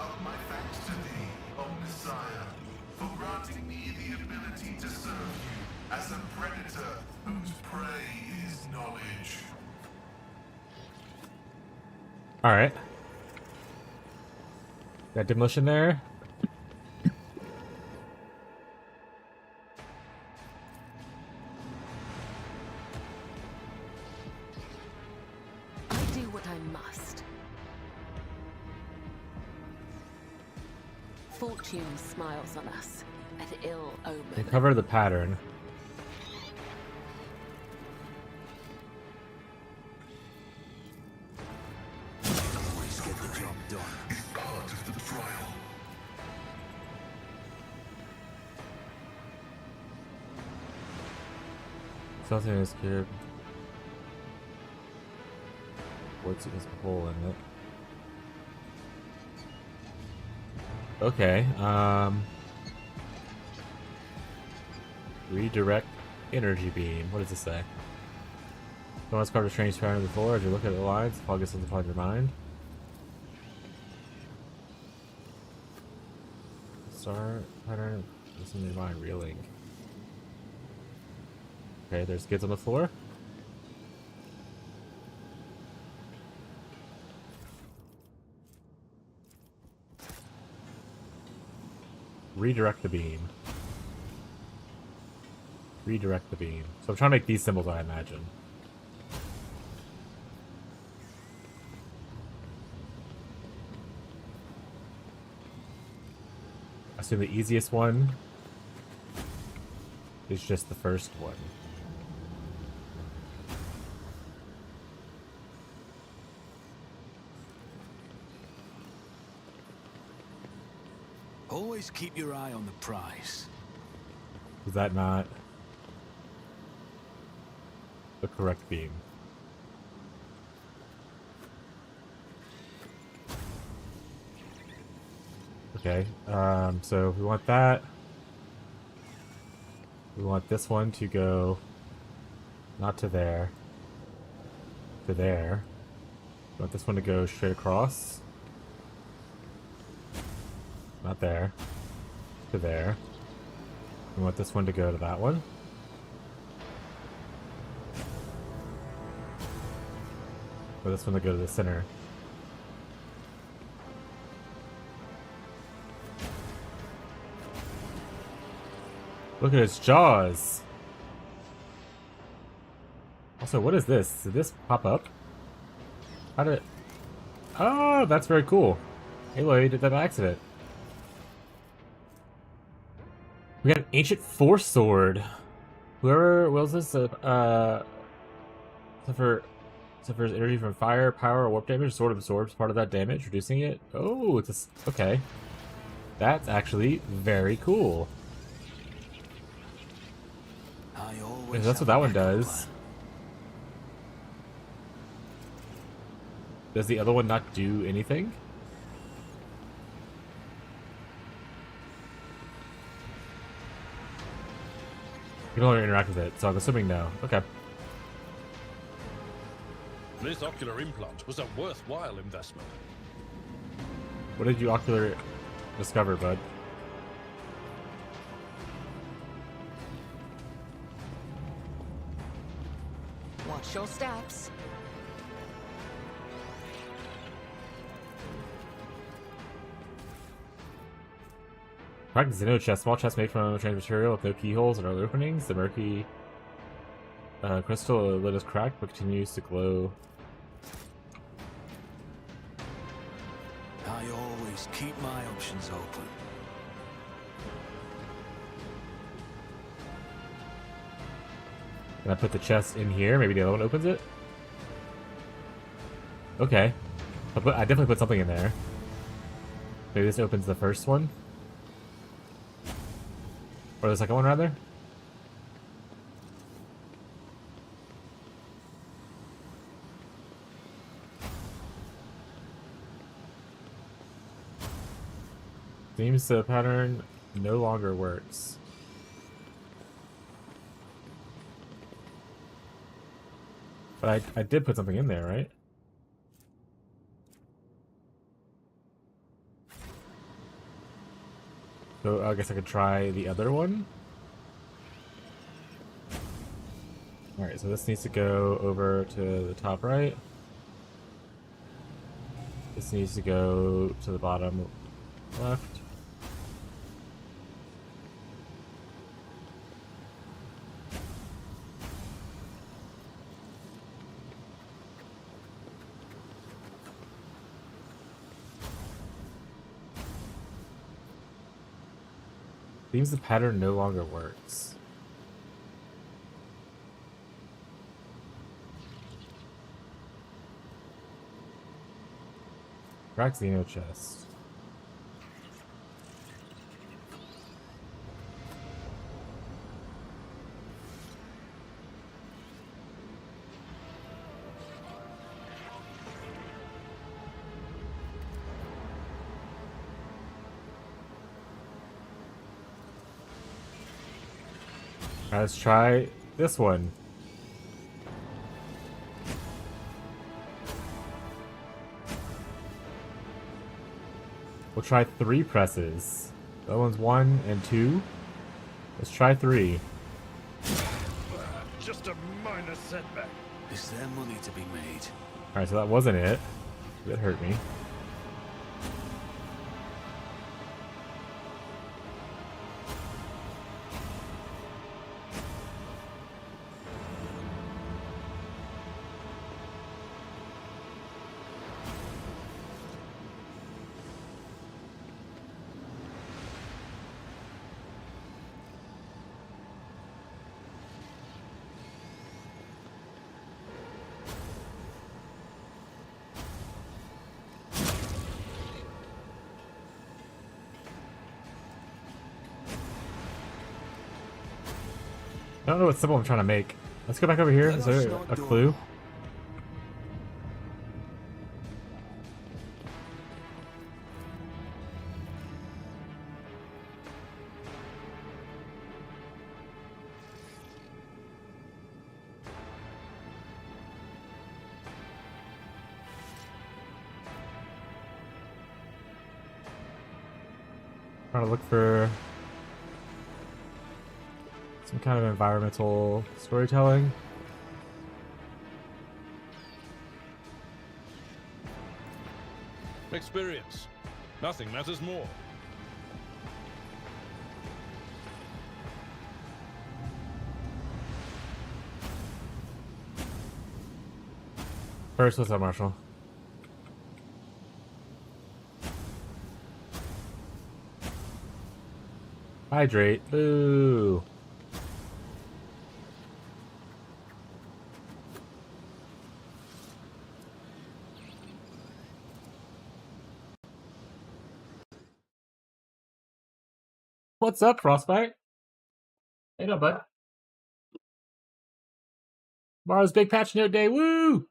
up my thanks to thee, O Messiah, for granting me the ability to serve you as a predator whose prey is knowledge. Alright. Got demolition there. I do what I must. Fortune smiles on us, an ill omen. Uncover the pattern. Always get the job done. It's part of the trial. Something is scared. What's this hole in it? Okay, redirect energy beam. What does this say? Don't want to carve a strange pattern on the floor as you look at the lines. Fog gets upon your mind. Star pattern. Listen to your mind reeling. Okay, there's skids on the floor. Redirect the beam. Redirect the beam. So I'm trying to make these symbols, I imagine. I assume the easiest one is just the first one. Always keep your eye on the prize. Is that not the correct beam? Okay, so we want that. We want this one to go not to there, to there. We want this one to go straight across. Not there. To there. We want this one to go to that one. Or this one to go to the center. Look at its jaws! Also, what is this? Did this pop up? How did it... Oh, that's very cool. Aloy did that by accident. We got an ancient force sword. Whoever wields this, suffers energy from fire, power, or warp damage. The sword absorbs part of that damage, reducing it. Oh, it's a, okay. That's actually very cool. If that's what that one does. Does the other one not do anything? You can only interact with it, so I'm assuming no. Okay. This ocular implant was a worthwhile investment. What did you ocular discover, bud? Watch your steps. Practice Xeno chest. Small chest made from strange material with no keyholes and other openings. The murky crystal lid is cracked but continues to glow. I always keep my options open. Can I put the chest in here? Maybe the other one opens it? Okay. I definitely put something in there. Maybe this opens the first one? Or the second one, rather? Seems the pattern no longer works. But I did put something in there, right? So I guess I could try the other one. Alright, so this needs to go over to the top right. This needs to go to the bottom left. Seems the pattern no longer works. Crack Xeno chest. Let's try this one. We'll try 3 presses. That one's 1 and 2. Let's try 3. Just a minor setback. Is there money to be made? Alright, so that wasn't it. That hurt me. I don't know what symbol I'm trying to make. Let's go back over here. Is there a clue? Trying to look for some kind of environmental storytelling. Experience. Nothing matters more. First, what's up, Marshall? Hydrate. Boo. What's up, Frostbite? Hey, no, bud. Tomorrow's big patch note day. Woo!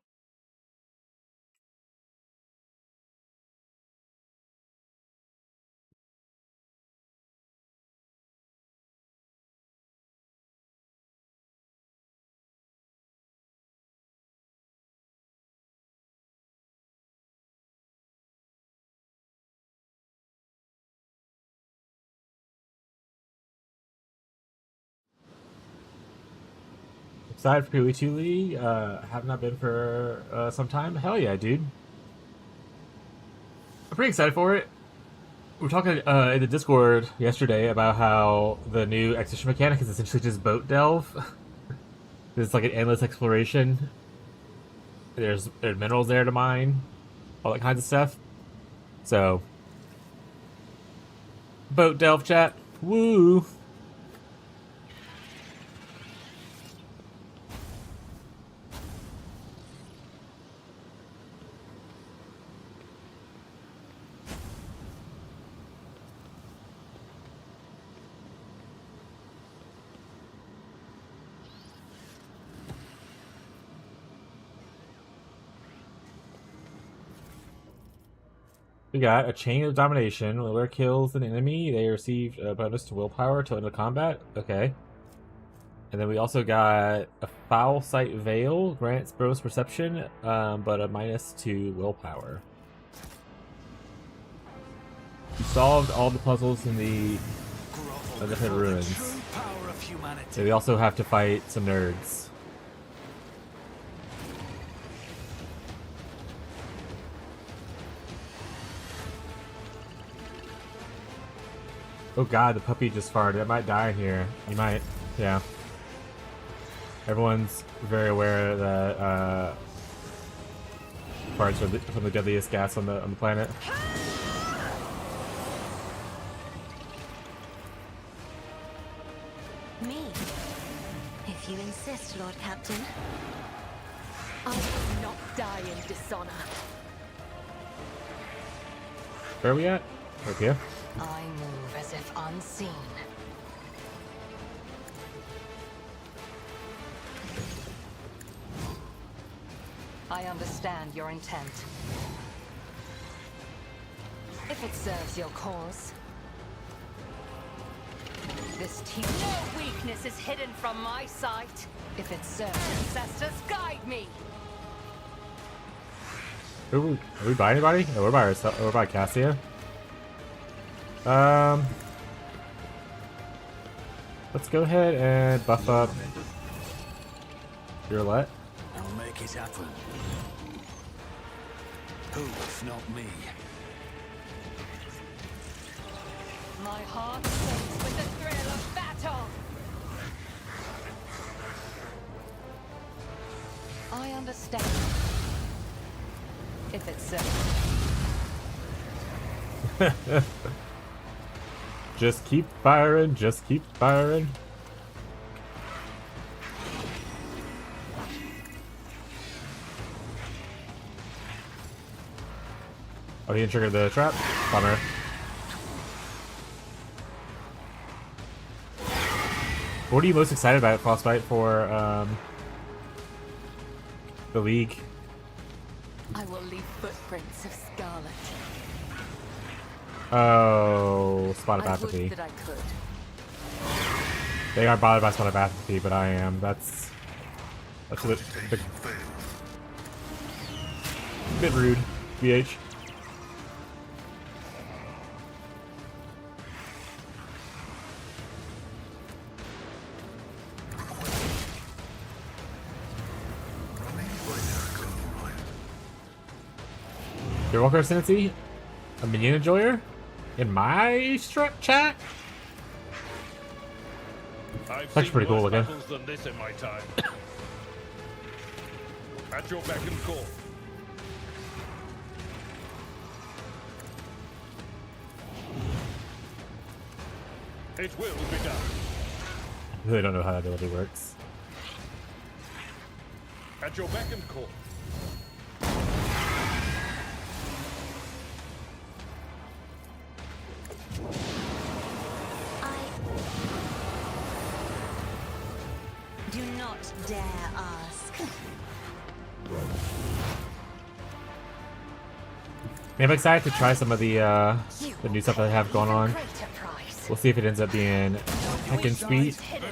Excited for PoE2 League? Have not been for some time. Hell yeah, dude. I'm pretty excited for it. We were talking in the Discord yesterday about how the new exhibition mechanic is essentially just boat delve. It's like an endless exploration. There's minerals there to mine, all that kinds of stuff. So, boat delve chat. Woo! We got a Chain of Domination. When Where kills an enemy, they receive a bonus to willpower till end of combat. Okay. And then we also got a Foul Sight Veil. Grants bonus perception, but a minus to willpower. You solved all the puzzles in the the ruins. True power of humanity. So we also have to fight some nerds. Oh god, the puppy just farted. It might die in here. You might. Yeah. Everyone's very aware that farts are some of the deadliest gas on the planet. Me? If you insist, Lord Captain. I will not die in dishonor. Where are we at? Right here. I move as if unseen. I understand your intent. If it serves your cause. This no weakness is hidden from my sight. If it serves ancestors, guide me. Are we by anybody? No, we're by ourselves. We're by Cassia. Let's go ahead and buff up your let. I'll make it happen. Who, if not me? My heart sings with the thrill of battle. I understand. If it's so. Just keep firing, just keep firing. Oh, he didn't trigger the trap? Bummer. What are you most excited about, Frostbite, for the League? I will leave footprints of scarlet. Oh, Spot of I Apathy. would that I could. They aren't bothered by Spot of Apathy, but I am. That's a bit rude, BH. Your Walker Ascendancy? A minion enjoyer? In my chat? I've That's seen pretty cool worse looking. battles than this in my time. At your beck and call. It will be done. I really don't know how that ability works. At your beck and call. Do not dare ask. I'm excited to try some of the new stuff that I have going on. Greater price. We'll see if it ends up being heckin' sweet. Hidden.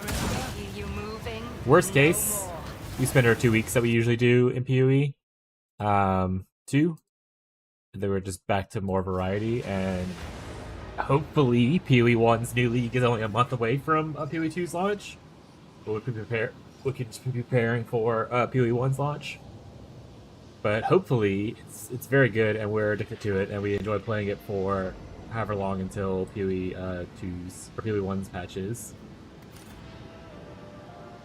You moving? Worst No case, more. we spend our 2 weeks that we usually do in PoE. 2. And then we're just back to more variety, and hopefully PoE 1's new league is only a month away from PoE 2's launch. But we can just be preparing for PoE 1's launch. But hopefully it's very good, and we're addicted to it, and we enjoy playing it for however long until PoE 2's or PoE 1's patches.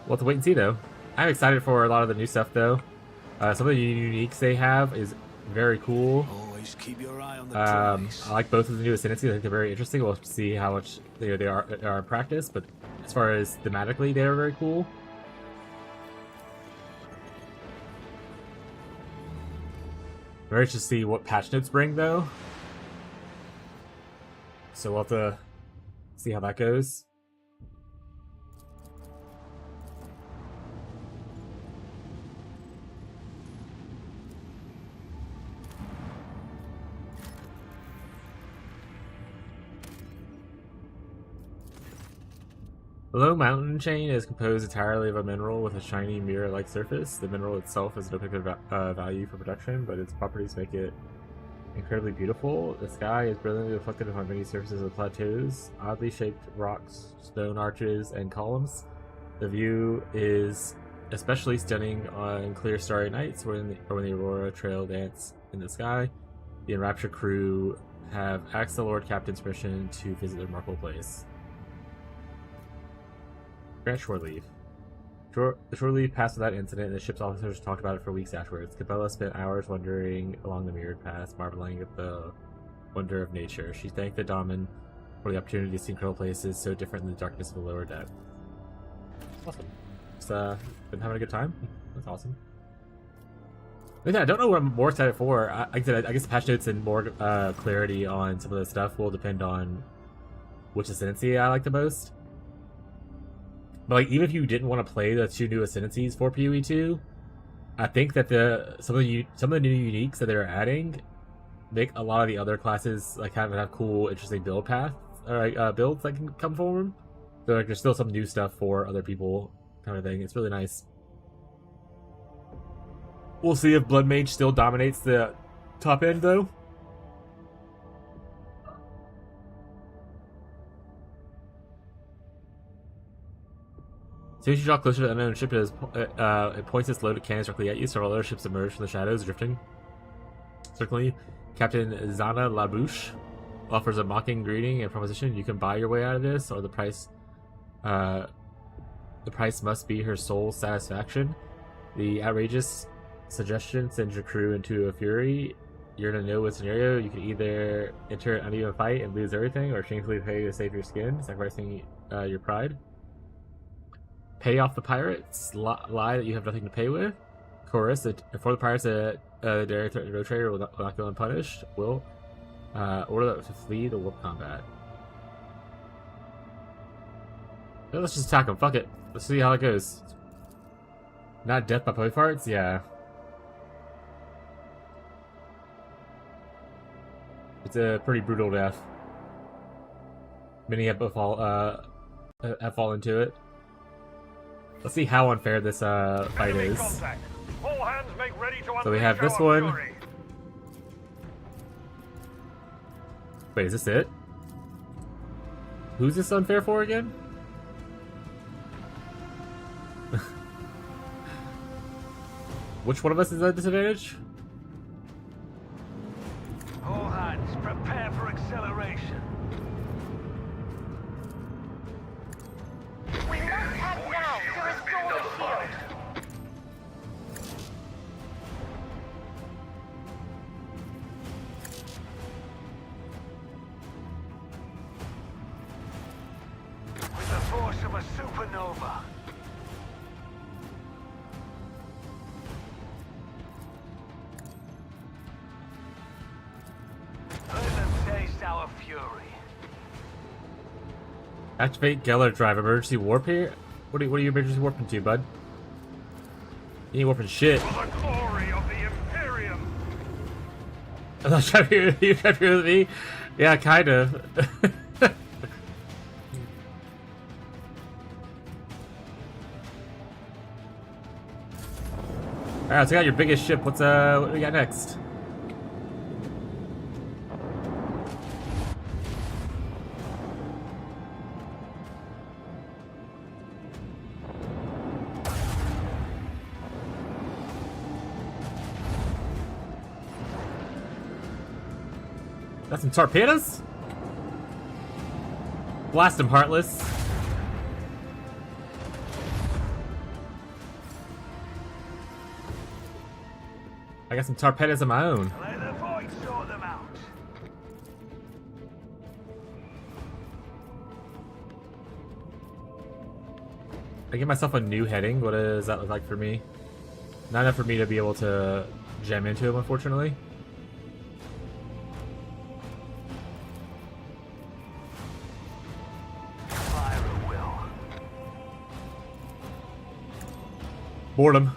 We'll have to wait and see, though. I'm excited for a lot of the new stuff, though. Some of the uniques they have is very cool. Always keep your eye on the prize. I like both of the new Ascendancies. I think they're very interesting. We'll have to see how much they are in practice, but as far as thematically, they're very cool. Very interested to see what patch notes bring, though. So we'll have to see how that goes. The low mountain chain is composed entirely of a mineral with a shiny mirror-like surface. The mineral itself has no particular value for production, but its properties make it incredibly beautiful. The sky is brilliantly reflected upon many surfaces of plateaus, oddly shaped rocks, stone arches, and columns. The view is especially stunning on clear starry nights when the Aurora Trail dance in the sky. The Enraptured crew have asked the Lord Captain's permission to visit the remarkable place. Grant shore leave. The shore leave passed without incident, and the ship's officers talked about it for weeks afterwards. Cabela spent hours wandering along the mirrored paths, marveling at the wonder of nature. She thanked the Daemon for the opportunity to see incredible places so different than the darkness of the lower deck. Awesome. Just been having a good time. That's awesome. Yeah, I don't know what I'm more excited for. I guess the patch notes and more clarity on some of the stuff will depend on which ascendancy I like the most. But like, even if you didn't want to play the 2 new ascendancies for PoE2, I think that some of the new uniques that they're adding make a lot of the other classes like have cool, interesting build paths, builds that can come forward. So like, there's still some new stuff for other people, kind of thing. It's really nice. We'll see if Blood Mage still dominates the top end, though. As soon as you draw closer to the unknown ship, it points its loaded cannons directly at you. Several other ships emerge from the shadows, drifting. Certainly, Captain Zana Labouche offers a mocking greeting and proposition. You can buy your way out of this, or the price must be her sole satisfaction. The outrageous suggestion sends your crew into a fury. You're in a no-win scenario. You can either enter an uneven fight and lose everything, or shamefully pay to save your skin, sacrificing your pride. Pay off the pirates. Lie that you have nothing to pay with. Chorus. For the pirates that dare threaten the road trader will not go unpunished. Will order them to flee the warp combat. Yeah, let's just attack them. Fuck it. Let's see how it goes. Not death by play parts? Yeah. It's a pretty brutal death. Many have fallen to it. Let's see how unfair this fight is. So we have this one. Wait, is this it? Who's this unfair for again? Which one of us is at disadvantage? All hands, prepare for acceleration. We must act now to restore the shield. With the force of a supernova. Let them taste our fury. Activate Geller Drive. Emergency warp here? What are you emergency warping to, bud? You ain't warping shit. For the glory of the Imperium. I'm not trying to hear you trying to hear me. Yeah, kind of. Alright, so I got your biggest ship. What do we got next? Got some torpedoes? Blast them, Heartless. I got some torpedoes of my own. Let the void sort them out. I give myself a new heading. What does that look like for me? Not enough for me to be able to jam into him, unfortunately. Fire at will. Boredom.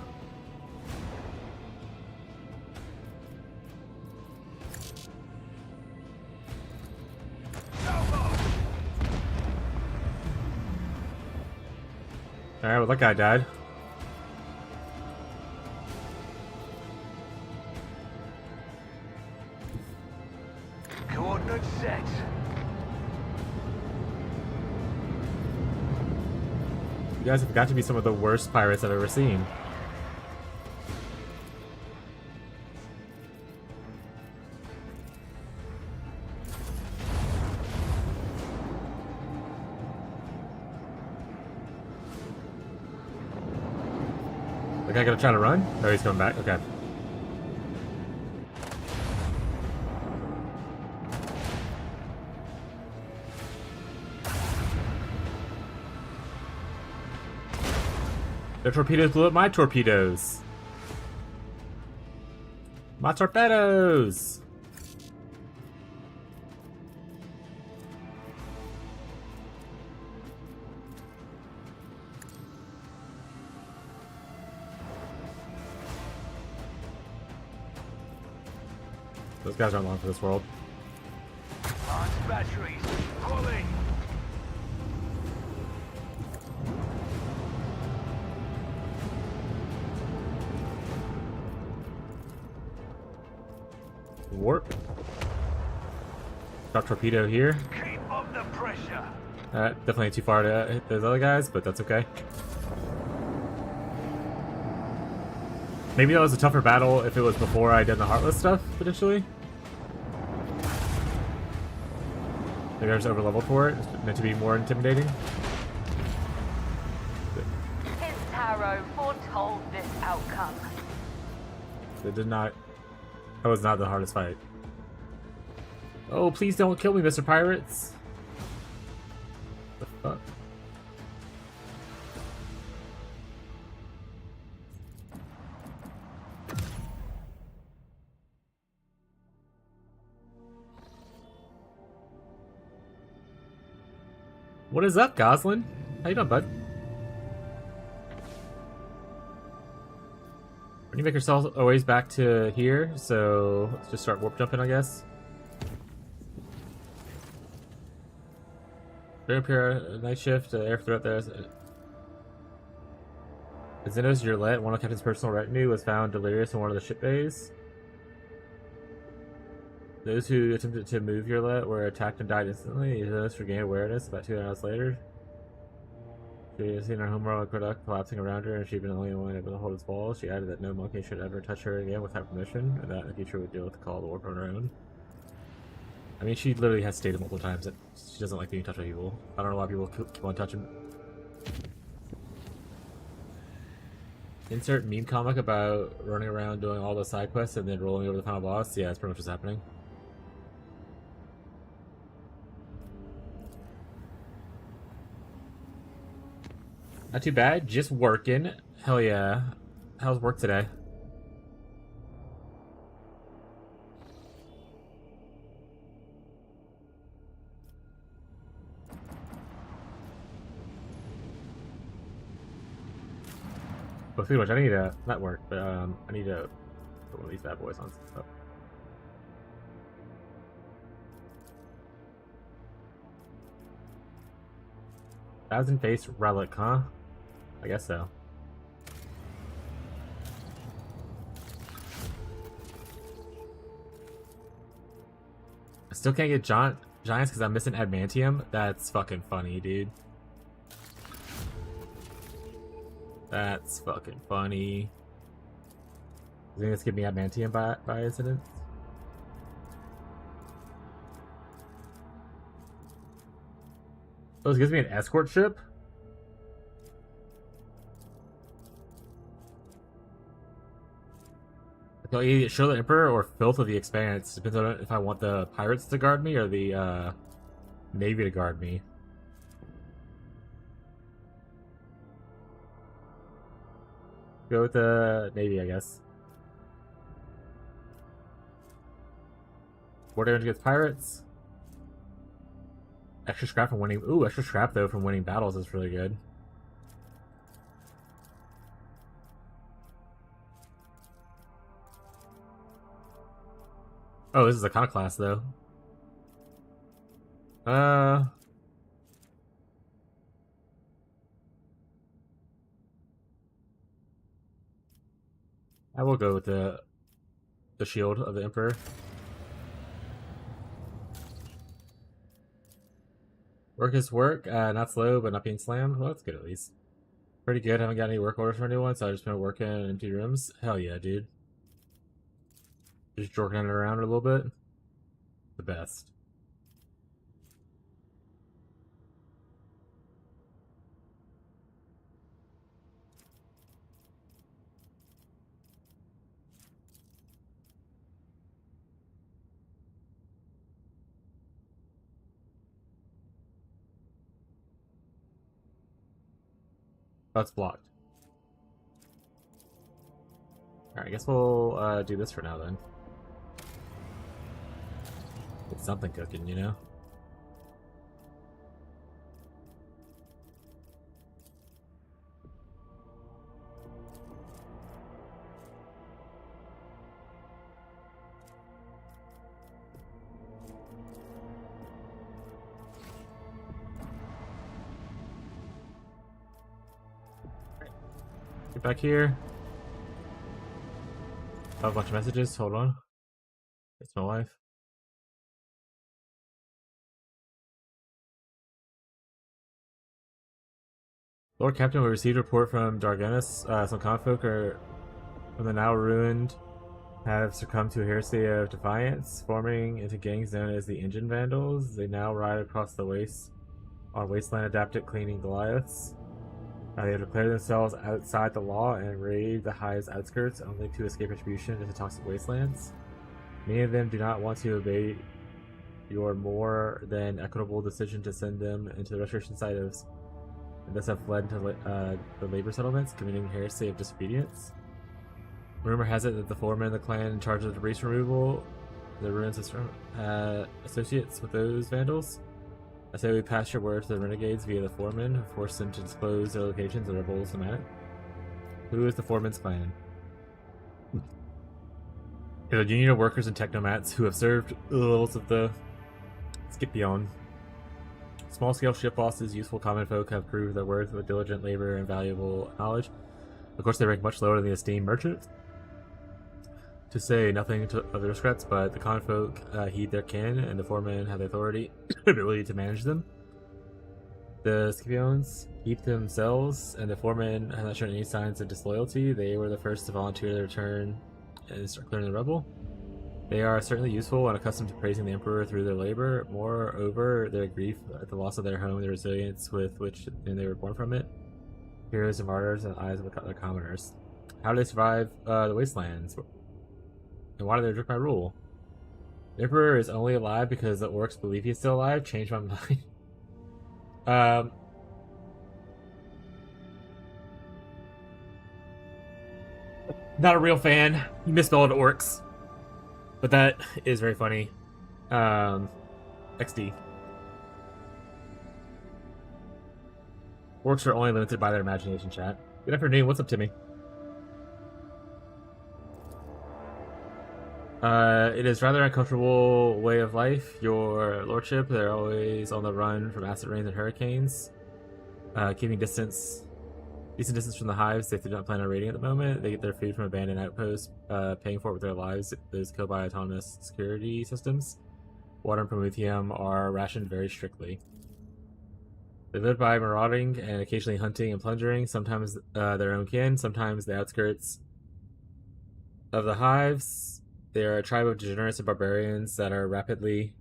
Alright, well that guy died. You guys have got to be some of the worst pirates I've ever seen. The guy gonna try to run? Oh, he's coming back. Okay. Their torpedoes blew up my torpedoes. My torpedoes! Those guys aren't long for this world. Launch batteries. Pulling. Warp. Drop torpedo here. Keep up the pressure. Definitely too far to hit those other guys, but that's okay. Maybe that was a tougher battle if it was before I did the Heartless stuff, potentially. Maybe I was over-leveled for it. It's meant to be more intimidating. His tarot foretold this outcome. It did not... That was not the hardest fight. Oh, please don't kill me, Mr. Pirates! The fuck? What is up, Goslin? How you doing, bud? When you make yourself always back to here, so let's just start warp jumping, I guess. During a night shift, air threat there. Xenos Yurlet, one of Captain's personal retinue, was found delirious in one of the ship bays. Those who attempted to move Yurlet were attacked and died instantly. Xenos regained awareness about 2 hours later. She had seen her homeworld aqueduct collapsing around her, and she'd been the only one able to hold its walls. She added that no monkey should ever touch her again without permission, and that in the future would deal with the call to warp on her own. I mean, she literally has stated multiple times that she doesn't like being touched by people. I don't know why people keep on touching. Insert meme comic about running around doing all the side quests and then rolling over the final boss. Yeah, that's pretty much what's happening. Not too bad, just working. Hell yeah. How's work today? Well, pretty much, I need to, not work, but I need to put one of these bad boys on some stuff. Thousand Face Relic, huh? I guess so. I still can't get giants because I'm missing adamantium. That's fucking funny, dude. That's fucking funny. You think this give me adamantium by incident? Oh, this gives me an escort ship? I'll either get Charlotte Emperor or Filth of the Expanse. Depends on if I want the pirates to guard me or the Navy to guard me. Go with the Navy, I guess. War damage against pirates. Extra scrap from winning. Ooh, extra scrap though from winning battles is really good. Oh, this is a con class though. I will go with the shield of the Emperor. Work is work, not slow, but not being slammed. Well, that's good at least. Pretty good. Haven't got any work orders for anyone, so I've just been working in empty rooms. Hell yeah, dude. Just jorking it around a little bit. The best. That's blocked. Alright, I guess we'll do this for now then. Get something cooking, you know? Get back here. I have a bunch of messages. Hold on. It's my wife. Lord Captain, we received a report from Dargenis. Some confolk are from the now ruined have succumbed to a heresy of defiance, forming into gangs known as the Engine Vandals. They now ride across the waste on wasteland adapted cleaning Goliaths. They have declared themselves outside the law and raid the hive's outskirts only to escape retribution into toxic wastelands. Many of them do not want to obey your more than equitable decision to send them into the restoration sites and thus have fled to the labor settlements, committing heresy of disobedience. Rumor has it that the foreman of the clan in charge of the debris removal, the ruins associates with those vandals. I say we pass your word to the renegades via the foreman, who forced them to disclose their locations and rebels thematic. Who is the foreman's clan? The union of workers and technomats who have served the levels of the Scipion. Small-scale ship bosses, useful common folk have proved their worth with diligent labor and valuable knowledge. Of course, they rank much lower than the esteemed merchants. To say nothing of their threats, but the common folk heed their kin, and the foremen have the authority and ability to manage them. The Scipions keep themselves, and the foremen have not shown any signs of disloyalty. They were the first to volunteer their return and start clearing the rubble. They are certainly useful and accustomed to praising the Emperor through their labor. Moreover, their grief at the loss of their home, the resilience with which they were born from it. Heroes and martyrs in the eyes of the commoners. How do they survive the wastelands? And why do they reject my rule? The Emperor is only alive because the orcs believe he's still alive. Change my mind. Not a real fan. You misspelled orcs. But that is very funny. XD. Orcs are only limited by their imagination, chat. Good afternoon. What's up, Timmy? It is rather uncomfortable way of life, your lordship. They're always on the run from acid rains and hurricanes. Keeping decent distance from the hives they do not plan on raiding at the moment. They get their food from abandoned outposts, paying for it with their lives. Those killed by autonomous security systems. Water and promethium are rationed very strictly. They live by marauding and occasionally hunting and plundering, sometimes their own kin, sometimes the outskirts of the hives. They are a tribe of degenerates and barbarians that are rapidly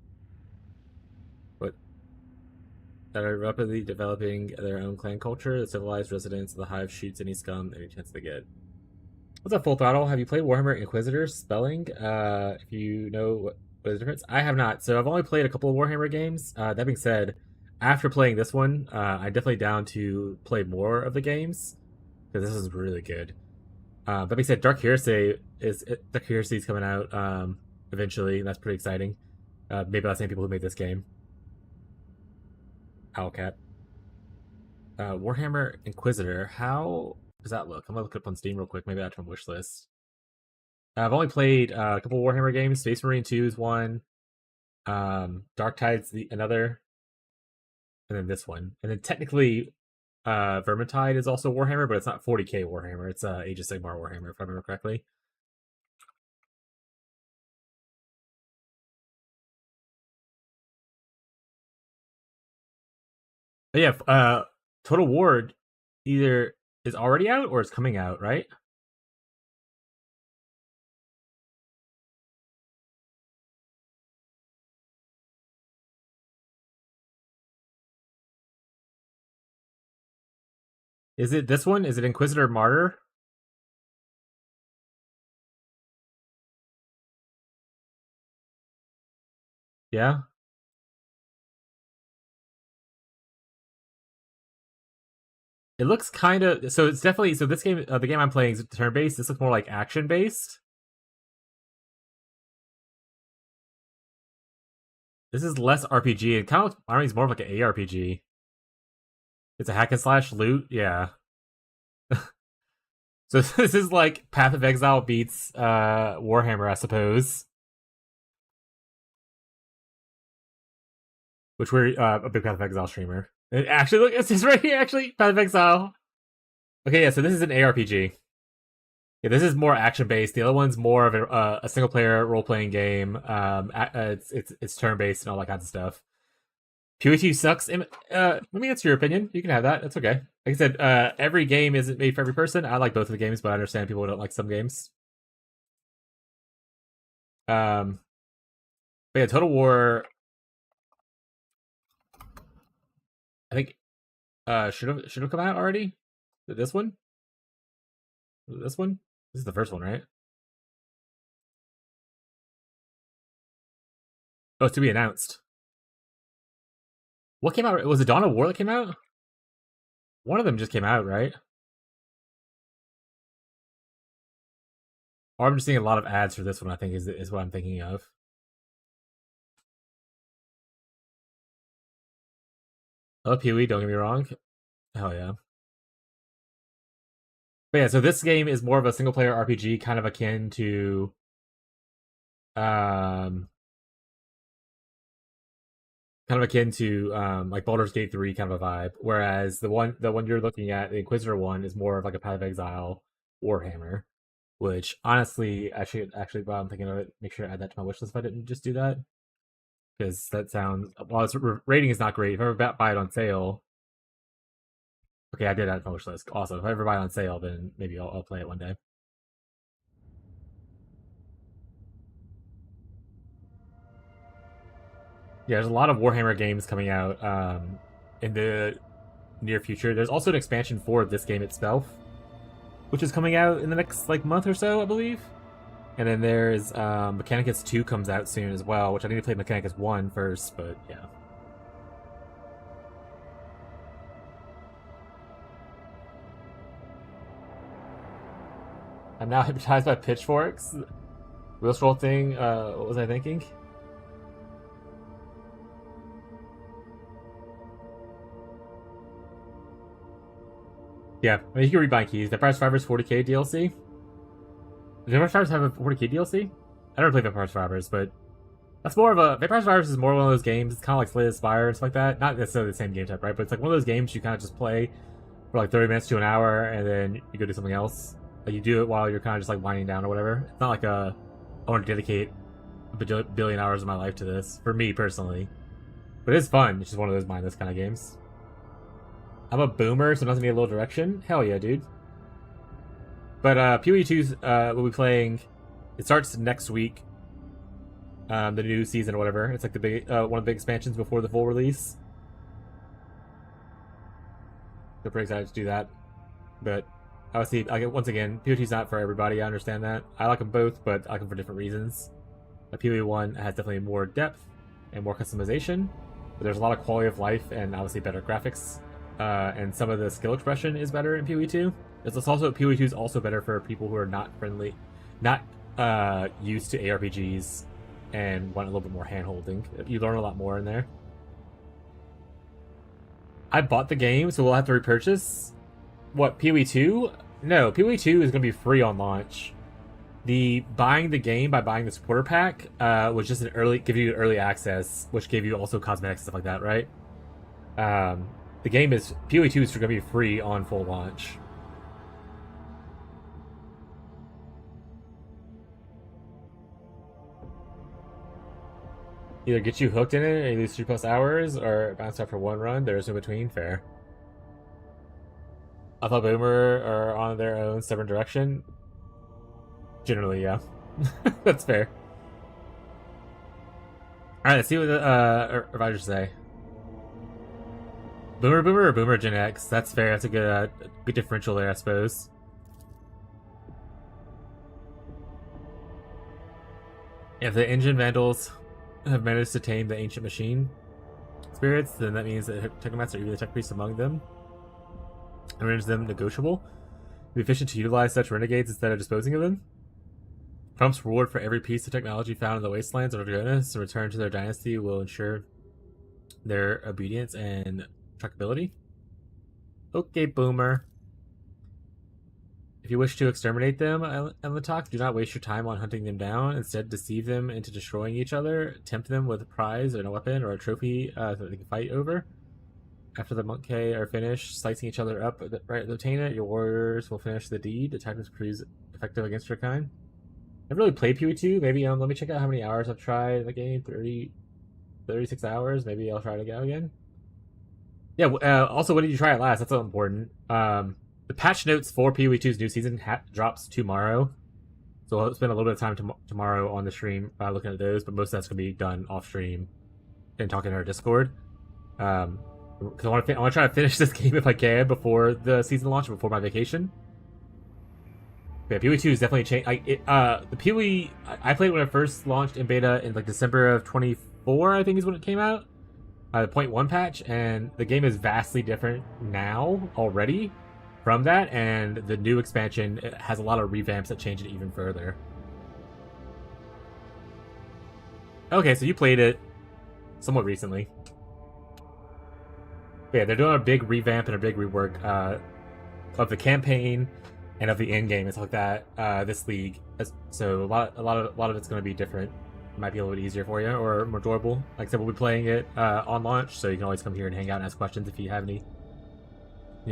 developing their own clan culture. The civilized residents of the hive shoots any scum any chance they get. What's up, Full Throttle? Have you played Warhammer Inquisitor Spelling? If you know what is the difference. I have not. So I've only played a couple of Warhammer games. That being said, after playing this one, I'm definitely down to play more of the games because this is really good. That being said, Dark Heresy is coming out eventually, and that's pretty exciting. Maybe by the same people who made this game. Owlcat. Warhammer Inquisitor. How does that look? I'm gonna look it up on Steam real quick. Maybe add to my wish list. I've only played a couple Warhammer games. Space Marine 2 is one. Dark Tide's another. And then this one. And then technically, Vermintide is also Warhammer, but it's not 40k Warhammer. It's Age of Sigmar Warhammer, if I remember correctly. But yeah, Total War either is already out or it's coming out, right? Is it this one? Is it Inquisitor Martyr? Yeah. It looks kind of so. It's definitely so. This game, the game I'm playing, is turn based. This looks more like action based. This is less RPG. It kind of reminds more of like an ARPG. It's a hack and slash loot. Yeah. So this is like Path of Exile beats Warhammer, I suppose. Which we're a big Path of Exile streamer. Actually, look, it's right here. Actually, Path of Exile. Okay, yeah. So this is an ARPG. Yeah, this is more action based. The other one's more of a single player role playing game. It's turn based and all that kinds of stuff. PvT sucks. I mean, that's your opinion. You can have that. That's okay. Like I said, every game isn't made for every person. I like both of the games, but I understand people don't like some games. But yeah, Total War. I think should have come out already. This one. This one. This is the first one, right? Oh, it's to be announced. What came out? Was it Dawn of War that came out? One of them just came out, right? Or I'm just seeing a lot of ads for this one. I think is what I'm thinking of. Oh, Pee-wee, don't get me wrong. Hell yeah. But yeah, so this game is more of a single player RPG, kind of akin to like Baldur's Gate 3 kind of a vibe. Whereas the one you're looking at, the Inquisitor one, is more of like a Path of Exile Warhammer. Which honestly, actually while I'm thinking of it, make sure I add that to my wish list if I didn't just do that. Because that sounds while its rating is not great, if I ever buy it on sale. Okay, I did add to my wish list. Also, if I ever buy it on sale, then maybe I'll play it one day. Yeah, there's a lot of Warhammer games coming out in the near future. There's also an expansion for this game itself, which is coming out in the next like month or so, I believe. And then there's Mechanicus 2 comes out soon as well, which I need to play Mechanicus 1 first, but yeah. I'm now hypnotized by pitchforks. Wheel scroll thing, what was I thinking? Yeah, I mean, you can read my keys. Vampire Survivors 40k DLC. Does Vampire Survivors have a 40k DLC? I never played Vampire Survivors, but that's more of a Vampire Survivors is more one of those games. It's kind of like Slay the Spire and stuff like that. Not necessarily the same game type, right? But it's like one of those games you kind of just play for like 30 minutes to an hour, and then you go do something else. Like you do it while you're kind of just like winding down or whatever. It's not like I want to dedicate a billion hours of my life to this for me personally, but it's fun. It's just one of those mindless kind of games. I'm a boomer, so nothing need a little direction. Hell yeah, dude. But PoE 2 will be playing. It starts next week. The new season or whatever. It's like the big one of the big expansions before the full release. So pretty excited to do that. But obviously, once again, PoE 2 is not for everybody. I understand that. I like them both, but I like them for different reasons. PoE 1 has definitely more depth and more customization. But there's a lot of quality of life and obviously better graphics. And some of the skill expression is better in PoE 2. It's also PoE 2 is also better for people who are not used to ARPGs and want a little bit more hand-holding. You learn a lot more in there. I bought the game, so we'll have to repurchase. What, PoE 2? No, PoE 2 is going to be free on launch. The buying the game by buying the supporter pack was just give you early access, which gave you also cosmetics and stuff like that, right? The game is PoE 2 is going to be free on full launch. either get you hooked in it and you lose 3+ hours, or bounce after one run. There's no between. Fair. Alpha Boomer are on their own separate direction. Generally, yeah. That's fair. Alright, let's see what the advisors say. Boomer Boomer or Boomer Gen X? That's fair. That's a good differential there, I suppose. If the engine vandals have managed to tame the ancient machine spirits, then that means that Technomats are even the tech priests among them, and renders them negotiable. It'd be efficient to utilize such renegades instead of disposing of them. Trump's reward for every piece of technology found in the wastelands of Dragonis and return to their dynasty will ensure their obedience and trackability. Okay, Boomer. If you wish to exterminate them, Elmatok, do not waste your time on hunting them down. Instead, deceive them into destroying each other. Tempt them with a prize or a weapon or a trophy that they can fight over. After the Monkey are finished slicing each other up right at the obtain it, your warriors will finish the deed. The tactics proves effective against your kind. I've really played PoE2. Maybe let me check out how many hours I've tried the game. 36 hours. Maybe I'll try it again. Yeah. Also, when did you try it last? That's so important. The patch notes for PoE2's new season drops tomorrow, so I'll spend a little bit of time tomorrow on the stream looking at those. But most of that's gonna be done off stream and talking in our Discord. Because I want to try to finish this game if I can before the season launch, before my vacation. Yeah, PoE2 is definitely changed. The PoE I played when it first launched in beta in like December of 24, I think is when it came out. The 0.1 patch, and the game is vastly different now already from that, and the new expansion has a lot of revamps that change it even further. Okay, so you played it somewhat recently. But yeah, they're doing a big revamp and a big rework of the campaign and of the end game and stuff like that. This league, so a lot of it's going to be different. It might be a little bit easier for you or more enjoyable. Like I said, we'll be playing it on launch, so you can always come here and hang out and ask questions if you have any,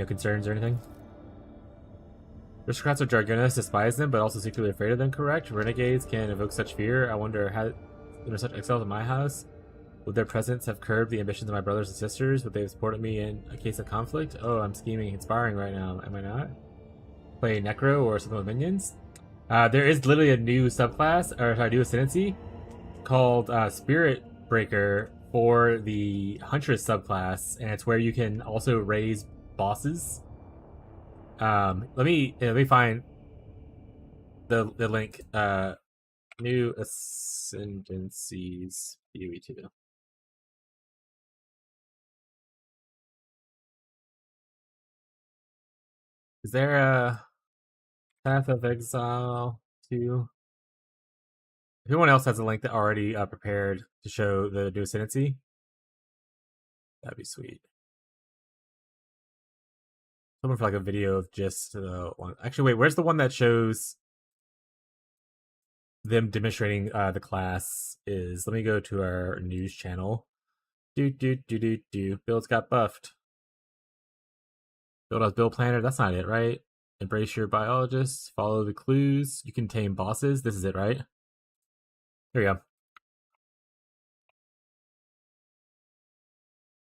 concerns or anything. Aristocrats of Dragonis despise them, but also secretly afraid of them, correct? Renegades can evoke such fear. I wonder how there are such exiles in my house. Would their presence have curbed the ambitions of my brothers and sisters? Would they have supported me in a case of conflict? Oh, I'm scheming and conspiring right now, am I not? Play Necro or something with minions? There is literally a new subclass, or a new ascendancy, called Spirit Breaker for the Huntress subclass, and it's where you can also raise bosses. Let me find the link. New ascendancies PoE2. Is there a Path of Exile 2? If anyone else has a link that already prepared to show the new ascendancy, that'd be sweet. Someone for like a video of just the one. Actually, wait, where's the one that shows them demonstrating the class? Let me go to our news channel. Builds got buffed. Build as Bill Planner. That's not it, right? Embrace your biologists. Follow the clues. You can tame bosses. This is it, right? Here we go.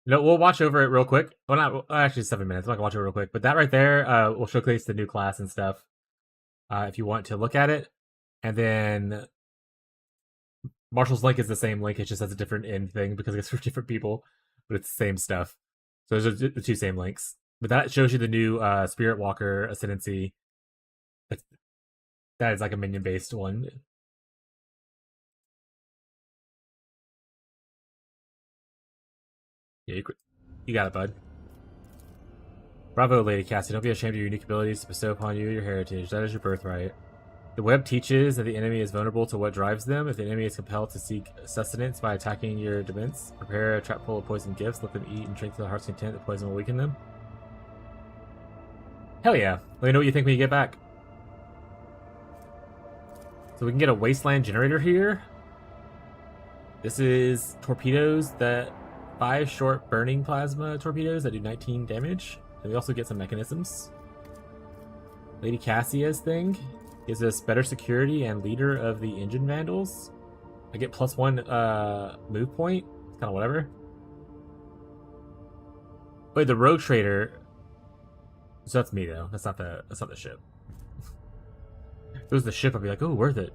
No, we'll watch over it real quick. Well, not actually 7 minutes. I'm not gonna watch it real quick, but that right there will showcase the new class and stuff. If you want to look at it, and then Marshall's link is the same link. It just has a different end thing because it's for different people, but it's the same stuff. So those are the two same links. But that shows you the new Spirit Walker Ascendancy. That is like a minion based one. Yeah, you got it, bud. Bravo, Lady Cassie. Don't be ashamed of your unique abilities to bestow upon you your heritage. That is your birthright. The web teaches that the enemy is vulnerable to what drives them. If the enemy is compelled to seek sustenance by attacking your defense, prepare a trap full of poison gifts. Let them eat and drink to their heart's content. The poison will weaken them. Hell yeah. Let me know what you think when you get back. So we can get a wasteland generator here. This is torpedoes that 5 short burning plasma torpedoes that do 19 damage. And we also get some mechanisms. Lady Cassia's thing gives us better security and leader of the engine vandals. I get +1 move point. It's kind of whatever. Wait, the rogue trader. So that's me though. That's not the ship. If it was the ship, I'd be like, oh, worth it.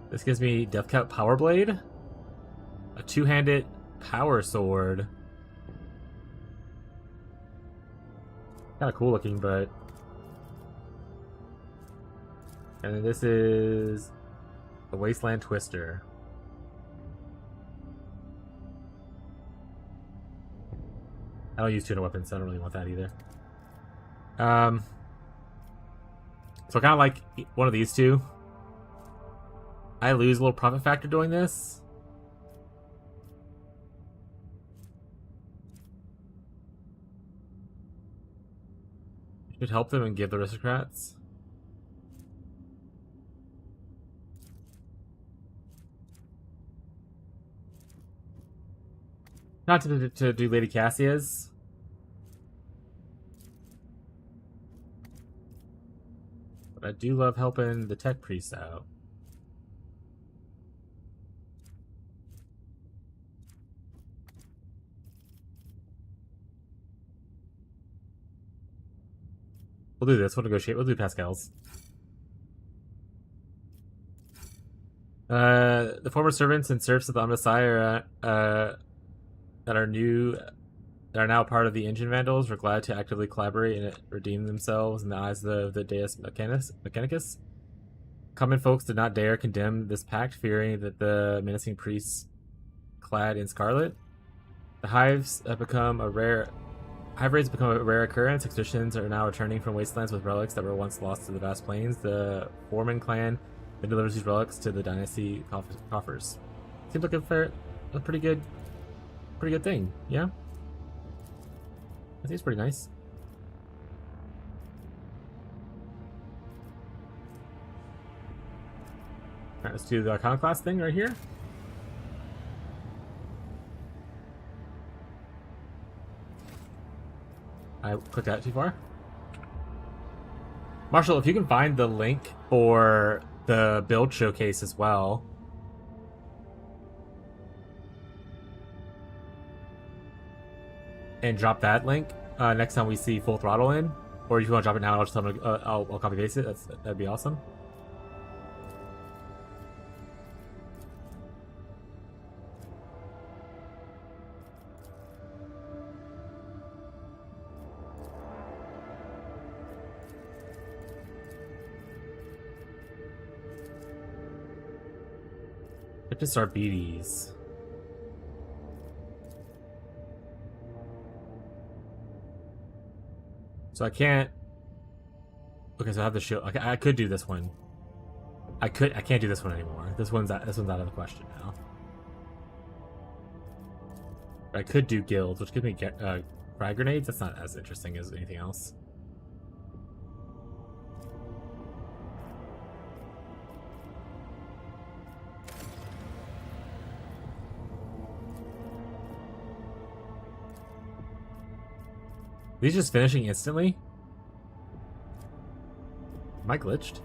This gives me Death Count Power Blade, a two-handed power sword. Kind of cool looking, but. And then this is a Wasteland Twister. I don't use tuna weapons, so I don't really want that either. So kind of like one of these two. I lose a little profit factor doing this. Should help them and give the aristocrats. Not to do Lady Cassia's. But I do love helping the tech priest out. We'll do this. We'll negotiate. We'll do Pascal's. The former servants and serfs of the Messiah that are now part of the Engine Vandals were glad to actively collaborate and redeem themselves in the eyes of the Deus Mechanicus. Common folks did not dare condemn this pact, fearing that the menacing priests clad in scarlet. The hives have become a rare Hive raids become a rare occurrence. Expeditions are now returning from wastelands with relics that were once lost to the vast plains. The Foreman clan then delivers these relics to the dynasty coffers. Seems like a pretty good thing, yeah? I think it's pretty nice. Alright, let's do the iconoclast thing right here. I clicked that too far. Marshall, if you can find the link for the build showcase as well. And drop that link next time we see Full Throttle in. Or if you want to drop it now, I'll just tell them, I'll copy paste it. That'd be awesome. Just our BDs. So I can't. Okay, so I have the shield. Okay, I could do this one. I can't do this one anymore. This one's out of the question now. I could do guilds, which gives me frag grenades. That's not as interesting as anything else. These just finishing instantly? Am I glitched?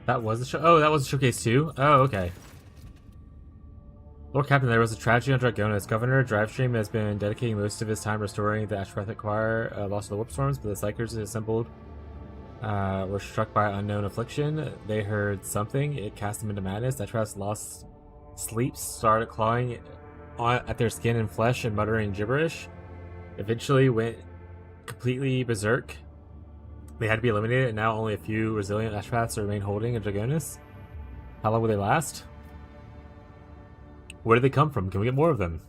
That was the show. Oh, that was the showcase too. Oh, okay. Lord Captain, there was a tragedy on Dragona's. Governor Drivestream has been dedicating most of his time restoring the Ashpathic Choir, lost to the Whip Storms, but the Psychers assembled were struck by unknown affliction. They heard something. It cast them into madness. Ashpath's lost sleep, started clawing at their skin and flesh and muttering gibberish. Eventually went completely berserk. They had to be eliminated, and now only a few resilient Ashpaths remain holding in Dragonis. How long will they last? Where did they come from? Can we get more of them?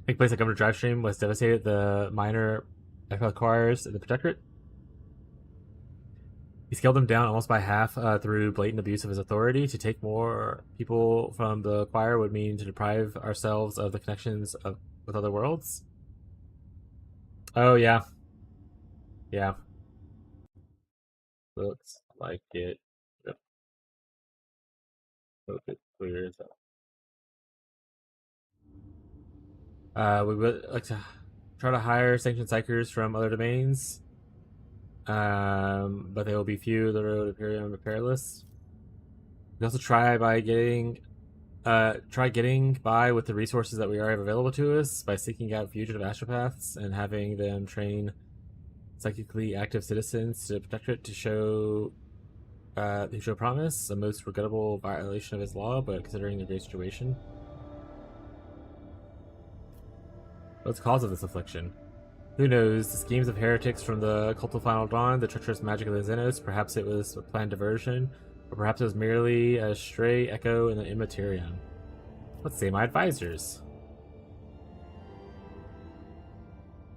Take place at Governor Drivestream was devastated. The minor Ashpath choirs in the Protectorate. He scaled them down almost by half through blatant abuse of his authority. To take more people from the choir would mean to deprive ourselves of the connections with other worlds. Oh, yeah. Yeah. Looks like it. Yep. Hope it clears up. We would like to try to hire sanctioned psychers from other domains, but they will be few. The road Imperium and perilous. We also try getting by with the resources that we already have available to us by seeking out fugitive astropaths and having them train psychically active citizens to protect it to show promise. A most regrettable violation of his law, but considering the great situation. What's the cause of this affliction? Who knows? The schemes of heretics from the cult of Final Dawn, the treacherous magic of the Xenos, perhaps it was a planned diversion, or perhaps it was merely a stray echo in the Immaterium. Let's say my advisors.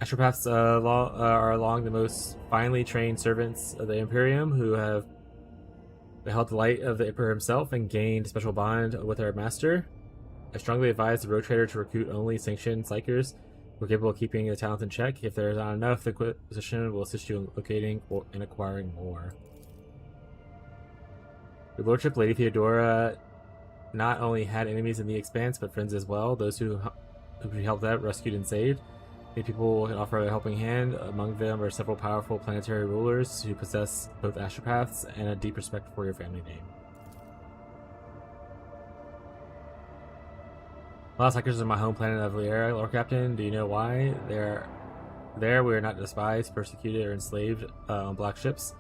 Astropaths are along the most finely trained servants of the Imperium who have beheld the light of the Emperor himself and gained a special bond with our master. I strongly advise the Road Trader to recruit only sanctioned psychers who are capable of keeping the talent in check. If there is not enough, the Inquisition will assist you in locating and acquiring more. Your Lordship, Lady Theodora, not only had enemies in the Expanse, but friends as well. Those who helped out, rescued, and saved. Many people can offer a helping hand. Among them are several powerful planetary rulers who possess both astropaths and a deep respect for your family name. A lot of psychers on my home planet of Liera, Lord Captain. Do you know why? There we are not despised, persecuted, or enslaved on black ships.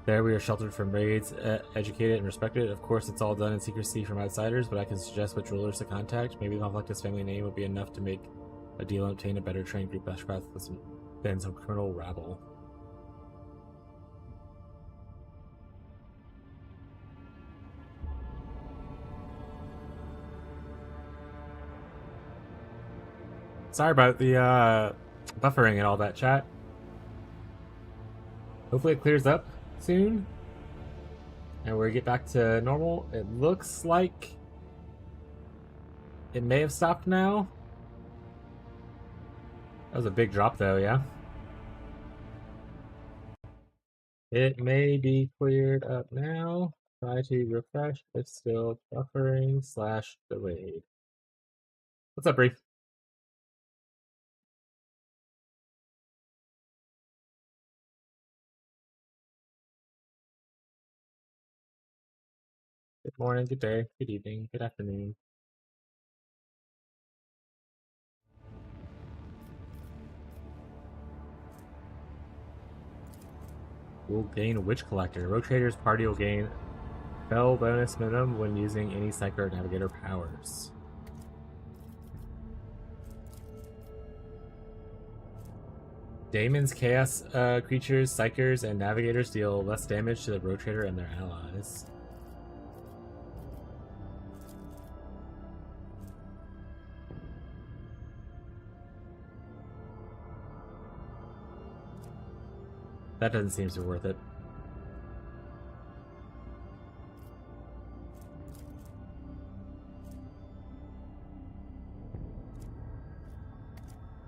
There we are sheltered from raids, educated, and respected. Of course, it's all done in secrecy from outsiders, but I can suggest which rulers to contact. Maybe the Conflictus family name would be enough to make a deal and obtain a better trained group of astropaths than some criminal rabble. Sorry about the buffering and all that, chat. Hopefully it clears up soon. And we get back to normal. It looks like it may have stopped now. That was a big drop though, yeah? It may be cleared up now. Try to refresh. It's still buffering / delayed. What's up, Bree? Good morning, good day, good evening, good afternoon. We'll gain Witch Collector. Rotator's party will gain spell bonus minimum when using any Psycho Navigator powers. Daemon's Chaos creatures, Psychers, and Navigators deal less damage to the Rotator and their allies. That doesn't seem so worth it.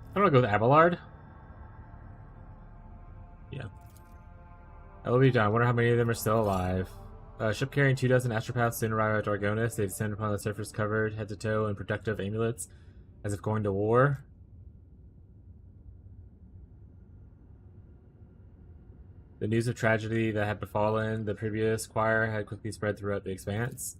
I'm gonna go with Abelard. Yeah. That will be done. I wonder how many of them are still alive. Ship carrying 24 astropaths soon arrive at Dargonis. They descend upon the surface covered head to toe in protective amulets as if going to war. The news of tragedy that had befallen the previous choir had quickly spread throughout the expanse.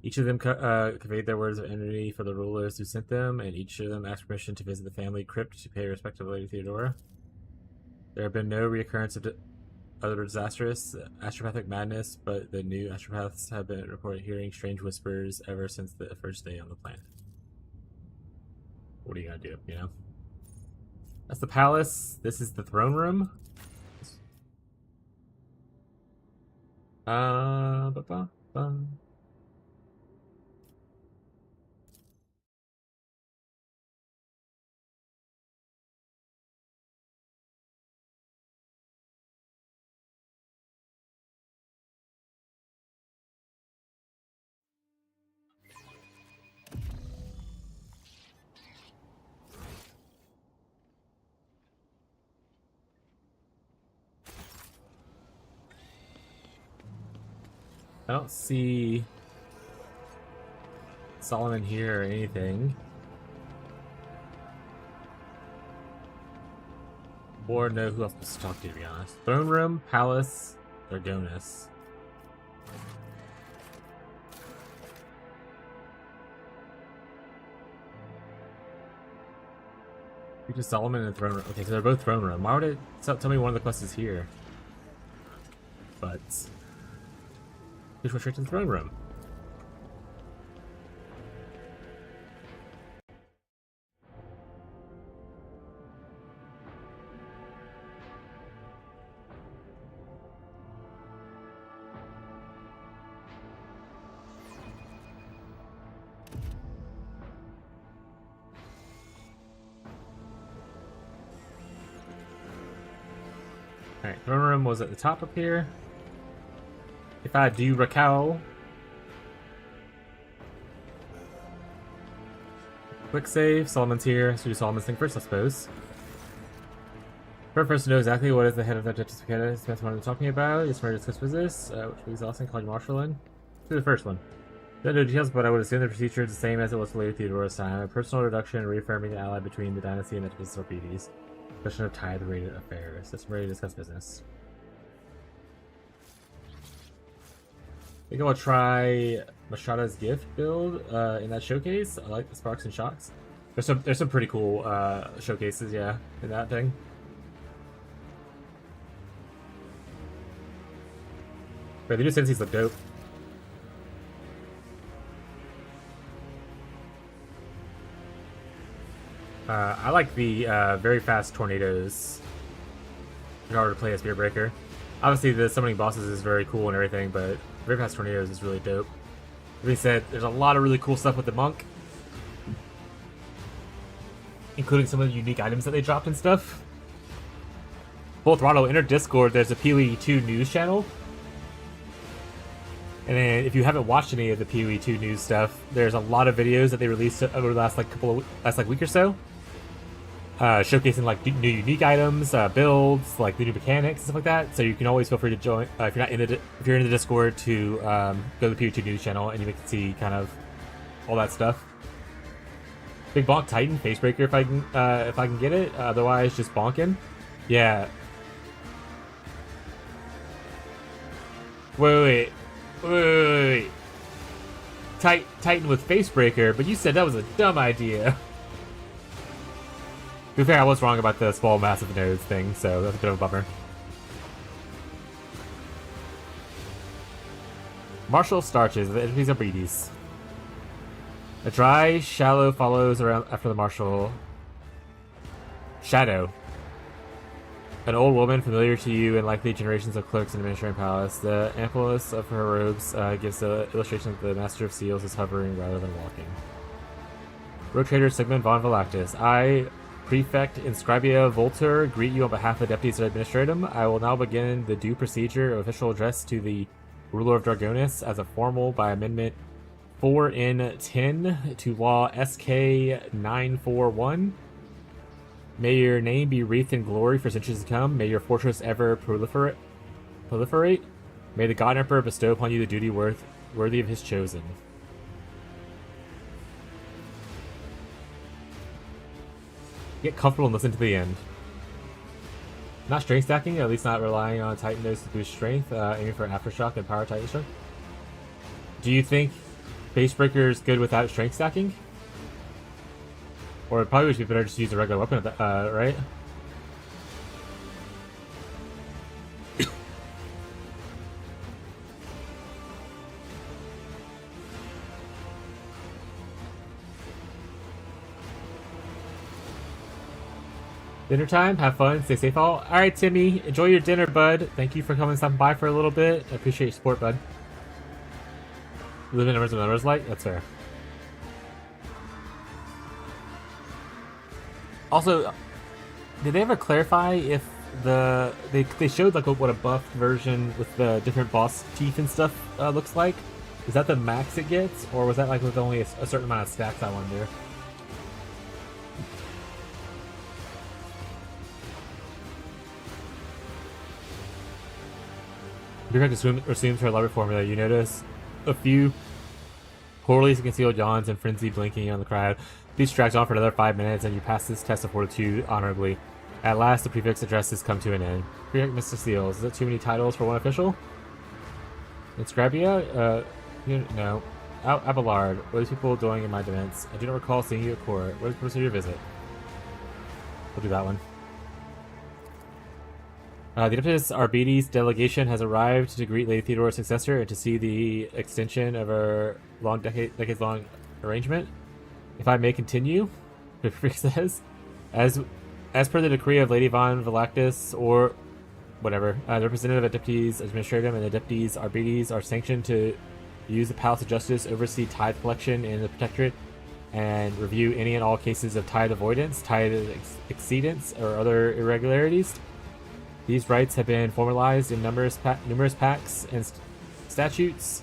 Each of them conveyed their words of enmity for the rulers who sent them, and each of them asked permission to visit the family crypt to pay respect to Lady Theodora. There have been no reoccurrence of other disastrous astropathic madness, but the new astropaths have been reported hearing strange whispers ever since the first day on the planet. What are you gonna do, you know? That's the palace. This is the throne room. Ba-ba-ba. I don't see Solomon here or anything. Or know who else to talk to be honest. Throne room, palace, Dragonis. Just Solomon and throne room. Okay, so they're both throne room. Why would it tell me one of the quests is here? But just went straight to the throne room. Alright, throne room was at the top up here. If I do recall. Quick save, Solomon's here, so do Solomon's thing first, I suppose. First to know exactly what is the head of the Duchess of Canada Smith wanted to talking about. It's murder discuss this, which will be exhausting, calling Marshall in. Do the first one. Don't know details, but I would assume the procedure is the same as it was for Lady Theodora's time. A personal reduction, reaffirming the ally between the dynasty and the Duchess of Orpides. Question of tithe-related affairs. That's ready to discuss business. I think I will try Machada's gift build in that showcase. I like the sparks and shocks. There's some pretty cool showcases, yeah, in that thing. But the new Sensi's look dope. I like the very fast tornadoes in order to play a Spearbreaker. Obviously, the summoning bosses is very cool and everything, but very fast tornadoes is really dope. Like I said, there's a lot of really cool stuff with the monk, including some of the unique items that they dropped and stuff. Full throttle, enter Discord. There's a PoE 2 news channel. And then, if you haven't watched any of the PoE 2 news stuff, there's a lot of videos that they released over the last week or so, showcasing like new unique items, builds, like new mechanics and stuff like that. So you can always feel free to join if you're in the Discord to go to the PoE 2 news channel, and you can see kind of all that stuff. Big bonk Titan Facebreaker if I can get it. Otherwise, just bonking. Yeah. Wait. Titan with Facebreaker, but you said that was a dumb idea. To be fair, I was wrong about the small massive nodes thing, so that's a bit of a bummer. Marshall starches, the enemies are Breedies. A dry, shallow follows around after the Marshall. Shadow. An old woman familiar to you and likely generations of clerks in the Administrating Palace. The ampleness of her robes gives the illustration that the Master of Seals is hovering rather than walking. Rotator Sigmund von Velactus. I, Prefect Inscribia Volter, greet you on behalf of the deputies that administrate them. I will now begin the due procedure of official address to the Ruler of Dragonis as a formal by Amendment 4 in 10 to Law SK 941. May your name be wreathed in glory for centuries to come. May your fortress ever proliferate. May the God Emperor bestow upon you the duty worthy of his chosen. Get comfortable and listen to the end. Not strength stacking, at least not relying on Titan nodes to boost strength, aiming for Aftershock and Power Titan Strength. Do you think Facebreaker is good without strength stacking? Or it probably would be better just to use a regular weapon, right? Dinner time, have fun, stay safe all. Alright, Timmy, enjoy your dinner, bud. Thank you for coming and stopping by for a little bit. I appreciate your support, bud. Live in numbers like? That's fair. Also, did they ever clarify if they showed like what a buffed version with the different boss teeth and stuff looks like? Is that the max it gets, or was that like with only a certain amount of stacks? I wonder. Prefect assumes her elaborate formula. You notice a few poorly concealed yawns and frenzy blinking on the crowd. These drags on for another 5 minutes, and you pass this test of fortitude honorably. At last, the prefect's addresses come to an end. Prefect Mr. Seals, is that too many titles for one official? It's Grabia? No. Abelard, what are these people doing in my defense? I do not recall seeing you at court. What is the purpose of your visit? We'll do that one. The Adeptus Arbites delegation has arrived to greet Lady Theodora's successor and to see the extension of her decades-long arrangement. If I may continue, the priest says, as per the decree of Lady Von Velactus, or whatever, the representative Adeptus Administratum and the Adeptus Arbites are sanctioned to use the Palace of Justice, oversee tithe collection in the Protectorate, and review any and all cases of tithe avoidance, tithe exceedance, or other irregularities. These rights have been formalized in numerous pacts and statutes.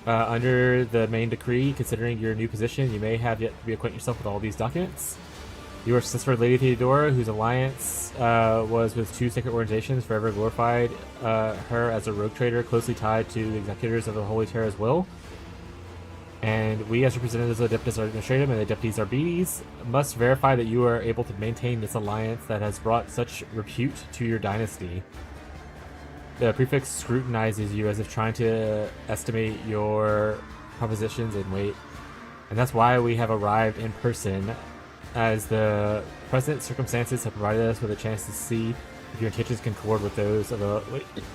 Under the main decree, considering your new position, you may have yet to reacquaint yourself with all these documents. You are successor of Lady Theodora, whose alliance was with 2 sacred organizations, forever glorified her as a rogue trader closely tied to the executors of the Holy Terra's will. And we, as representatives of the Adeptus Administratum and the Adeptus Arbites, must verify that you are able to maintain this alliance that has brought such repute to your dynasty. The prefect scrutinizes you as if trying to estimate your propositions in weight. And that's why we have arrived in person, as the present circumstances have provided us with a chance to see if your intentions concord with those of the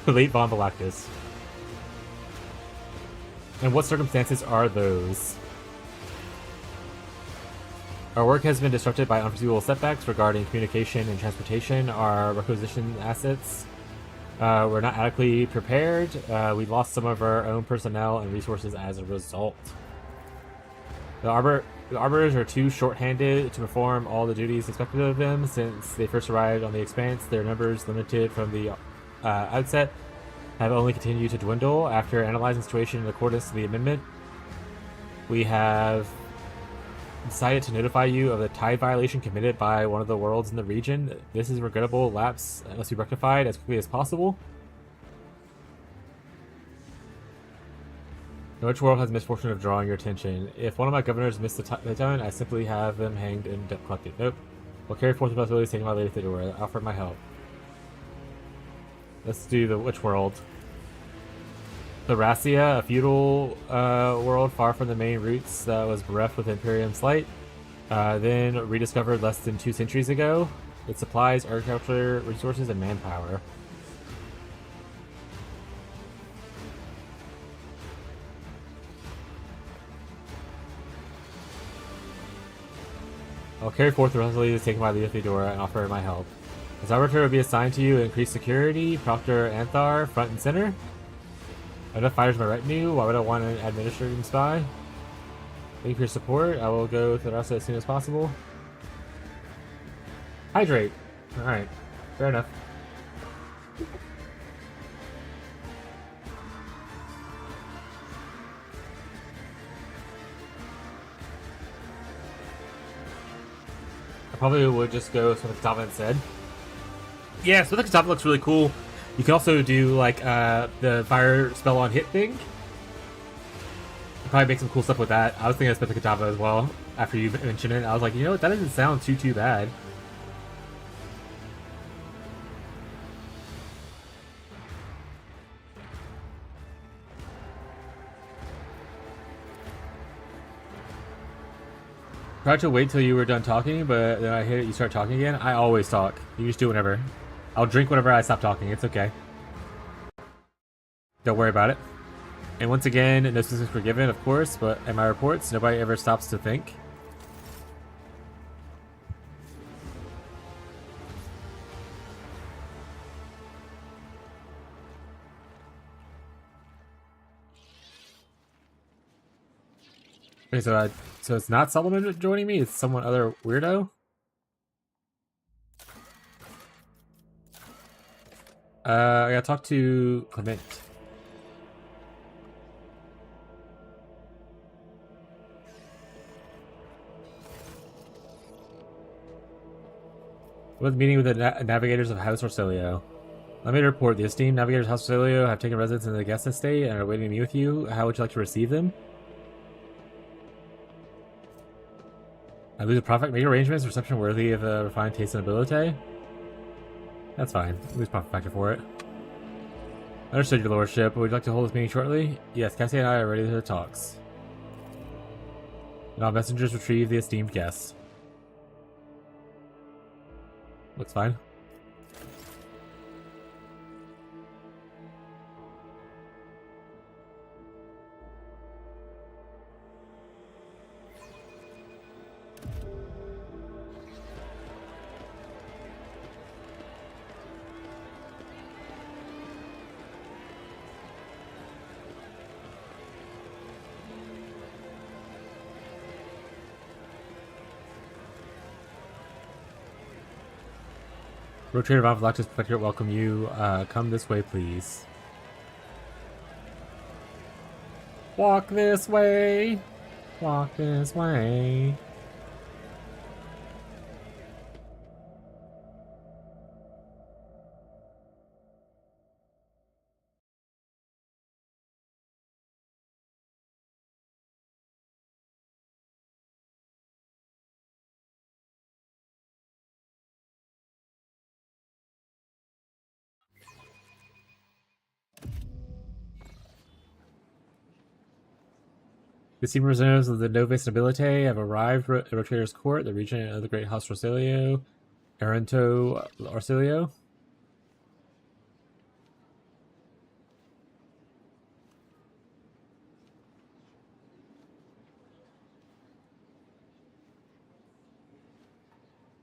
late Von Velactus. And what circumstances are those? Our work has been disrupted by unforeseeable setbacks regarding communication and transportation. Our requisition assets were not adequately prepared. We lost some of our own personnel and resources as a result. The Arbiters are too short-handed to perform all the duties expected of them. Since they first arrived on the Expanse, their numbers, limited from the outset, have only continued to dwindle. After analyzing the situation in accordance to the amendment, we have decided to notify you of the tithe violation committed by one of the worlds in the region. This is a regrettable lapse and must be rectified as quickly as possible. Which world has the misfortune of drawing your attention? If one of my governors missed the time, I simply have them hanged and debt collected. Nope. We'll carry forth the possibilities taken by Lady Theodora. Offer my help. Let's do the which world? Thracia, a feudal world far from the main routes that was bereft with Imperium's light, then rediscovered less than 2 centuries ago. It supplies agriculture, resources, and manpower. I'll carry forth the responsibilities taken by Lady Theodora and offer her my help. As arbiter will be assigned to you increased security, Proctor Anthar, front and center. Enough fighters in my retinue. Why would I want an administrating spy? Thank you for your support. I will go to the rest as soon as possible. Hydrate. Alright. Fair enough. I probably would just go with what the Katana said. Yeah, so the Katana looks really cool. You can also do like the fire spell on hit thing. Probably make some cool stuff with that. I was thinking I spent the Katana as well after you mentioned it. I was like, you know what, that doesn't sound too bad. Tried to wait till you were done talking, but then I hit it, you start talking again. I always talk. You just do whenever. I'll drink whenever I stop talking. It's okay. Don't worry about it. And once again, no specifics were given, of course, but in my reports, nobody ever stops to think. Okay, so it's not Solomon joining me, it's someone other weirdo? I gotta talk to Clement. What was the meeting with the navigators of House Orsilio? Let me report. The esteemed navigators Hospitalio have taken residence in the guest estate and are waiting to meet with you. How would you like to receive them? I lose a profit. Make arrangements. Reception worthy of a refined taste and ability. That's fine. Lose profit factor for it. Understood, your lordship. Would you like to hold this meeting shortly? Yes, Cassie and I are ready to the talks. And all messengers retrieve the esteemed guest. Looks fine. Road Trader Von Galactus Protector, welcome you. Come this way, please. Walk this way. Walk this way. The senior representatives of the Novice Nobilite have arrived at Rotator's court, the regent of the Great House Rosilio, Aranto Orsilio.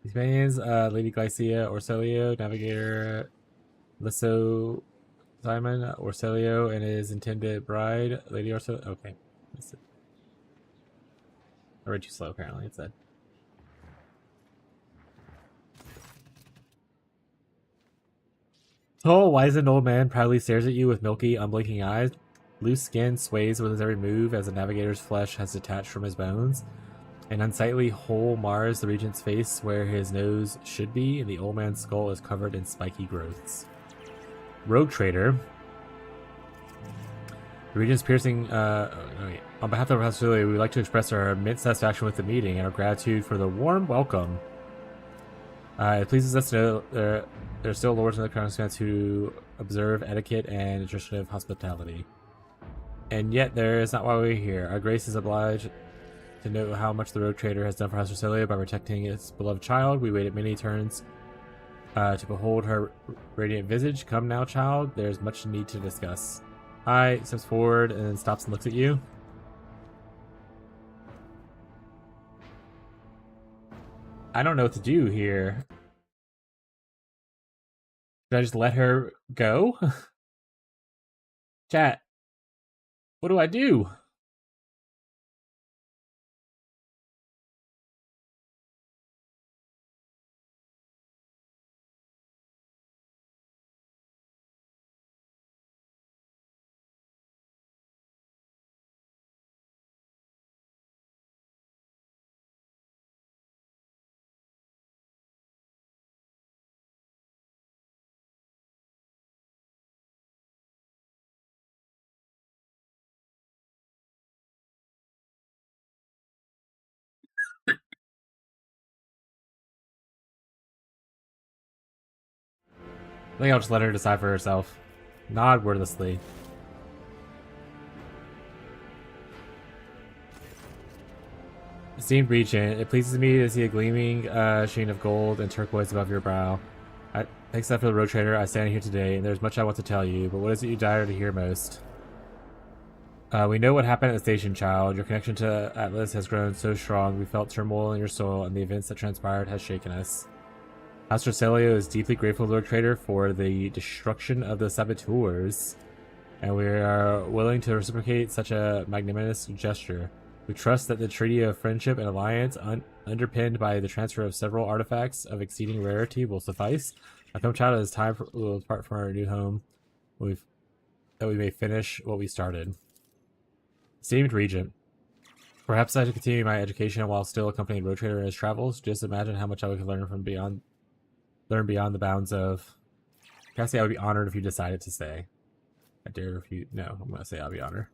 These minions, Lady Glycia Orsilio, Navigator Lisso Simon Orsilio, and his intended bride, Lady Orsilio. Okay. I read too slow, apparently, it said. Tall, wizened old man proudly stares at you with milky, unblinking eyes. Loose skin sways with his every move as the navigator's flesh has detached from his bones. An unsightly hole mars the regent's face where his nose should be, and the old man's skull is covered in spiky growths. Rogue Trader. The regent's piercing... On behalf of our hostility, we would like to express our immense satisfaction with the meeting and our gratitude for the warm welcome. It pleases us to know there are still lords in the crown expanse who observe etiquette and tradition of hospitality. And yet, there is not why we're here. Our grace is obliged to know how much the Rogue Trader has done for House Rosilio by protecting its beloved child. We waited many turns to behold her radiant visage. Come now, child. There's much need to discuss. Hi, steps forward and then stops and looks at you. I don't know what to do here. Should I just let her go? Chat. What do I do? I think I'll just let her decide for herself. Nod wordlessly. Esteemed Regent, it pleases me to see a gleaming sheen of gold and turquoise above your brow. Except for the Road Trader, I stand here today, and there's much I want to tell you, but what is it you desire to hear most? We know what happened at the station, child. Your connection to Atlas has grown so strong, we felt turmoil in your soul, and the events that transpired has shaken us. House Rosilio is deeply grateful to Lord Trader for the destruction of the saboteurs, and we are willing to reciprocate such a magnanimous gesture. We trust that the treaty of friendship and alliance, underpinned by the transfer of several artifacts of exceeding rarity, will suffice. Now come, child, it is time we will depart from our new home, that we may finish what we started. Esteemed Regent, perhaps I should continue my education while still accompanying Road Trader in his travels. Just imagine how much I could learn beyond the bounds of Can I say I would be honored if you decided to stay? I dare if you... No, I'm gonna say I'll be honored.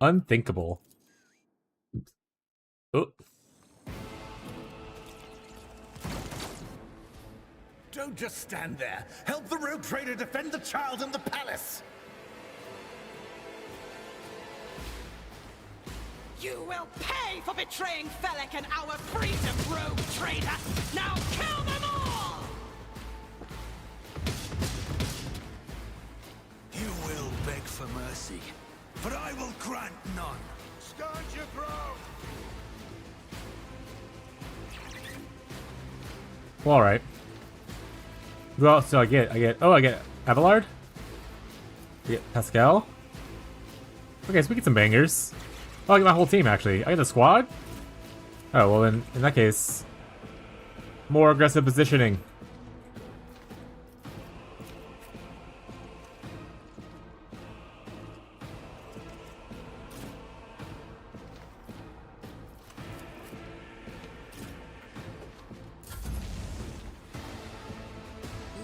Unthinkable. Oops. Oh. Don't just stand there. Help the rogue trader defend the child and the palace. You will pay for betraying Felek and our freedom, rogue trader! Now kill them all! You will beg for mercy, but I will grant none. Stand your ground! Well, alright. Who else do I get? I get Abelard? I get Pascal? Okay, so we get some bangers. Oh, I get my whole team, actually. I get the squad? Oh, well then, in that case... More aggressive positioning.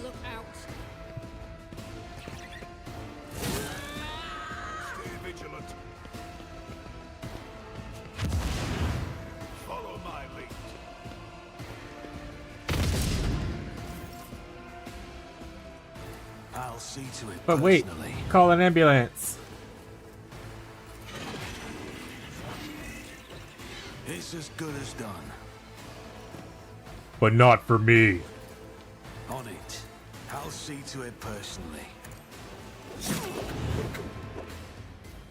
Look out! Stay vigilant. Follow my lead. I'll see to it But wait, personally. call an ambulance. It's as good as done. But not for me. On it. I'll see to it personally.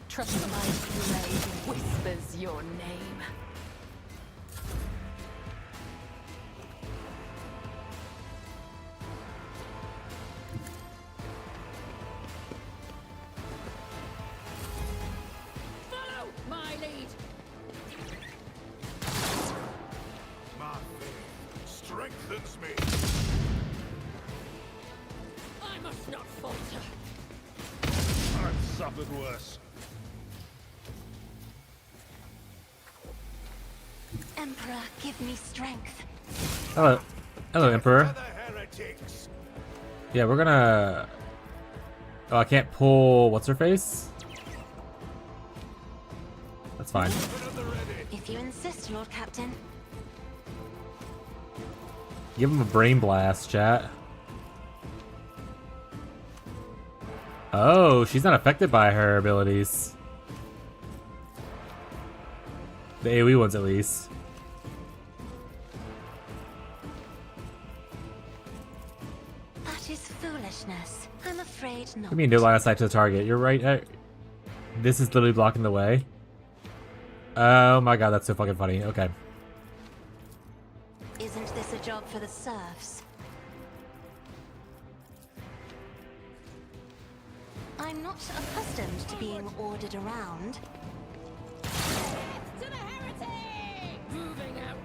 Trust my blade whispers your name. Follow my lead! My faith strengthens me. I must not falter. I've suffered worse. Emperor, give me strength. Hello. Hello, Emperor. The heretics. Yeah, we're gonna... Oh, I can't pull... What's her face? That's fine. If you insist, Lord Captain. Give him a brain blast, chat. Oh, she's not affected by her abilities. The AoE ones, at least. That is foolishness. I'm afraid not. I mean, no line of sight to the target. You're right. This is literally blocking the way. Oh my god, that's so fucking funny. Okay. Isn't this a job for the serfs? I'm not accustomed to being ordered around. To the heretic! Moving out!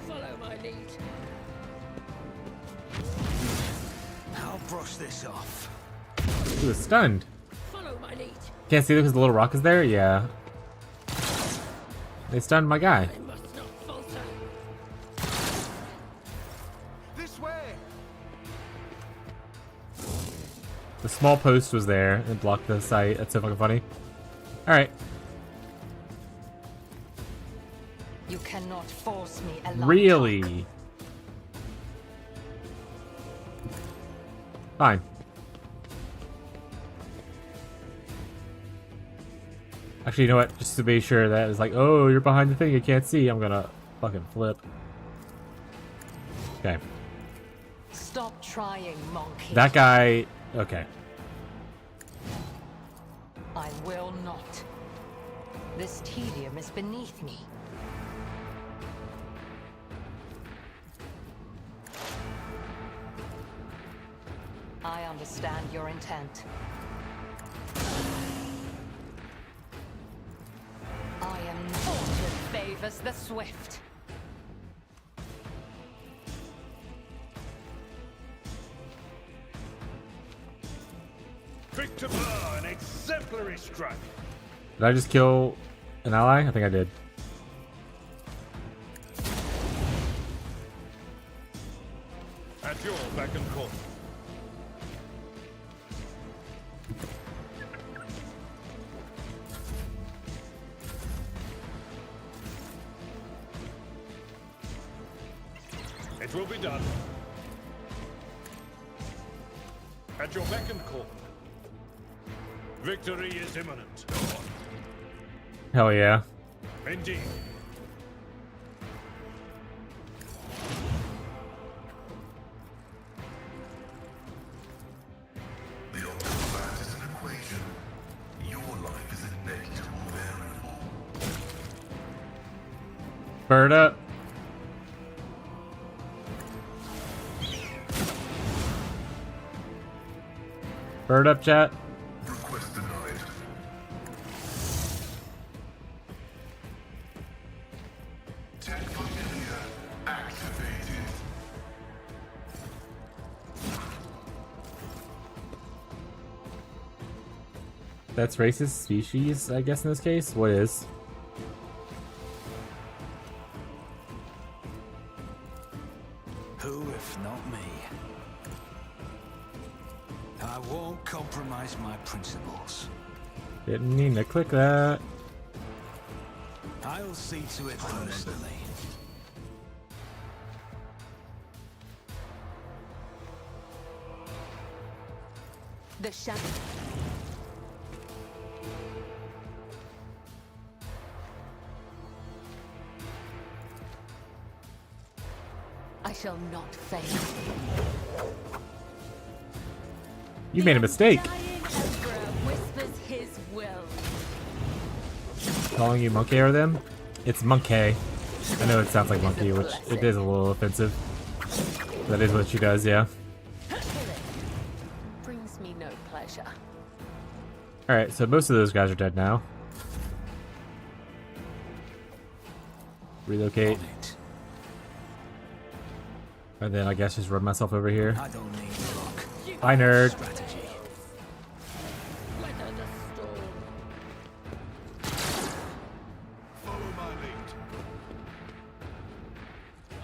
Follow my lead. I'll brush this off. He was stunned. Follow my lead. Can't see because the little rock is there? Yeah. They stunned my guy. I must not falter. This way. The small post was there and blocked the sight. That's so fucking funny. Alright. You cannot force me along. Really? Fine. Actually, you know what? Just to be sure that it's like, oh, you're behind the thing you can't see, I'm gonna fucking flip. Okay. Stop trying, monkey. That guy... Okay. I will not. This tedium is beneath me. I understand your intent. I am fortune favors the swift. Quick to blow, an exemplary strike. Did I just kill an ally? I think I did. At your beck and call. It will be done. At your beck and call. Victory is imminent. Hell yeah. Indeed. The combat is an equation. Your life is a negligible variable. Bird up. Bird up, chat. Request denied. Tech familiar activated. That's racist species, I guess, in this case? What is? Who if not me? I won't compromise my principles. Didn't mean to click that. I'll see to it personally. The shadow. I shall not fail. You made a mistake. Dying Emperor whispers his will. Calling you monkey or them? It's monkey. I know it sounds like monkey, which it is a little offensive. That is what she does, yeah. Brings me no pleasure. Alright, so most of those guys are dead now. Relocate. On it. And then I guess just run myself over here. I don't need luck. Bye, nerd. Strategy. Weather the storm. Follow my lead.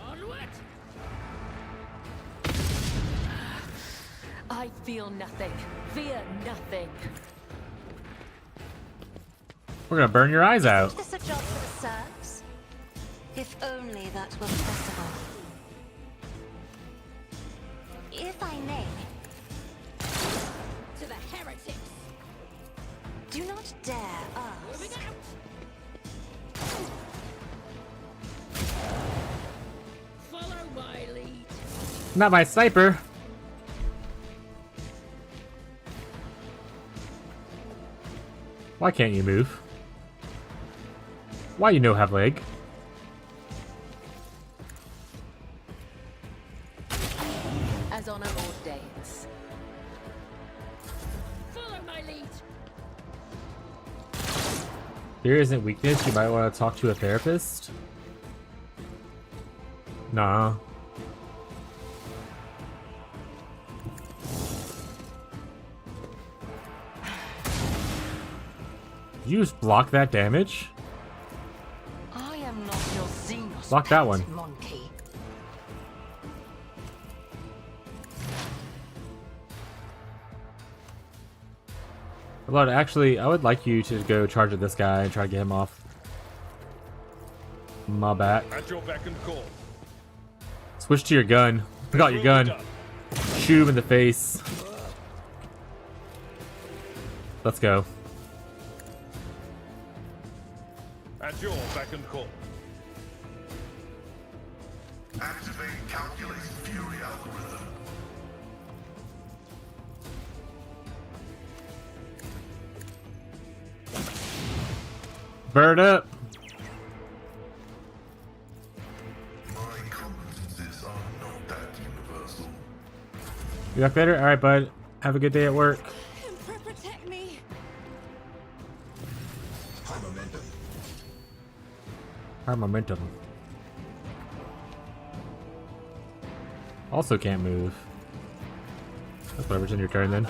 Onward! I feel nothing. Fear nothing. We're gonna burn your eyes out. Is this a job for the serfs? If only that were possible. If I may, To the heretics! do not dare Moving ask. out! Follow my lead. Not my sniper. Why can't you move? Why you no have leg? As honor ordains. Follow my lead. There isn't weakness. You might want to talk to a therapist. Nah. You just block that damage? I am not your Xenos Block that pet one. monkey. Lord, actually, I would like you to go charge at this guy and try to get him off my back. At your beck and call. Switch to your gun. Pick out your gun. Shoot him in the face. Let's go. At your beck and call. Activate calculated fury algorithm. Bird up. My competences are not that universal. You got better? Alright, bud. Have a good day at work. Emperor, protect me. High momentum. Our momentum. Also can't move. That's whatever's in your turn then.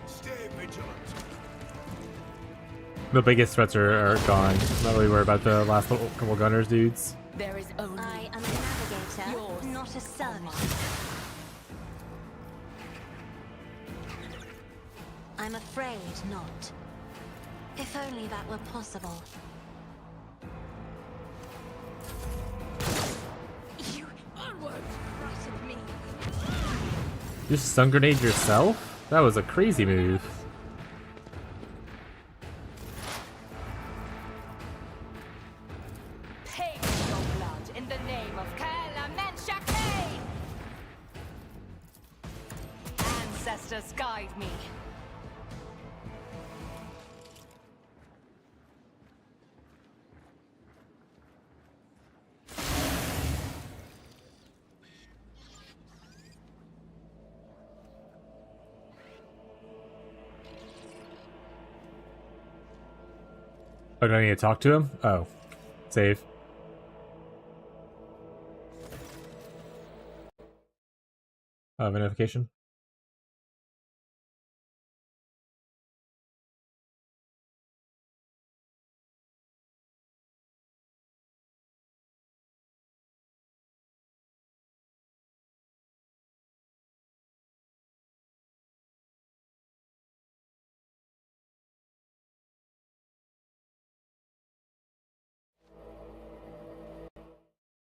Stay vigilant. The biggest threats are gone. Not really worried about the last couple gunners dudes. There is only I am a navigator, yours. not not a servant. I'm afraid not. If only that were possible. You onward! Frightened me. You stun grenade yourself? That was a crazy move. Pay your blood in the name of Kala Menshake! Ancestors guide me. Oh, do I need to talk to him? Oh. Save. Notification.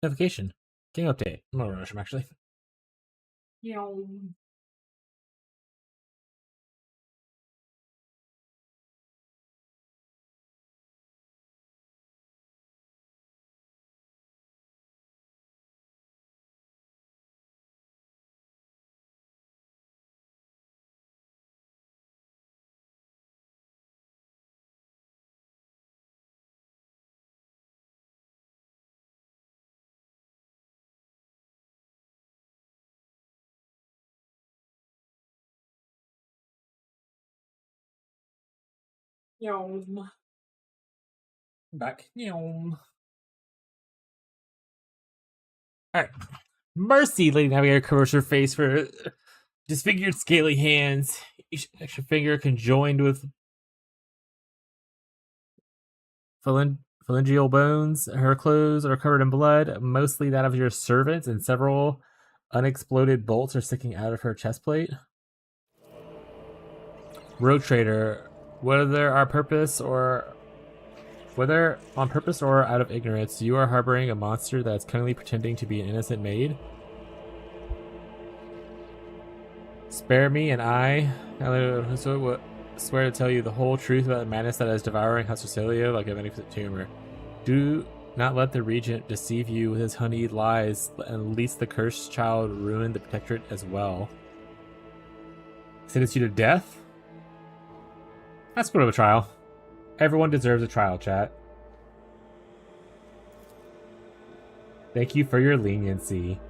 Notification. Game update. I'm gonna rush him actually. Yum. Back. Yum. Alright. Mercy, Lady Navigator covers her face for disfigured scaly hands. Each extra finger conjoined with phalangeal bones. Her clothes are covered in blood, mostly that of your servants, and several unexploded bolts are sticking out of her chest plate. Rogue Trader, whether on purpose or out of ignorance, you are harboring a monster that's cunningly pretending to be an innocent maid. Spare me, and I swear to tell you the whole truth about the madness that is devouring House Rosilio like a magnificent tumor. Do not let the regent deceive you with his honeyed lies, and lest the cursed child ruin the protectorate as well. Sentence you to death? That's good of a trial. Everyone deserves a trial, chat. Thank you for your leniency.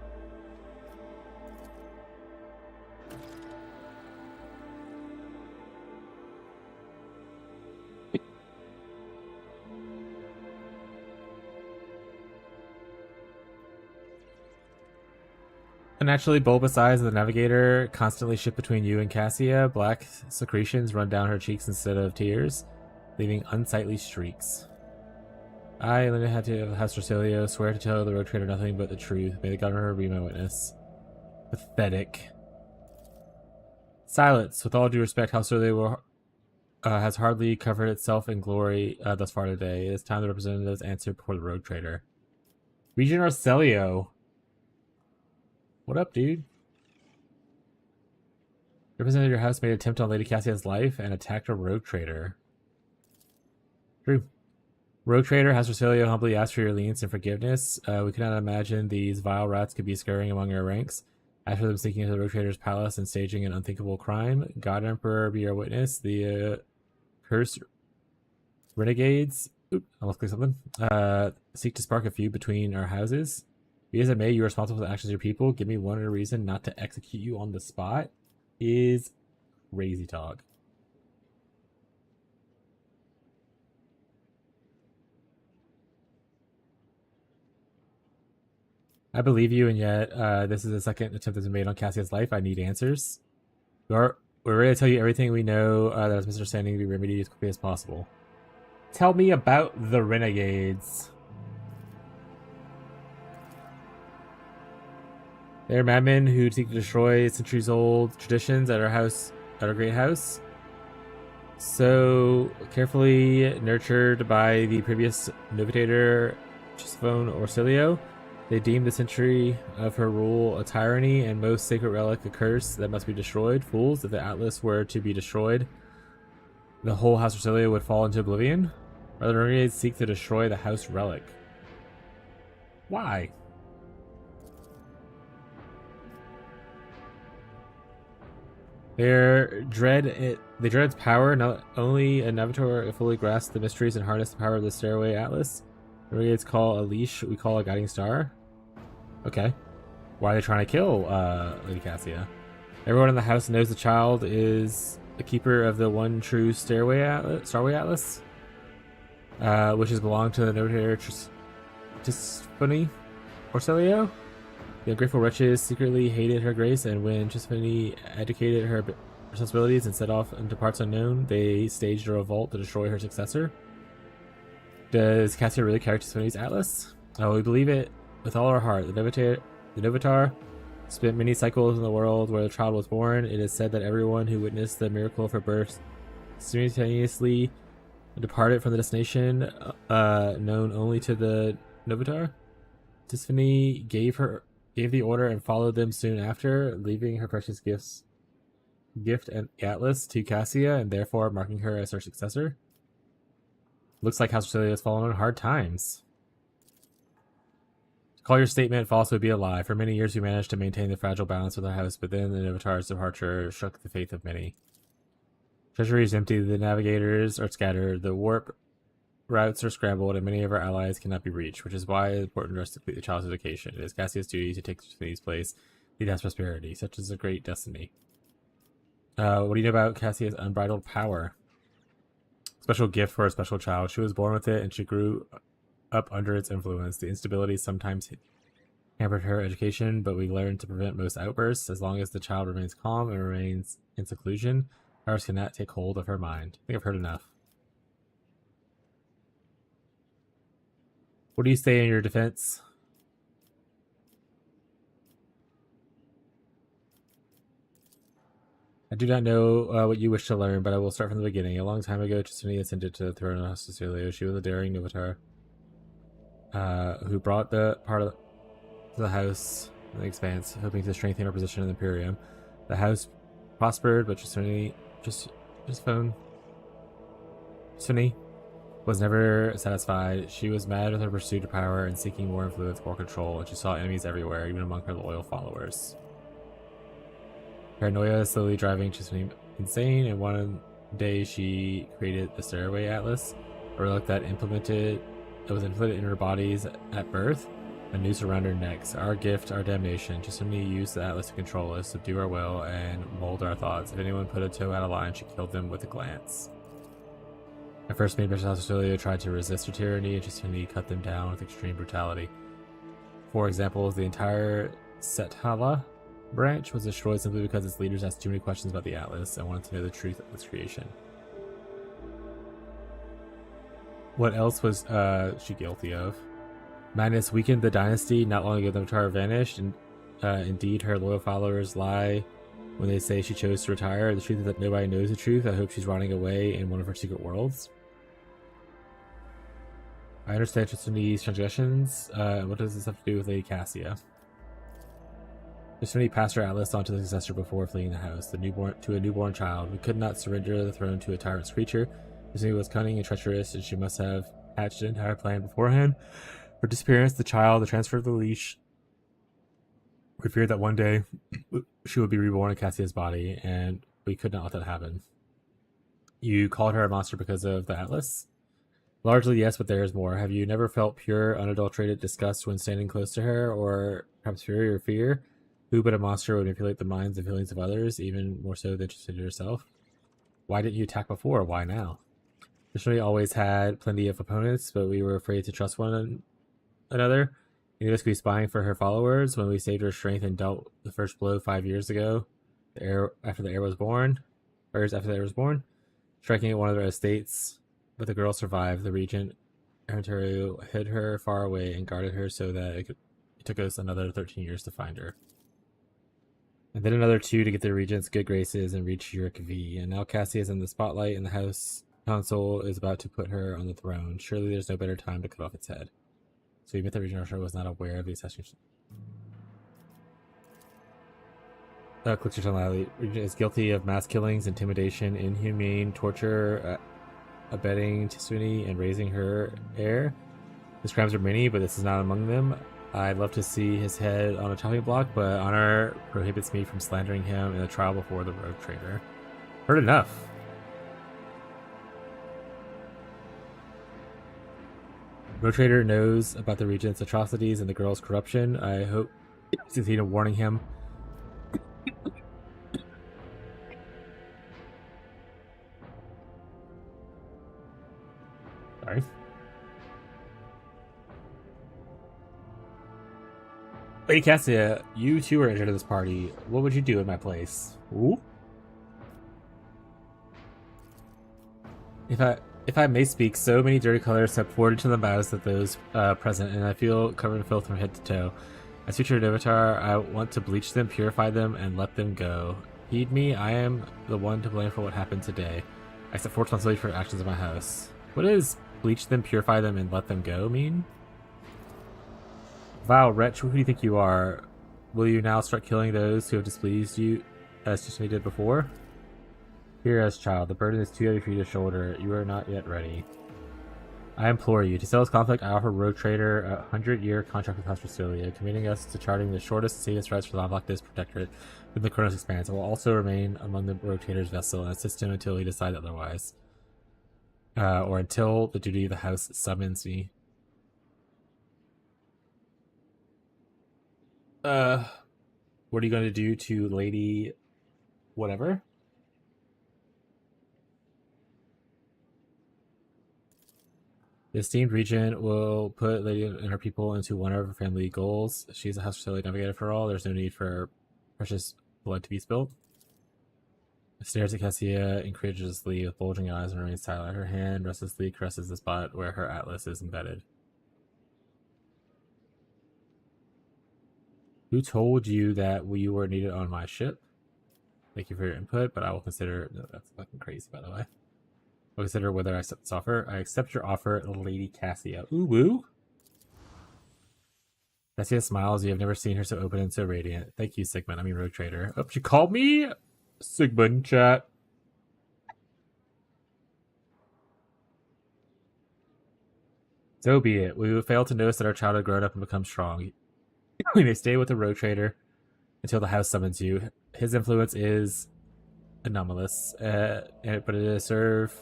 Unnaturally bulbous eyes of the navigator constantly shift between you and Cassia. Black secretions run down her cheeks instead of tears, leaving unsightly streaks. I, Linda Hattie of House Rosilio, swear to tell the Rogue Trader nothing but the truth. May the governor be my witness. Pathetic. Silence. With all due respect, House Rosilio has hardly covered itself in glory thus far today. It is time the representatives answer before the Rogue Trader. Regent Rosilio. What up, dude? Representative of your house made an attempt on Lady Cassia's life and attacked a Rogue Trader. True. Rogue Trader, House Rosilio humbly asks for your lenience and forgiveness. We cannot imagine these vile rats could be scurrying among our ranks. After them sneaking into the Rogue Trader's palace and staging an unthinkable crime, God Emperor be our witness. The cursed renegades, almost clicked something, seek to spark a feud between our houses. Be as it may, you are responsible for the actions of your people. Give me one reason not to execute you on the spot is crazy talk. I believe you, and yet this is the second attempt that's been made on Cassia's life. I need answers. We're ready to tell you everything we know that is misunderstanding to be remedied as quickly as possible. Tell me about the renegades. They are madmen who seek to destroy centuries-old traditions at our great house. So carefully nurtured by the previous Novitator, Chisphone Orsilio, they deemed the century of her rule a tyranny and most sacred relic a curse that must be destroyed. Fools, if the Atlas were to be destroyed, the whole House Orsilio would fall into oblivion. Rather, the renegades seek to destroy the house relic. Why? They dread its power. Not only a navigator fully grasp the mysteries and harness the power of the Stairway Atlas. The renegades call a leash, we call a guiding star. Okay. Why are they trying to kill Lady Cassia? Everyone in the house knows the child is the keeper of the one true Starway Atlas, which has belonged to the Notator Chisphone Orsilio. The ungrateful wretches secretly hated her grace, and when Chisphone educated her responsibilities and set off into parts unknown, they staged a revolt to destroy her successor. Does Cassia really carry Chisphone's Atlas? Oh, we believe it with all our heart. The Novitar spent many cycles in the world where the child was born. It is said that everyone who witnessed the miracle of her birth simultaneously departed from the destination known only to the Novitar. Chisphone gave the order and followed them soon after, leaving her precious gift and Atlas to Cassia, and therefore marking her as her successor. Looks like House Orsilio has fallen on hard times. To call your statement false would be a lie. For many years we managed to maintain the fragile balance with our house, but then the Novitar's departure shook the faith of many. Treasury is empty, the navigators are scattered, the warp routes are scrambled, and many of our allies cannot be reached, which is why it is important for us to complete the child's education. It is Cassia's duty to take Chispone's place, lead us prosperity. Such is a great destiny. What do you know about Cassia's unbridled power? Special gift for a special child. She was born with it, and she grew up under its influence. The instability sometimes hampered her education, but we learned to prevent most outbursts. As long as the child remains calm and remains in seclusion, powers cannot take hold of her mind. I think I've heard enough. What do you say in your defense? I do not know what you wish to learn, but I will start from the beginning. A long time ago, Chisphone ascended to the throne of House Orsilio. She was a daring Novitar who brought the part of the house in the expanse, hoping to strengthen her position in the Imperium. The house prospered, but Chisphone was never satisfied. She was mad with her pursuit of power and seeking more influence, more control, and she saw enemies everywhere, even among her loyal followers. Paranoia is slowly driving Chisphone insane, and one day she created the Stairway Atlas, a relic that was implanted in her bodies at birth, a noose around her necks. Our gift, our damnation. Chisphone used the Atlas to control us, subdue our will, and mold our thoughts. If anyone put a toe out of line, she killed them with a glance. At first, made House Orsilio tried to resist her tyranny, and Chisphone cut them down with extreme brutality. For example, the entire Sethala branch was destroyed simply because its leaders asked too many questions about the Atlas and wanted to know the truth of its creation. What else was she guilty of? Madness weakened the dynasty. Not long ago, the Novitar vanished, and indeed her loyal followers lie when they say she chose to retire. The truth is that nobody knows the truth. I hope she's rotting away in one of her secret worlds. I understand Chispone's transgressions. What does this have to do with Lady Cassia? Chisphone passed her Atlas on to the successor before fleeing the house, to a newborn child. We could not surrender the throne to a tyrant's creature. Chisphone was cunning and treacherous, and she must have hatched an entire plan beforehand. Her disappearance, the child, the transfer of the leash. We feared that one day she would be reborn in Cassia's body, and we could not let that happen. You called her a monster because of the Atlas? Largely, yes, but there is more. Have you never felt pure, unadulterated disgust when standing close to her, or perhaps fury or fear? Who but a monster would manipulate the minds and feelings of others, even more so than just herself? Why didn't you attack before? Why now? Chisphone always had plenty of opponents, but we were afraid to trust one another. Any of us could be spying for her followers. When we saved her strength and dealt the first blow 5 years ago, after the heir was born, striking at one of their estates, but the girl survived. The regent, Ontario, hid her far away and guarded her so that it took us another 13 years to find her. And then another 2 to get the Regent's good graces and reach Yurik V. And now Cassie is in the spotlight, and the House Council is about to put her on the throne. Surely there's no better time to cut off its head. So even the Regent was not aware of the assassination. Clicks your tongue Regent is guilty of mass killings, intimidation, inhumane torture, abetting tyranny, and raising her heir. His crimes are many, but this is not among them. I'd love to see his head on a chopping block, but honor prohibits me from slandering him in a trial before the rogue trader. Heard enough. Rogue trader knows about the Regent's atrocities and the girl's corruption. I hope to succeed in warning him. Sorry. Lady Cassia, you too are entered this party. What would you do in my place? Ooh. If I may speak, so many dirty colors have poured into the mouths of those present, and I feel covered in filth from head to toe. As future Novatar, I want to bleach them, purify them, and let them go. Heed me, I am the one to blame for what happened today. I accept full responsibility for actions in my house. What does bleach them, purify them, and let them go mean? Vile wretch, who do you think you are? Will you now start killing those who have displeased you, as Tiffany did before? Here, as child, the burden is too heavy for you to shoulder. You are not yet ready. I implore you, to settle this conflict, I offer Rogue Trader a 100-year contract with House Recilia, committing us to charting the shortest and safest routes for the Lockdis Protectorate within the Kronos Expanse. I will also remain among the Rogue Trader's vessel and assist him until he decides otherwise. Or until the duty of the House summons me. What are you going to do to Lady whatever? The esteemed regent will put Lady and her people into one of her family goals. She's a House Recilia navigator for all. There's no need for precious blood to be spilled. Stares at Cassia incredulously with bulging eyes and remains silent. Her hand restlessly caresses the spot where her atlas is embedded. Who told you that you were needed on my ship? Thank you for your input, but I will consider... No, that's fucking crazy, by the way. I'll consider whether I accept this offer. I accept your offer, Lady Cassia. Ooh, woo! Cassia smiles. You have never seen her so open and so radiant. Thank you, Sigmund. I mean, Rogue Trader. Oh, she called me Sigmund, chat. So be it. We will fail to notice that our child had grown up and become strong. We may stay with the Rogue Trader until the house summons you. His influence is anomalous, but it is serve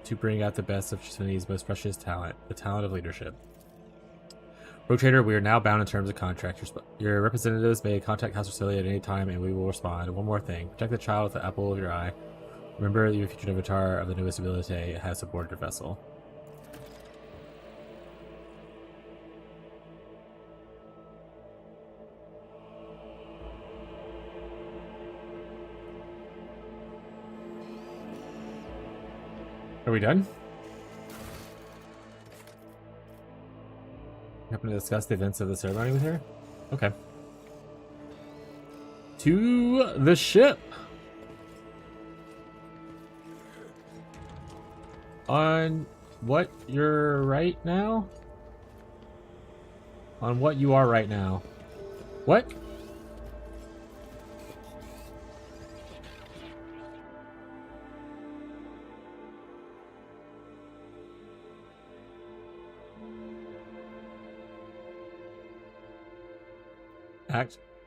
to bring out the best of Tiffany's most precious talent, the talent of leadership. Rogue Trader, we are now bound in terms of contract. Your representatives may contact House Recilia at any time, and we will respond. One more thing. Protect the child with the apple of your eye. Remember, your future avatar of the newest ability has aboard your vessel. Are we done? Happen to discuss the events of the ceremony with her? Okay. To the ship! On what you're right now? On what you are right now. What?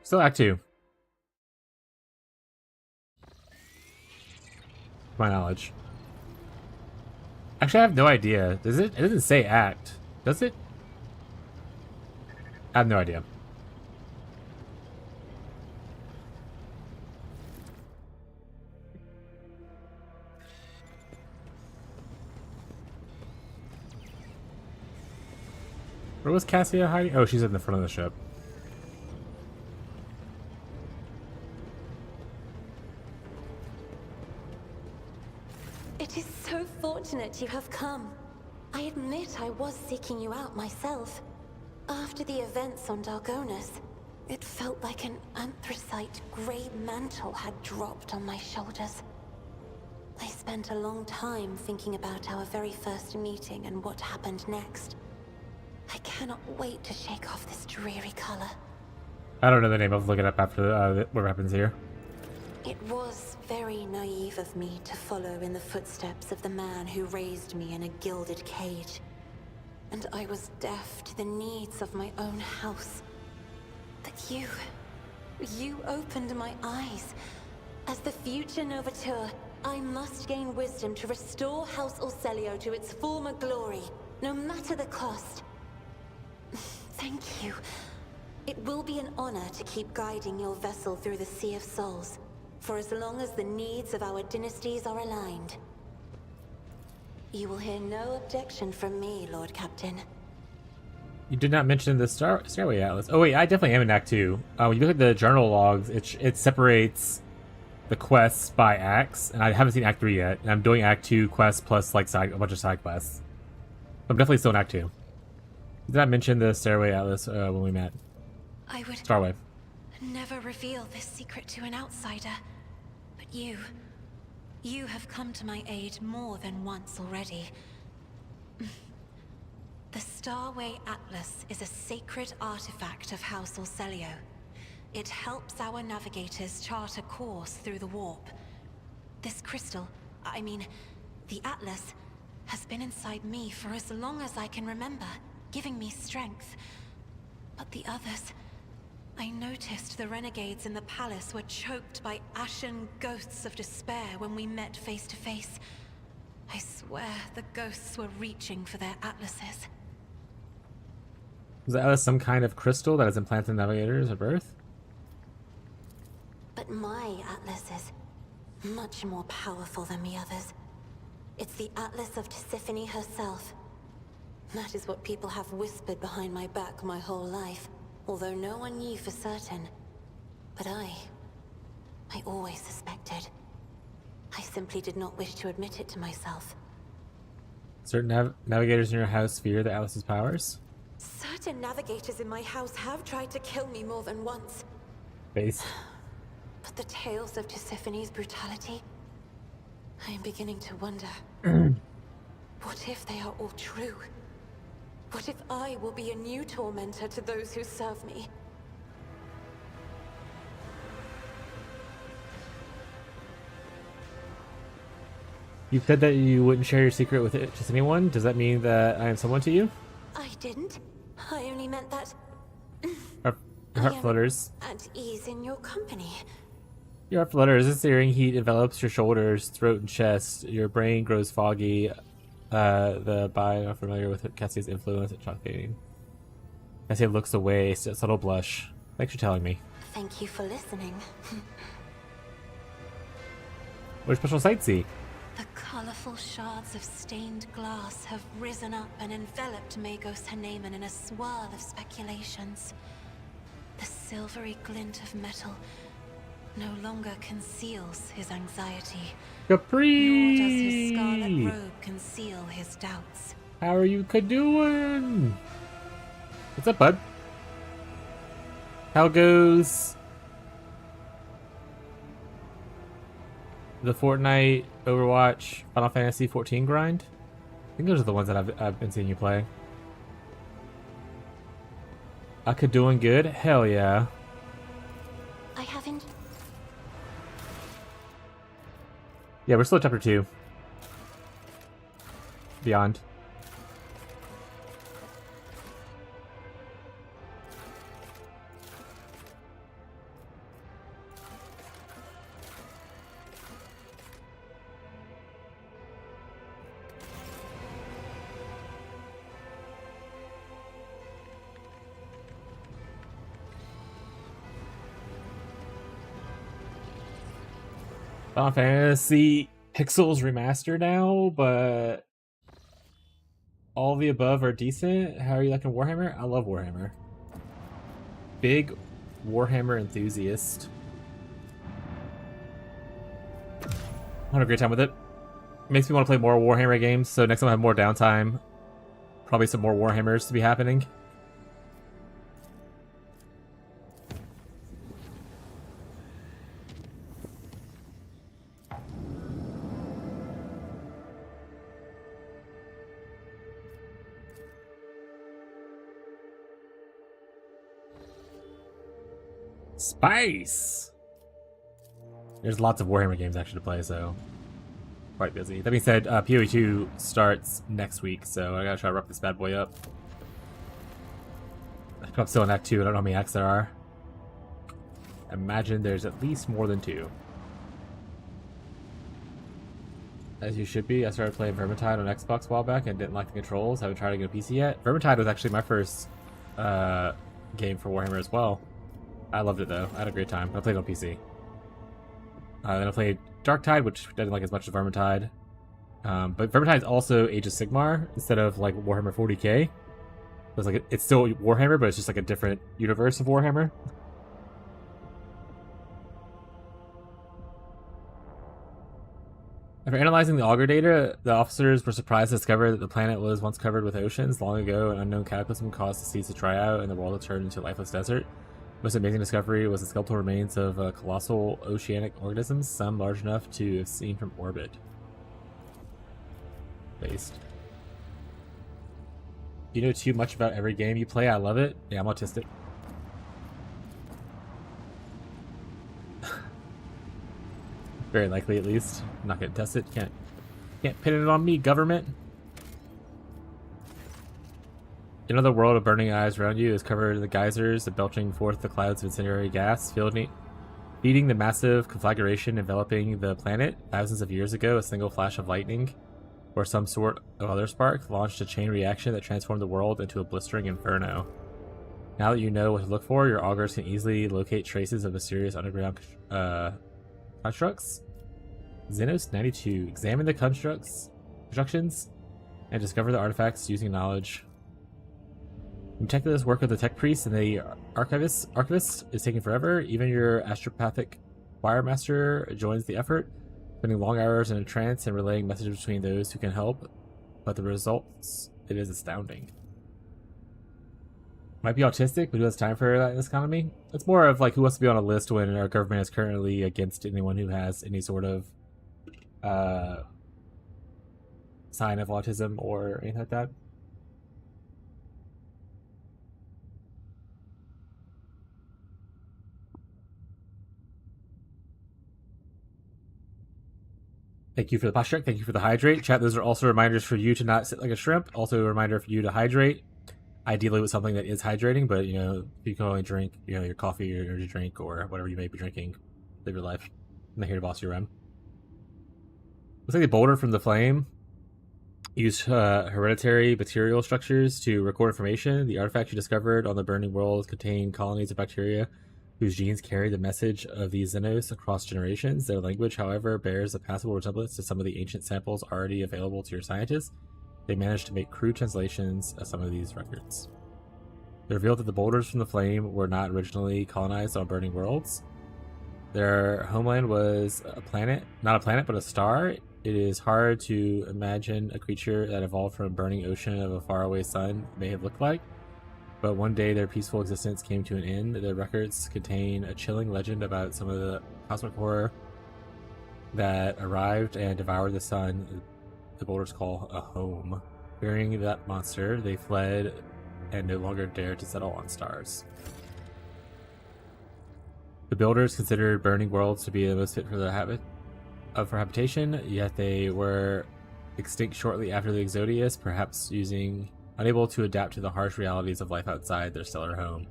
Still Act 2. To my knowledge. Actually, I have no idea. Does it? It doesn't say Act. Does it? I have no idea. Where was Cassia hiding? Oh, she's in the front of the ship. It is so fortunate you have come. I admit I was seeking you out myself. After the events on Dargonus, It felt like an anthracite grey mantle had dropped on my shoulders. I spent a long time thinking about our very first meeting and what happened next. I cannot wait to shake off this dreary color. I don't know the name. I'll look it up after what happens here. It was very naive of me to follow in the footsteps of the man who raised me in a gilded cage. And I was deaf to the needs of my own house. But you opened my eyes. As the future Novateur, I must gain wisdom to restore House Orselio to its former glory, no matter the cost. Thank you. It will be an honor to keep guiding your vessel through the Sea of Souls, for as long as the needs of our dynasties are aligned. You will hear no objection from me, Lord Captain. You did not mention the Stairway Atlas. Oh wait, I definitely am in Act 2. When you look at the journal logs, it separates the quests by acts, and I haven't seen Act 3 yet. And I'm doing Act 2 quests plus like a bunch of side quests. I'm definitely still in Act 2. Did I mention the Stairway Atlas when we met? I would Starwave. never reveal this secret to an outsider, but you have come to my aid more than once already. The Starway Atlas is a sacred artifact of House Orselio. It helps our navigators chart a course through the warp. This crystal, the Atlas, has been inside me for as long as I can remember, giving me strength. But the others... I noticed the renegades in the palace were choked by ashen ghosts of despair when we met face to face. I swear the ghosts were reaching for their atlases. Is the Atlas some kind of crystal that is implanted in navigators at birth? But my Atlas is much more powerful than the others. It's the Atlas of Tisiphone herself. That is what people have whispered behind my back my whole life, although no one knew for certain. But I always suspected. I simply did not wish to admit it to myself. Certain navigators in your house fear the Atlas's powers? Certain navigators in my house have tried to kill me more than once. Base. But the tales of Tisiphone's brutality... I am beginning to wonder. What if they are all true? What if I will be a new tormentor to those who serve me? You said that you wouldn't share your secret with just anyone. Does that mean that I am someone to you? I didn't. I only meant that... Your heart flutters. at ease in your company. Your heart flutters. A searing heat envelops your shoulders, throat, and chest. Your brain grows foggy. The bio are familiar with Cassie's influence at chocolate. Cassie looks away, a subtle blush. Thanks for telling me. Thank you for listening. What special sightsee? The colorful shards of stained glass have risen up and enveloped Magos Haneman in a swirl of speculations. The silvery glint of metal no longer conceals his anxiety. Capri! Nor does his scarlet robe conceal his doubts. How are you doing? What's up, bud? How goes the Fortnite, Overwatch, Final Fantasy 14 grind? I think those are the ones that I've been seeing you play. Aka doing good? Hell yeah. I haven't... Yeah, we're still at chapter 2. Beyond. Final Fantasy Pixels Remaster now, but all the above are decent. How are you liking Warhammer? I love Warhammer. Big Warhammer enthusiast. I had a great time with it. Makes me want to play more Warhammer games, so next time I have more downtime, probably some more Warhammers to be happening. Spice! There's lots of Warhammer games actually to play, so quite busy. That being said, PoE 2 starts next week, so I gotta try to rough this bad boy up. I'm still in Act 2, I don't know how many acts there are. Imagine there's at least more than 2. As you should be. I started playing Vermintide on Xbox a while back and didn't like the controls. Haven't tried to get a PC yet. Vermintide was actually my first game for Warhammer as well. I loved it though. I had a great time. I played it on PC. Then I played Darktide, which I didn't like as much as Vermintide. But Vermintide is also Age of Sigmar instead of like Warhammer 40k. It's like it's still Warhammer, but it's just like a different universe of Warhammer. After analyzing the auger data, the officers were surprised to discover that the planet was once covered with oceans. Long ago, an unknown cataclysm caused the seas to dry out and the world to turn into a lifeless desert. The most amazing discovery was the skeletal remains of colossal oceanic organisms, some large enough to have seen from orbit. Based. You know too much about every game you play. I love it. Yeah, I'm autistic. Very likely, at least. I'm not gonna test it. Can't pin it on me, government. Another world of burning eyes around you is covered in the geysers, belching forth the clouds of incendiary gas, feeding the massive conflagration enveloping the planet. Thousands of years ago, a single flash of lightning, or some sort of other spark, launched a chain reaction that transformed the world into a blistering inferno. Now that you know what to look for, your augurs can easily locate traces of mysterious underground constructs. Xenos 92. Examine the constructions and discover the artifacts using knowledge. Meticulous work of the tech priest and the archivist is taking forever. Even your astropathic wiremaster joins the effort, spending long hours in a trance and relaying messages between those who can help. But the results, it is astounding. Might be autistic, but who has time for that in this economy? It's more of like who wants to be on a list when our government is currently against anyone who has any sort of sign of autism or anything like that. Thank you for the posture. Thank you for the hydrate. Chat, those are also reminders for you to not sit like a shrimp. Also a reminder for you to hydrate. Ideally with something that is hydrating, but you know, you can only drink, you know, your coffee or energy drink or whatever you may be drinking. Live your life. I'm not here to boss you around. Looks like the boulder from the flame used hereditary material structures to record information. The artifacts you discovered on the burning world contain colonies of bacteria whose genes carry the message of these Xenos across generations. Their language, however, bears a passable resemblance to some of the ancient samples already available to your scientists. They managed to make crude translations of some of these records. They revealed that the boulders from the flame were not originally colonized on burning worlds. Their homeland was a planet, not a planet, but a star. It is hard to imagine a creature that evolved from a burning ocean of a faraway sun may have looked like. But one day their peaceful existence came to an end. The records contain a chilling legend about some of the cosmic horror that arrived and devoured the sun the boulders call a home. Fearing that monster, they fled and no longer dared to settle on stars. The builders considered burning worlds to be the most fit for for habitation, yet they were extinct shortly after the Exodius, perhaps unable to adapt to the harsh realities of life outside their stellar home.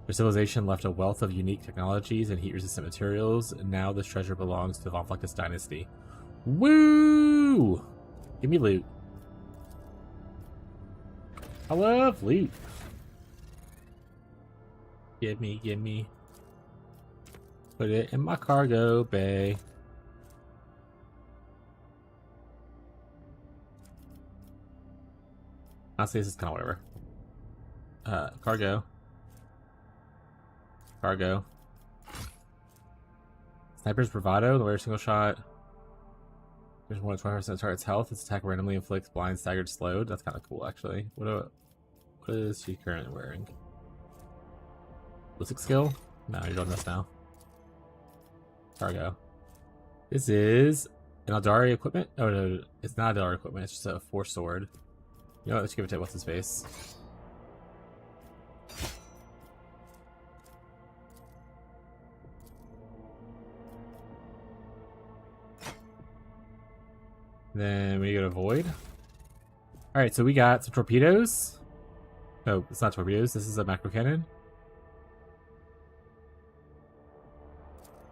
Their civilization left a wealth of unique technologies and heat-resistant materials, and now this treasure belongs to the Von Flectus dynasty. Woo! Give me loot. I love loot. Give me. Put it in my cargo bay. Honestly, this is kind of whatever. Cargo. Sniper's bravado, the way single shot. There's more than 20% of target's health. Its attack randomly inflicts blind, staggered, slowed. That's kind of cool, actually. What is she currently wearing? Ballistic skill? No, you're doing this now. Cargo. This is an Eldari equipment. Oh no, it's not Eldari equipment. It's just a force sword. You know what? Let's give it to what's his face. then we go to Void. Alright, so we got some torpedoes. No, it's not torpedoes. This is a macro cannon.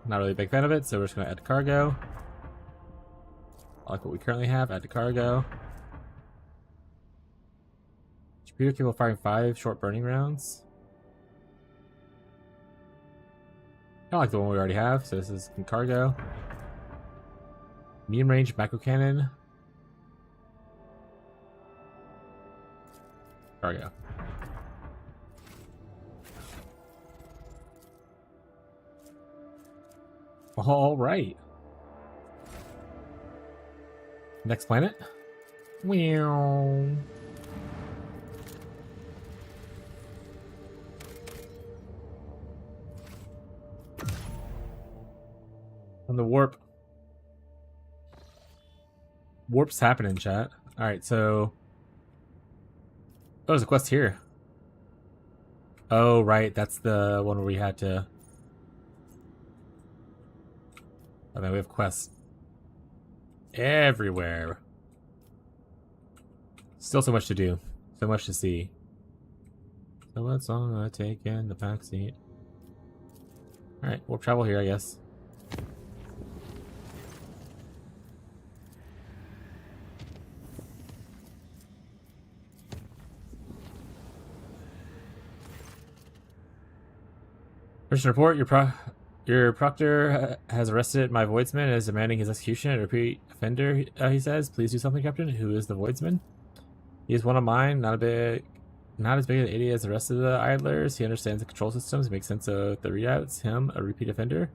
Not really a big fan of it, so we're just going to add to cargo. I like what we currently have. Add to cargo. Torpedo capable of firing 5 short burning rounds. I like the one we already have, so this is in cargo. Medium range macro cannon. Cargo. All right. Next planet. Meow. On the warp. Warp's happening, chat. Alright, so... Oh, there's a quest here. Oh, right. That's the one where we had to... I mean, we have quests everywhere. Still so much to do. So much to see. So what song I take in the backseat? Alright, warp travel here, I guess. First report, your proctor has arrested my voidsman and is demanding his execution. A repeat offender, he says. Please do something, Captain. Who is the voidsman? He is one of mine, not as big an idiot as the rest of the idlers. He understands the control systems, makes sense of the readouts. Him, a repeat offender.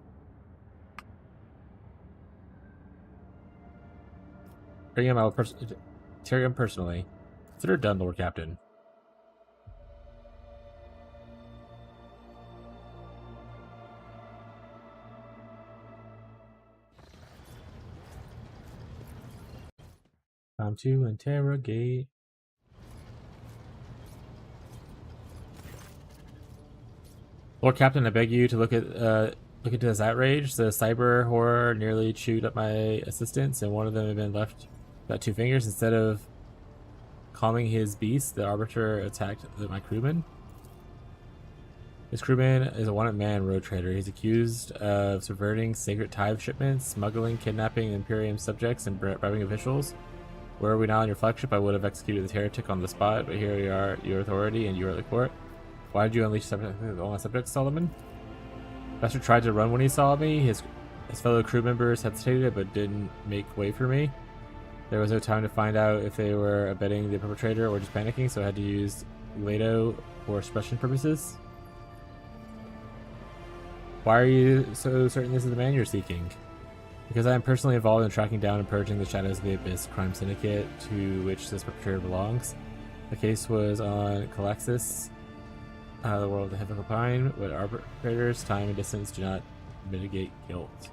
Bring him, I will tear him personally. Consider done, Lord Captain. Time to interrogate. Lord Captain, I beg you to look into this outrage. The cyber horror nearly chewed up my assistants, and one of them had been left without 2 fingers. Instead of calming his beast, the Arbiter attacked my crewman. This crewman is a wanted-man road trader. He's accused of subverting sacred tithe shipments, smuggling, kidnapping Imperium subjects, and bribing officials. Were we not on your flagship, I would have executed this heretic on the spot, but here we are, your authority, and you are at the court. Why did you unleash all my subjects, Solomon? Bastard tried to run when he saw me. His fellow crew members hesitated, but didn't make way for me. There was no time to find out if they were abetting the perpetrator or just panicking, so I had to use Lado for suppression purposes. Why are you so certain this is the man you're seeking? Because I am personally involved in tracking down and purging the shadows of the Abyss crime syndicate to which this perpetrator belongs. The case was on Calaxis, the world of the Heavenly Pine, but arbitrators, time and distance do not mitigate guilt.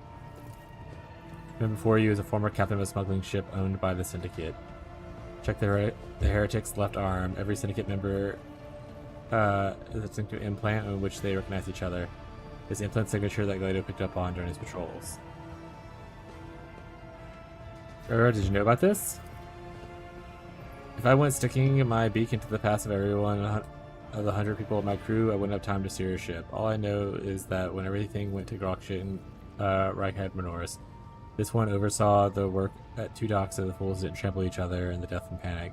The man before you is a former captain of a smuggling ship owned by the syndicate. Check the heretic's left arm. Every syndicate member is a distinctive implant on which they recognize each other. This implant signature that Glado picked up on during his patrols. Did you know about this? If I went sticking my beak into the past of everyone of the 100 people of my crew, I wouldn't have time to steer a ship. All I know is that when everything went to Grokshit, Reich had Menoris. This one oversaw the work at 2 docks so the fools didn't trample each other in the death and panic.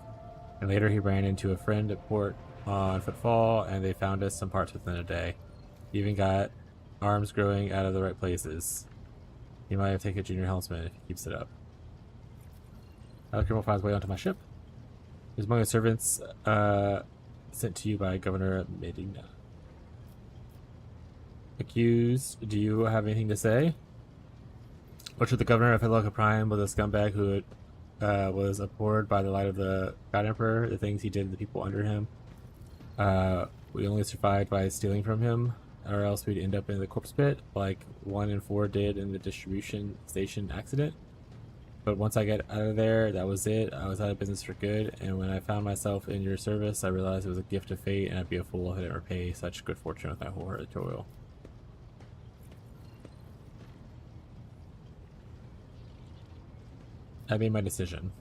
And later he ran into a friend at port on Footfall, and they found us some parts within a day. He even got arms growing out of the right places. He might have taken a junior helmsman if he keeps it up. The criminal finds his way onto my ship. He was among the servants sent to you by Governor Medina. Accused, do you have anything to say? Which the governor of Hidalgo Prime was a scumbag who was abhorred by the light of the God Emperor, the things he did to the people under him. We only survived by stealing from him, or else we'd end up in the corpse pit, like 1 in 4 did in the distribution station accident. But once I got out of there, that was it. I was out of business for good, and when I found myself in your service, I realized it was a gift of fate, and I'd be a fool if I didn't repay such good fortune with my wholehearted toil. I made my decision.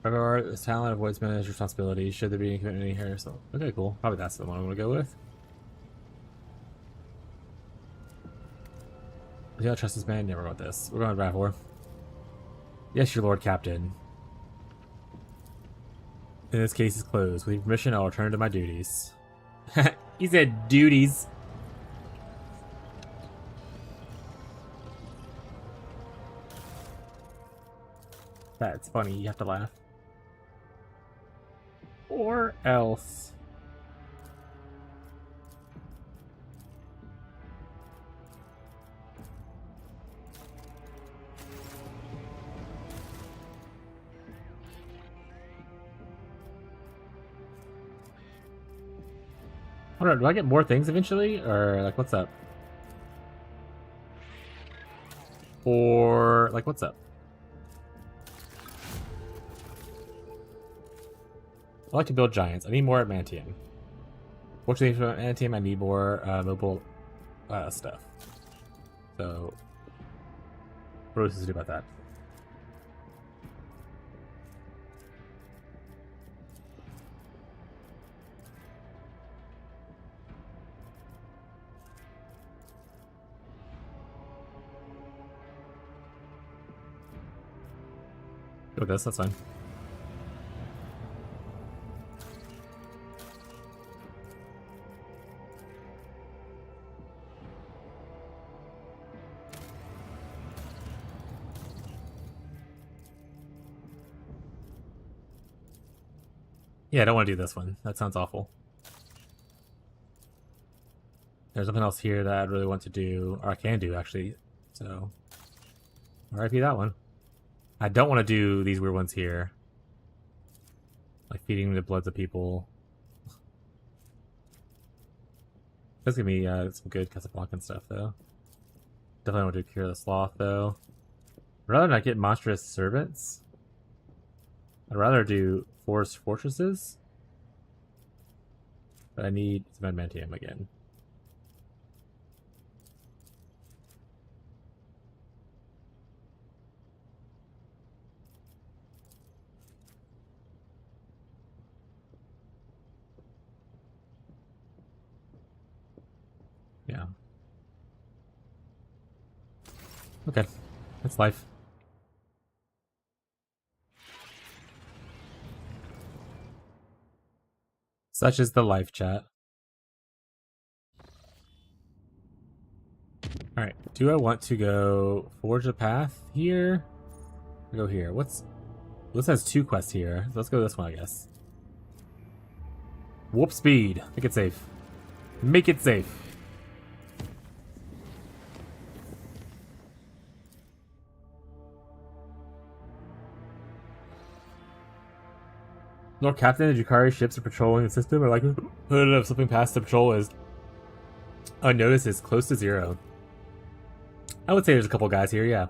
However, this talent avoids managed responsibility. Should there be any commitment here? So, okay, cool. Probably that's the one I'm gonna go with. Do you not trust this man? Never wrote this. We're going to Bravor. Yes, your Lord Captain. In this case is closed. With your permission, I'll return to my duties. He said duties. That's funny. You have to laugh. Or else. I don't know, do I get more things eventually? Or, like, what's up? Or, like, what's up? I like to build giants. I need more adamantium. Fortunately for adamantium, I need more mobile stuff. So, what else to do about that? Go with this, that's fine. Yeah, I don't want to do this one. That sounds awful. There's something else here that I'd really want to do, or I can do actually. So, RIP that one. I don't want to do these weird ones here. Like feeding the bloods of people. That's gonna be some good Casablancan stuff though. Definitely want to do Cure the Sloth though. I'd rather not get monstrous servants. I'd rather do forest fortresses. But I need some adamantium again. Yeah. Okay. That's life. Such is the life, chat. Alright, do I want to go forge a path here? Or go here. This has 2 quests here. Let's go this one, I guess. Warp speed. Make it safe. Make it safe. Lord Captain, the Jukari ships are patrolling the system, or like, if slipping past the patrol is unnoticed, is close to 0. I would say there's a couple guys here, yeah.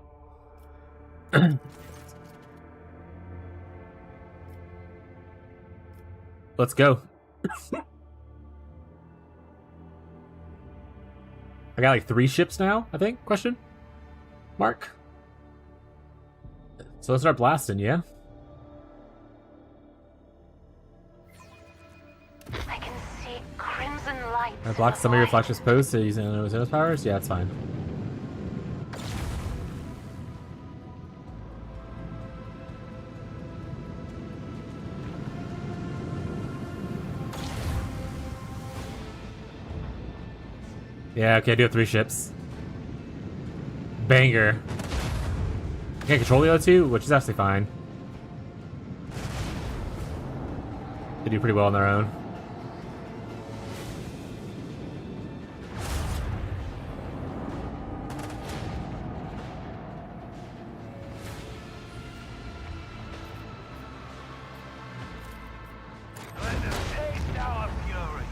Let's go. I got like 3 ships now, I think? Question mark. So let's start blasting, yeah? I can see crimson light. I blocked some of your flagship's posts so using those powers? Yeah, it's fine. Yeah, okay, I do have 3 ships. Banger. I can't control the other 2, which is actually fine. They do pretty well on their own. Let them taste our fury.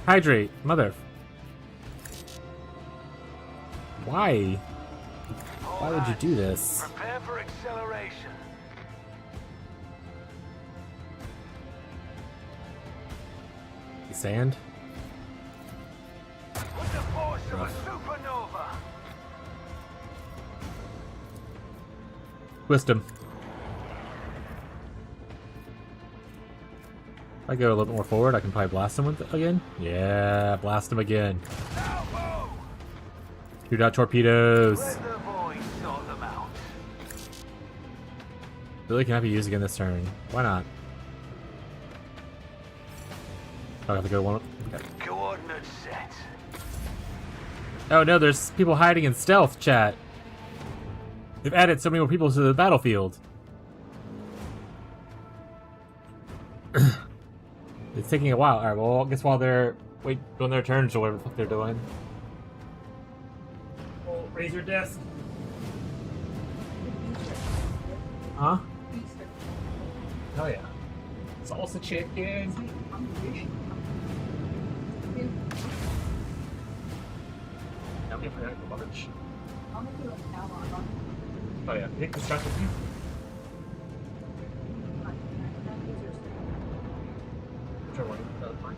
Hydrate, mother. Why? Why would you do this? Prepare for acceleration. Sand? With the force of a supernova. Twist him. If I go a little bit more forward, I can probably blast him with it again. Yeah, blast him again. Salvo! Shoot out torpedoes. Let the void sort them out. Really cannot be used again this turn. Why not? I have to go one. Okay. Coordinates set. Oh no, there's people hiding in stealth, chat. They've added so many more people to the battlefield. It's taking a while. Alright, well, I guess while they're doing their turns or whatever the fuck they're doing. Oh, raise your desk. Huh? Oh yeah. Salsa chicken. Oh yeah, take the stuff with you. Whichever one, that's fine.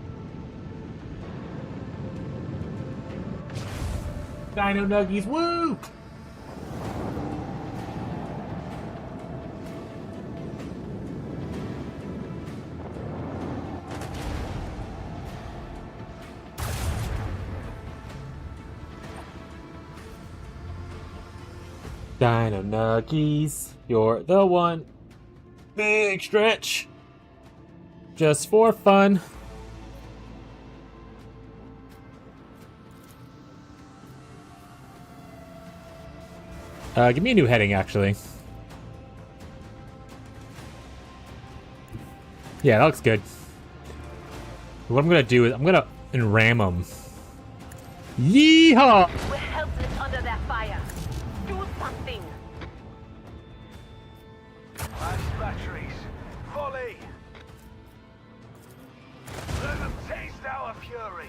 Dino Nuggies, woo! Dino Nuggies, you're the one. Big stretch. Just for fun. Give me a new heading, actually. Yeah, that looks good. What I'm gonna do is I'm gonna enram them. Yeehaw! We're helpless under their fire. Do something. Flash batteries. Volley. Let them taste our fury.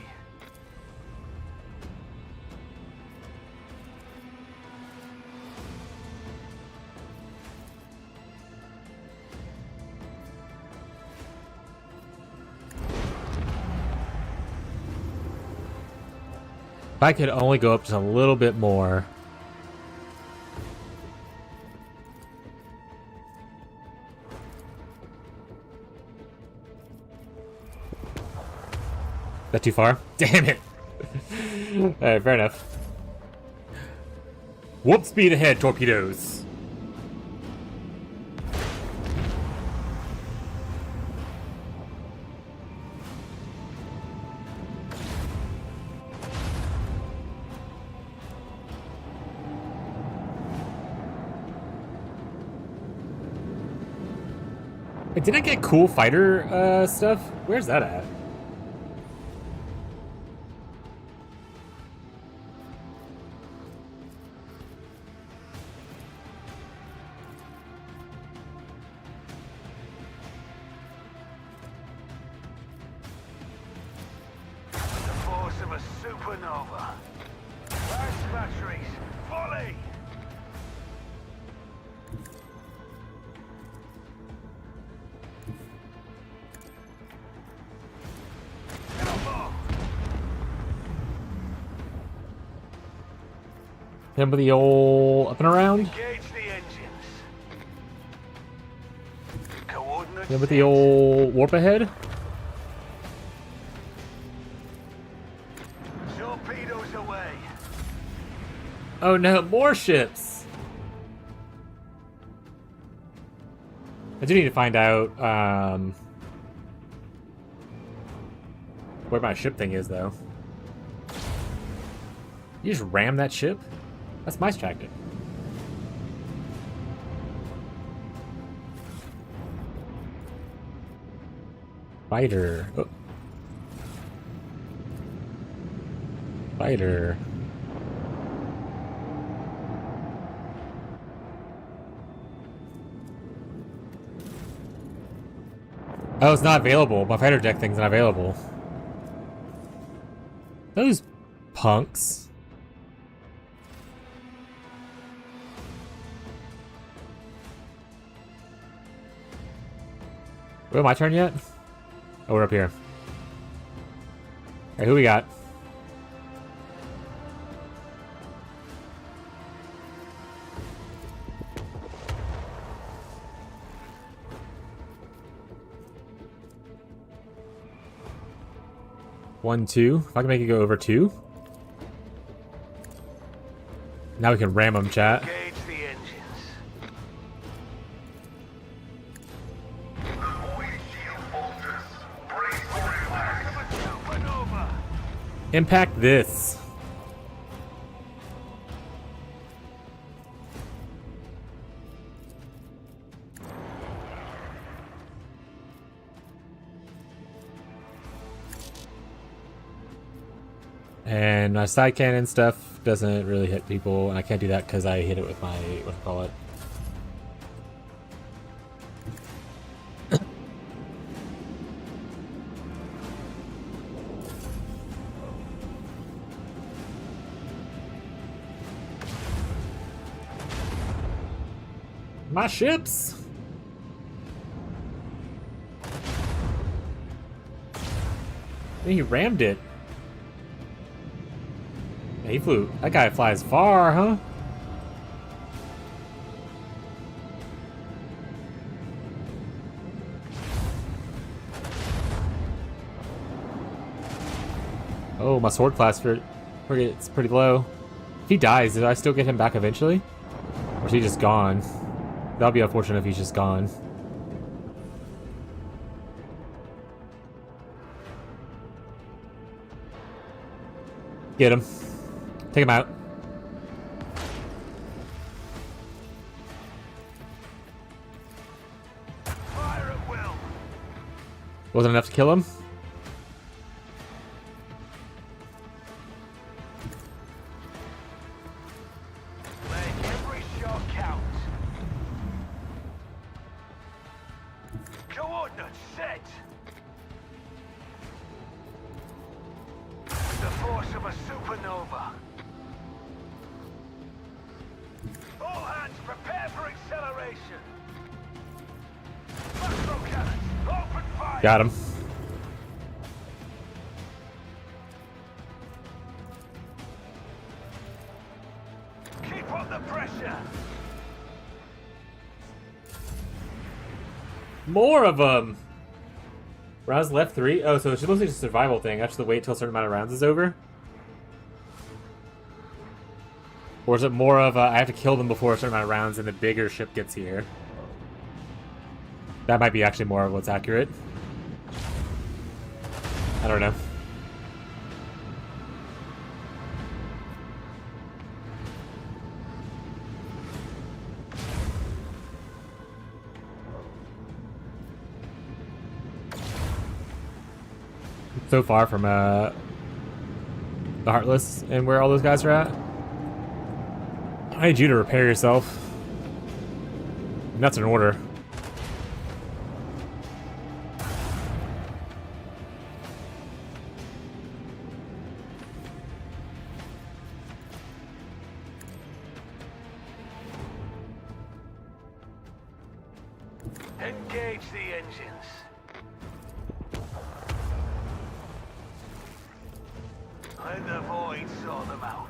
If I could only go up just a little bit more. Is that too far? Damn it! Alright, fair enough. Whoop speed ahead, torpedoes! Wait, did I get cool fighter stuff? Where's that at? The force of a supernova. Flash batteries. Volley. Him with the old up and around? Engage the engines. Coordinates. Him with the old warp ahead? Torpedoes away. Oh no, more ships! I do need to find out, where my ship thing is, though. You just ram that ship? That's my tactic. Fighter. Oh. Fighter. Oh, it's not available. My fighter deck thing's not available. Those punks. Oh, my turn yet? Oh, we're up here. Alright, who we got? One, two. If I can make it go over two. Now we can ram them, chat. Engage the engines. Supernova. Impact this. And my side cannon stuff doesn't really hit people, and I can't do that because I hit it with my, what do you call it? My ships! He rammed it. Yeah, he flew. That guy flies far, huh? Oh, my sword class for it's pretty low. If he dies, did I still get him back eventually? Or is he just gone? That'll be unfortunate if he's just gone. Get him. Take him out. Fire at will. Wasn't enough to kill him? Make every shot count. Coordinates set. With the force of a supernova. All hands prepare for acceleration. Macro cannons, open fire. Got him. Keep up the pressure. More of them! Rounds left 3? Oh, so it's mostly just a survival thing. I have to wait till a certain amount of rounds is over? Or is it more of I have to kill them before a certain amount of rounds and the bigger ship gets here? That might be actually more of what's accurate. I don't know. So far from the Heartless and where all those guys are at. I need you to repair yourself. And that's an order. Engage the engines. Let the void sort them out.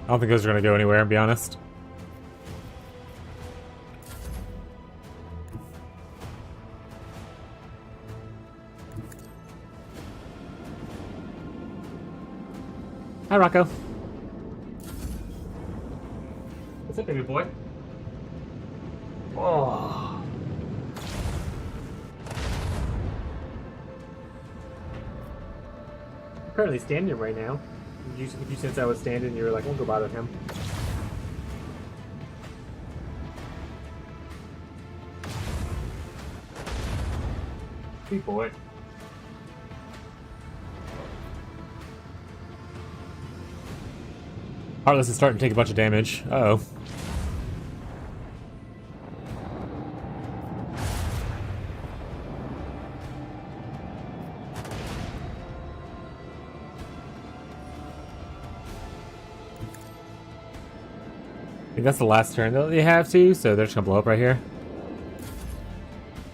I don't think those are going to go anywhere, to be honest. Hi, Rocco. What's up, baby boy? Oh. I'm currently standing right now. If you sense I was standing, you were like, I won't go bother him. Sweet boy. Heartless is starting to take a bunch of damage. Uh-oh. think that's the last turn that they have to, so they're just gonna blow up right here.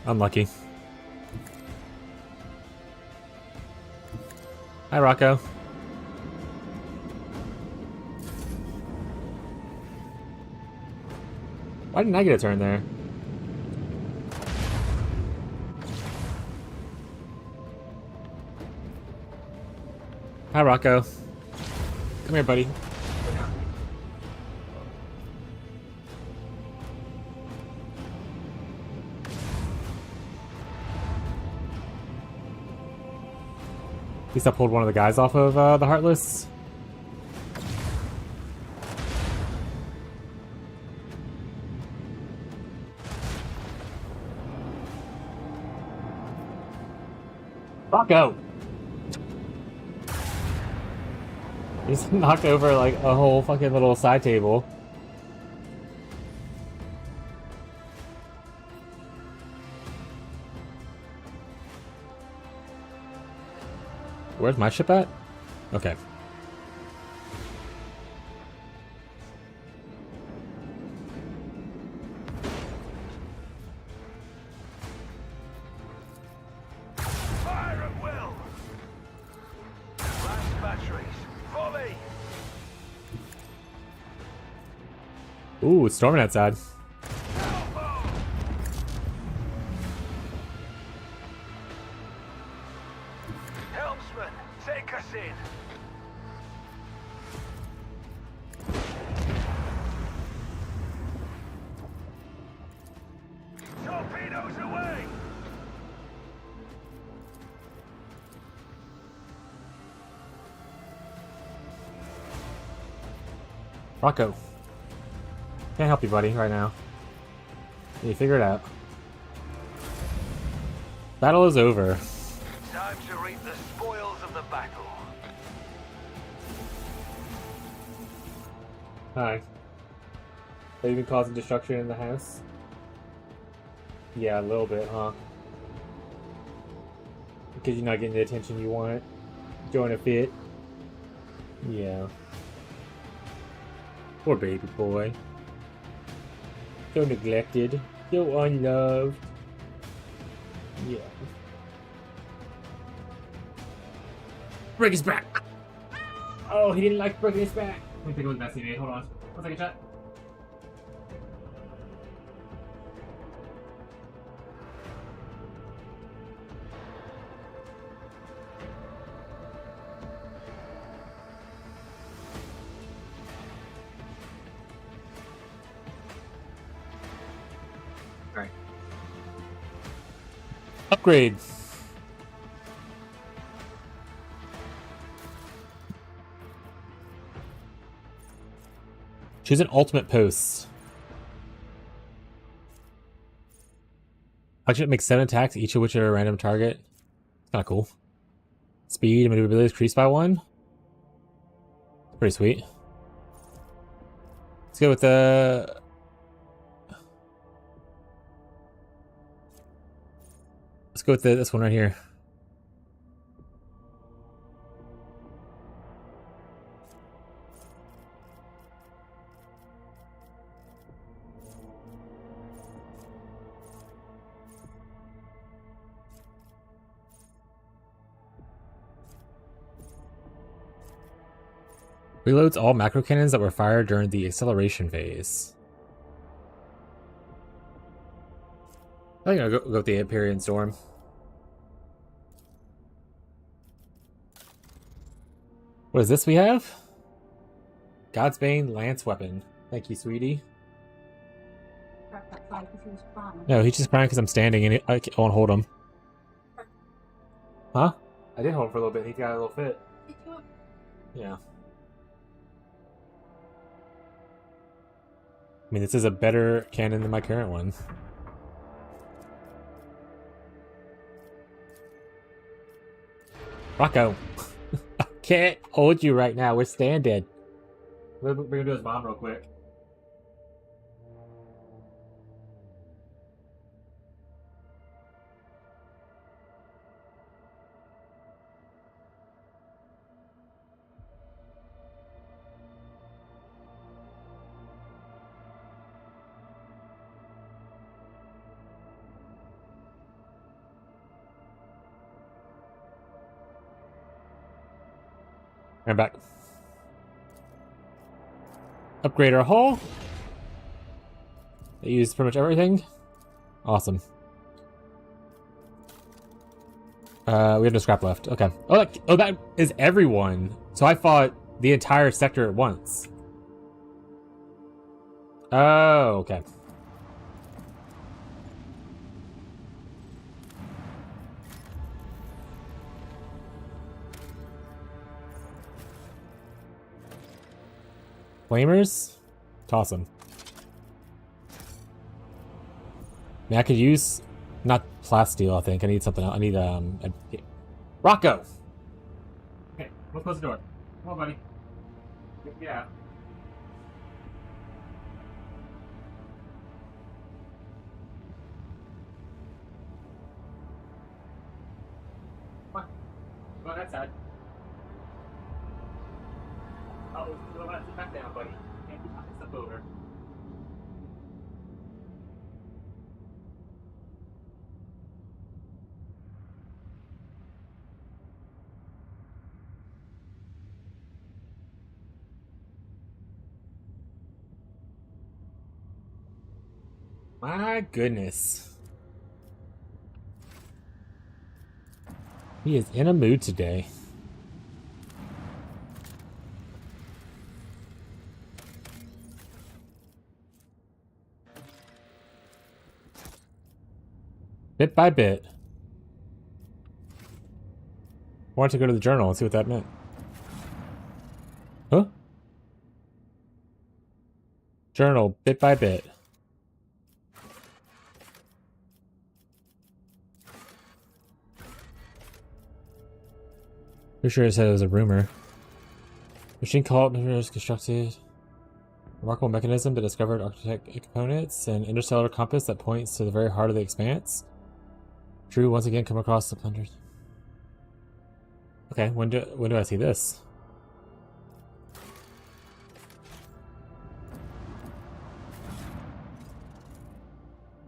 Unlucky. Hi, Rocco. Why didn't I get a turn there? Hi, Rocco. Come here, buddy. At least I pulled one of the guys off of the Heartless. Rocco! He's knocked over like a whole fucking little side table. Where's my ship at? Okay. Fire at will! Last batteries. Volley! Ooh, it's storming outside. Helmsman, take us in. Torpedoes away! Rocco. Can't help you, buddy, right now. You figure it out. Battle is over. Time to reap the spoils of the battle. Hi. Have you been causing destruction in the house? Yeah, a little bit, huh? Because you're not getting the attention you want. Join a fit. Yeah. Poor baby boy. So neglected. So unloved. Yeah. Break his back! Oh, he didn't like breaking his back. Let me take a look at that CD. Hold on. 1 second, chat. Alright. Upgrade. Choose an ultimate post. Actually, it makes 7 attacks, each of which are a random target. It's kind of cool. Speed and maneuverability increased by 1. Pretty sweet. Let's go with the... Let's go with this one right here. Reloads all macro cannons that were fired during the acceleration phase. I think I'll go with the Empyrean Storm. What is this we have? Godsbane Lance Weapon. Thank you, sweetie. No, he's just crying because I'm standing and I won't hold him. Huh? I did hold him for a little bit. He got a little fit. Yeah. I mean, this is a better cannon than my current one. Rocco. I can't hold you right now. We're standing. We're gonna do his bomb real quick. I'm back. Upgrade our hull. They use pretty much everything. Awesome. We have no scrap left. Okay. Oh, that is everyone. So I fought the entire sector at once. Oh, okay. Flamers? Toss them. I mean, I could use not plasteel. I think I need something else. I need Rocco. Okay, let's close the door. Come on, buddy. Yeah. Come on. Go on that side. Oh, go back down, buddy. Can't keep knocking stuff over. My goodness. He is in a mood today. Bit by bit. I wanted to go to the journal and see what that meant. Huh? Journal, bit by bit. Pretty sure it said it was a rumor. Machine called constructed. Remarkable mechanism that discovered architect components and interstellar compass that points to the very heart of the expanse. True, once again come across the plunders. Okay, when do I see this?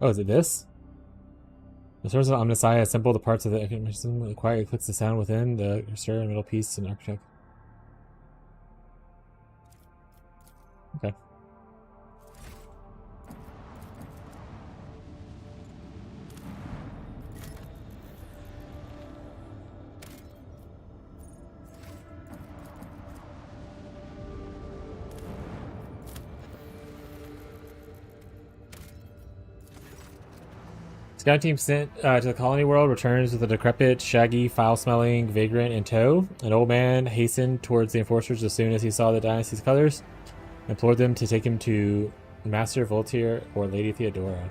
Oh, is it this? The source of Omnissiah assemble the parts of the mechanism, quietly clicks the sound within the stir and middle piece and architect. Okay. Scout team sent to the colony world returns with a decrepit, shaggy, foul-smelling vagrant in tow. An old man hastened towards the enforcers as soon as he saw the dynasty's colors, implored them to take him to Master Voltaire or Lady Theodora.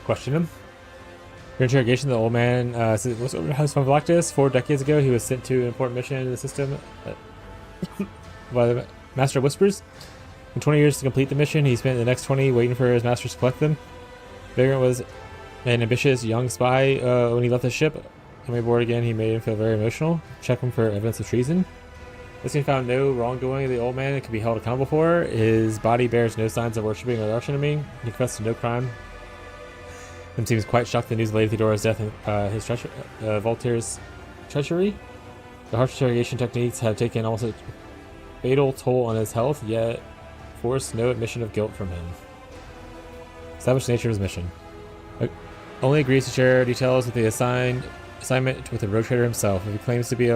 Question him. Your interrogation, the old man was over House von Galactus. 4 decades ago, he was sent to an important mission in the system by the Master of Whispers. In 20 years to complete the mission, he spent the next 20 waiting for his masters to collect them. Vagrant was an ambitious young spy. When he left the ship, coming aboard again, he made him feel very emotional. Check him for evidence of treason. This he found no wrongdoing of the old man that could be held accountable for. His body bears no signs of worshipping or arch enemy. He confessed to no crime. And seems quite shocked the news of Lady Theodora's death and his Voltaire's treachery. The harsh interrogation techniques have taken almost a fatal toll on his health, yet forced no admission of guilt from him. Establish the nature of his mission. Only agrees to share details with the assignment with the road trader himself. If he claims to be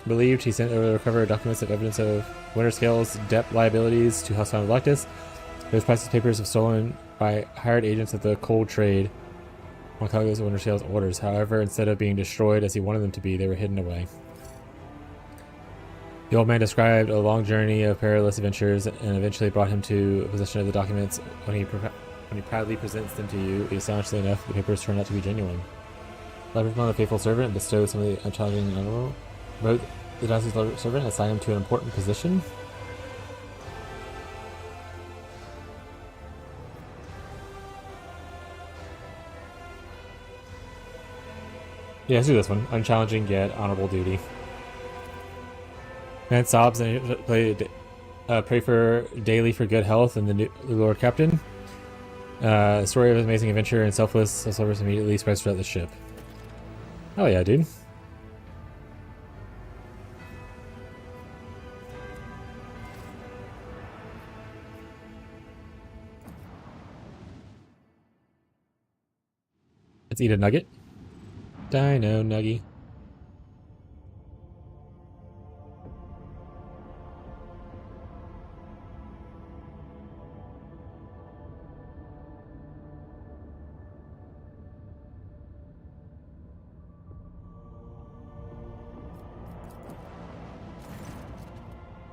believed, he sent over the recovered documents of evidence of Winter Scale's debt liabilities to House von Galactus. Those priceless papers have stolen by hired agents of the cold trade on Calgo's Winter Scale's orders. However, instead of being destroyed as he wanted them to be, they were hidden away. The old man described a long journey of perilous adventures and eventually brought him to possession of the documents. When he proudly presents them to you, astonishingly enough, the papers turn out to be genuine. Leverage on the faithful servant and bestow some of the unchallenging and honorable. Wrote the dynasty's servant and assigned him to an important position. Yeah, let's do this one. Unchallenging yet honorable duty. Man sobs and pray for daily for good health and the new Lord Captain. The story of his amazing adventure and selfless service immediately spreads throughout the ship. Oh yeah, dude. Let's eat a nugget. Dino nuggy.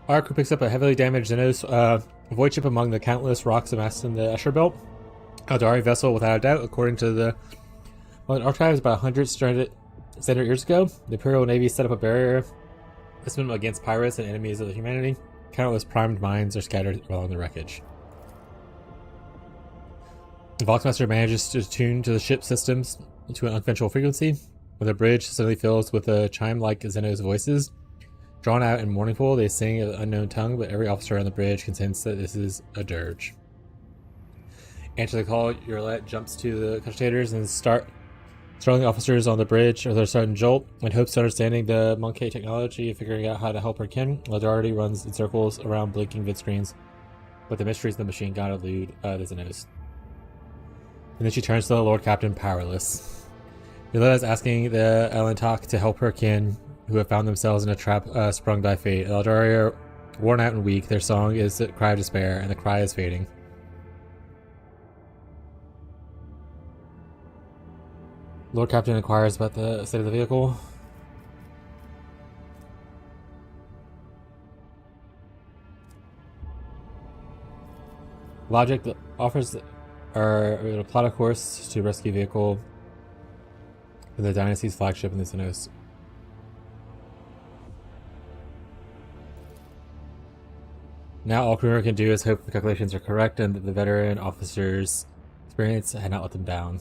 Our crew picks up a heavily damaged Xenos void ship among the countless rocks amassed in the Escher Belt. Eldari vessel, without a doubt, according to the archives about 100 standard years ago. The Imperial Navy set up a barrier system against pirates and enemies of humanity. Countless primed mines are scattered along the wreckage. The Voxmaster manages to tune to the ship's systems to an unconventional frequency, when the bridge suddenly fills with a chime-like Xenos voices. Drawn out and mournful, they sing an unknown tongue, but every officer on the bridge can sense that this is a dirge. Answer the call, Urlet jumps to the cogitators and startling officers on the bridge with their sudden jolt. In hopes of understanding the Monkey technology and figuring out how to help her kin, Ladardi runs in circles around blinking vid screens, but the mysteries of the machine gun elude the Xenos. And then she turns to the Lord Captain, powerless. Urlet is asking the Elentok to help her kin, who have found themselves in a trap sprung by fate. Eldari are worn out and weak. Their song is a cry of despair, and the cry is fading. Lord Captain inquires about the state of the vehicle. Logic offers a plot a course to rescue vehicle from the Dynasty's flagship in the Xenos. Now all crewmen can do is hope the calculations are correct and that the veteran officer's experience had not let them down.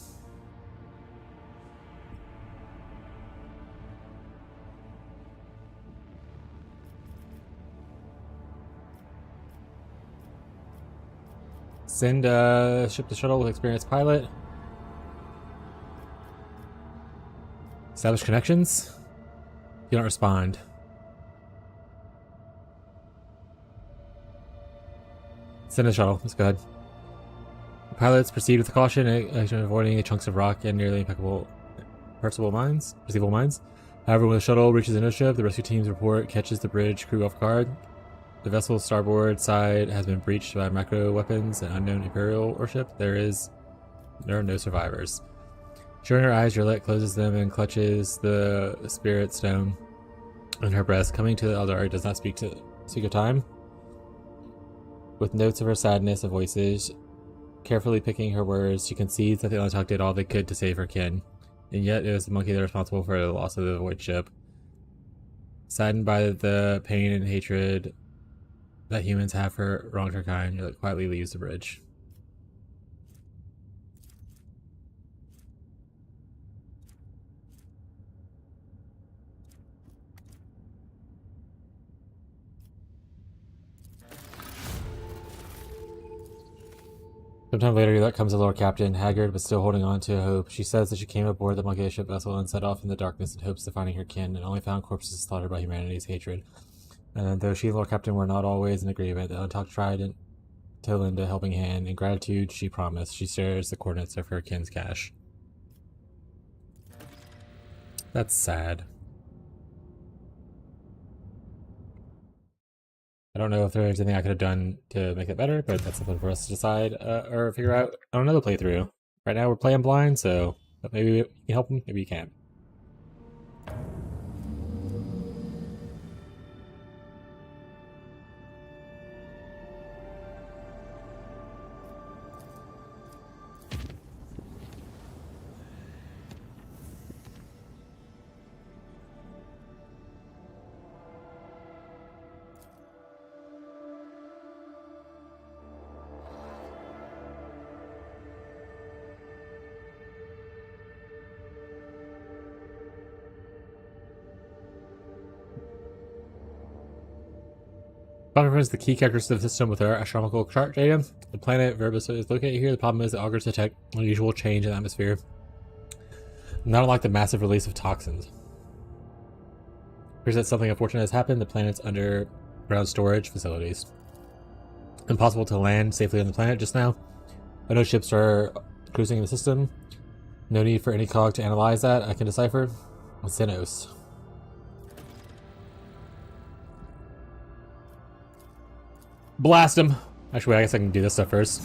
Send ship to shuttle with experienced pilot. Establish connections. You don't respond. Send a shuttle. Let's go ahead. The pilots proceed with caution, avoiding the chunks of rock and nearly impeccable perceivable mines. However, when the shuttle reaches the ship, the rescue team's report catches the bridge crew off guard. The vessel's starboard side has been breached by micro weapons and unknown Imperial warship. There are no survivors. Showing her eyes, Urlet closes them and clutches the spirit stone in her breast. Coming to the Eldari does not speak of time. With notes of her sadness and voices, carefully picking her words, she concedes that the Elentok did all they could to save her kin, and yet it was the monkey that was responsible for the loss of the void ship. Saddened by the pain and hatred that humans have for wronged her kind, Urlet quietly leaves the bridge. Sometime later, Urlet comes to Lord Captain, haggard but still holding on to hope. She says that she came aboard the monkey ship vessel and set off in the darkness in hopes of finding her kin, and only found corpses slaughtered by humanity's hatred. And though she and Lord Captain were not always in agreement, the Elentok tried to lend a helping hand. In gratitude, she promised. She shares the coordinates of her kin's cache. That's sad. I don't know if there's anything I could have done to make it better, but that's something for us to decide or figure out on another playthrough. Right now we're playing blind, so maybe you can help them, maybe you can't. Confirms the key characters of the system with our astronomical chart data. The planet Verbus is located here. The problem is that augurs detect unusual change in the atmosphere. Not unlike the massive release of toxins. Appears that something unfortunate has happened. The planet's underground storage facilities. Impossible to land safely on the planet just now. No ships are cruising in the system. No need for any cog to analyze that. I can decipher. Xenos. Blast him! Actually, I guess I can do this stuff first.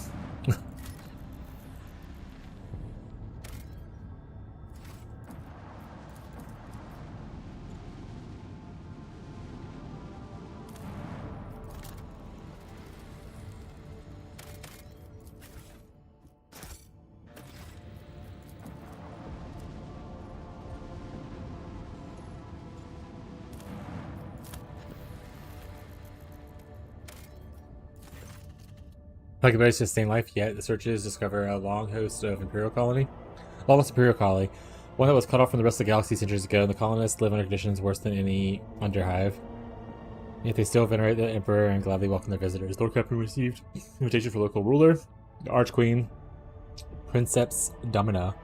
Like a very sustained life, yet the searches discover a long host of Imperial colony. Lawless Imperial colony. One that was cut off from the rest of the galaxy centuries ago, and the colonists live under conditions worse than any underhive. Yet they still venerate the Emperor and gladly welcome their visitors. Lord Captain received invitation for local ruler, the Archqueen, Princeps Domina.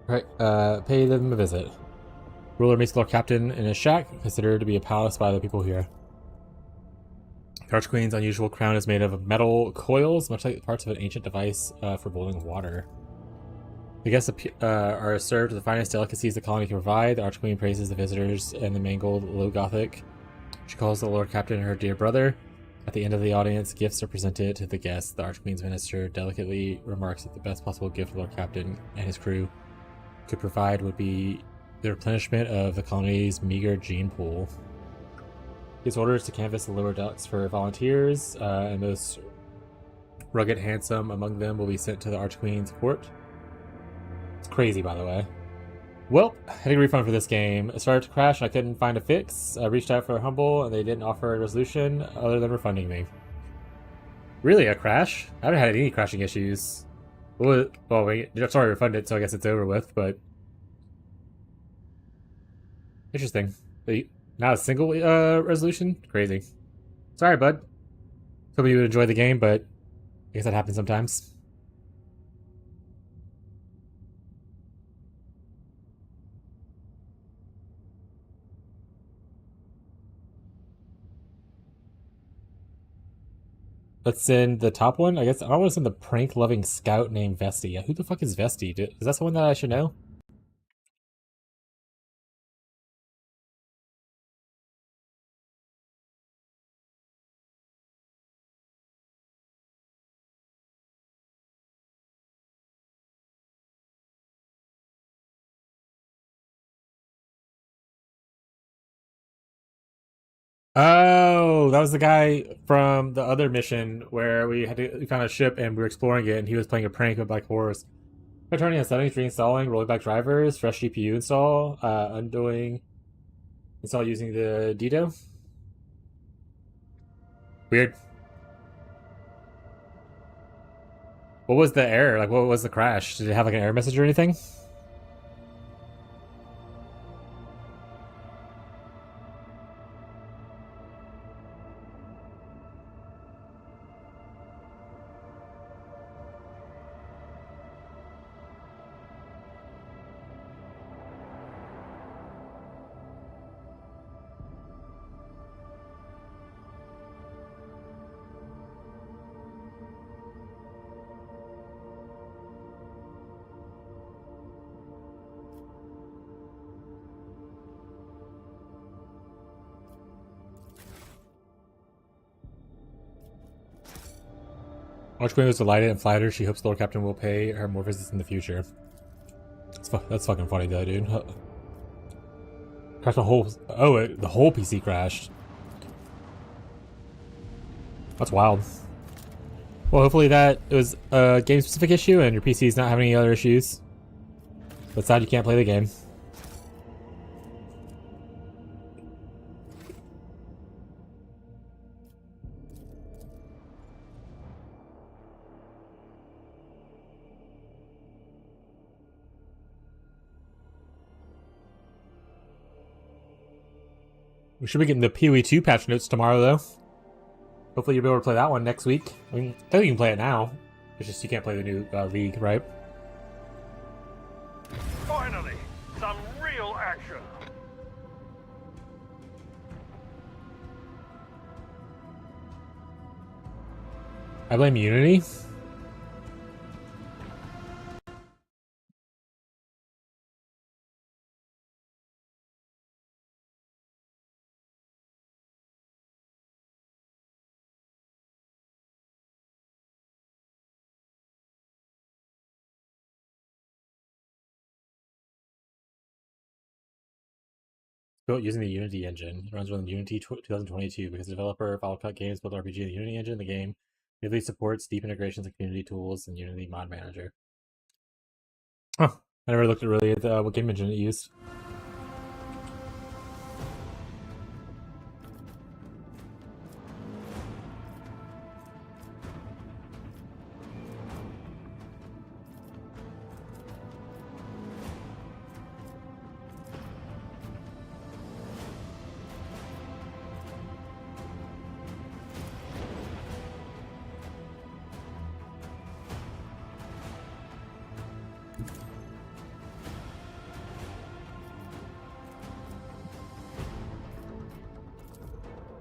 Right, pay them a visit. Ruler meets the Lord Captain in a shack, considered to be a palace by the people here. The Archqueen's unusual crown is made of metal coils, much like parts of an ancient device for boiling water. The guests are served the finest delicacies the colony can provide. The Archqueen praises the visitors in the mangled Low Gothic. She calls the Lord Captain her dear brother. At the end of the audience, gifts are presented to the guests. The Archqueen's minister delicately remarks that the best possible gift the Lord Captain and his crew could provide would be the replenishment of the colony's meager gene pool. Gives orders to canvass the lower decks for volunteers, and most rugged, handsome among them will be sent to the Archqueen's court. It's crazy, by the way. Well, I had a refund for this game. It started to crash and I couldn't find a fix. I reached out for Humble and they didn't offer a resolution other than refunding me. Really, a crash? I haven't had any crashing issues. Well, wait, it's already refunded, so I guess it's over with, but... Interesting. Not a single resolution? Crazy. Sorry, bud. Hope you would enjoy the game, but I guess that happens sometimes. Let's send the top one. I guess I want to send the prank-loving scout named Vesti. Who the fuck is Vesti? Is that someone that I should know? Oh, that was the guy from the other mission where we found a ship and we were exploring it and he was playing a prank with Black Horse. Turning on settings, reinstalling, rolling back drivers, fresh GPU install, undoing install using the Dido. Weird. What was the error? Like, what was the crash? Did it have like an error message or anything? Archqueen was delighted and flattered. She hopes the Lord Captain will pay her more visits in the future. That's fucking funny though, dude. Crashed the whole... Oh, the whole PC crashed. That's wild. Well, hopefully that it was a game-specific issue and your PC is not having any other issues. But sad you can't play the game. We should be getting the PoE 2 patch notes tomorrow, though. Hopefully you'll be able to play that one next week. I mean, I think you can play it now. It's just you can't play the new League, right? Finally, some real action. I blame Unity. Built using the Unity engine. It runs on Unity 2022 because the developer Final Cut Games built RPG in the Unity engine. The game natively supports deep integrations of community tools and Unity Mod Manager. Oh, I never looked at really at what game engine it used.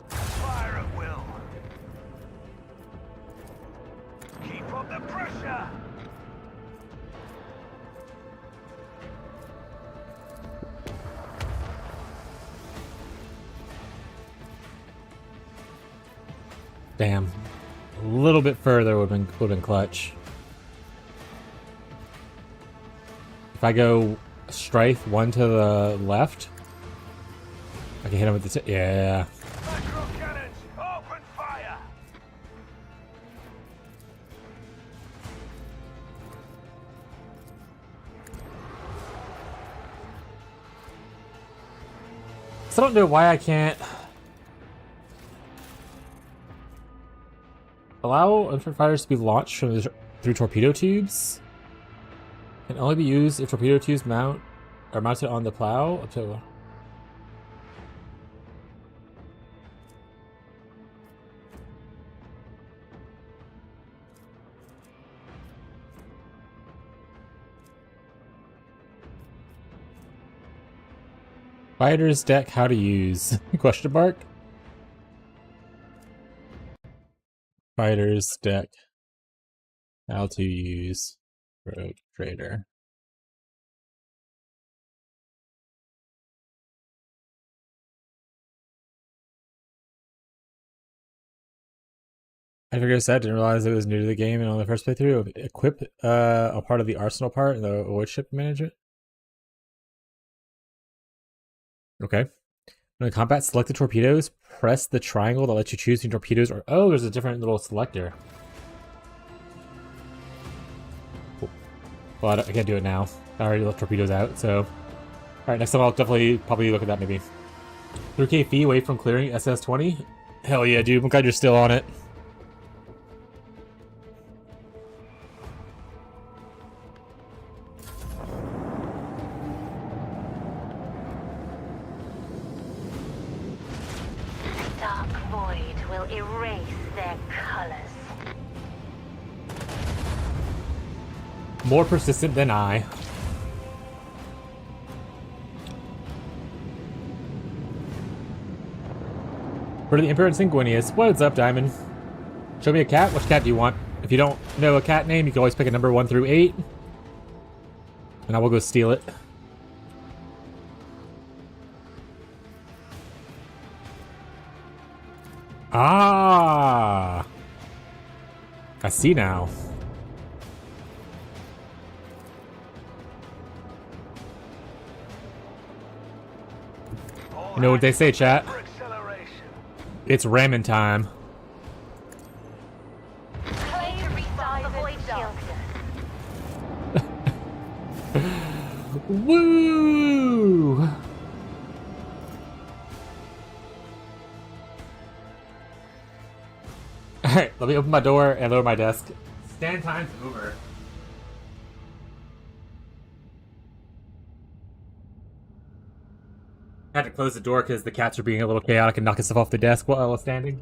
Fire at will. Keep up the pressure. Damn. A little bit further would have been clutch. If I go strife one to the left, I can hit him with the yeah. Macro cannons, open fire. So I don't know why I can't allow infantry fighters to be launched from through torpedo tubes. Can only be used if torpedo tubes are mounted on the plow up to. Fighter's deck, how to use? Question mark. Fighter's deck, how to use. Rogue Trader. I figured it's sad, didn't realize it was new to the game and on the first playthrough. Equip a part of the arsenal part in the wood ship manager. Okay. When in combat, select the torpedoes, press the triangle that lets you choose between torpedoes or oh, there's a different little selector. Well, I can't do it now. I already left torpedoes out, so. Alright, next time I'll probably look at that maybe. 3k fee away from clearing SS-20? Hell yeah, dude. I'm glad you're still on it. Dark void will erase their colors. More persistent than I. For the Emperor and Sanguinius. What's up, Diamond? Show me a cat? Which cat do you want? If you don't know a cat name, you can always pick a number 1 through 8. And I will go steal it. Ah! I see now. You know what they say, chat? It's ramen time. Woo! Alright, let me open my door and lower my desk. Stand time's over. I had to close the door because the cats are being a little chaotic and knocking stuff off the desk while I was standing.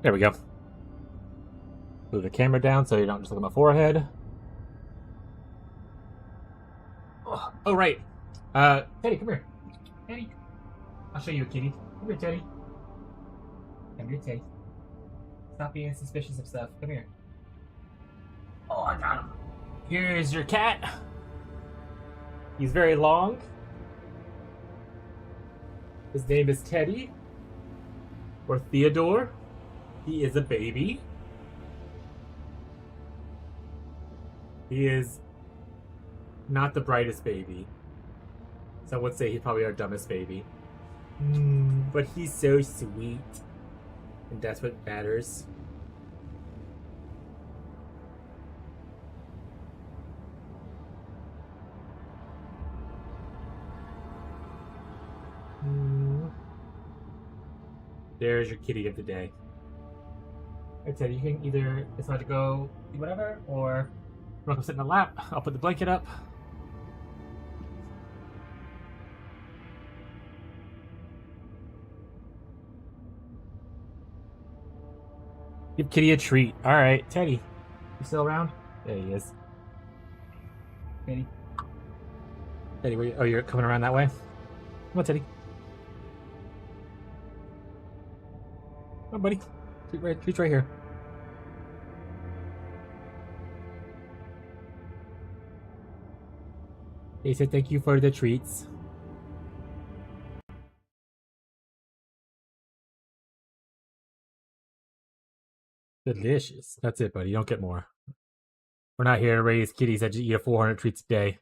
There we go. Move the camera down so you don't just look at my forehead. Oh, right. Teddy, come here. Teddy. I'll show you a kitty. Come here, Teddy. Come here, Teddy. Stop being suspicious of stuff. Come here. Oh, I got him. Here's your cat. He's very long. His name is Teddy. Or Theodore. He is a baby. He is not the brightest baby. Some would say he's probably our dumbest baby. But he's so sweet. And that's what matters. There's your kitty of the day. I said you can either decide to go do whatever, or you want to sit in the lap. I'll put the blanket up. Give Kitty a treat. Alright, Teddy. You still around? There he is. Teddy. Teddy, where you, oh, you're coming around that way? Come on, Teddy. Come on, buddy. Treat's right here. He said thank you for the treats. Delicious. That's it, buddy. You don't get more. We're not here to raise kitties that just eat 400 treats a day.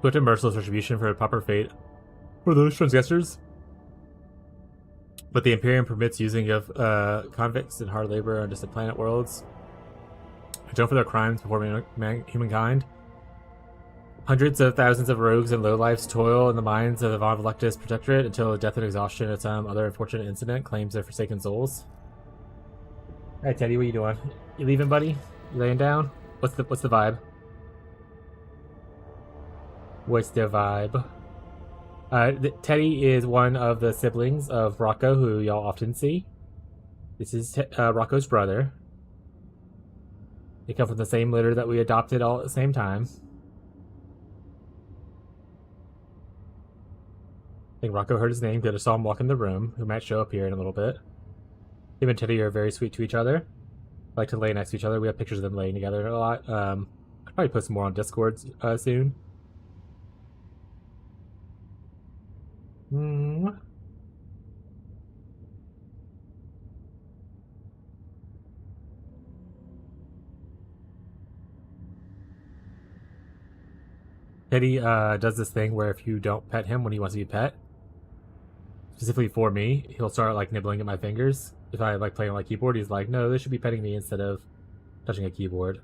Put in merciless retribution for a proper fate for those transgressors. But the Imperium permits using of convicts in hard labor on distant planet worlds. Atone for their crimes before humankind. Hundreds of thousands of rogues and lowlifes toil in the mines of the Von Velectus Protectorate until death and exhaustion at some other unfortunate incident claims their forsaken souls. Alright, Teddy, what are you doing? You leaving, buddy? You laying down? What's the vibe? What's the vibe? Teddy is one of the siblings of Rocco, who y'all often see. This is Rocco's brother. They come from the same litter that we adopted all at the same time. I think Rocco heard his name because I saw him walk in the room, who might show up here in a little bit. Him and Teddy are very sweet to each other. Like to lay next to each other. We have pictures of them laying together a lot. I'll probably put some more on Discord soon. Teddy does this thing where if you don't pet him when he wants to be pet, specifically for me, he'll start like nibbling at my fingers. If I like playing on my keyboard, he's like, no, they should be petting me instead of touching a keyboard.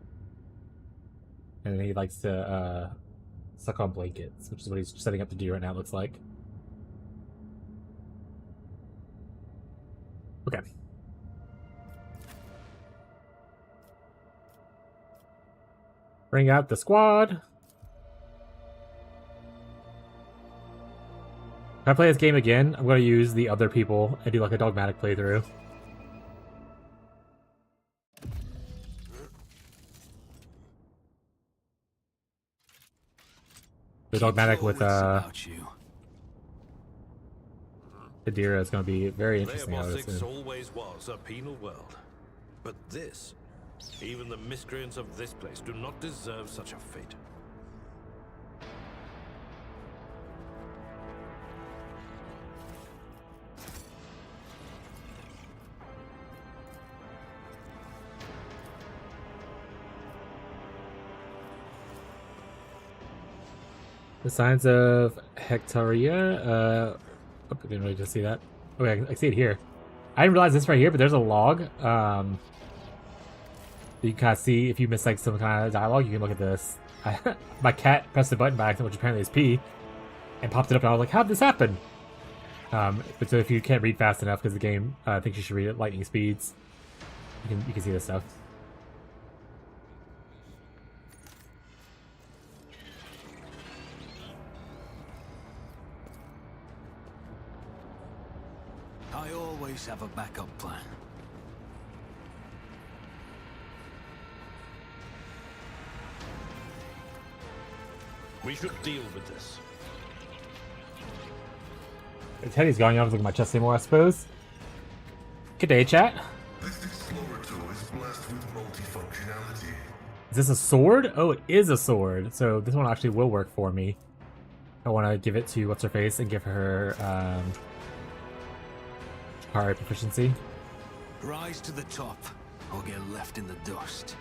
And then he likes to suck on blankets, which is what he's setting up to do right now, it looks like. Okay. Bring out the squad. If I play this game again, I'm going to use the other people and do like a dogmatic playthrough. The dogmatic with Adira is going to be very interesting. Layer always was a penal world, but this, even the miscreants of this place do not deserve such a fate. The signs of Hectaria. I didn't really just see that. Okay, I see it here. I didn't realize this right here, but there's a log. You can kind of see if you miss like some kind of dialogue. You can look at this. My cat pressed the button by accident, which apparently is P, and popped it up. And I was like, "How did this happen?" But so if you can't read fast enough, because the game thinks you should read at lightning speeds, you can see this stuff. I always have a backup plan. We should deal with this. Teddy's gone. You don't have to look at my chest anymore, I suppose. Good day, chat. This Explorator is blessed with multifunctionality. Is this a sword? Oh, it is a sword. So this one actually will work for me. I want to give it to what's-her-face and give her hard proficiency. Rise to the top, or get left in the dust.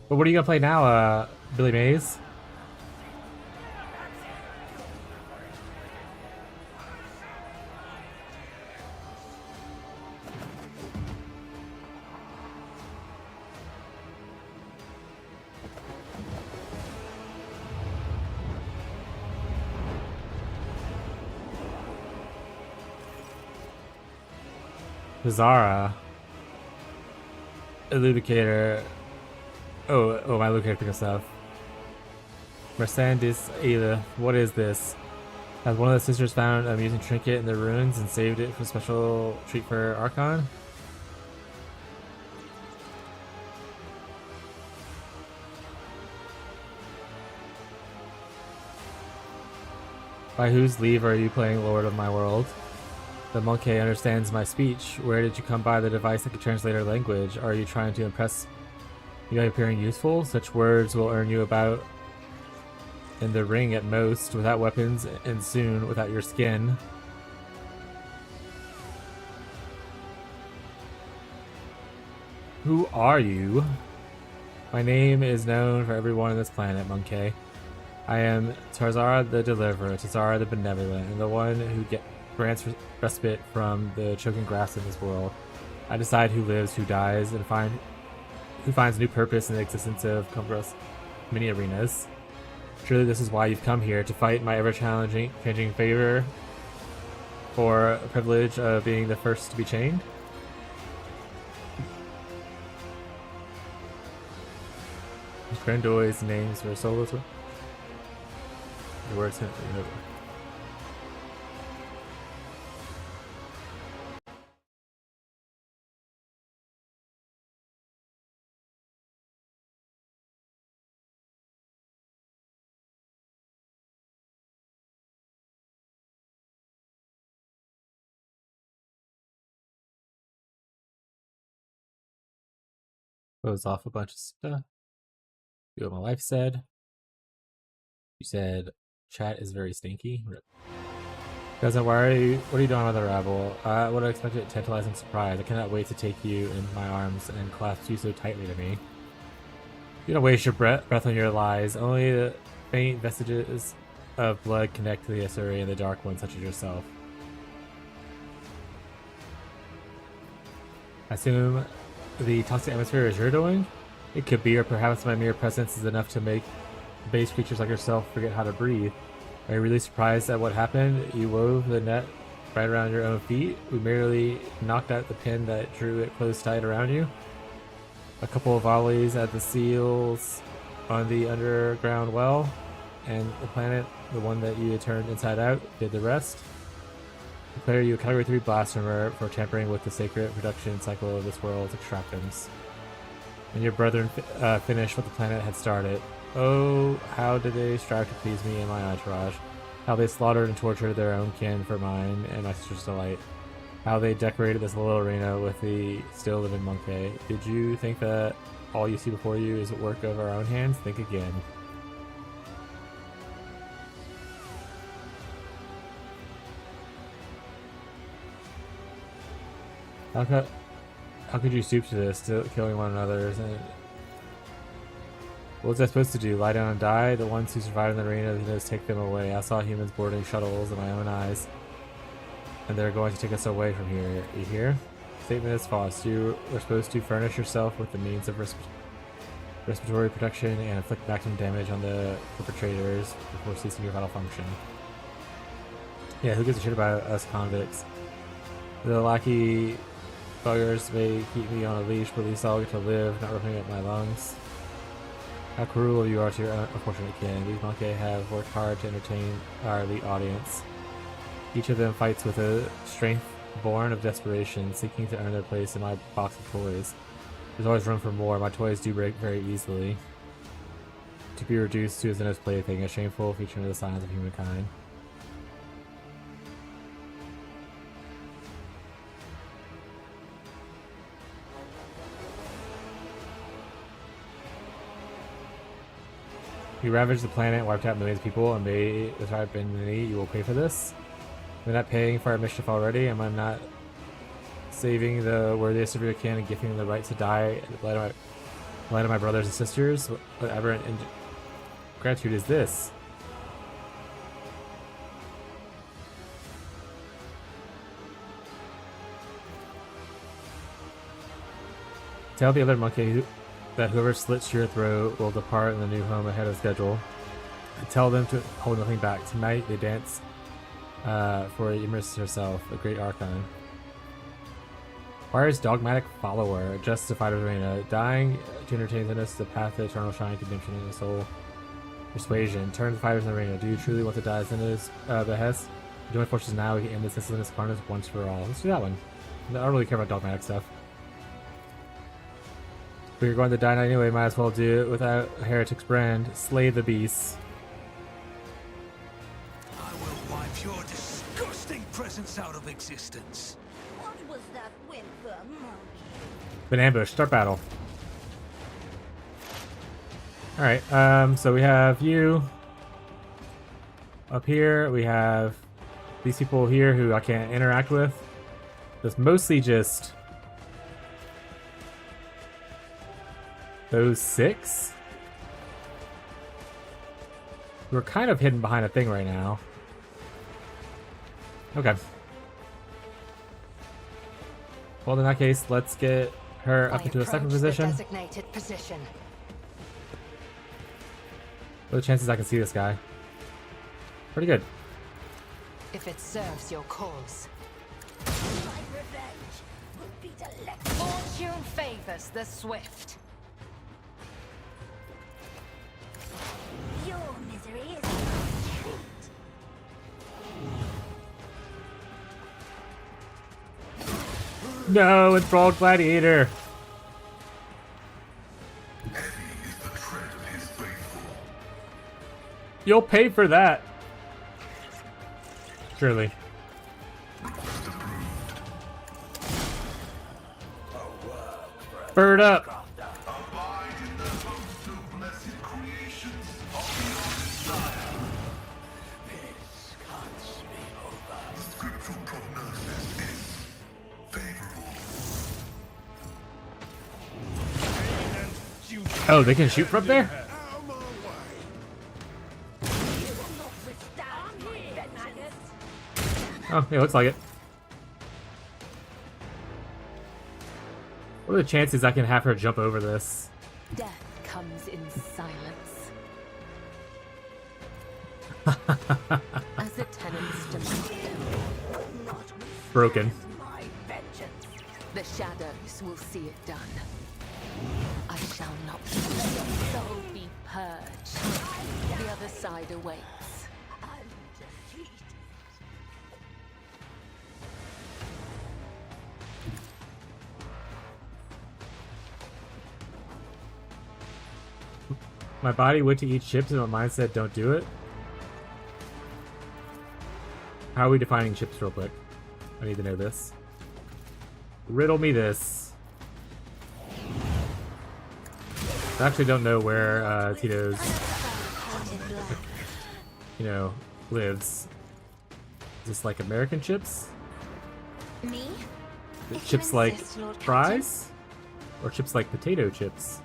But what are you gonna play now, Billy Mays? Zara. Eludicator. Oh, my Lucator picking stuff. Mercandis Ayla. What is this? Has one of the sisters found an amusing trinket in the ruins and saved it for a special treat for Archon? By whose leave are you playing Lord of my World? The monkey understands my speech. Where did you come by the device that can translate our language? Are you trying to impress me by appearing useful? Such words will earn you about in the ring at most, without weapons, and soon without your skin. Who are you? My name is known for everyone on this planet, monkey. I am Tarzara the Deliverer, Tarzara the Benevolent, and the one who grants respite from the choking grass of this world. I decide who lives, who dies, and who finds new purpose in the existence of cumbrous mini arenas. Surely this is why you've come here, to fight my ever-changing favor for a privilege of being the first to be chained? Grandoy's names for solos. The words, goes off a bunch of stuff. See what my wife said. You said chat is very stinky. Rip. Cousin, what are you doing with the rabble? What I expected, a tantalizing surprise. I cannot wait to take you in my arms and clasp you so tightly to me. You don't waste your breath on your lies. Only the faint vestiges of blood connect to the Asuri and the Dark One, such as yourself. I assume the toxic atmosphere is your doing? It could be, or perhaps my mere presence is enough to make base creatures like yourself forget how to breathe. Are you really surprised at what happened? You wove the net right around your own feet. We merely knocked out the pin that drew it close tight around you. A couple of volleys at the seals on the underground well, and the planet, the one that you had turned inside out, did the rest. Declare you a Category 3 blasphemer for tampering with the sacred production cycle of this world's extractums. And your brethren finished what the planet had started. Oh, how did they strive to please me and my entourage. How they slaughtered and tortured their own kin for mine and my sister's delight. How they decorated this little arena with the still living monkey. Did you think that all you see before you is the work of our own hands? Think again. How could you stoop to this, to killing one another? What was I supposed to do? Lie down and die? The ones who survived in the arena, they just take them away. I saw humans boarding shuttles in my own eyes, and they're going to take us away from here. You hear? Statement is false. You were supposed to furnish yourself with the means of respiratory protection and inflict maximum damage on the perpetrators before ceasing your vital function. Yeah, who gives a shit about us convicts? The lackey buggers may keep me on a leash, but at least I'll get to live, not ripping up my lungs. How cruel you are to your unfortunate kin. These monkey have worked hard to entertain our elite audience. Each of them fights with a strength born of desperation, seeking to earn their place in my box of toys. There's always room for more. My toys do break very easily. To be reduced to a Xenos plaything, a shameful feature of the science of humankind. You ravaged the planet, wiped out millions of people, and made the tribe in need. You will pay for this. We're not paying for our mischief already. Am I not saving the worthiest of your kin and giving them the right to die in the light of my brothers and sisters? Whatever gratitude is this? Tell the other monkey that whoever slits your throat will depart in the new home ahead of schedule. And tell them to hold nothing back. Tonight they dance for Ymris herself, a great archon. Requires dogmatic follower, justified arena, dying to entertain us the path to eternal shining redemption in the soul. Persuasion, turn the fighters in the arena. Do you truly want to die as in his behest? Join forces now, we can end this senseless carnage once for all. Let's do that one. I don't really care about dogmatic stuff. But you're going to die anyway, might as well do it without a heretic's brand. Slay the beasts. I will wipe your disgusting presence out of existence. What was that win for a monkey? Been ambushed. Start battle. Alright, so we have you up here. We have these people here who I can't interact with. It's mostly just those 6. We're kind of hidden behind a thing right now. Okay. Well, in that case, let's get her up into a second position. Designated position. What are the chances I can see this guy? Pretty good. If it serves your cause. My revenge will be delectable. Fortune favors the swift. Your misery is my treat. No, enthralled gladiator. Heavy is the tread of his faithful. You'll pay for that. Surely. Request approved. Bird up. Abide in the host of blessed creations of the Messiah. This cuts me over. The scriptural prognosis is favorable. Oh, they can shoot from there? Oh, yeah, looks like it. What are the chances I can have her jump over this? Death comes in silence. As the tenants demand. Broken. My vengeance. The shadows will see it done. I shall not let your soul be purged. The other side awaits. And defeat. My body went to eat chips and my mind said don't do it. How are we defining chips real quick? I need to know this. Riddle me this. I actually don't know where Tito's, lives. Is this like American chips? Me? Chips like fries? Or chips like potato chips?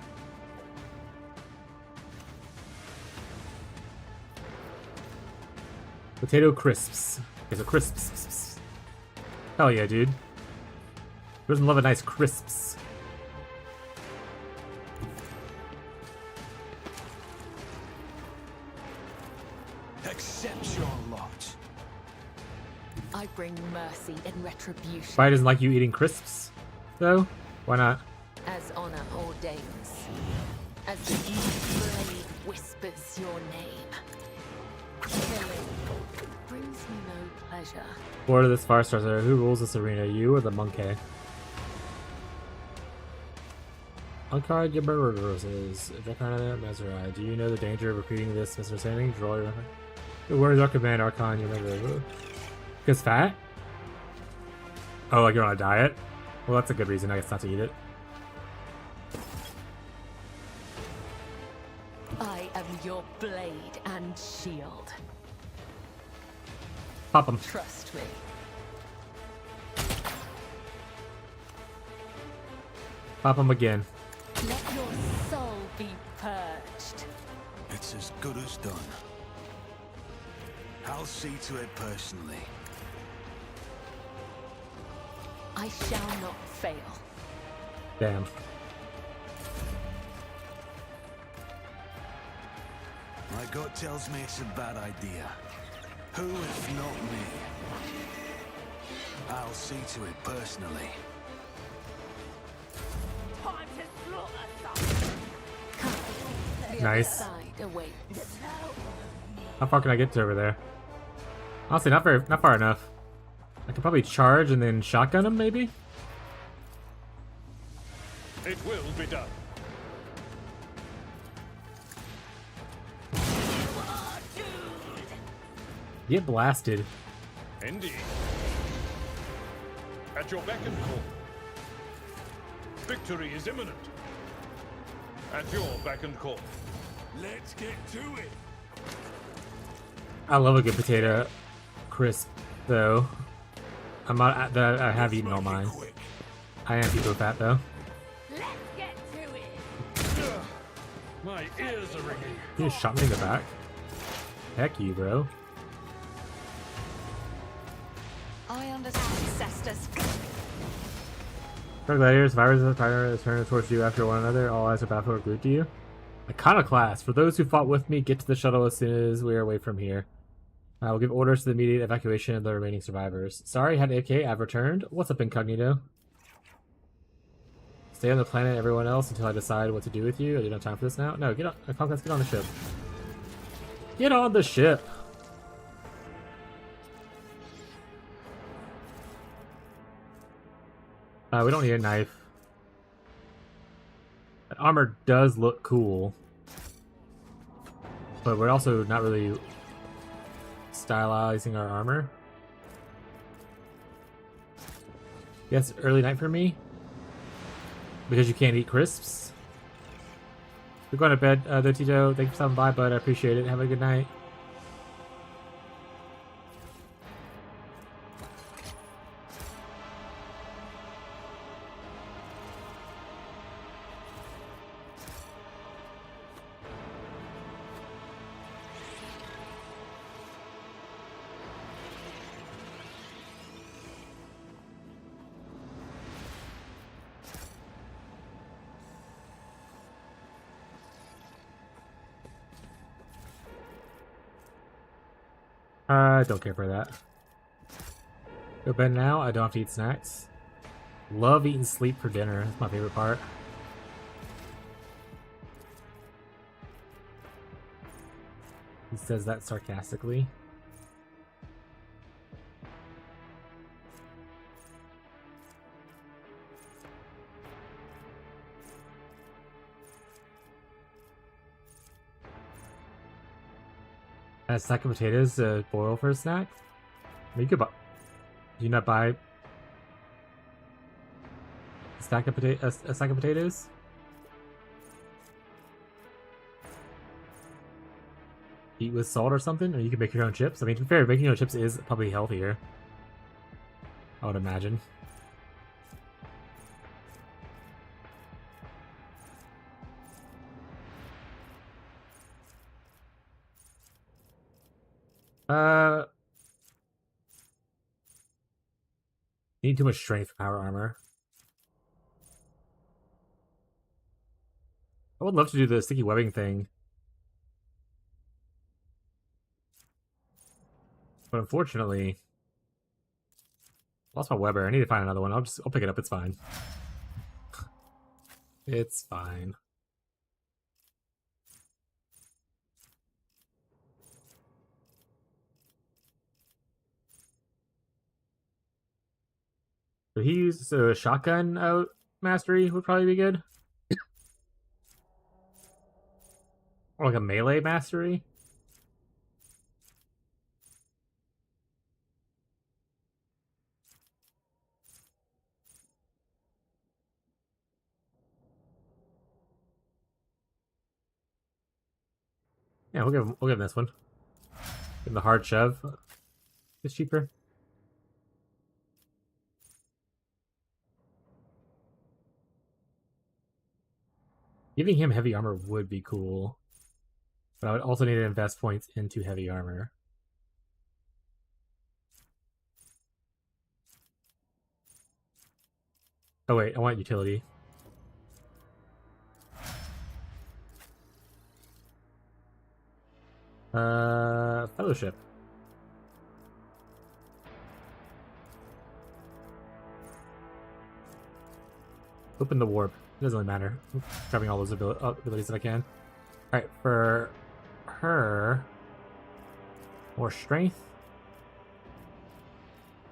Potato crisps. Okay, so crisps. Hell yeah, dude. Who doesn't love a nice crisps? Accept your lot. I bring mercy in retribution. Spy doesn't like you eating crisps, though? Why not? As honor ordains. as the blade whispers your name. Killing brings me no pleasure. Lord of this far starter, who rules this arena, you or the monkey? Uncard your burgers. Dracarna Mazerai. Do you know the danger of repeating this misunderstanding? Draw your word is our command, Archon, you remember. Because fat? Oh, like you're on a diet? Well, that's a good reason, I guess, not to eat it. I am your blade and shield. Pop him. Trust me. Pop him again. Let your soul be purged. It's as good as done. I'll see to it personally. I shall not fail. Damn. My gut tells me it's a bad idea. Who if not me? I'll see to it personally. Time to slaughter some. Come. The Nice. other side awaits. How far can I get to over there? Honestly, not far enough. I could probably charge and then shotgun him, maybe? It will be done. Get blasted. Indeed. At your beck and call. Victory is imminent. At your beck and call. Let's get to it. I love a good potato crisp, though. I'm not. I have eaten all mine. I am people fat, though. Let's get to it. My ears are ringing. You just shot me in the back. Heck you, bro. I understand, ancestors. For gladiators, survivors of the fire turn towards you after one another. All eyes are baffled or glued to you. Iconoclast. For those who fought with me, get to the shuttle as soon as we are away from here. I will give orders to the immediate evacuation of the remaining survivors. Sorry, had AK. I've returned. What's up, Incognito? Stay on the planet, everyone else, until I decide what to do with you. I don't have time for this now. No, get on. Iconoclast, get on the ship. Get on the ship. We don't need a knife. That armor does look cool. But we're also not really stylizing our armor. Yes, early night for me. Because you can't eat crisps. We're going to bed, though, Tito. Thanks for stopping by, bud. I appreciate it. Have a good night. I don't care for that. Go to bed now. I don't have to eat snacks. Love eating sleep for dinner. That's my favorite part. He says that sarcastically. A stack of potatoes to boil for a snack? I mean, you could buy. Do you not buy a stack of potatoes? Eat with salt or something, or you can make your own chips. I mean, to be fair, making your own chips is probably healthier. I would imagine. Need too much strength for power armor. I would love to do the sticky webbing thing. But unfortunately, lost my Weber. I need to find another one. I'll pick it up. It's fine. It's fine. So he used a shotgun out mastery would probably be good. Or like a melee mastery. Yeah, we'll give him this one. Give him the hard shove. It's cheaper. Giving him heavy armor would be cool. But I would also need to invest points into heavy armor. Oh wait, I want utility. Fellowship. Open the warp. It doesn't really matter. I'm grabbing all those abilities that I can. Alright, for her, more strength.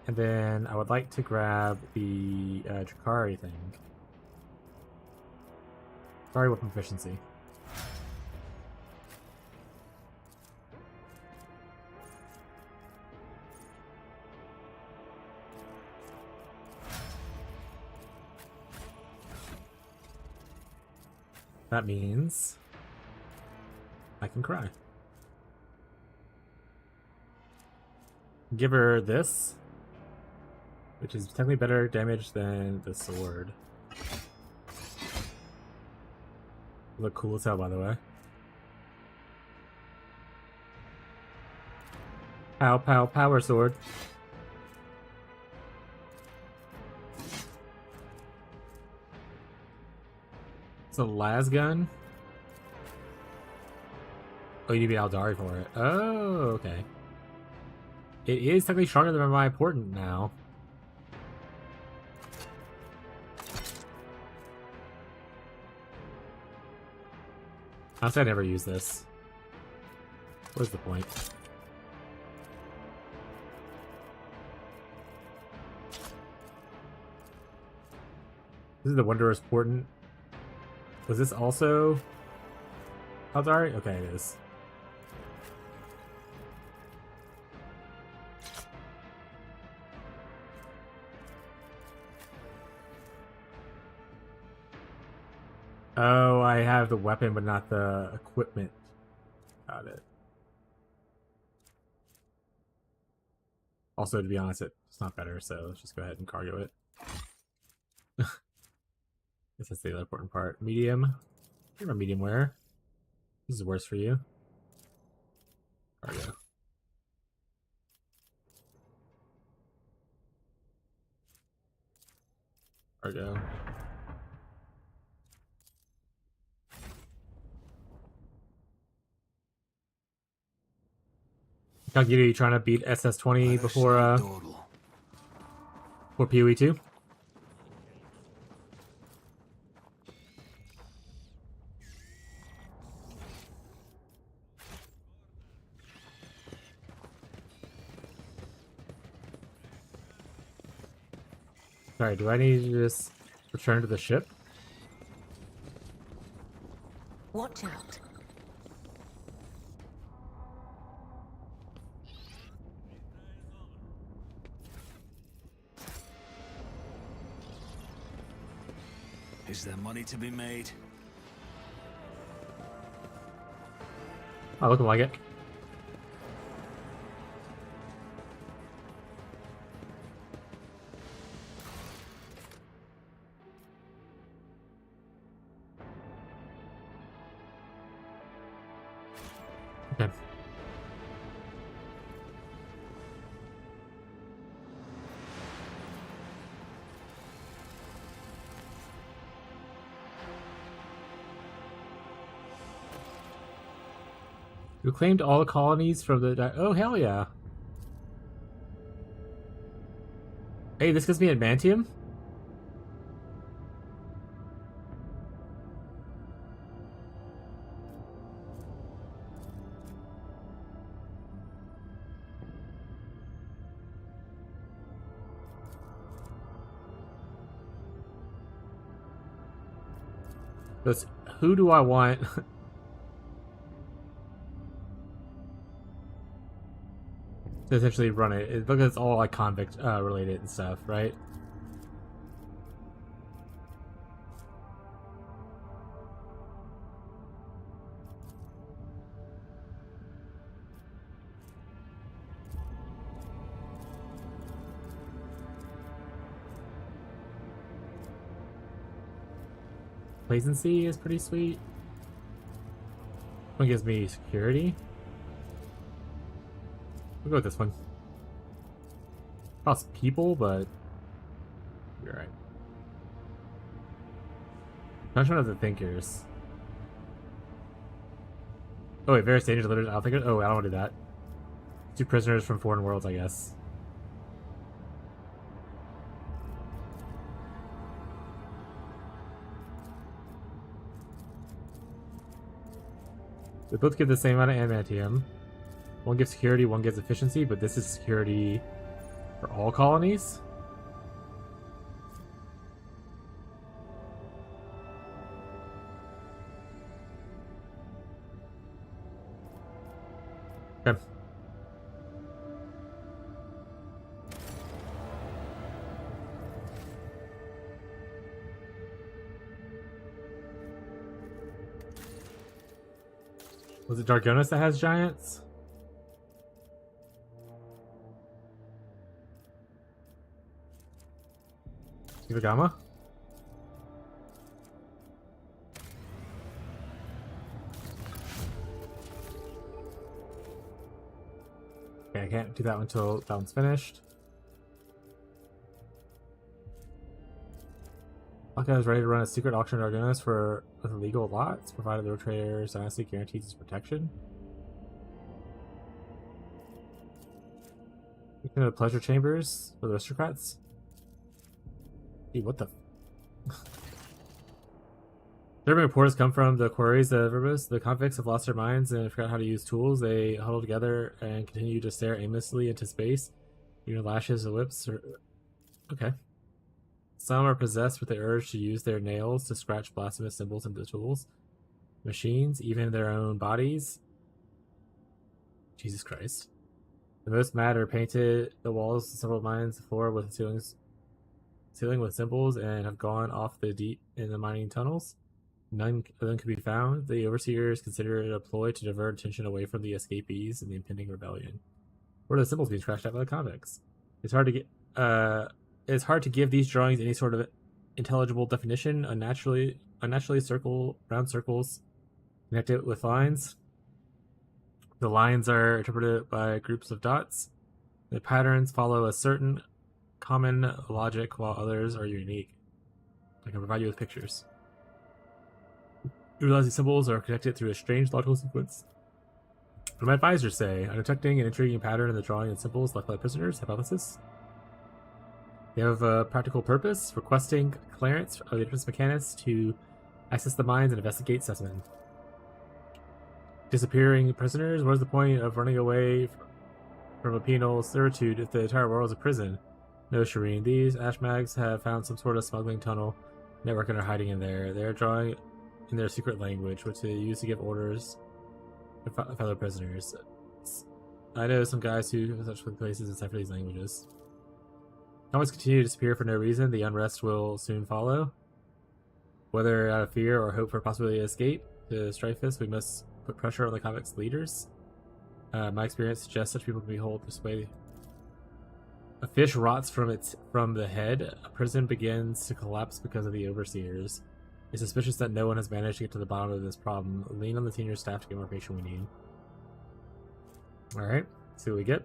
And then I would like to grab the Drakari thing. Sorry, weapon proficiency. That means I can cry. Give her this, which is technically better damage than the sword. Look cool as hell, by the way. Pow, pow, power sword. It's a las gun. Oh, you need to be Aldari for it. Oh, okay. It is technically stronger than my important now. Honestly, I never use this. What's the point? This is the Wondrous Portent. Was this also Aldari? Okay, it is. Oh, I have the weapon, but not the equipment. Got it. Also, to be honest, it's not better, so let's just go ahead and cargo it. Guess that's the other important part. Medium. You're a medium wearer. This is worse for you. Cargo. Cargo. Calcutta, you trying to beat SS20 before PoE 2? Sorry, do I need to just return to the ship? Watch out. Is there money to be made? Oh, looking like it. Okay. You claimed all the colonies from the... Oh, hell yeah. Hey, this gives me adamantium? Let's, who do I want? To essentially run it. It's because it's all like convict related and stuff, right? Placency is pretty sweet. One gives me security. We'll go with this one. Costs people, but you're right. Punishment of the Thinkers. Oh wait, various dangers delivered. I'll think it. Oh, I don't want to do that. 2 prisoners from foreign worlds, I guess. They both give the same amount of adamantium. One gives security, one gives efficiency, but this is security for all colonies. Okay. Was it Dargonis that has giants? Ivagama? Okay, I can't do that one until that one's finished. Okay, I was ready to run a secret auction at Dargonis with illegal lots, provided the trader's honesty guarantees his protection. You can go to pleasure chambers for the aristocrats. Dude, what the? Disturbing reports come from the quarries of Verbus. The convicts have lost their minds and forgot how to use tools. They huddle together and continue to stare aimlessly into space. Your lashes and whips are... Okay. Some are possessed with the urge to use their nails to scratch blasphemous symbols into tools. Machines, even their own bodies. Jesus Christ. The most mad are painted the walls of several mines, the floor with ceiling with symbols, and have gone off the deep in the mining tunnels. None of them can be found. The overseers consider it a ploy to divert attention away from the escapees and the impending rebellion. What are the symbols being scratched out by the convicts? It's hard to give these drawings any sort of intelligible definition. Unnaturally round circles connected with lines. The lines are interpreted by groups of dots. The patterns follow a certain common logic, while others are unique. I can provide you with pictures. You realize these symbols are connected through a strange logical sequence. What do my advisors say? I'm detecting an intriguing pattern in the drawing and symbols left by prisoners. Hypothesis? They have a practical purpose, requesting clearance of the entrance mechanics to access the mines and investigate specimen. Disappearing prisoners? What is the point of running away from a penal servitude if the entire world is a prison? No, Shireen. These Ashmags have found some sort of smuggling tunnel network and are hiding in there. They're drawing in their secret language, which they use to give orders to fellow prisoners. I know some guys who have such places and decipher these languages. Always continue to disappear for no reason. The unrest will soon follow. Whether out of fear or hope for a possibility of escape, to strike this, we must put pressure on the convicts' leaders. My experience suggests such people can be held this way. A fish rots from the head. A prison begins to collapse because of the overseers. It's suspicious that no one has managed to get to the bottom of this problem. Lean on the senior staff to get more information we need. Alright, see what we get.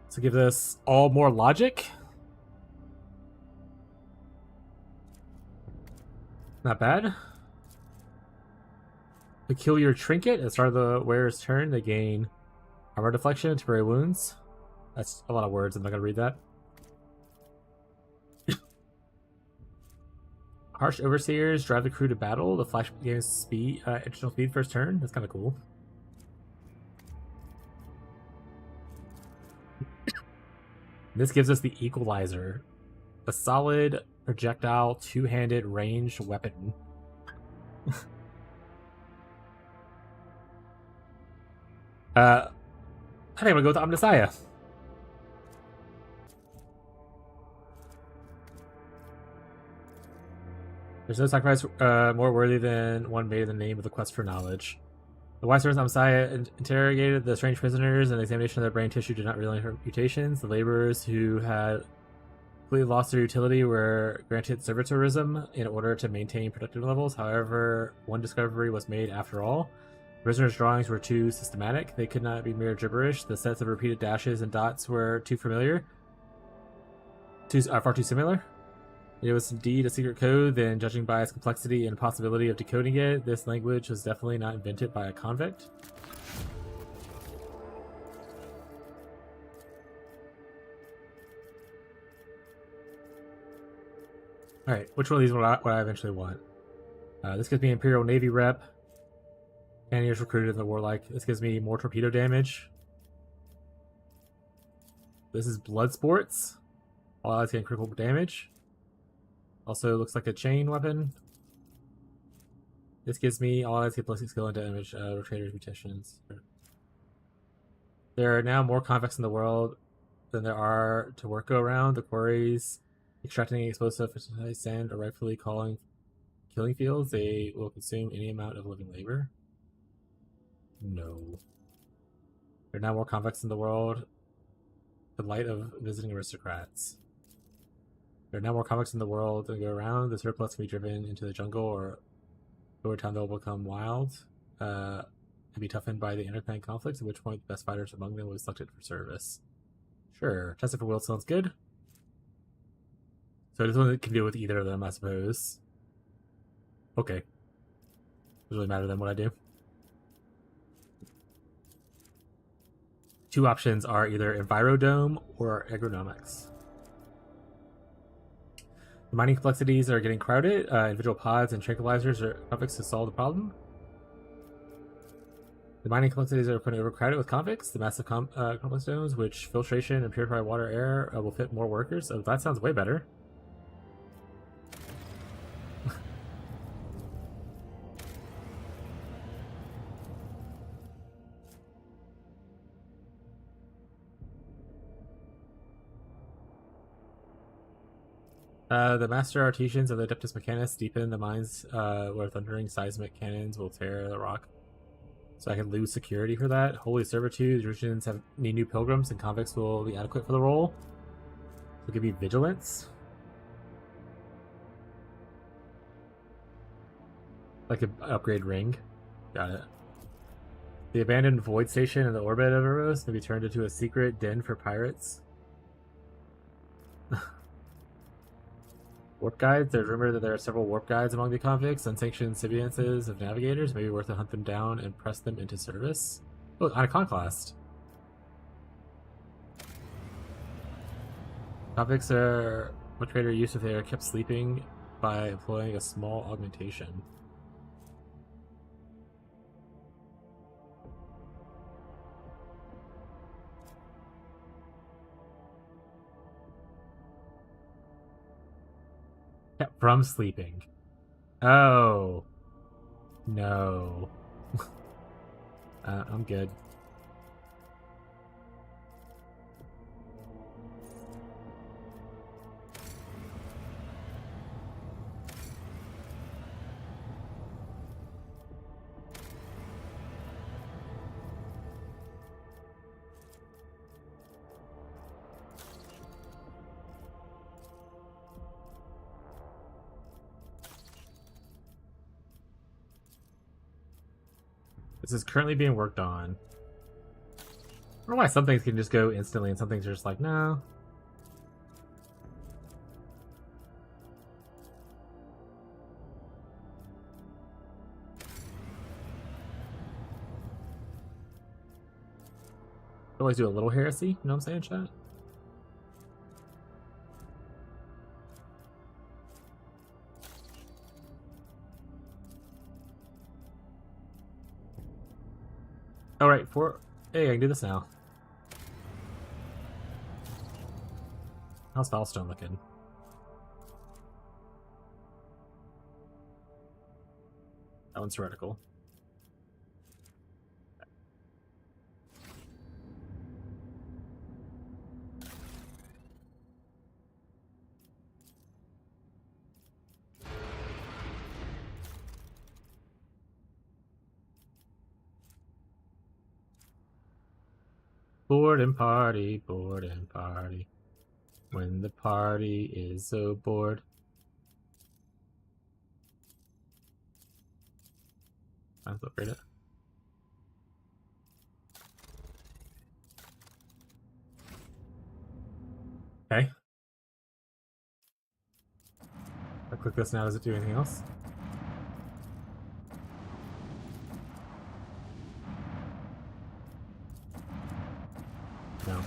So give this all more logic. Not bad. Peculiar trinket. At the start of the wearer's turn, they gain armor deflection and temporary wounds. That's a lot of words. I'm not going to read that. Harsh overseers drive the crew to battle. The flash gains speed, additional speed first turn. That's kind of cool. This gives us the equalizer. A solid projectile two-handed ranged weapon. I think I'm gonna go with Omnisaya. There's no sacrifice more worthy than one made in the name of the quest for knowledge. The wise servants of Messiah interrogated the strange prisoners, and the examination of their brain tissue did not reveal any mutations. The laborers who had completely lost their utility were granted servitorism in order to maintain productive levels. However, one discovery was made after all. The prisoners' drawings were too systematic. They could not be mere gibberish. The sets of repeated dashes and dots were too familiar. Far too similar. It was indeed a secret code, then judging by its complexity and possibility of decoding it, this language was definitely not invented by a convict. Alright, which one of these would I eventually want? This gives me Imperial Navy rep. Cannoneers recruited in the Warlike. This gives me more torpedo damage. This is Blood Sports. All allies getting critical damage. Also looks like a chain weapon. This gives me all allies get plus 6 skill and damage, rotators, mutations. There are now more convicts in the world than there are to work go around. The quarries extracting explosive sand are rightfully calling killing fields. They will consume any amount of living labor. No. There are now more convicts in the world. The light of visiting aristocrats. There are now more convicts in the world than go around. The surplus can be driven into the jungle, or over time they'll become wild and be toughened by the interclan conflicts, at which point the best fighters among them will be selected for service. Sure. Tested for will sounds good. So this one can deal with either of them, I suppose. Okay. Doesn't really matter then what I do. Two options are either Envirodome or Agronomics. The mining complexities are getting crowded. Individual pods and tranquilizers are convicts to solve the problem. The mining complexities are becoming overcrowded with convicts. The massive complex domes, which filtration and purify water air, will fit more workers. Oh, that sounds way better. The master artisans of the Adeptus Mechanis deepen the mines where thundering seismic cannons will tear the rock. So I can lose security for that. Holy Servitude, the Russians need new pilgrims, and convicts will be adequate for the role. So give me Vigilance. Like an upgrade ring. Got it. The abandoned void station in the orbit of Eros may be turned into a secret den for pirates. Warp guides. There's rumor that there are several warp guides among the convicts. Unsanctioned civiliances of navigators. Maybe worth to hunt them down and press them into service. Oh, Iconoclast. Convicts are much greater use if they are kept sleeping by employing a small augmentation. From sleeping. Oh. No. I'm good. This is currently being worked on. I don't know why some things can just go instantly and some things are just like, no. Always do a little heresy, you know what I'm saying, chat? Alright, hey, I can do this now. How's Foulstone looking? That one's heretical. Board and party, board and party. When the party is so bored. I'll upgrade it. Okay. I click this now. Does it do anything else? No.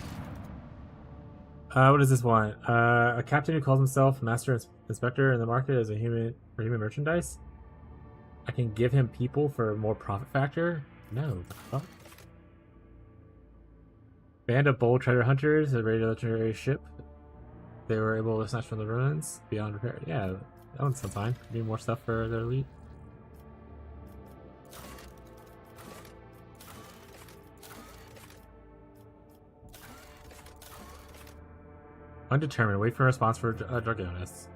What does this want? A captain who calls himself Master Inspector in the market as a human for human merchandise? I can give him people for more profit factor? No. The fuck? Band of bold treasure hunters, a rated legendary ship. They were able to snatch from the ruins beyond repair. Yeah, that one sounds fine. Need more stuff for their elite. Undetermined. Wait for a response for drug illness.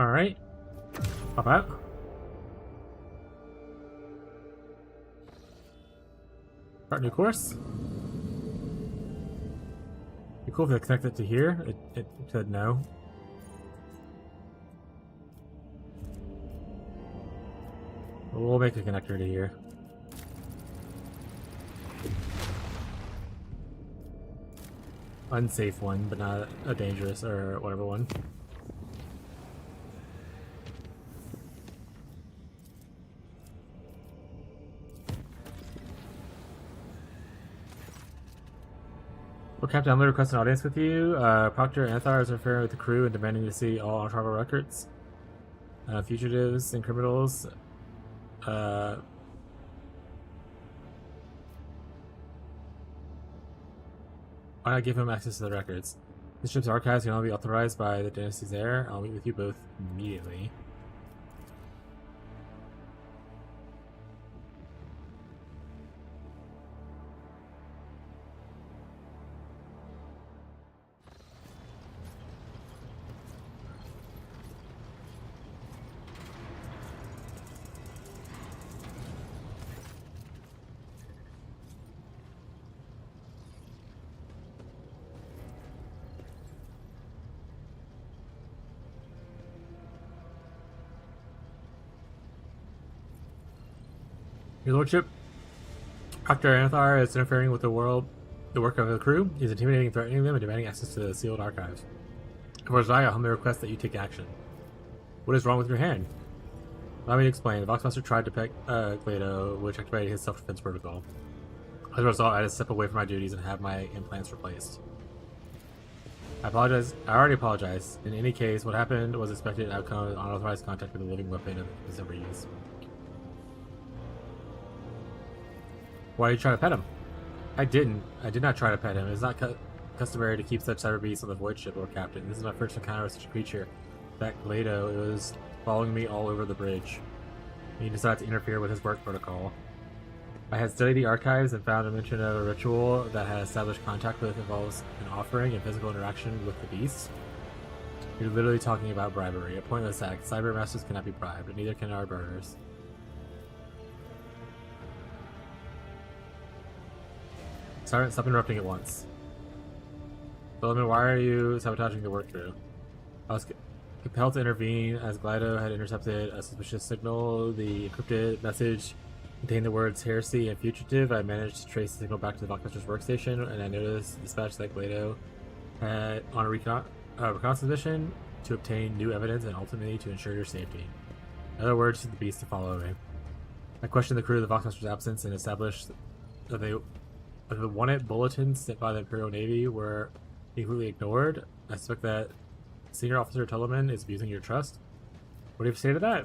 Alright. Pop out. Start new course. Be cool if it connected to here. It said no. We'll make a connector to here. Unsafe one, but not a dangerous or whatever one. Well, Captain, I'm going to request an audience with you. Proctor Anthar is interfering with the crew and demanding to see all on-travel records. Fugitives and criminals. Why not give him access to the records? This ship's archives can only be authorized by the dynasty's heir. I'll meet with you both immediately. Your Lordship, Dr. Anathar is interfering with the work of the crew. He's intimidating and threatening them and demanding access to the sealed archives. For Zaya, I humbly request that you take action. What is wrong with your hand? Allow me to explain. The Voxmaster tried to peck Glado, which activated his self-defense protocol. As a result, I had to step away from my duties and have my implants replaced. I apologize. I already apologized. In any case, what happened was expected outcome of unauthorized contact with a living weapon of his ever used. Why did you try to pet him? I didn't. I did not try to pet him. It is not customary to keep such cyber beasts on the void ship, Lord Captain. This is my first encounter with such a creature. That Glado, it was following me all over the bridge. He decided to interfere with his work protocol. I had studied the archives and found a mention of a ritual that had established contact with involves an offering and physical interaction with the beasts. You're literally talking about bribery, a pointless act. Cyber masters cannot be bribed, but neither can our burners. Stop interrupting at once. Solomon, why are you sabotaging the work crew? I was compelled to intervene as Glado had intercepted a suspicious signal. The encrypted message contained the words heresy and fugitive. I managed to trace the signal back to the Voxmaster's workstation, and I noticed the dispatch that Glado had on a reconnaissance mission to obtain new evidence and ultimately to ensure your safety. In other words, the beast to follow me. I questioned the crew of the Voxmaster's absence and established that the wanted bulletins sent by the Imperial Navy were completely ignored. I suspect that Senior Officer Tulliman is abusing your trust. What do you have to say to that?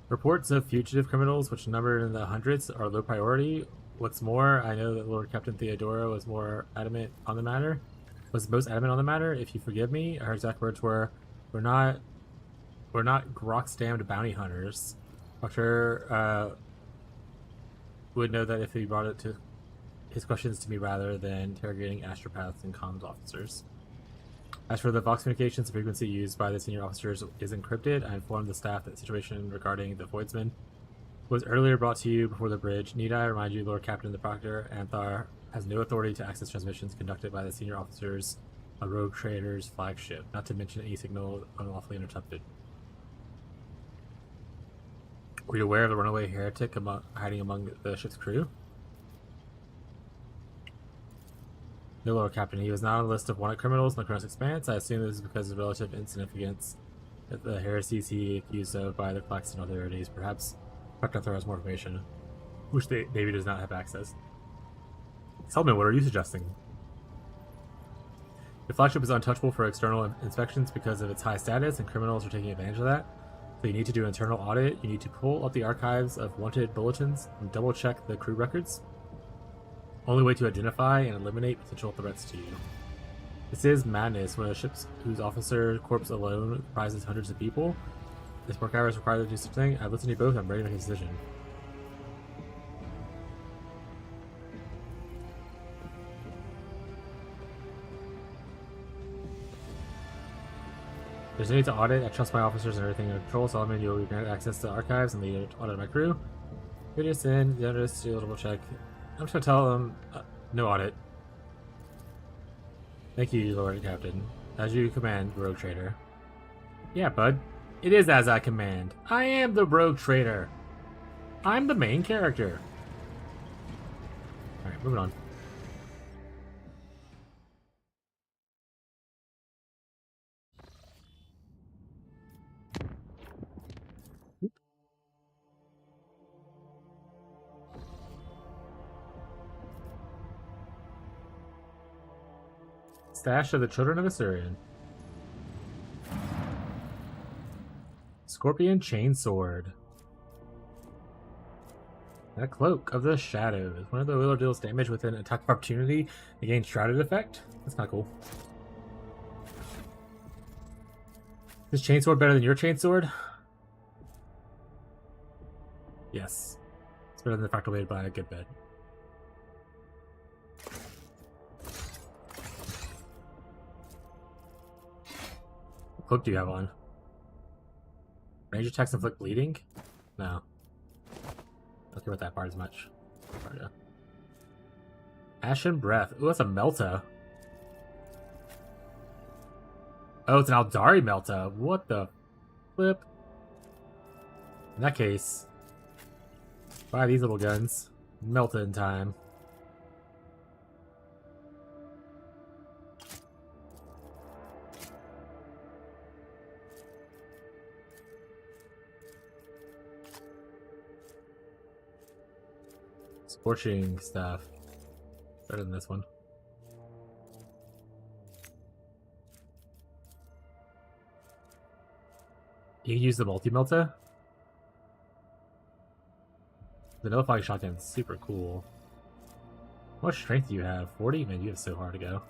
Reports of fugitive criminals, which number in the hundreds, are low priority. What's more, I know that Lord Captain Theodora was most adamant on the matter. If you forgive me, her exact words were, "We're not Grok's-damned bounty hunters." Doctor would know that if he brought it to his questions to me rather than interrogating astropaths and comms officers. As for the Vox communications, the frequency used by the senior officers is encrypted. I informed the staff that the situation regarding the Voidsman was earlier brought to you before the bridge. Need I remind you, Lord Captain the Proctor Anthar has no authority to access transmissions conducted by the senior officers of Rogue Trader's flagship, not to mention any signal unlawfully intercepted. Were you aware of the runaway heretic hiding among the ship's crew? No, Lord Captain. He was not on the list of wanted criminals in the Kronos Expanse. I assume this is because of relative insignificance of the heresies he accused of by the Klaxon authorities. Perhaps Dr. Thor has more information, which Navy does not have access. Selman, what are you suggesting? The flagship is untouchable for external inspections because of its high status, and criminals are taking advantage of that. So you need to do an internal audit. You need to pull up the archives of wanted bulletins and double-check the crew records. Only way to identify and eliminate potential threats to you. This is madness when a ship whose officer corps alone comprises hundreds of people. This work hour is required to do such a thing. I've listened to you both. I'm ready to make a decision. There's no need to audit. I trust my officers and everything in control. Solomon, you'll be granted access to archives and the audit of my crew. Here it is in. The others do a double check. I'm just gonna tell them no audit. Thank you, Lord Captain. As you command, Rogue Trader. Yeah, bud. It is as I command. I am the Rogue Trader. I'm the main character. Alright, moving on. Stash of the Children of Assyrian. Scorpion Chainsword. That Cloak of the Shadows. One of the wheeler deals damage with an attack of opportunity and gains Shrouded effect. That's kind of cool. Is Chainsword better than your Chainsword? Yes. It's better than the Fractal Blade by a good bit. What cloak do you have on? Range attacks inflict bleeding? No. I don't care about that part as much. Ashen Breath. Ooh, that's a Melta. Oh, it's an Aldari Melta. What the flip? In that case, buy these little guns. Melta in time. Scorching stuff. Better than this one. You can use the multi-melta. The nullifying shotgun's super cool. What strength do you have? 40? Man, you have so hard to go.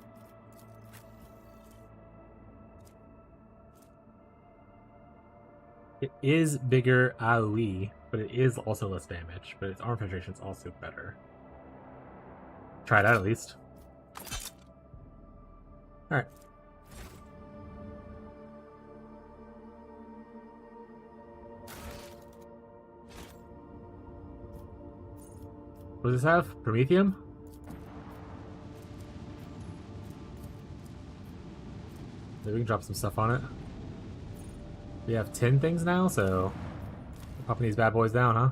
It is bigger AoE, but it is also less damage. But its armor penetration is also better. Try it out at least. Alright. What does this have? Promethium? Maybe we can drop some stuff on it. We have 10 things now, so we're popping these bad boys down, huh?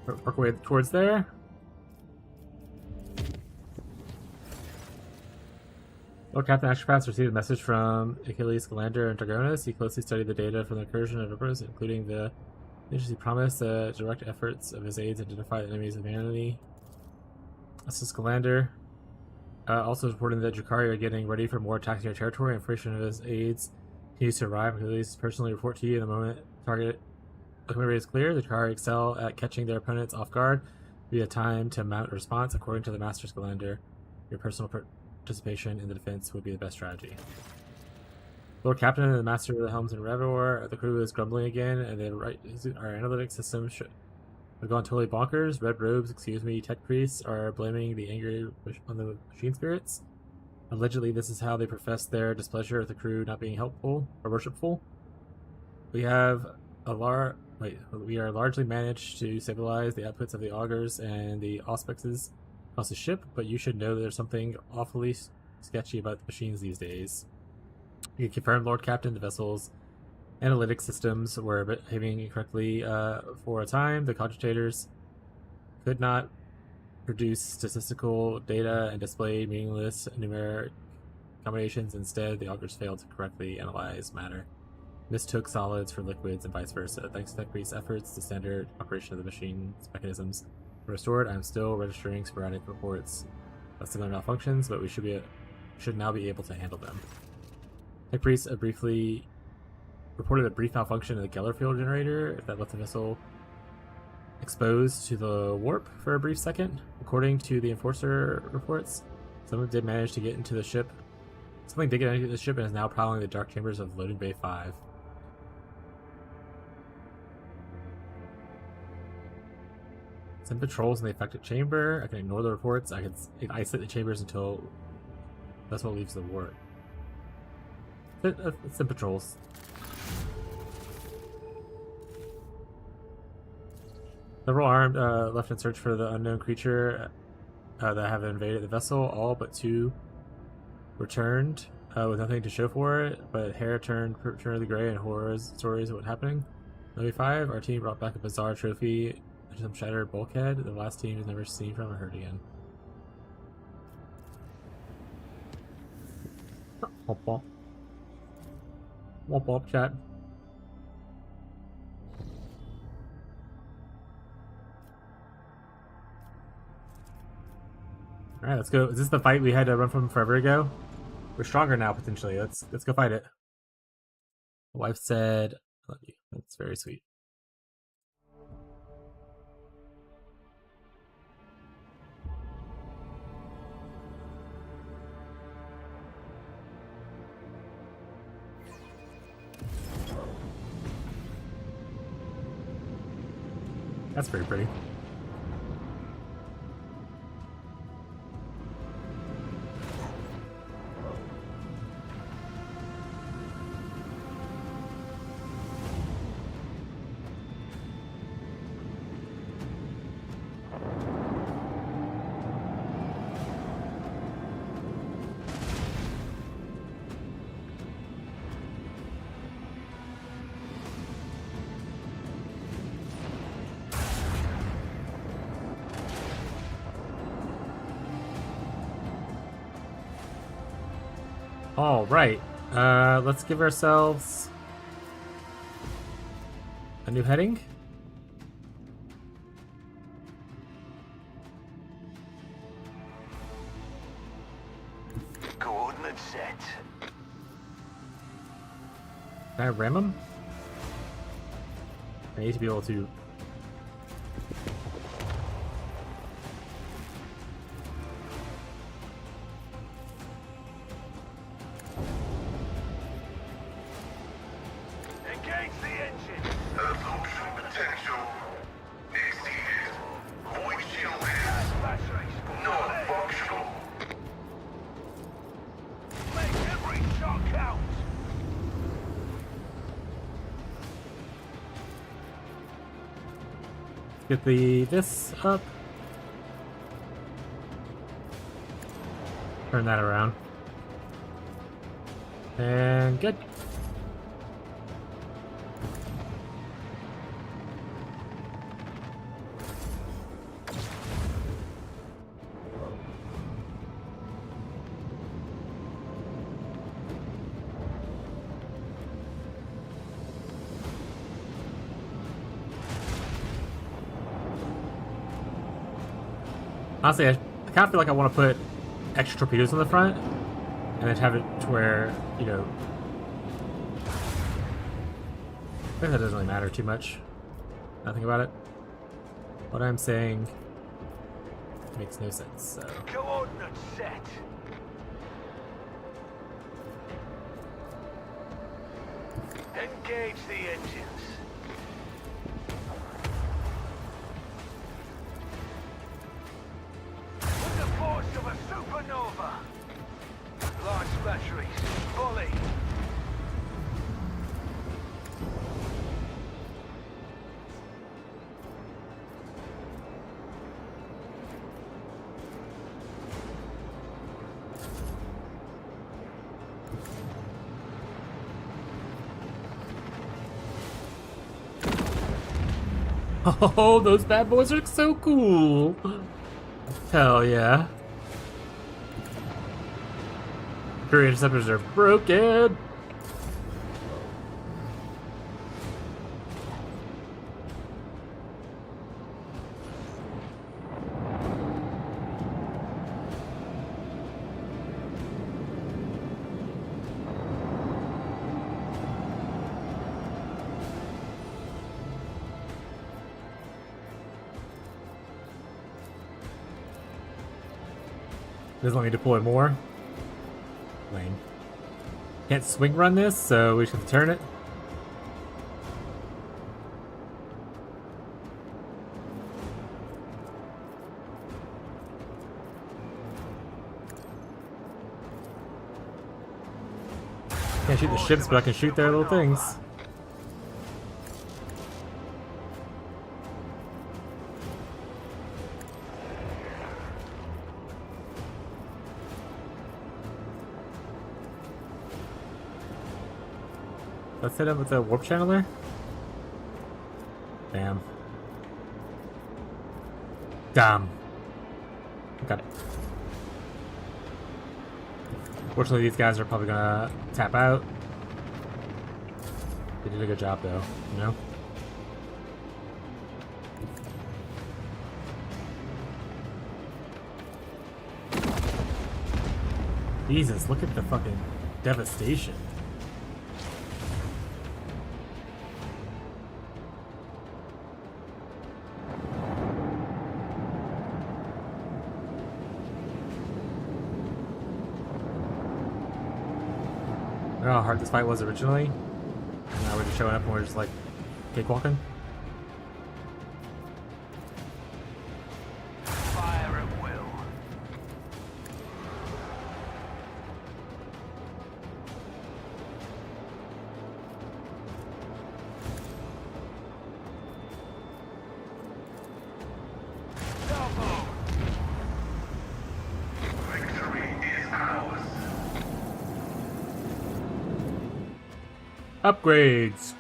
Work our way towards there. Lord Captain Astropaths received a message from Achilles, Galander, and Dragonis. He closely studied the data from the incursion of Rippers, including the he promised the direct efforts of his aides to identify the enemies of humanity. This is Galander. Also reporting that Drakari are getting ready for more attacks in your territory. Information of his aides continues to arrive. Achilles personally report to you the moment target looking is clear. The Drakari excel at catching their opponents off guard. Be a time to mount a response. According to the Master's Galander, your personal participation in the defense would be the best strategy. Lord Captain and the Master of the Helms and Revor, the crew is grumbling again, and our analytics system have gone totally bonkers. Red robes, tech priests are blaming the anger on the machine spirits. Allegedly, this is how they profess their displeasure at the crew not being helpful or worshipful. We are largely managed to stabilize the outputs of the augurs and the auspexes across the ship, but you should know that there's something awfully sketchy about the machines these days. You can confirm, Lord Captain, the vessel's analytic systems were behaving incorrectly for a time. The cogitators could not produce statistical data and display meaningless numeric combinations. Instead, the augurs failed to correctly analyze matter. Mistook solids for liquids and vice versa. Thanks to Tech Priest's efforts, the standard operation of the machine's mechanisms were restored. I am still registering sporadic reports of similar malfunctions, but we should now be able to handle them. Tech Priest briefly reported a brief malfunction in the Geller field generator that left the vessel exposed to the warp for a brief second. According to the Enforcer reports, someone did manage to get into the ship. Something did get into the ship and is now prowling the dark chambers of Loading Bay 5. Send patrols in the affected chamber. I can ignore the reports. I can isolate the chambers until the vessel leaves the warp. Send patrols. Several armed left in search for the unknown creature that have invaded the vessel. All but 2 returned with nothing to show for it, but hair turned prematurely gray and horror stories of what happening. Maybe 5, our team brought back a bizarre trophy, some shattered bulkhead. The last team is never seen from or heard again. Womp womp. Womp womp, chat. Alright, let's go. Is this the fight we had to run from forever ago? We're stronger now, potentially. Let's go fight it. My wife said, I love you. That's very sweet. That's very pretty. All right, let's give ourselves a new heading. Coordinates set. Can I ram him? I need to be able to. Get this up. Turn that around. And good. Honestly, I kind of feel like I want to put extra torpedoes on the front and then have it to where, you know, I guess that doesn't really matter too much. Nothing about it. What I'm saying makes no sense, so. Coordinate set. Engage the engines. With the force of a supernova. Launch batteries. Volley. Oh, those bad boys are so cool. Hell yeah. Crew interceptors are broken. Doesn't let me deploy more. Lame. Can't swing run this, so we just have to turn it. Can't shoot the ships, but I can shoot their little things. Let's hit him with a warp channeler. Damn. Damn. Got it. Fortunately, these guys are probably gonna tap out. They did a good job, though, you know? Jesus, look at the fucking devastation. I don't know how hard this fight was originally. Now we're just showing up and we're just like cakewalking. Fire at will. Double. Victory is ours. Upgrades.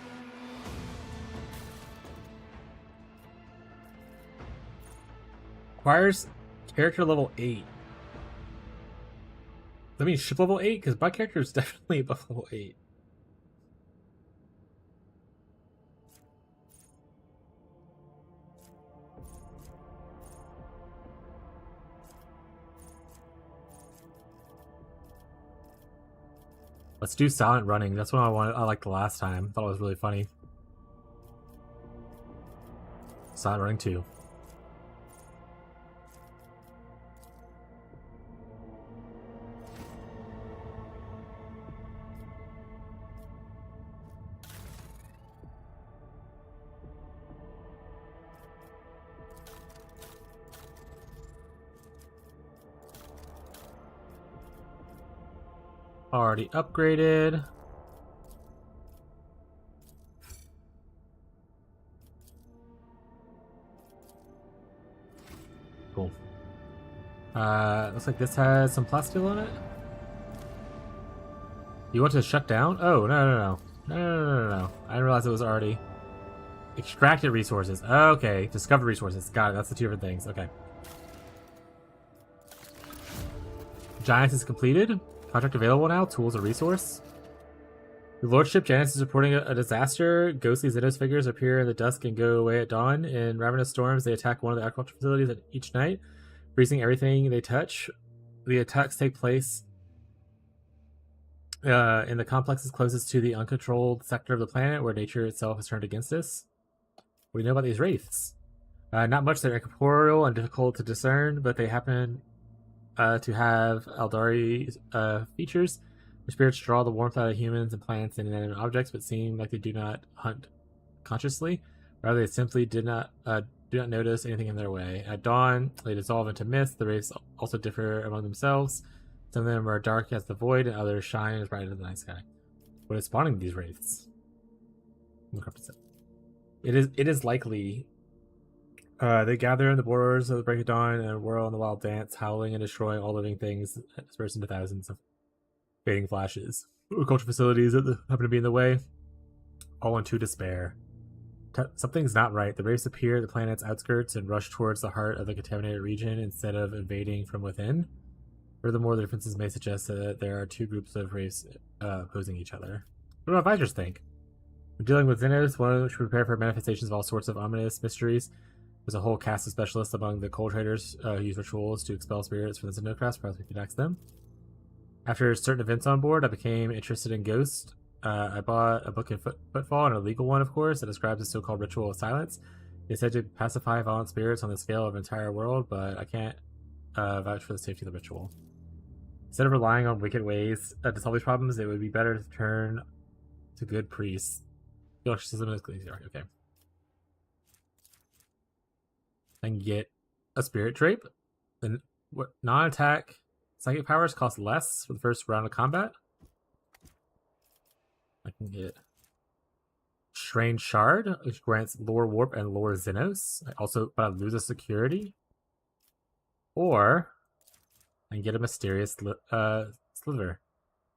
Requires character level 8. That means ship level 8? Because my character is definitely above level 8. Let's do silent running. That's what I liked the last time. Thought it was really funny. Silent running 2. Already upgraded. Cool. Looks like this has some plasteel on it. You want to shut down? Oh, no. I didn't realize it was already extracted resources. Okay, discovered resources. Got it. That's the two different things. Okay. Giants is completed. Contract available now. Tools a resource. Your Lordship Janus is reporting a disaster. Ghostly Xenos figures appear in the dusk and go away at dawn. In ravenous storms, they attack one of the agriculture facilities each night. freezing everything they touch. The attacks take place in the complexes closest to the uncontrolled sector of the planet where nature itself has turned against us. What do you know about these wraiths? Not much. They're incorporeal and difficult to discern, but they happen to have Eldari features. Their spirits draw the warmth out of humans and plants and inanimate objects, but seem like they do not hunt consciously. Rather, they simply do not notice anything in their way. At dawn, they dissolve into mist. The wraiths also differ among themselves. Some of them are dark as the void, and others shine as bright as the night sky. What is spawning these wraiths? It is likely they gather in the borders of the break of dawn and whirl in the wild dance, howling and destroying all living things, dispersed into thousands of fading flashes. Culture facilities that happen to be in the way, all into despair. Something's not right. The wraiths appear at the planet's outskirts and rush towards the heart of the contaminated region instead of invading from within. Furthermore, the differences may suggest that there are two groups of wraiths opposing each other. What do advisors think? When dealing with Xenos, one should prepare for manifestations of all sorts of ominous mysteries. There's a whole cast of specialists among the coal traders who use rituals to expel spirits from the Xenocrafts. Perhaps we could ask them. After certain events on board, I became interested in ghosts. I bought a book in Footfall, and a legal one, of course, that describes the so-called ritual of silence. It's said to pacify violent spirits on the scale of an entire world, but I can't vouch for the safety of the ritual. Instead of relying on wicked ways to solve these problems, it would be better to turn to good priests. The exorcism is easier. Okay. I can get a spirit drape. Then what non-attack psychic powers cost less for the first round of combat. I can get Strange Shard, which grants Lore Warp and Lore Xenos. But I lose a security. Or I can get a Mysterious Sliver.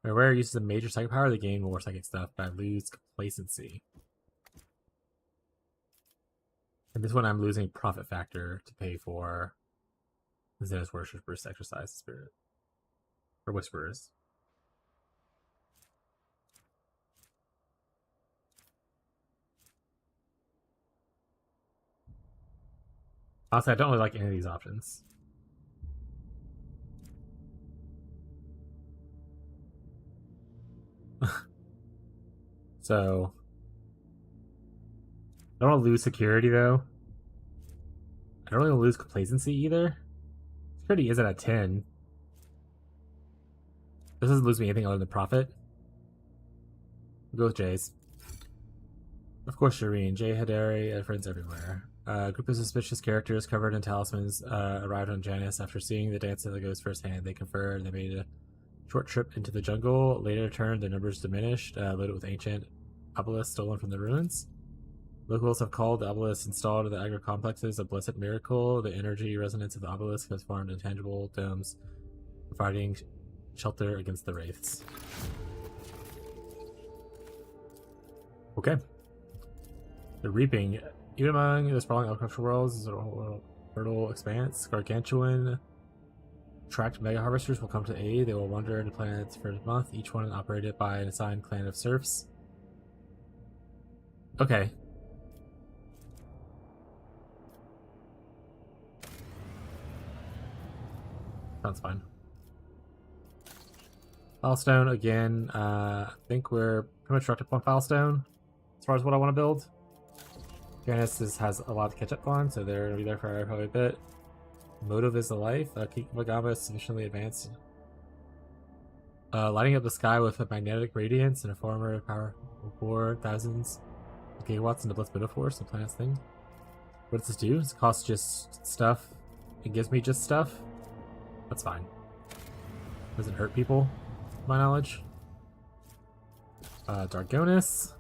When rare uses a major psychic power, they gain more psychic stuff, but I lose complacency. And this one I'm losing profit factor to pay for Xenos Worshipers to exercise the spirit. Or Whisperers. Honestly, I don't really like any of these options. So I don't want to lose security though. I don't really want to lose complacency either. Security isn't at 10. This doesn't lose me anything other than profit. We'll go with Jay's. Of course, Shireen, Jay Hadari, and friends everywhere. A group of suspicious characters covered in talismans arrived on Janus. After seeing the dance of the ghost firsthand, they conferred and they made a short trip into the jungle. Later turned, their numbers diminished, loaded with ancient obelisks stolen from the ruins. Locals have called the obelisks installed in the agro-complexes a blessed miracle. The energy resonance of the obelisk has formed intangible domes, providing shelter against the wraiths. Okay. The reaping. Even among the sprawling agricultural worlds is a fertile expanse. Gargantuan tracked mega harvesters will come to aid. They will wander into planets for a month, each one operated by an assigned clan of serfs. Okay. Sounds fine. Filestone again. I think we're pretty much wrapped up on Filestone as far as what I want to build. Janus has a lot to catch up on, so they're going to be there for probably a bit. Motive is the life. Kikimagama is sufficiently advanced. Lighting up the sky with a magnetic radiance and a former power for thousands of gigawatts into Blitz Force, the planet's thing. What does this do? It costs just stuff. It gives me just stuff. That's fine. Doesn't hurt people, to my knowledge. Dargonis.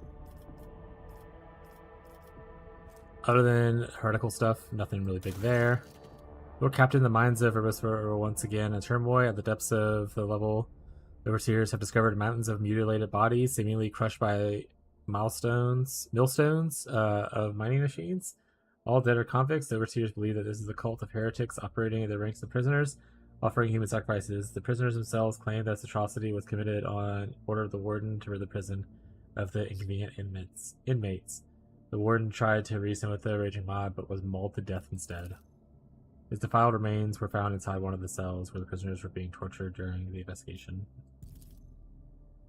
Other than heretical stuff, nothing really big there. Lord Captain, the mines of Herbis are once again in turmoil. At the depths of the level, the overseers have discovered mountains of mutilated bodies, seemingly crushed by millstones of mining machines. All dead or convicts. The overseers believe that this is a cult of heretics operating in the ranks of prisoners, offering human sacrifices. The prisoners themselves claim that this atrocity was committed on order of the warden to rid the prison of the inconvenient inmates. The warden tried to reason with the raging mob, but was mauled to death instead. His defiled remains were found inside one of the cells where the prisoners were being tortured during the investigation.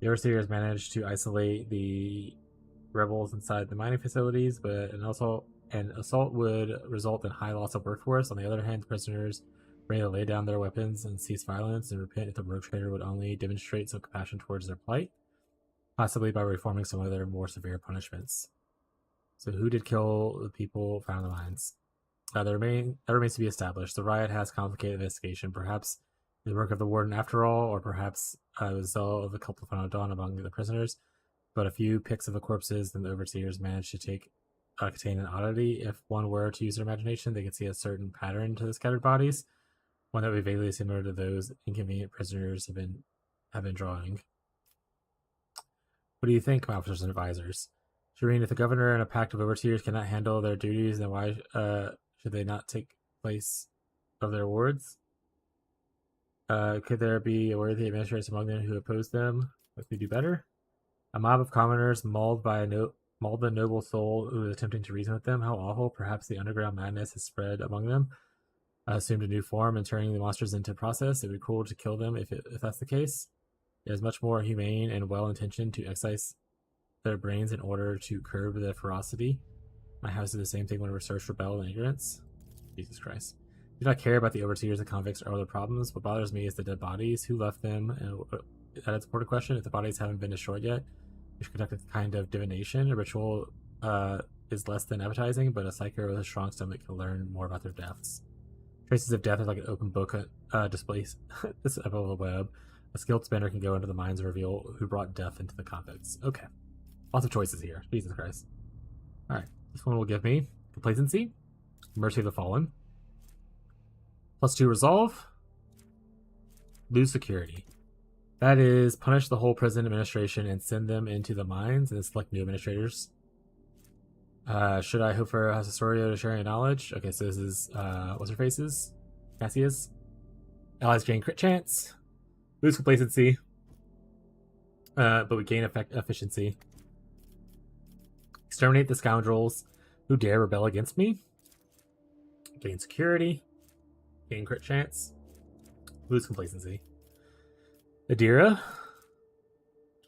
The overseers managed to isolate the rebels inside the mining facilities, but an assault would result in high loss of workforce. On the other hand, the prisoners were ready to lay down their weapons and cease violence and repent if the rogue trader would only demonstrate some compassion towards their plight, possibly by reforming some of their more severe punishments. So who did kill the people found in the mines? That remains to be established. The riot has complicated investigation. Perhaps the work of the warden after all, or perhaps it was the zeal of the cult of Final Dawn among the prisoners. But a few picks of the corpses and the overseers managed to contain an oddity. If one were to use their imagination, they could see a certain pattern to the scattered bodies, one that would be vaguely similar to those inconvenient prisoners have been drawing. What do you think, my officers and advisors? Shireen, if the governor and a pact of overseers cannot handle their duties, then why should they not take place of their wards? Could there be worthy administrators among them who oppose them? If we do better? A mob of commoners mauled the noble soul who was attempting to reason with them. How awful! Perhaps the underground madness has spread among them, assumed a new form, and turning the monsters into process. It would be cruel to kill them if that's the case. It is much more humane and well-intentioned to excise their brains in order to curb their ferocity. My house is the same thing when research rebel and ignorance. Jesus Christ. I do not care about the overseers, the convicts, or other problems. What bothers me is the dead bodies. Who left them? And that is a important question. If the bodies haven't been destroyed yet, we should conduct a kind of divination. A ritual is less than appetizing, but a psycho with a strong stomach can learn more about their deaths. Traces of death is like an open book displays this above the web. A skilled spinner can go into the mines and reveal who brought death into the convicts. Okay. Lots of choices here. Jesus Christ. Alright. This one will give me complacency, mercy of the fallen, +2 resolve, lose security. That is punish the whole prison administration and send them into the mines and select new administrators. Should I hope for Hassorio to share any knowledge? Okay, so this is what's her faces? Cassius. Allies gain crit chance. Lose complacency. But we gain efficiency. Exterminate the scoundrels who dare rebel against me. Gain security. Gain crit chance. Lose complacency. Adira.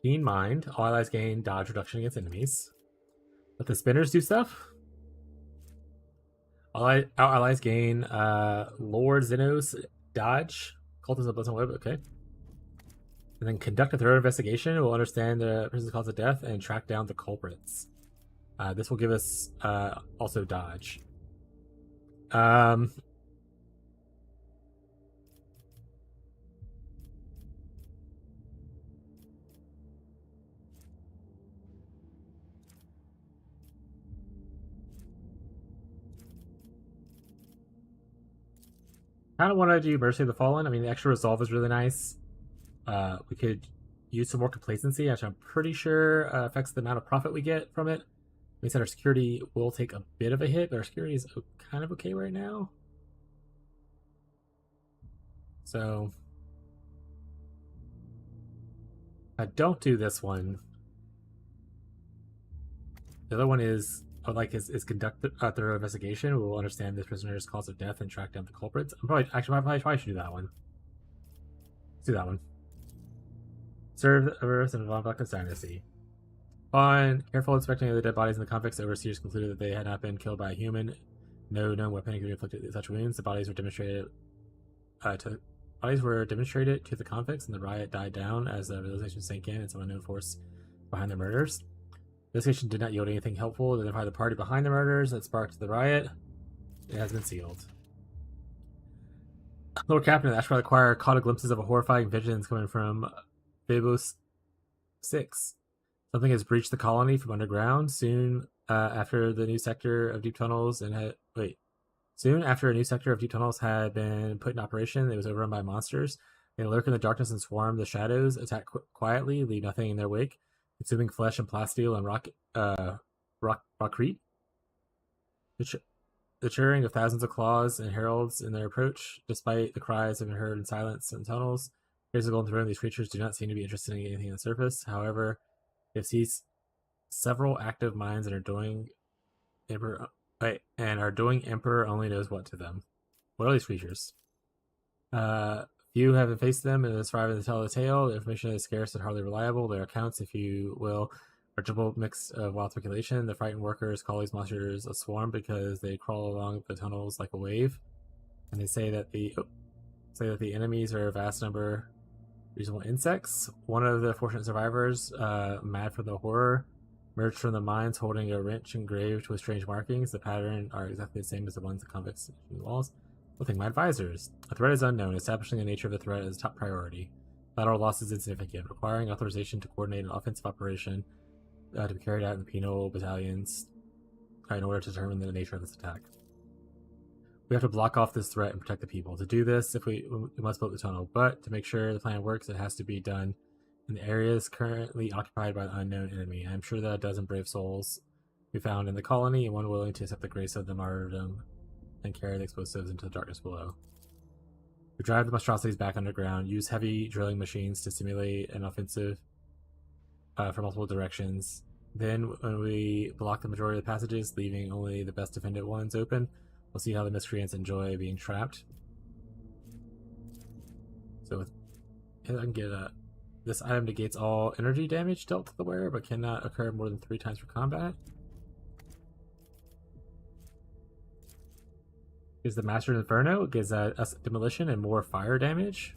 Keen mind. All allies gain dodge reduction against enemies. Let the spinners do stuff. Our allies gain Lord Zenos dodge. Cultists of Blessed Web, okay. And then conduct a thorough investigation. We'll understand the person's cause of death and track down the culprits. This will give us also dodge. Kind of want to do Mercy of the Fallen. I mean, the extra resolve is really nice. We could use some more complacency, which I'm pretty sure affects the amount of profit we get from it. We said our security will take a bit of a hit, but our security is kind of okay right now. So I don't do this one. The other one is conduct a thorough investigation. We will understand this prisoner's cause of death and track down the culprits. I probably should do that one. Let's do that one. Serve the Earth and Von Black's dynasty. On careful inspecting of the dead bodies in the convicts, the overseers concluded that they had not been killed by a human. No known weapon could inflict such wounds. The bodies were demonstrated to the convicts, and the riot died down as the realization sank in and some unknown force behind the murders. The investigation did not yield anything helpful to identify the party behind the murders that sparked the riot. It has been sealed. Lord Captain of the Ashford Choir caught glimpses of a horrifying visions coming from Babos 6. Something has breached the colony from underground. Soon after a new sector of deep tunnels had been put in operation, it was overrun by monsters. They lurk in the darkness and swarm the shadows, attack quietly, leave nothing in their wake, consuming flesh and plasteel and rockcrete. The churring of thousands of claws and heralds in their approach, despite the cries have been heard in silence in tunnels. Here's the golden throne. These creatures do not seem to be interested in anything on the surface. However, they've seized several active mines and are doing Emperor only knows what to them. What are these creatures? Few have faced them and survived to tell the tale. The information is scarce and hardly reliable. Their accounts, if you will, are jumbled mix of wild speculation. The frightened workers call these monsters a swarm because they crawl along the tunnels like a wave, and they say that the enemies are a vast number of reasonable insects. One of the fortunate survivors, mad from the horror, emerged from the mines holding a wrench engraved with strange markings. The pattern are exactly the same as the ones the convicts in the walls. Looking my advisors. A threat is unknown. Establishing the nature of the threat is top priority. Lateral loss is insignificant. Requiring authorization to coordinate an offensive operation to be carried out in the penal battalions in order to determine the nature of this attack. We have to block off this threat and protect the people. To do this, we must build the tunnel, but to make sure the plan works, it has to be done in the areas currently occupied by the unknown enemy. I am sure that a dozen brave souls we found in the colony, and one willing to accept the grace of the martyrdom and carry the explosives into the darkness below. We drive the monstrosities back underground, use heavy drilling machines to simulate an offensive from multiple directions. Then, when we block the majority of the passages, leaving only the best defended ones open, we'll see how the miscreants enjoy being trapped. So, I can get this item negates all energy damage dealt to the wearer, but cannot occur more than 3 times per combat. Is the Master Inferno. It gives us demolition and more fire damage.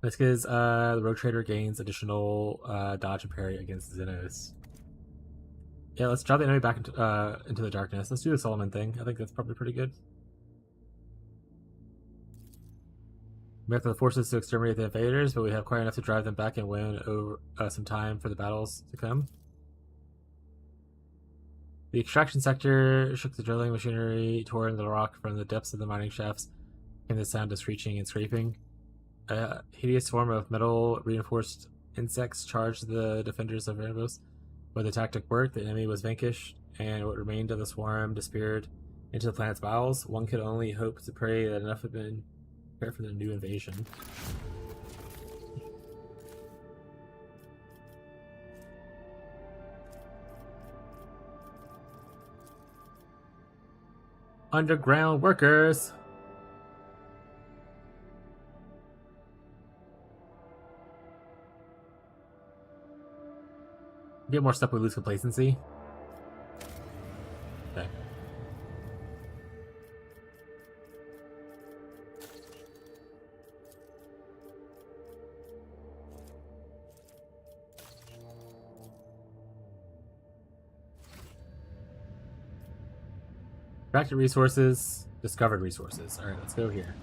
This gives the Rogue Trader gains additional dodge and parry against Xenos. Yeah, let's drop the enemy back into the darkness. Let's do the Solomon thing. I think that's probably pretty good. We have the forces to exterminate the invaders, but we have quite enough to drive them back and win over some time for the battles to come. The extraction sector shook the drilling machinery, tore the rock from the depths of the mining shafts, and the sound of screeching and scraping. A hideous swarm of metal reinforced insects charged the defenders of Rambos. But the tactic worked, the enemy was vanquished, and what remained of the swarm disappeared into the planet's bowels. One could only hope to pray that enough had been prepared for the new invasion. Underground workers! Get more stuff, we lose complacency. Okay. Extracted resources, discovered resources. Alright, let's go here.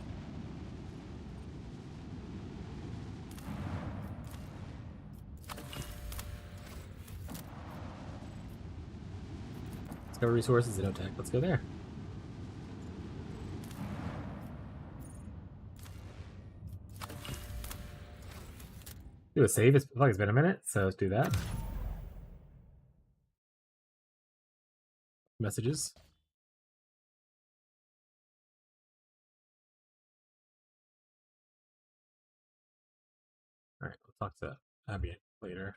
Discover resources, Inotech. Let's go there. Do a save. It's like it's been a minute, so let's do that. Messages. Alright, we'll talk to Abby later.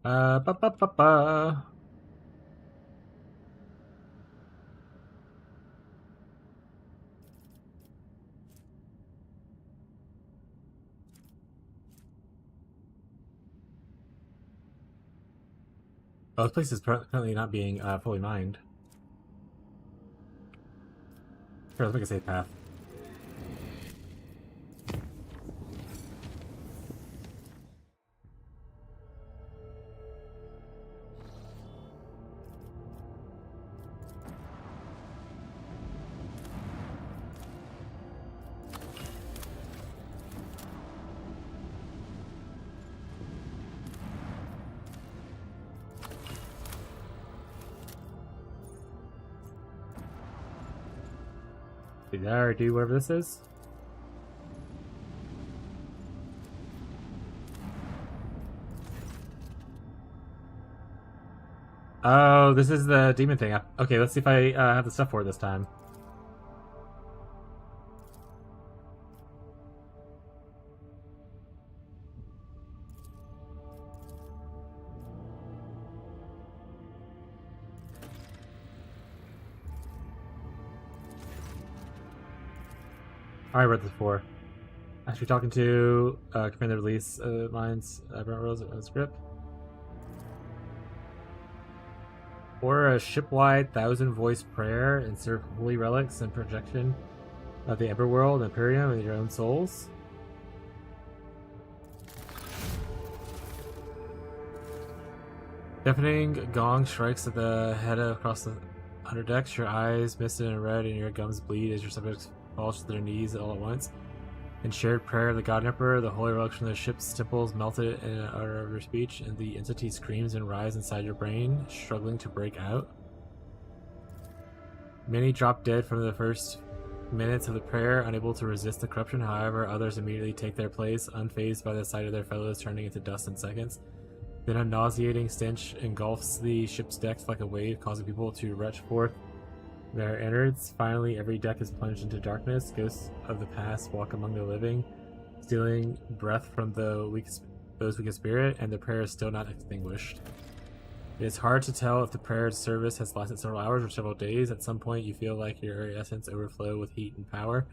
Ba-ba-ba-ba. Oh, this place is currently not being fully mined. Here, let's make a safe path. Do that or do whatever this is. Oh, this is the demon thing. Okay, let's see if I have the stuff for it this time. I read this before. Actually, talking to Commander Release lines, Brent Rose script. Or a ship-wide 1,000-voice prayer and serve holy relics and projection of the Everworld Imperium and your own souls. Deafening gong strikes at the head across the underdecks. Your eyes misted and red, and your gums bleed as your subjects fall to their knees all at once. In shared prayer of the God Emperor, the holy relics from the ship's temples melted in an utter of your speech, and the entity screams and writhes inside your brain, struggling to break out. Many drop dead from the first minutes of the prayer, unable to resist the corruption. However, others immediately take their place, unfazed by the sight of their fellows turning into dust in seconds. Then a nauseating stench engulfs the ship's decks like a wave, causing people to retch forth their innards. Finally, every deck is plunged into darkness. Ghosts of the past walk among the living, stealing breath from those weak of spirit, and the prayer is still not extinguished. It is hard to tell if the prayer service has lasted several hours or several days. At some point, you feel like your essence overflow with heat and power,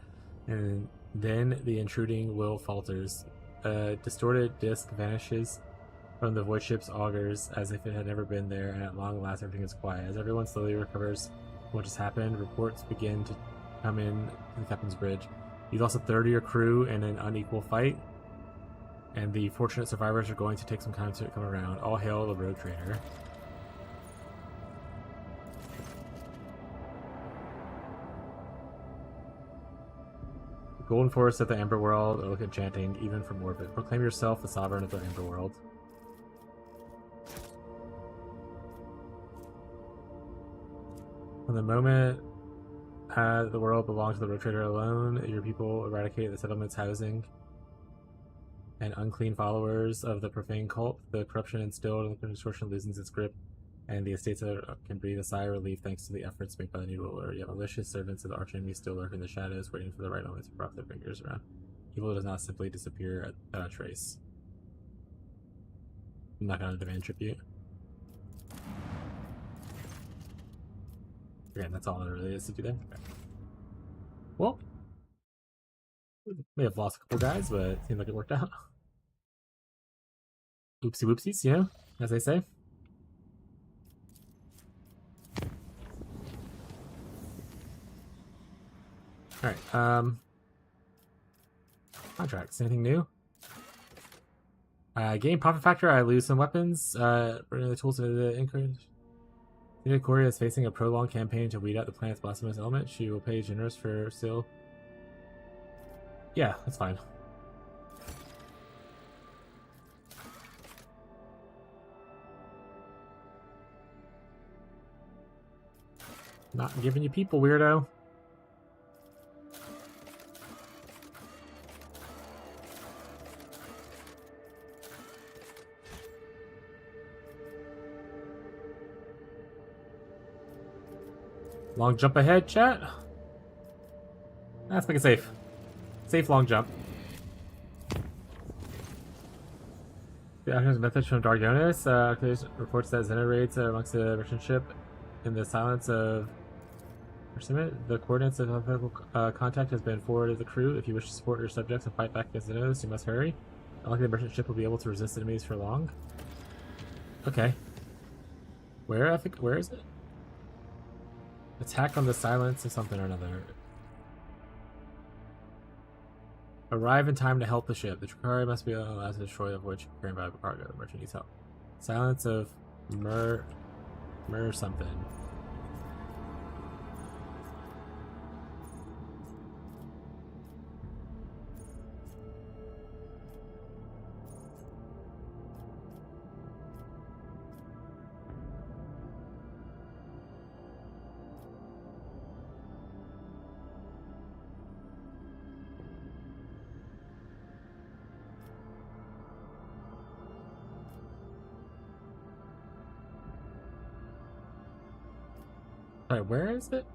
and then the intruding will falters. A distorted disc vanishes from the void ship's augers as if it had never been there, and at long last everything is quiet. As everyone slowly recovers what just happened, reports begin to come in to the captain's bridge. You've lost a third of your crew in an unequal fight, and the fortunate survivors are going to take some time to come around. All hail the road trader. The golden forest of the Amber World, or look at chanting, even from orbit. Proclaim yourself the sovereign of the Amber World. From the moment the world belonged to the road trader alone, your people eradicate the settlement's housing and unclean followers of the profane cult. The corruption instilled in the consortium loosens its grip, and the estates can breathe a sigh of relief thanks to the efforts made by the new ruler. Yet malicious servants of the archenemy still lurk in the shadows, waiting for the right moment to wrap their fingers around. Evil does not simply disappear at a trace. I'm not going to demand tribute. Again, that's all there really is to do there. Okay. Well, we may have lost a couple guys, but it seemed like it worked out. Oopsie whoopsies, you know, as they say. Alright, contracts, anything new? Gain profit factor, I lose some weapons. Bring the tools to the increase. Korea is facing a prolonged campaign to weed out the planet's blasphemous element. She will pay generous for still. Yeah, that's fine. Not giving you people, weirdo. Long jump ahead, chat. Let's make it safe. Safe long jump. The action's message from Dargonis reports that Xena raids amongst the merchant ship in the silence of the coordinates of contact has been forwarded to the crew. If you wish to support your subjects and fight back against Xenos, you must hurry. Unlikely the merchant ship will be able to resist enemies for long. Okay. Where is it? Attack on the silence of something or another. Arrive in time to help the ship. The Tricari must be allowed to destroy the void carrying valuable cargo. The merchant needs help. Silence of Mer something. Alright, where is it?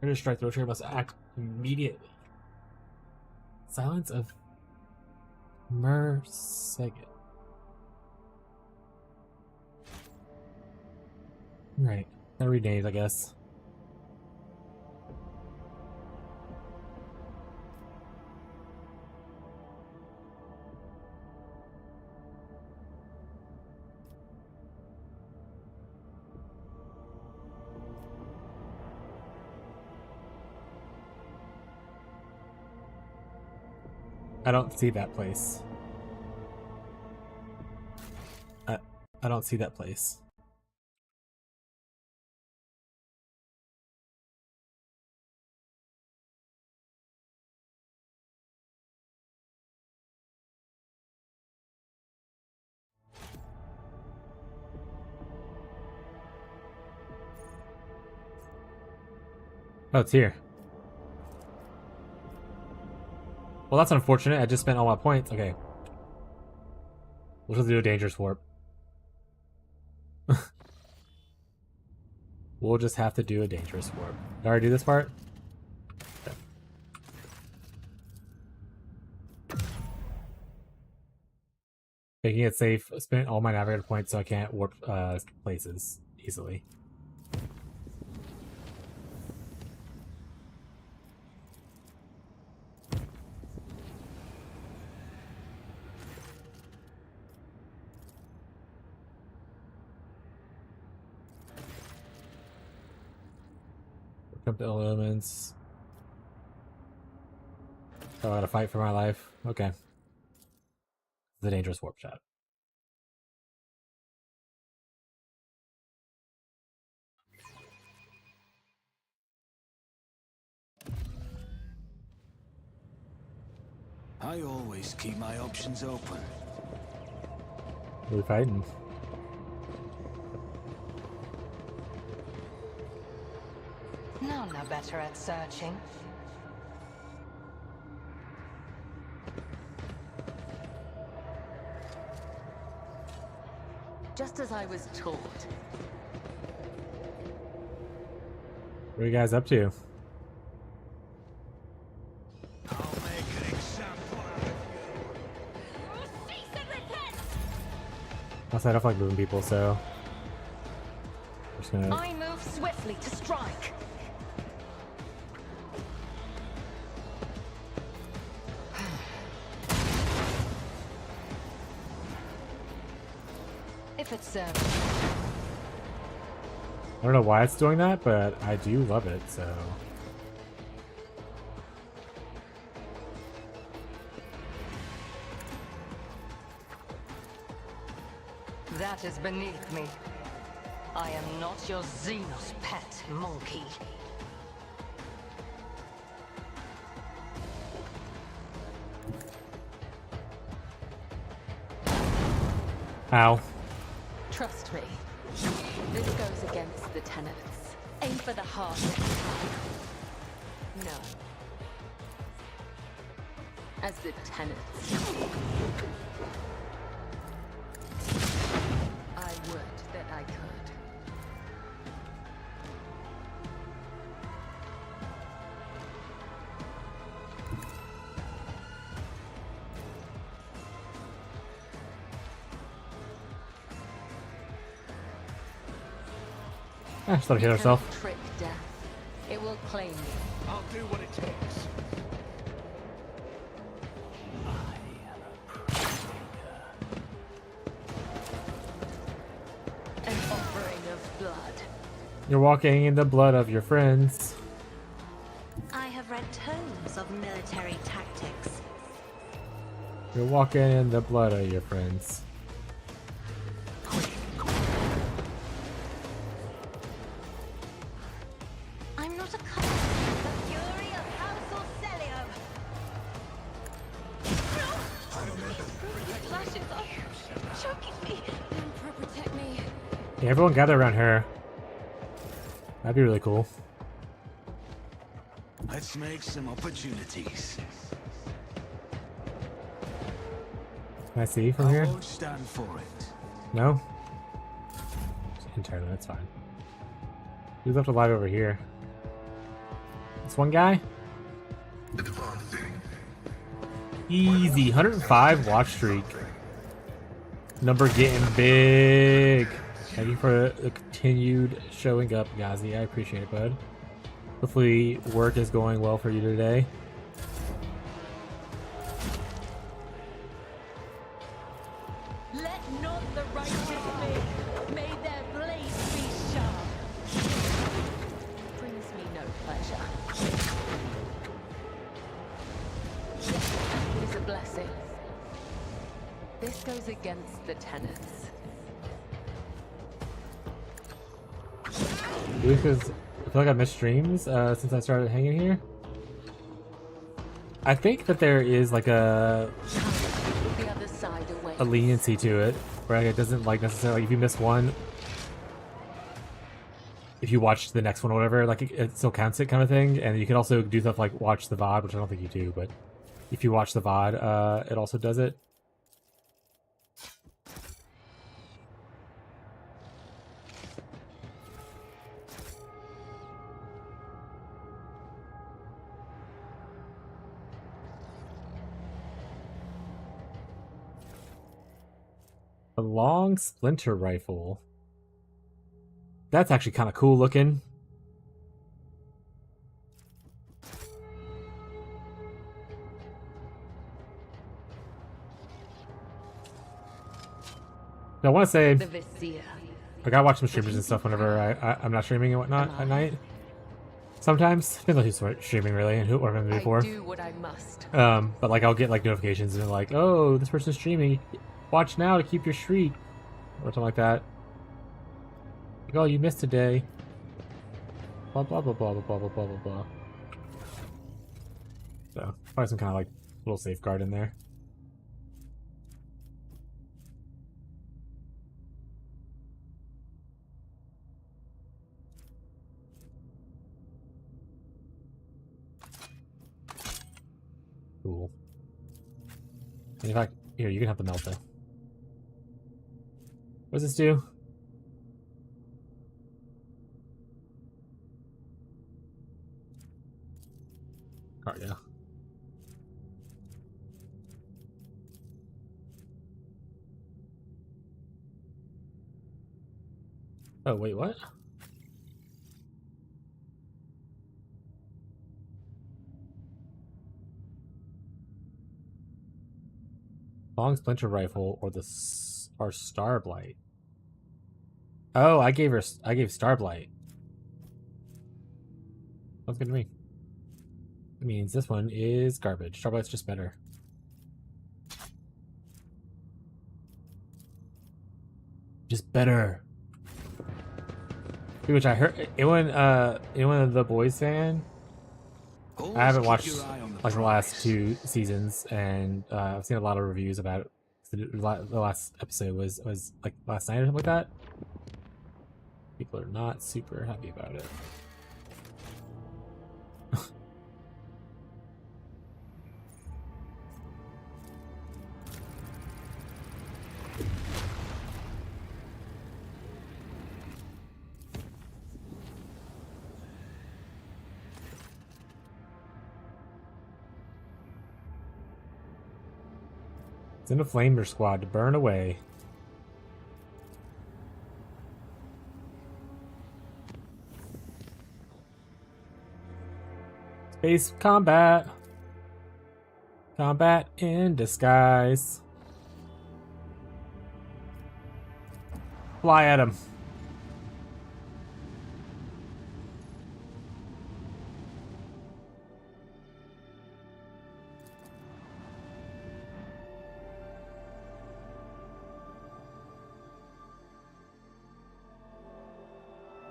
British strike the rotor must act immediately. Silence of Mersegan. Right. Gotta read names, I guess. I don't see that place. I don't see that place. Oh, it's here. Well, that's unfortunate. I just spent all my points. Okay. We'll just do a dangerous warp. We'll just have to do a dangerous warp. Did I already do this part? Okay. Making it safe. Spent all my navigator points so I can't warp places easily. Come to elements. Oh, I gotta fight for my life. Okay. The dangerous warp shot. I always keep my options open. What are we fighting? None are better at searching. Just as I was taught. What are you guys up to? I'll make an example out of you. Also, I don't like moving people, so I'm just gonna. I move swiftly to strike. If it serves. I don't know why it's doing that, but I do love it, so. That is beneath me. I am not your Xenos pet monkey. Ow. Trust me. This goes against the tenets. Aim for the heart next time. No. As the tenets. I would that I could. Ah, just let her hit herself. Cannot trick death. It will claim you. I'll do what it takes. An offering of blood. You're walking in the blood of your friends. I have read tomes of military tactics. You're walking in the blood of your friends. I'm not a coward. The fury of House Orcelio. Flashes are choking me. Emperor, protect me. Yeah, everyone gather around her. That'd be really cool. Let's make some opportunities. Can I see from I here? won't stand for it. No? Entirely, that's fine. Who's left alive over here? This one guy? Easy. 105 watch streak. Number getting big. Thank you for the continued showing up, Gazi. I appreciate it, bud. Hopefully work is going well for you today. Let not the righteous live. May their blades be sharp. Brings me no pleasure. It is a blessing. This goes against the tenets. Because I feel like I've missed streams since I started hanging here. I think that there is like The other side away. a leniency to it, where it doesn't like necessarily, like, if you miss one, if you watch the next one or whatever, like it still counts it kind of thing. And you can also do stuff like watch the VOD, which I don't think you do, but if you watch the VOD, it also does it. A long splinter rifle. That's actually kind of cool looking. I want to say The Vizier. I gotta watch some streamers and stuff whenever I'm not streaming and whatnot at night. Sometimes depends on who's streaming really and what I'm gonna do for. I do what I must. But like I'll get like notifications and like, oh, this person's streaming. Watch now to keep your streak, or something like that. Like, oh, you missed today. Blah blah blah blah blah blah blah blah blah. So probably some kind of like little safeguard in there. Cool. And in fact, here, you can have the melt though. What does this do? Oh, yeah. Oh, wait, what? Long splinter rifle or or Starblight. Oh, I gave Starblight. Sounds good to me. It means this one is garbage. Starblight's just better. Just better. Which I heard anyone of the boys fan. I haven't watched like the last 2 seasons, and I've seen a lot of reviews about it. The last episode was like last night or something like that. People are not super happy about it. Send a flamer squad to burn away. Space combat. Combat in disguise. Fly at him.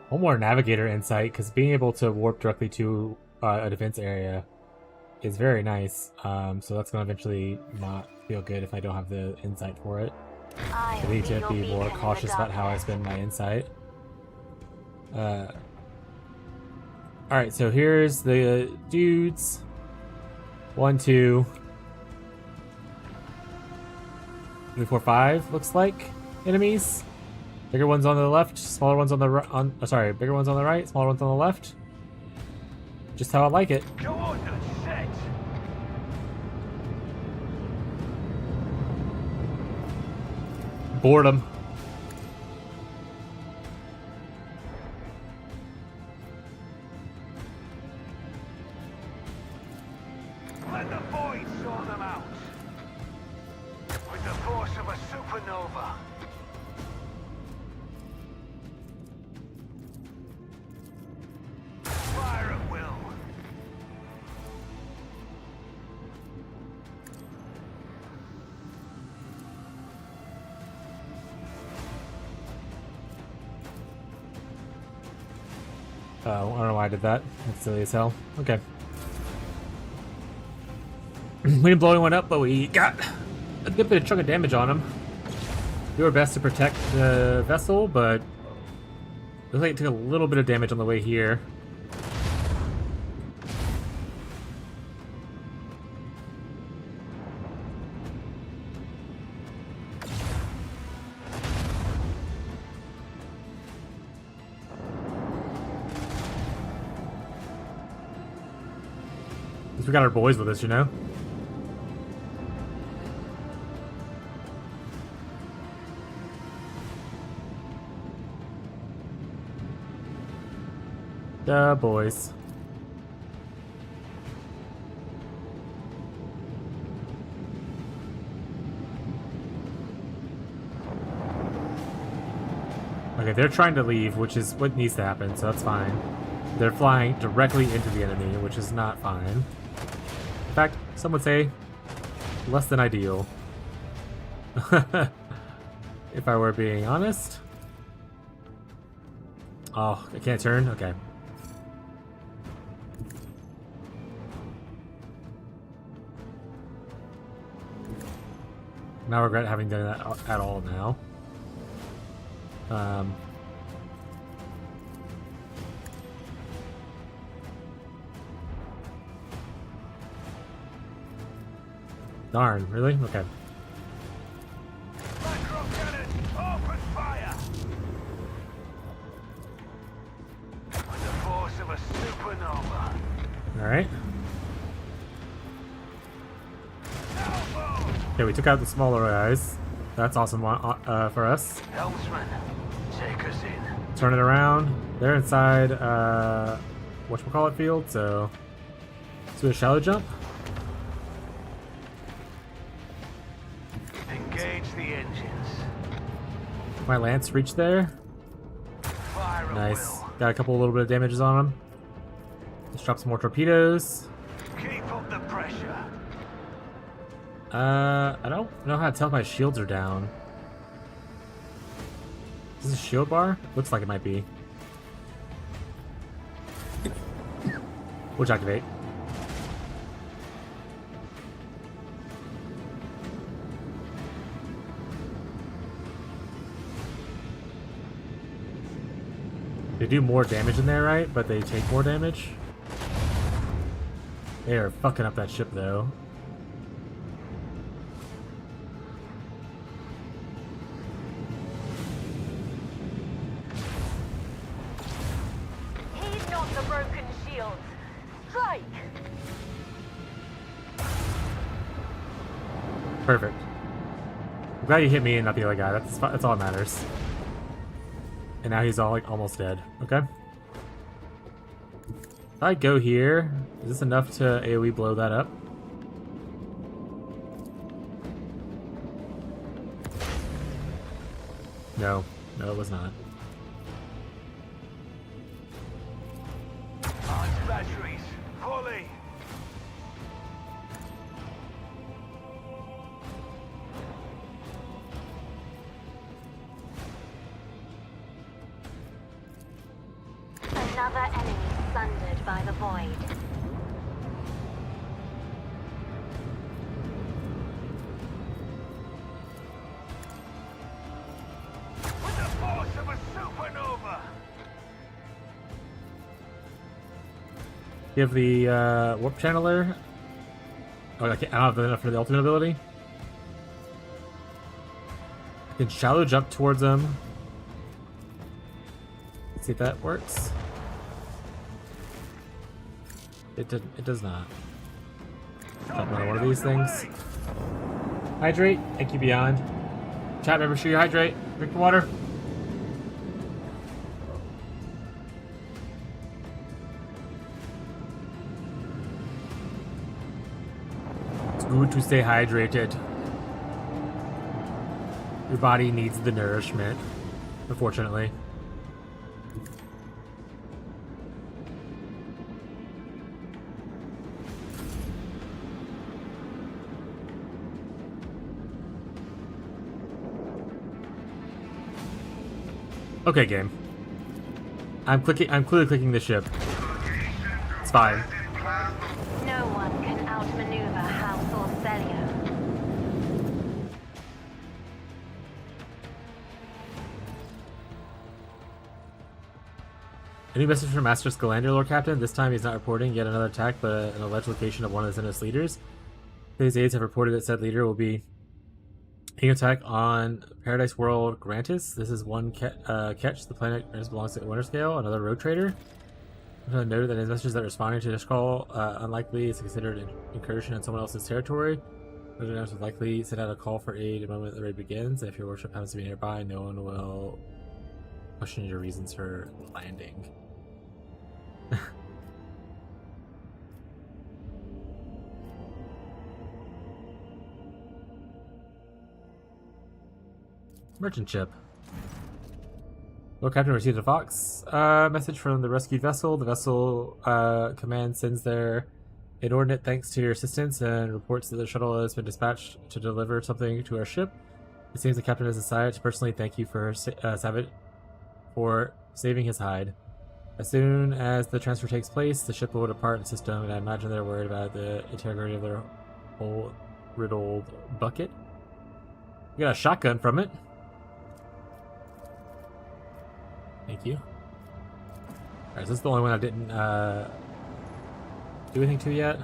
One more navigator insight, because being able to warp directly to a defense area is very nice. So that's going to eventually not feel good if I don't have the insight for it. I need to be more cautious about how I spend my insight. Alright, so here's the dudes. 1, 2, 3, 4, 5 looks like enemies. Bigger ones on the left, smaller ones on the right. Bigger ones on the right, smaller ones on the left. Just how I like it. Coordinates set. Boredom. Let the void sort them out. With the force of a supernova. Fire at will. Oh, I don't know why I did that. That's silly as hell. Okay. We didn't blow anyone up, but we got a good bit of chunk of damage on him. We were best to protect the vessel, but looks like it took a little bit of damage on the way here. At least we got our boys with us, you know? The boys. Okay, they're trying to leave, which is what needs to happen, so that's fine. They're flying directly into the enemy, which is not fine. In fact, some would say less than ideal. If I were being honest. Oh, I can't turn? Okay. Now I regret having done that at all now. Darn, really? Okay. Macro cannon, open fire! With the force of a supernova. Alright. Elbow! Okay, we took out the smaller guys. That's awesome for us. Helmsman, take us in. Turn it around. They're inside, whatchamacallit field, so... Let's do a shallow jump. Engage the engines. My lance reached there. Fire at Nice. will. Got a couple little bit of damages on them. Let's drop some more torpedoes. Keep up the pressure. I don't know how to tell if my shields are down. Is this a shield bar? Looks like it might be. Which activate. They do more damage in there, right? But they take more damage. They are fucking up that ship, though. Heed not the broken shields. Strike! Perfect. I'm glad you hit me and not the other guy. That's all that matters. And now he's all like almost dead. Okay. If I go here, is this enough to AoE blow that up? No. No, it was not. Launch batteries, fully. Another enemy sundered by the void. With the force of a supernova. Give the warp channeler. Oh, I don't have enough for the ultimate ability. I can shallow jump towards him. See if that works. It does not. Jump on one of these things. Hydrate. Thank you, Beyond. Chat, remember, sure you hydrate. Drink the water. It's good to stay hydrated. Your body needs the nourishment, unfortunately. Okay, game. I'm clearly clicking the ship. It's fine. No one can outmaneuver House Orcelio. Any message from Master Scalander, Lord Captain? This time he's not reporting yet another attack, but an alleged location of one of the Xenos leaders. His aides have reported that said leader will be taking attack on Paradise World Grantis. This is one catch. The planet belongs to Winter Scale, another road trader. Noted that his message that responding to this call unlikely is considered an incursion in someone else's territory. Residents would likely send out a call for aid the moment the raid begins. If your worship happens to be nearby, no one will question your reasons for landing. Merchant ship. Lord Captain received a Fox message from the rescued vessel. The vessel command sends their inordinate thanks to your assistance and reports that the shuttle has been dispatched to deliver something to our ship. It seems the captain has decided to personally thank you for saving his hide. As soon as the transfer takes place, the ship will depart the system, and I imagine they're worried about the integrity of their whole riddled bucket. We got a shotgun from it. Thank you. Alright, so this is the only one I didn't do anything to yet.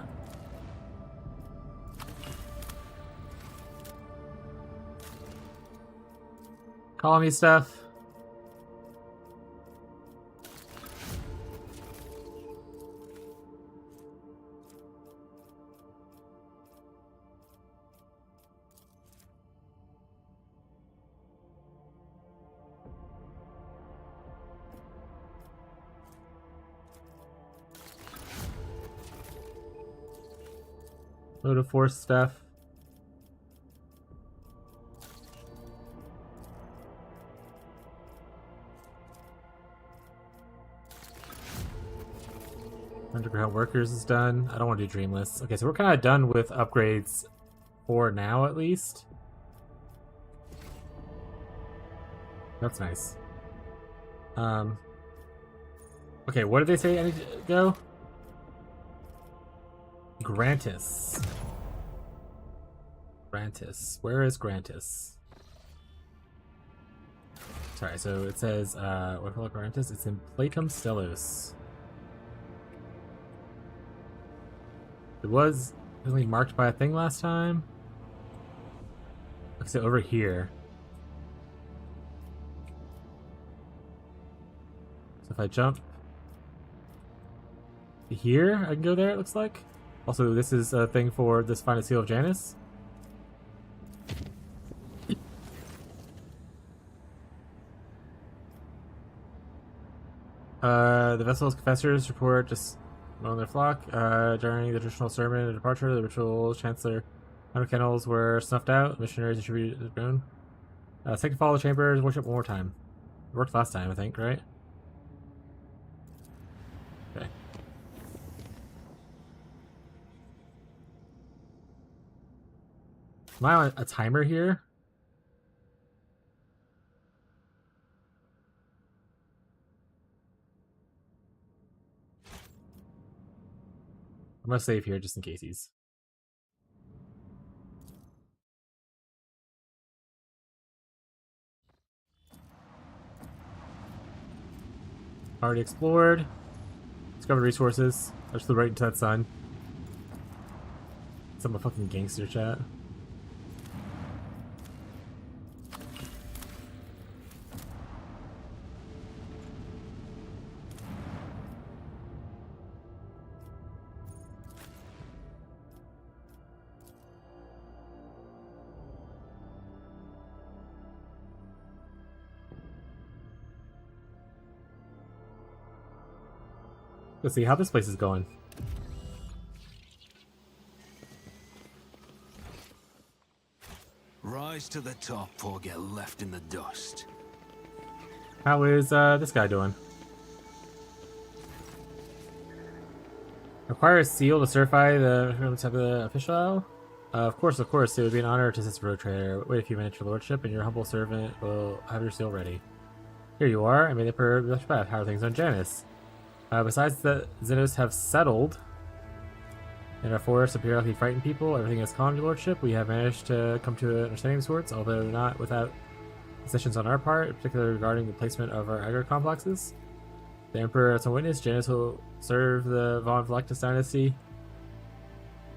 Calling me stuff. Load of force stuff. Underground workers is done. I don't want to do Dreamless. Okay, so we're kind of done with upgrades for now, at least. That's nice. Okay, what did they say I need to go? Grantis. Grantis. Where is Grantis? Sorry, so it says, what call it Grantis? It's in Platum Stellos. It was only marked by a thing last time. So over here. So if I jump here, I can go there, it looks like. Also, this is a thing for this Find a Seal of Janus. The vessel's confessors report just on their flock. During the traditional sermon and departure, the ritual chancellor under kennels were snuffed out. Missionaries distributed the drone. Second follow the chambers, worship one more time. It worked last time, I think, right? Okay. Am I on a timer here? I'm gonna save here just in case he's. Already explored. Discovered resources. I just flew right into that sun. Some fucking gangster chat. Let's see how this place is going. Rise to the top or get left in the dust. How is this guy doing? Require a seal to certify the type of the official. Of course, it would be an honor to assist a road trader. Wait a few minutes, your lordship, and your humble servant will have your seal ready. Here you are. I made the Emperor Beth. How are things on Janus? Besides the Xenos have settled in our forest appear like frightened people, everything is calm, your lordship. We have managed to come to an understanding of sorts, although not without concessions on our part, particularly regarding the placement of our agro complexes. The Emperor as a witness, Janus will serve the Von Vlectus dynasty,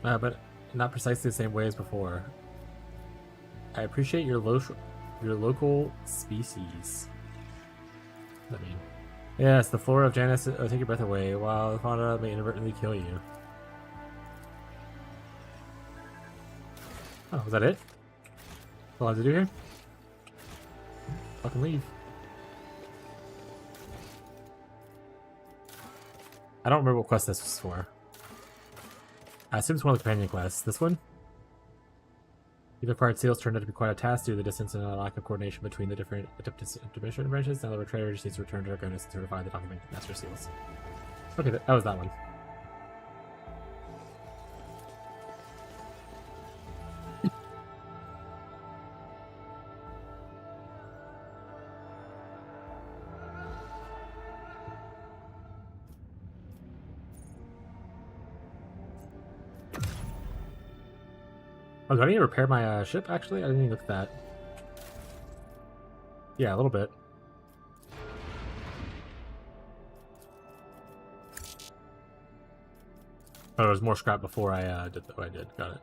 but not precisely the same way as before. I appreciate your local species. What does that mean? Yes, the flora of Janus will take your breath away, while the fauna may inadvertently kill you. Oh, was that it? That's all I have to do here? Fucking leave. I don't remember what quest this was for. I assume it's one of the companion quests. This one? These acquired seals turned out to be quite a task due to the distance and a lack of coordination between the different administrative branches. Now the retrader just needs to return to Draconis and certify the document master seals. Okay, that was that one. Oh, do I need to repair my ship, actually? I didn't even look at that. Yeah, a little bit. Oh, there was more scrap before I did what I did. Got it.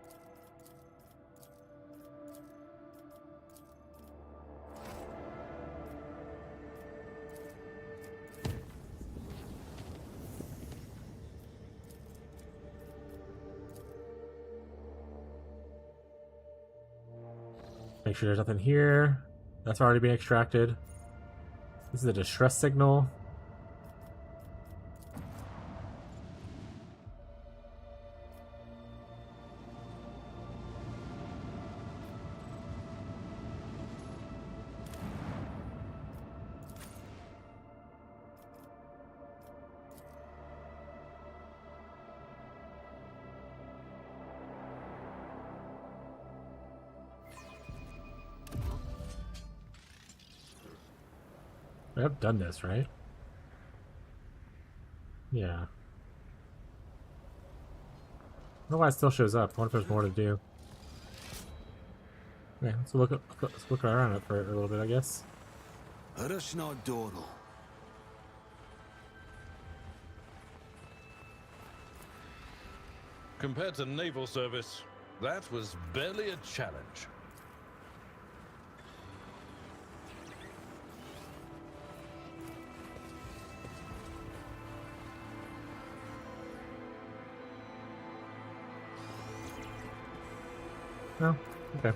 Make sure there's nothing here. That's already been extracted. This is a distress signal. I've done this, right? Yeah. I don't know why it still shows up. I wonder if there's more to do. Okay, let's look around it for a little bit, I guess. Compared to naval service, that was barely a challenge. Oh, okay.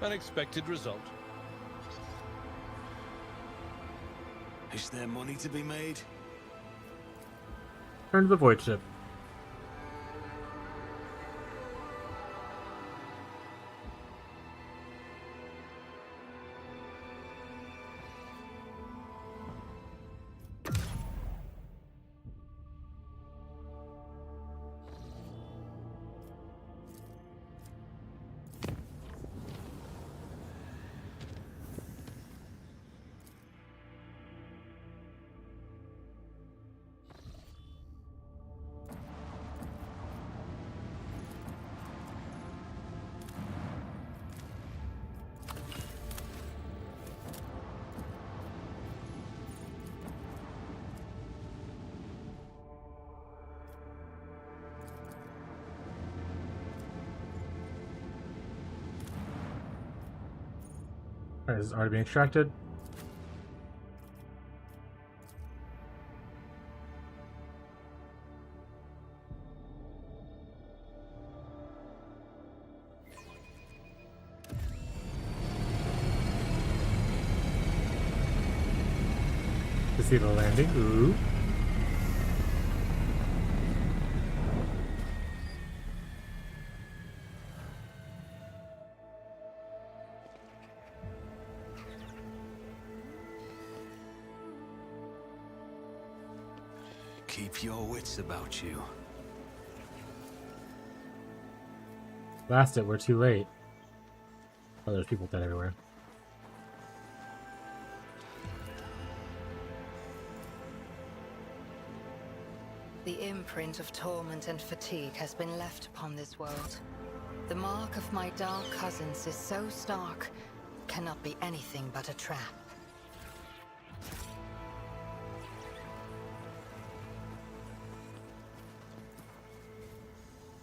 Unexpected result. Is there money to be made? Turn to the void ship. Alright, is it already being extracted? To see the landing. Ooh. keep your wits about you. Blast it, we're too late. Oh, there's people dead everywhere. The imprint of torment and fatigue has been left upon this world. The mark of my dark cousins is so stark, cannot be anything but a trap.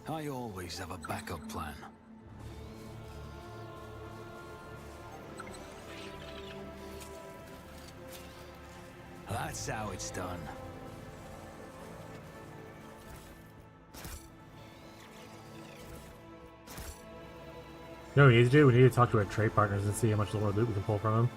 I always have a backup plan. That's how it's done. You know what we need to do? We need to talk to our trade partners and see how much more loot we can pull from them.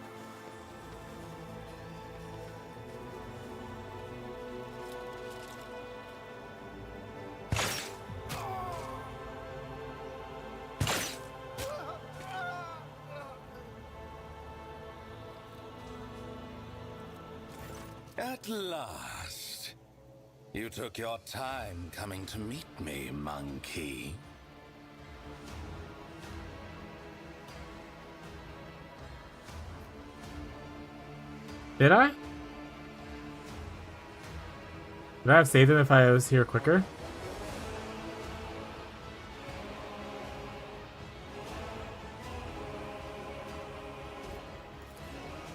At last. You took your time coming to meet me, monkey. Did I? Would I have saved him if I was here quicker?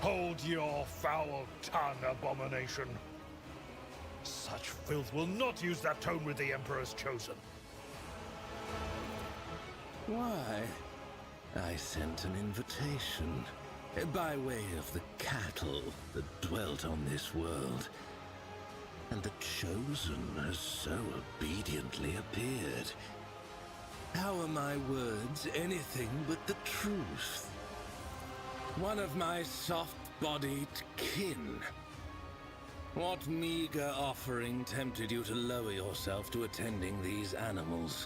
Hold your foul tongue, abomination. Such filth will not use that tone with the Emperor's chosen. Why? I sent an invitation. By way of the cattle that dwelt on this world. And the chosen has so obediently appeared. How are my words anything but the truth? One of my soft-bodied kin. What meager offering tempted you to lower yourself to attending these animals?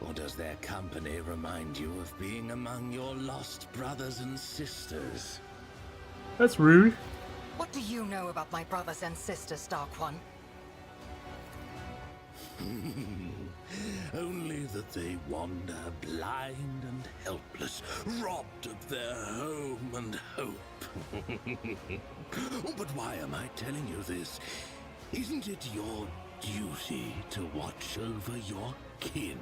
Or does their company remind you of being among your lost brothers and sisters? That's rude. What do you know about my brothers and sisters, Dark One? Only that they wander blind and helpless, robbed of their home and hope. But why am I telling you this? Isn't it your duty to watch over your kin,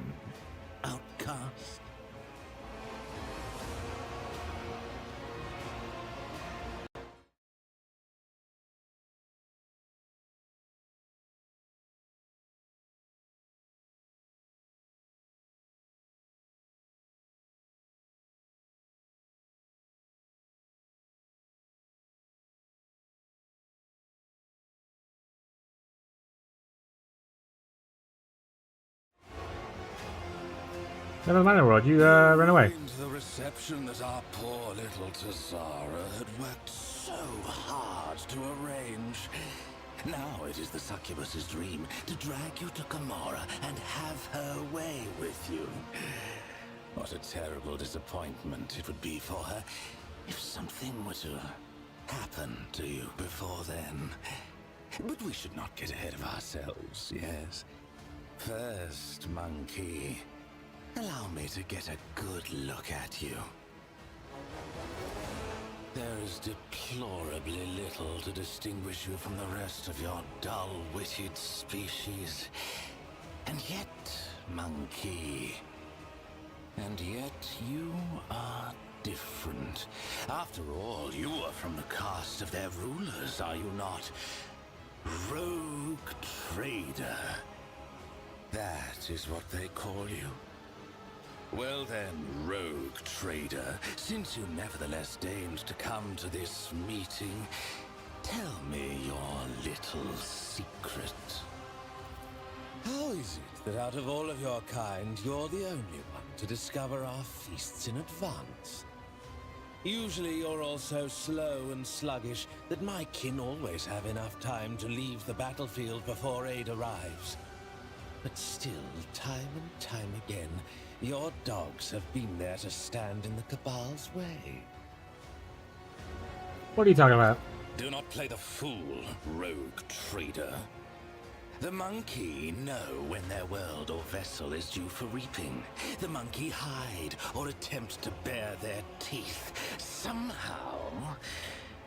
outcast? Never mind the world, you ran away. The reception that our poor little Tazara had worked so hard to arrange. Now it is the succubus's dream to drag you to Gamora and have her way with you. What a terrible disappointment it would be for her if something were to happen to you before then. But we should not get ahead of ourselves, yes? First, monkey, allow me to get a good look at you. There is deplorably little to distinguish you from the rest of your dull-witted species. And yet, monkey, and yet you are different. After all, you are from the caste of their rulers, are you not? Rogue trader. That is what they call you. Well then, rogue trader, since you nevertheless deigned to come to this meeting, tell me your little secret. How is it that out of all of your kind, you're the only one to discover our feasts in advance? Usually you're all so slow and sluggish that my kin always have enough time to leave the battlefield before aid arrives. But still, time and time again, your dogs have been there to stand in the Cabal's way. What are you talking about? Do not play the fool, rogue trader. The monkey know when their world or vessel is due for reaping. The monkey hide or attempt to bare their teeth. Somehow,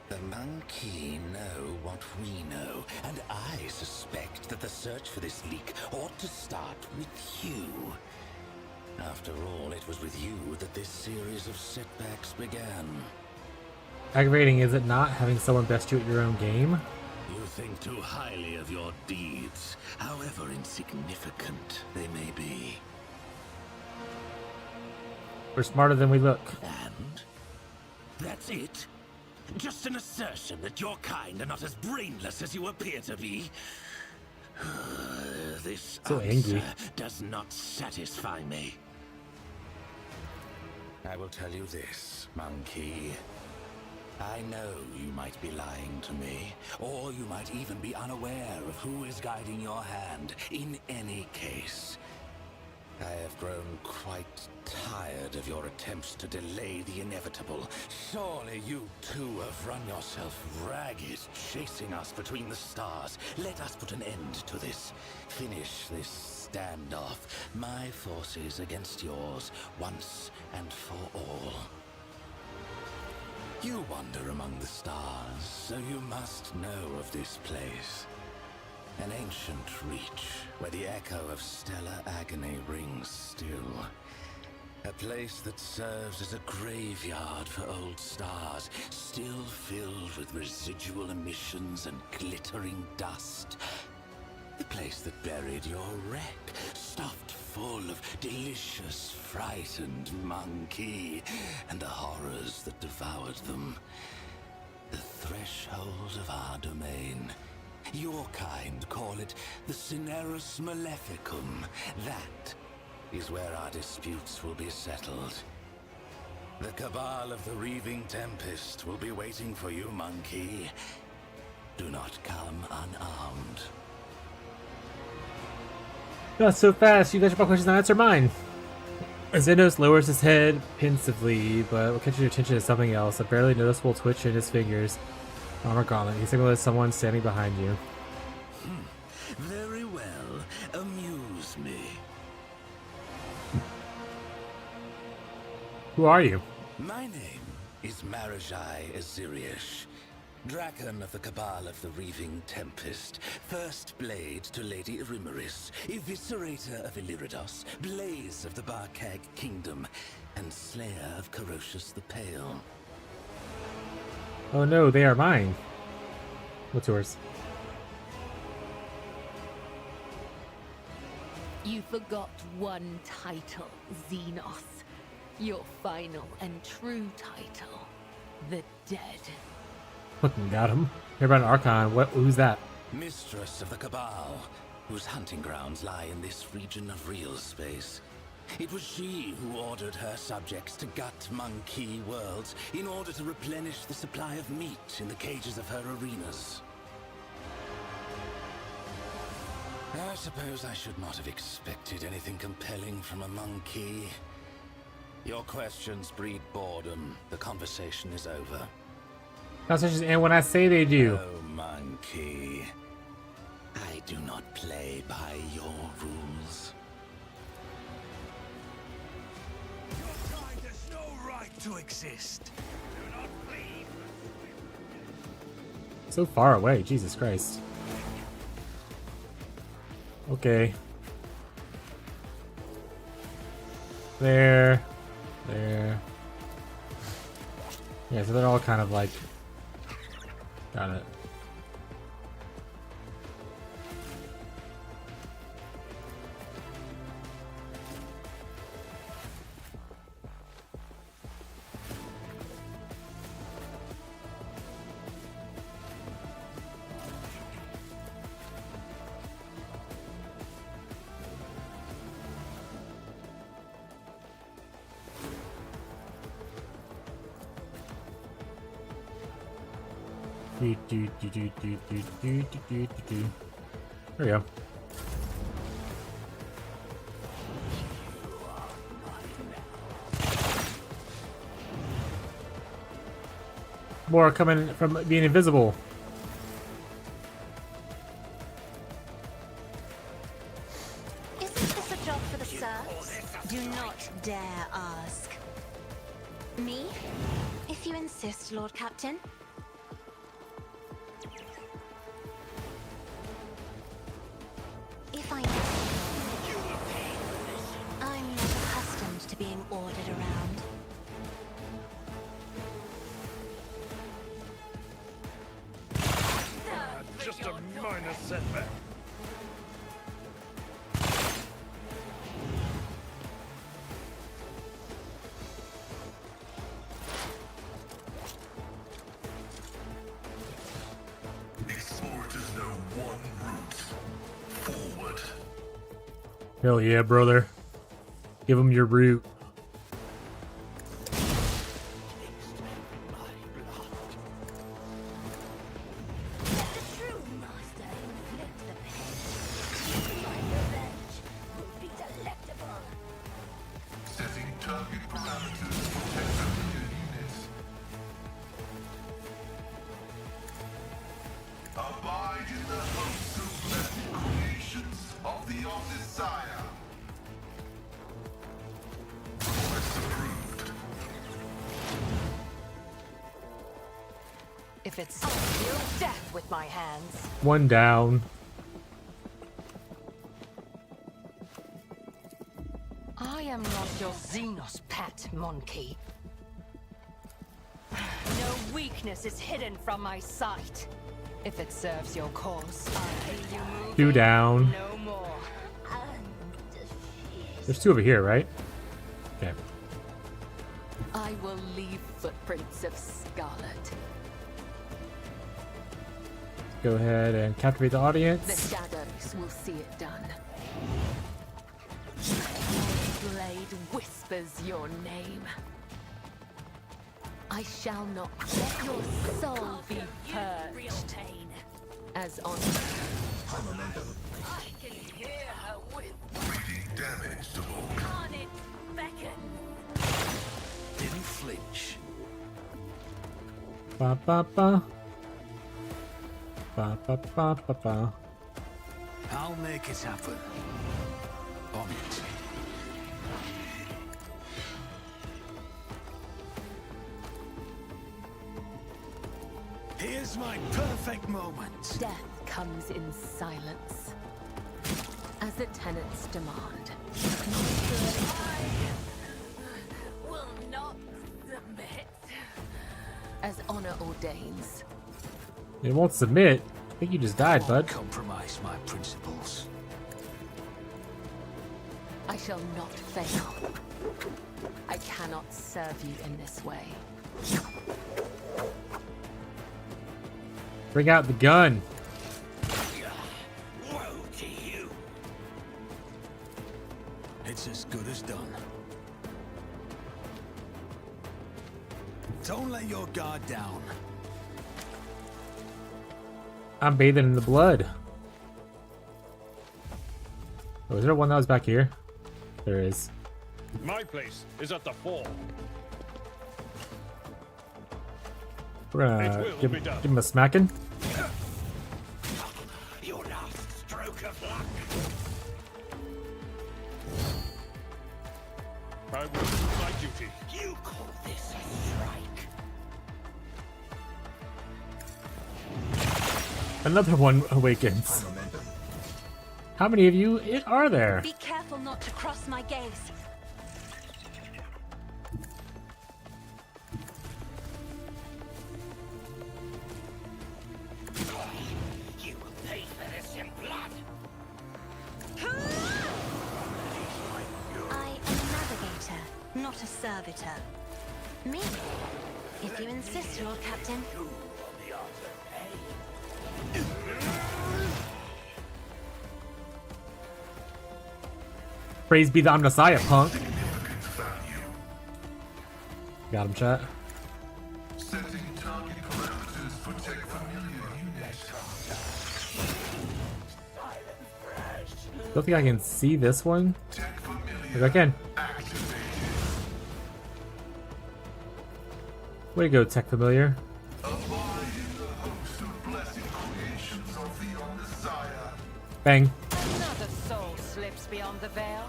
the monkey know what we know, and I suspect that the search for this leak ought to start with you. After all, it was with you that this series of setbacks began. Aggravating, is it not, having someone best you at your own game? You think too highly of your deeds, however insignificant they may be. We're smarter than we look. And? That's it? Just an assertion that your kind are not as brainless as you appear to be? This So angry. answer does not satisfy me. I will tell you this, monkey. I know you might be lying to me, or you might even be unaware of who is guiding your hand. In any case, I have grown quite tired of your attempts to delay the inevitable. Surely you too have run yourself ragged, chasing us between the stars. Let us put an end to this. Finish this standoff. My forces against yours, once and for all. You wander among the stars, so you must know of this place. An ancient reach, where the echo of stellar agony rings still. A place that serves as a graveyard for old stars, still filled with residual emissions and glittering dust. The place that buried your wreck, stuffed full of delicious, frightened monkey, and the horrors that devoured them. The threshold of our domain. Your kind call it the Cinerus Maleficum. That is where our disputes will be settled. The cabal of the Reaving Tempest will be waiting for you, monkey. Do not come unarmed. Not so fast. You got your questions and answer mine. Xenos lowers his head pensively, but what catches your attention is something else. A barely noticeable twitch in his fingers. Armor gauntlet. He signals someone standing behind you. Very well. Amuse me. Who are you? My name is Marajai Aziriash, Draken of the Cabal of the Reaving Tempest, First Blade to Lady Irimaris, Eviscerator of Illyriodos, Blaze of the Barkag Kingdom, and Slayer of Corocius the Pale. Oh no, they are mine. What's yours? You forgot one title, Xenos. Your final and true title, the Dead. Fucking got him. Hear about an Archon. Who's that? Mistress of the Cabal, whose hunting grounds lie in this region of real space. It was she who ordered her subjects to gut monkey worlds in order to replenish the supply of meat in the cages of her arenas. I suppose I should not have expected anything compelling from a monkey. Your questions breed boredom. The conversation is over. Conversations end when I say they do. Oh, monkey. I do not play by your rules. Your kind has no right to exist. Do not leave. So far away, Jesus Christ. Okay. There. Yeah, so they're all kind of like... Got it. There we go. More coming from being invisible. Sirs, do not dare ask. Me? If you insist, Lord Captain. If I may, I'm not accustomed to being ordered around. Just a minor setback. Explorers know one route. Forward. Hell yeah, brother. Give him your root. Setting target parameters for familiar units. Abide in the host of blessed creations of the Omnissiah. Quest approved. If it's you'll death with my hands. One down. I am not your Xenos pet, monkey. No weakness is hidden from my sight. If it serves your cause, I'll leave you moving. Two down. No more. There's two over here, right? Okay. I will leave footprints of scarlet. Go ahead and captivate the The audience. shadows will see it done. My blade whispers your name. I shall not let your soul be purged. As on I can hear her with Reading damage to all. on it beckon. Didn't flinch. Ba ba ba. Ba ba ba ba ba. I'll make it happen. On it. Here's my perfect moment. death comes in silence. As the tenants demand. Will not submit. As honor ordains. It won't submit. I think you just died, bud. Compromise my principles. I shall not fail. I cannot serve you in this way. Bring out the gun. Woe to you. It's as good as done. Don't let your guard down. I'm bathing in the blood. Oh, is there one that was back here? There is. My place is at the fore. We're It gonna will give be done. him a smacking. Your last stroke of luck. I will do my duty. You call this a strike? Another one awakens. How many of you are there? Be careful not to cross my gaze. You will pay for this in blood. I am a navigator, not a servitor. Me? If you insist, Lord Captain. Praise be the Omnissiah, punk. Significant value. Got him, chat. Setting target parameters for tech familiar units. Don't think I can see this one. Tech familiar If I can. activated. Way to go, Tech Familiar. Abide in the host of blessed creations of the Omnissiah. Bang. Another soul slips beyond the veil.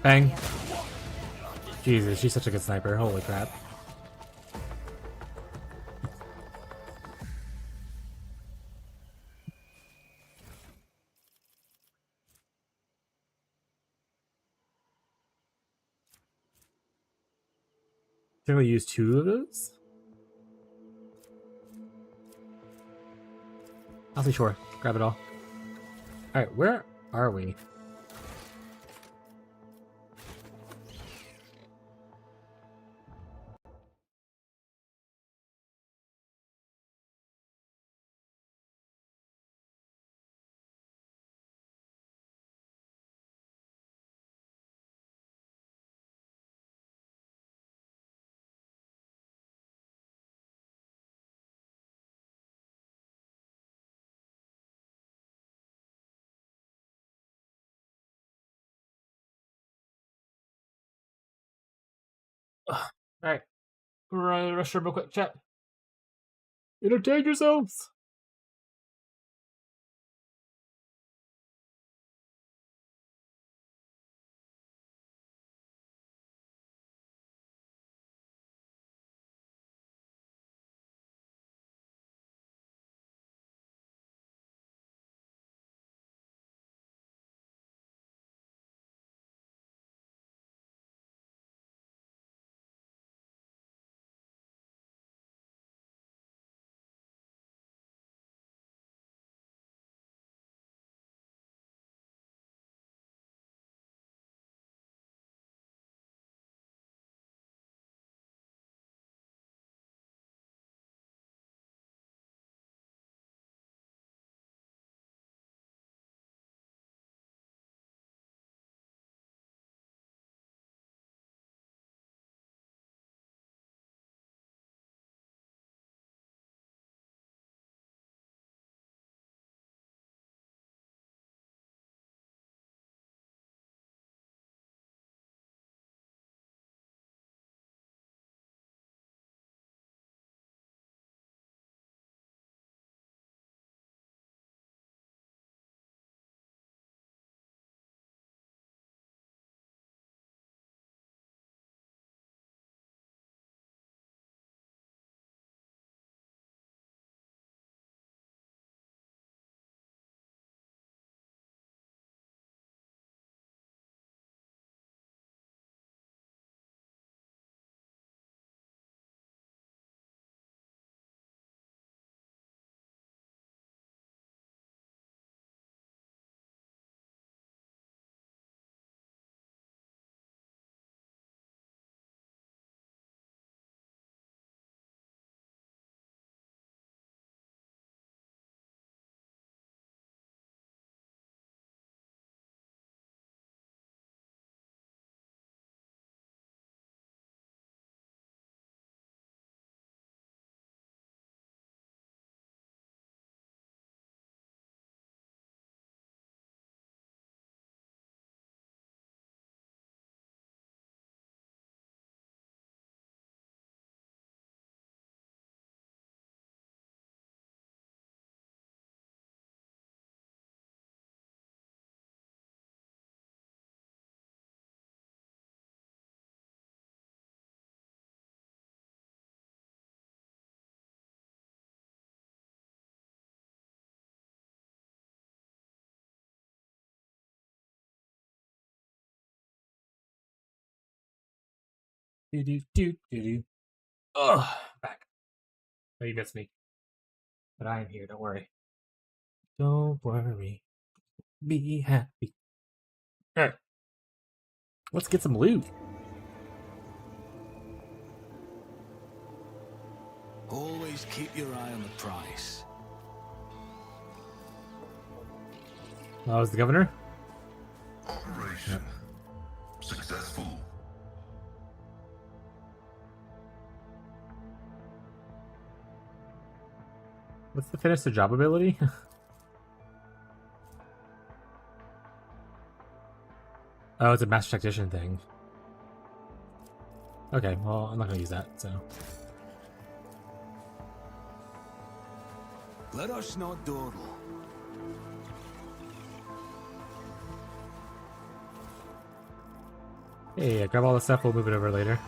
Bang. Jesus, she's such a good sniper. Holy crap. I think we use 2 of those? I'll see, sure. Grab it all. Alright, where are we? Alright. Run the restroom real quick, chat. Entertain yourselves! Do. Ugh, back. Oh, you missed me. But I am here, don't worry. Don't worry. Be happy. Alright. Let's get some loot. Always keep your eye on the price. Oh, is the governor? Operation successful. What's the finish the job ability? Oh, it's a master tactician thing. Okay, well, I'm not gonna use that, so. Let us not dawdle. Hey, grab all the stuff, we'll move it over later.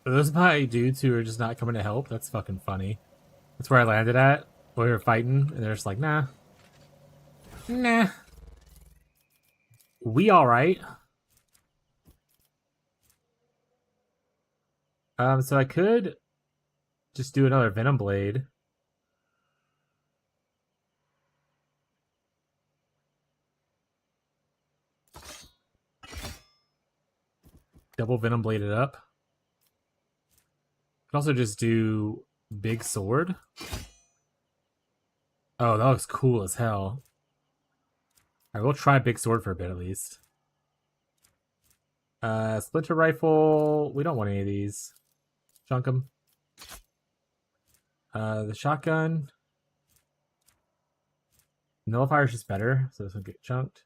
Are those my dudes who are just not coming to help? That's fucking funny. That's where I landed at when we were fighting, and they're just like, nah. Nah. We alright. So I could just do another Venom Blade. Double Venom Blade it up. Could also just do Big Sword. Oh, that looks cool as hell. Alright, we'll try Big Sword for a bit at least. Splinter Rifle. We don't want any of these. Chunk them. The shotgun. Nullifier is just better, so this will get chunked.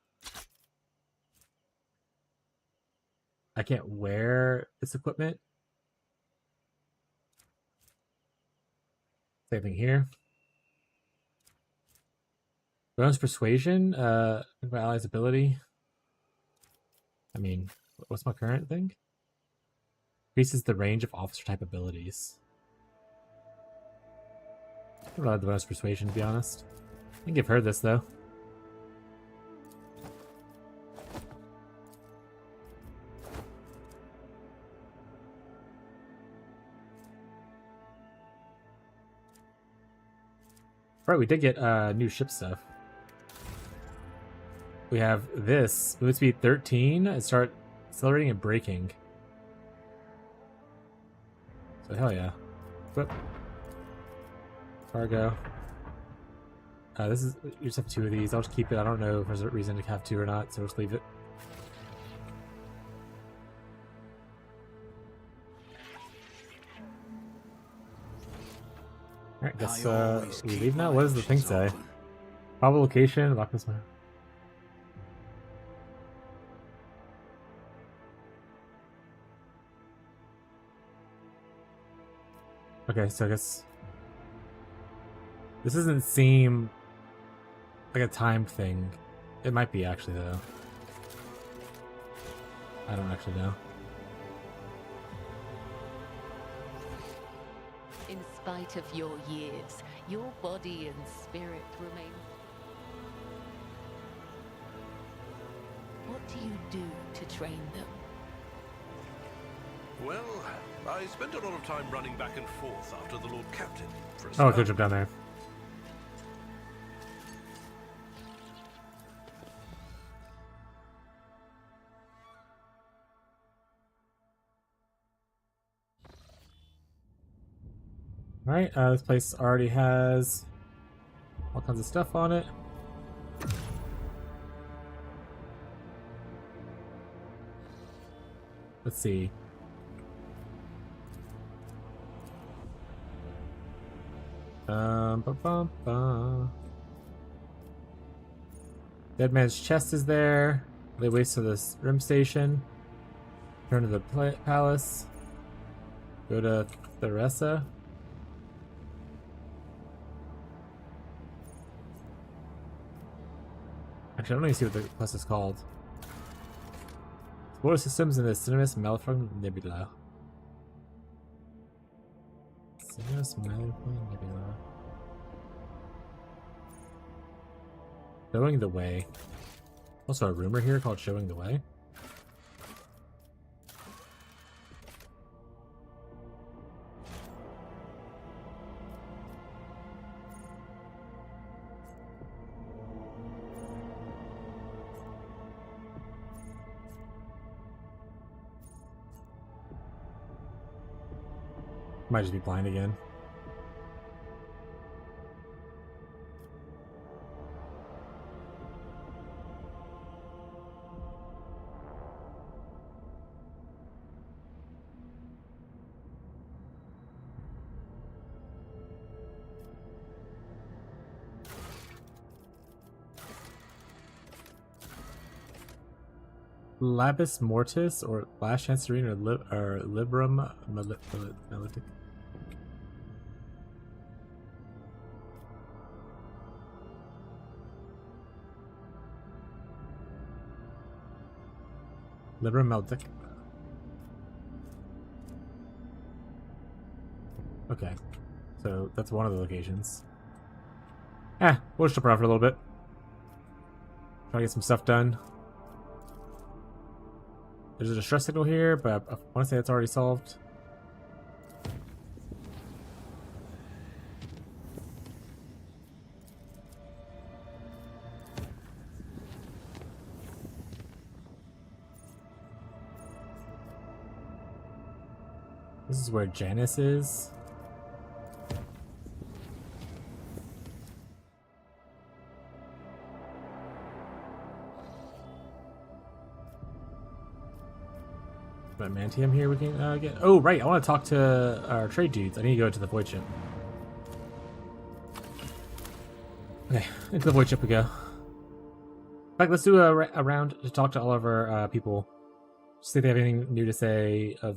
I can't wear this equipment. Same thing here. Bonus Persuasion. My ally's ability. I mean, what's my current thing? Increases the range of officer type abilities. I don't know the bonus Persuasion, to be honest. I think I've heard this though. Right, we did get new ship stuff. We have this. Move speed 13 and start accelerating and braking. So hell yeah. Whip. Cargo. This is, you just have 2 of these. I'll just keep it. I don't know if there's a reason to have 2 or not, so we'll just leave it. Alright, guess we leave now? What does the thing say? Probable location, lock this one. Okay, so I guess this doesn't seem like a time thing. It might be actually though. I don't actually know. In spite of your years, your body and spirit remain. What do you do to train them? Well, I spent a lot of time running back and forth after the Lord Captain. For a Oh, I start. could jump down there. Alright, this place already has all kinds of stuff on it. Let's see. Dead man's chest is there. Lay waste to this rim station. Turn to the palace. Go to Theresa. Actually, I don't even see what the quest is called. Explore systems in the Cinemas Malfunction Nebula. Cinemas Malfunction Nebula. Showing the Way. Also a rumor here called Showing the Way. Might just be blind again. Lapis Mortis or Lash Chancerine or Librum Melodic. Librum Melodic. Okay, so that's one of the locations. We'll just jump around for a little bit. Try to get some stuff done. There's a distress signal here, but I want to say it's already solved. This is where Janice is. Mantium here we can get. Oh, right. I want to talk to our trade dudes. I need to go to the void ship. Okay, into the void ship we go. In fact, let's do a round to talk to all of our people. See if they have anything new to say. We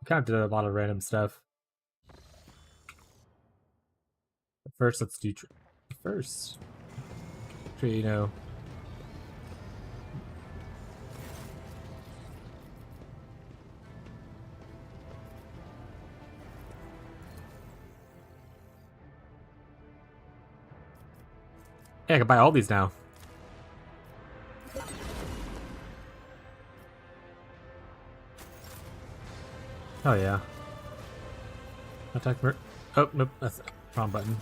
kind of did a lot of random stuff. But first, let's do first. You know. Yeah, I can buy all these now. Oh yeah. Attack mer- Oh, nope, that's the wrong button.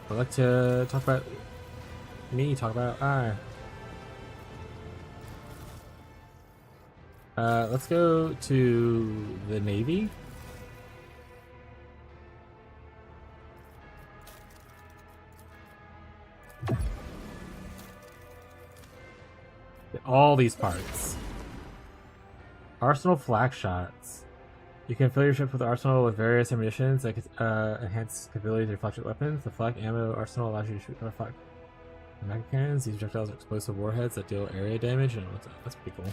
I'd like to talk about talk about let's go to the Navy. Get all these parts. Arsenal flak shots. You can fill your ship with arsenal with various ammunitions that enhance capability to reflect weapons. The flak ammo arsenal allows you to shoot flak mag cannons. These projectiles are explosive warheads that deal area damage. And that's pretty cool.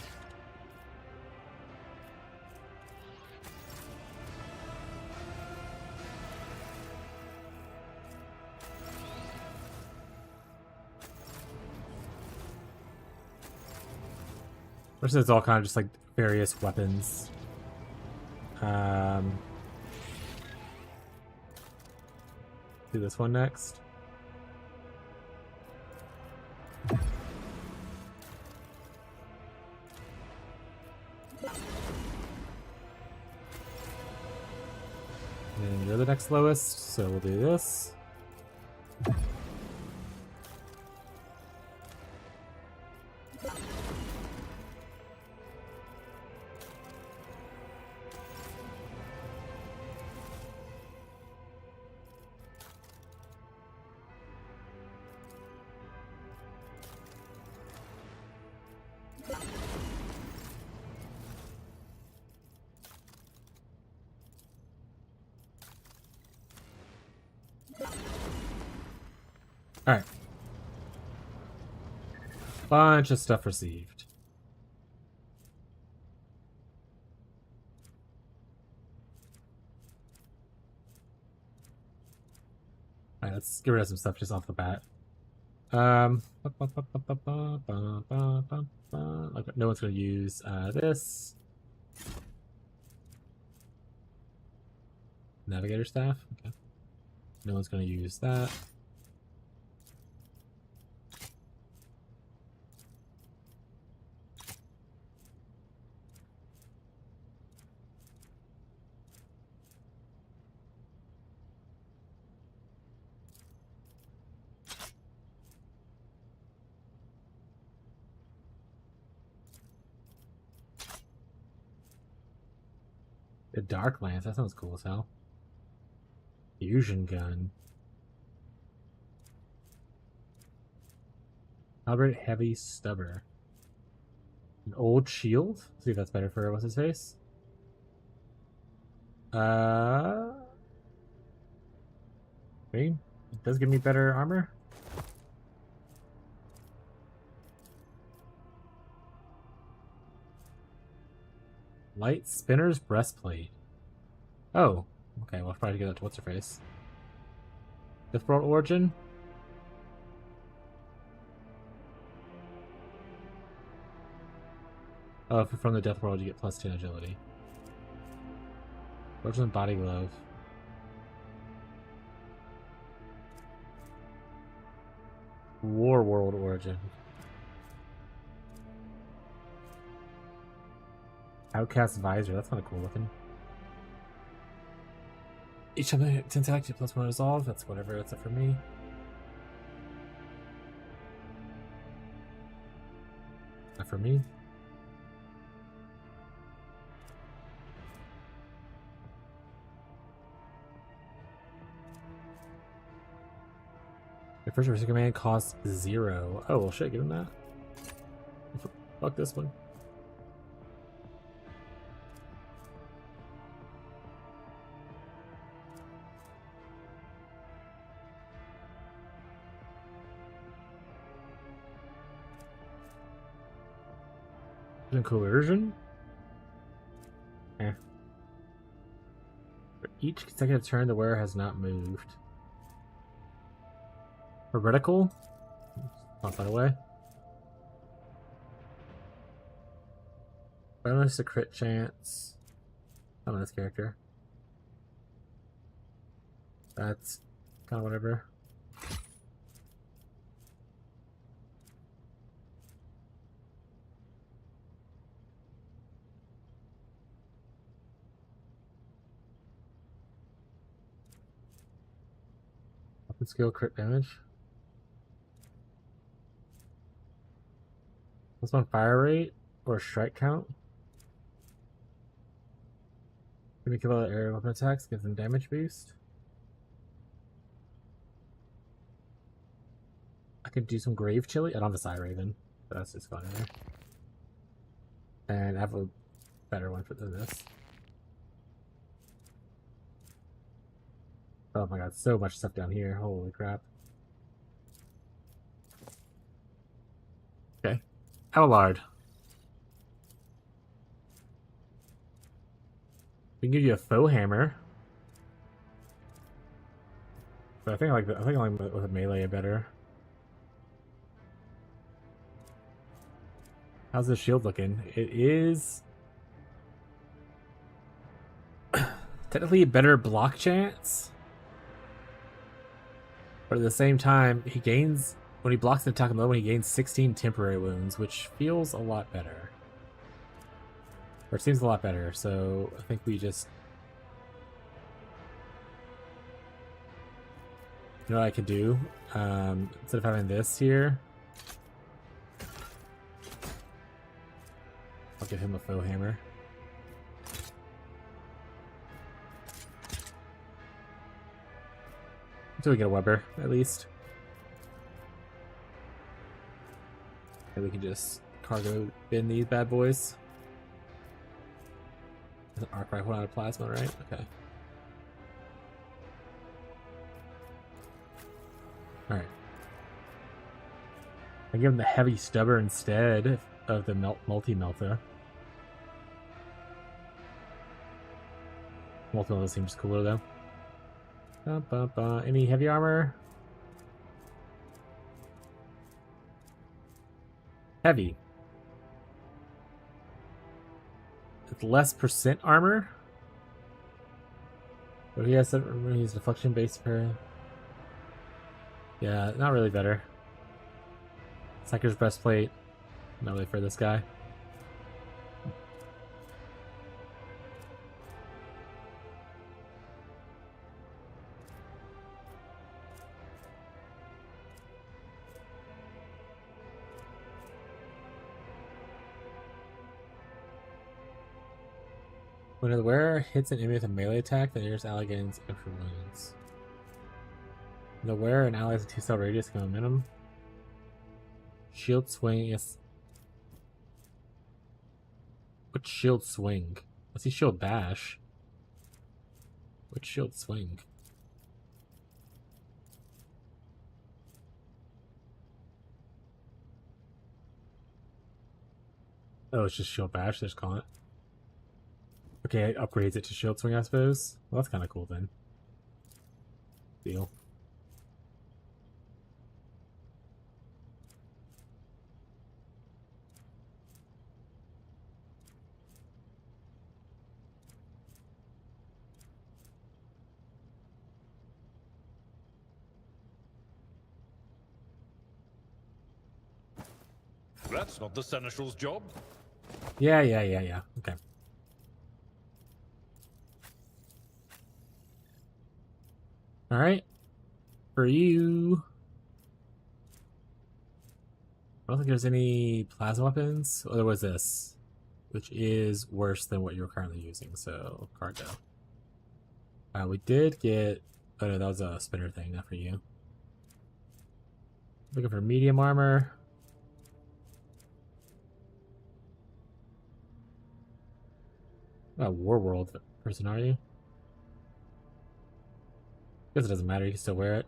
Versus it's all kind of just like various weapons. Do this one next. And you're the next lowest, so we'll do this. Alright. Bunch of stuff received. Alright, let's get rid of some stuff just off the bat. Okay, no one's gonna use this. Navigator staff? Okay. No one's gonna use that. The Dark Lance, that sounds cool as hell. Fusion gun. Albert Heavy Stubber. An old shield? Let's see if that's better for what's his face. Wait, it does give me better armor. Light Spinner's Breastplate. Oh. Okay, we'll probably get that to what's her face. Deathworld Origin? Oh, if you're from the Deathworld, you get plus 10 agility. Origin Body Glove. War World Origin. Outcast Visor, that's kind of cool looking. Each time it's intact, you plus 1 resolve. That's whatever, that's it for me. Not for me. The first person command costs 0. Oh, well, shit, give him that. Fuck this one. Coercion? Eh. For each consecutive turn, the wearer has not moved. Heretical? Pop that away. Bonus to crit chance. On this character. That's kind of whatever. Weapon skill crit damage. This one fire rate or strike count. When you kill out area weapon attacks, gives them damage boost. I could do some Grave Chili. I don't have a Psy Raven, but that's just gone in there. And I have a better one for than this. Oh my god, so much stuff down here. Holy crap. Okay. Abelard. We can give you a faux hammer. But I think I like with a melee better. How's the shield looking? It is technically a better block chance. But at the same time, he gains, when he blocks an attack mode, he gains 16 temporary wounds, which feels a lot better. Or it seems a lot better, so I think we just... You know what I could do? Instead of having this here, I'll give him a faux hammer. Until we get a Weber, at least. And we can just cargo bin these bad boys. There's an arc rifle out of plasma, right? Okay. Alright. I give him the heavy stubber instead of the multi-melta. Multi-melta seems cooler though. Any heavy armor? Heavy. With less percent armor? But he has he's deflection based per. Yeah, not really better. Psyker's breastplate. Not really for this guy. When the wearer hits an enemy with a melee attack, the nearest ally gains extra wounds. The wearer and allies with 2-cell radius can momentum. Shield swing, yes. What's shield swing? I see shield bash. What's shield swing? Oh, it's just shield bash, they're just calling it. Okay, it upgrades it to shield swing, I suppose. Well, that's kind of cool then. Deal. That's not the Seneschal's job. Yeah. Okay. Alright. For you... I don't think there's any plasma weapons. Oh, there was this, which is worse than what you're currently using, so cargo. We did get... Oh no, that was a spinner thing, not for you. Looking for medium armor. Not a War World person, are you? Guess it doesn't matter, you can still wear it.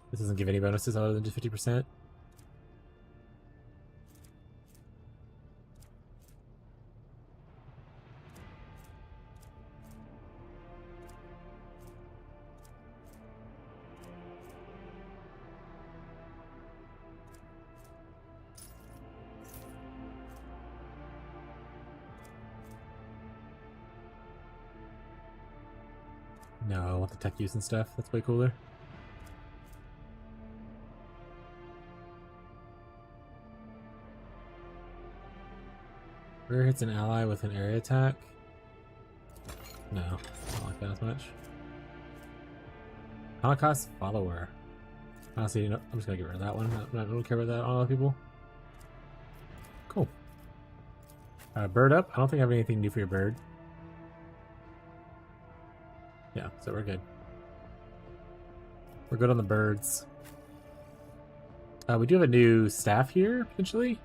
This doesn't give any bonuses other than just 50%. No, I want the tech use and stuff. That's way cooler. Rear hits an ally with an area attack. No, I don't like that as much. Holocaust follower. Honestly, no, I'm just gonna get rid of that one. I don't care about that on other people. Cool. Bird up. I don't think I have anything new for your bird. Yeah, so we're good. We're good on the birds. We do have a new staff here, potentially.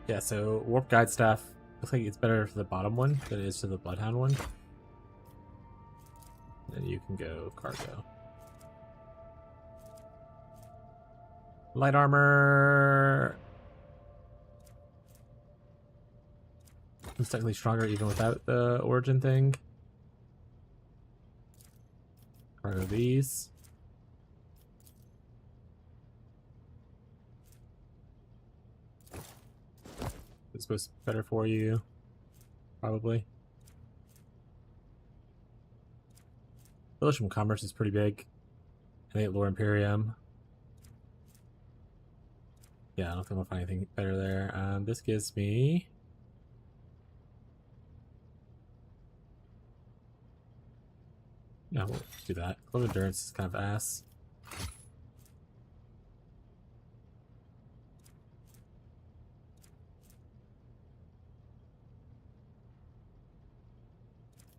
Yeah, so warp guide staff looks like it's better for the bottom one than it is to the bloodhound one. And you can go cargo. Light armor. It's technically stronger even without the origin thing. Cargo these. It's supposed to be better for you, probably. Village from Commerce is pretty big. I think Lore Imperium. Yeah, I don't think we'll find anything better there. This gives me... Yeah, we'll do that. Club Endurance is kind of ass.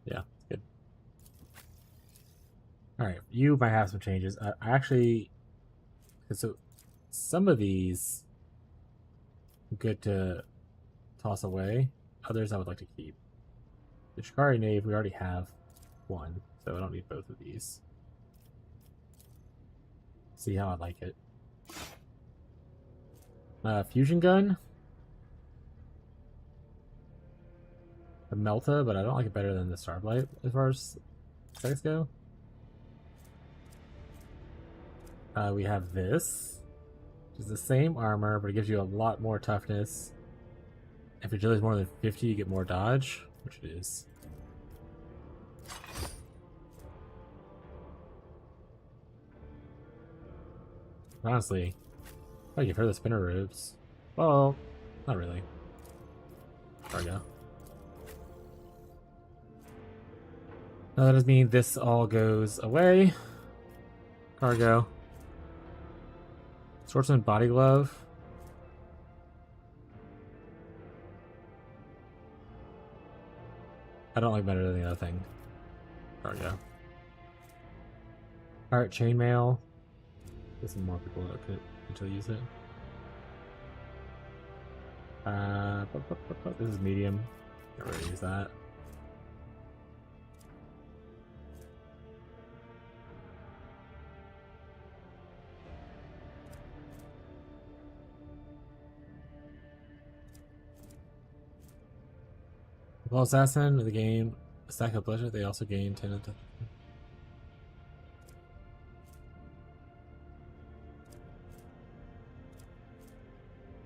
Yeah, good. Alright, you might have some changes. I actually... So, some of these... good to toss away. Others I would like to keep. The Shikari Knave, we already have one, so I don't need both of these. See how I like it. Fusion Gun. The Melta, but I don't like it better than the Starblight as far as specs go. We have this, which is the same armor, but it gives you a lot more toughness. If your agility is more than 50, you get more dodge, which it is. Honestly, I give her the spinner robes. Well, not really. There we go. Now that does mean this all goes away. Cargo. Swordsman Body Glove. I don't like better than the other thing. Cargo. Alright, chainmail. There's some more people that could potentially use it. This is medium. Can't really use that. Well, assassin in the game, stack of pleasure. They also gain 10 of.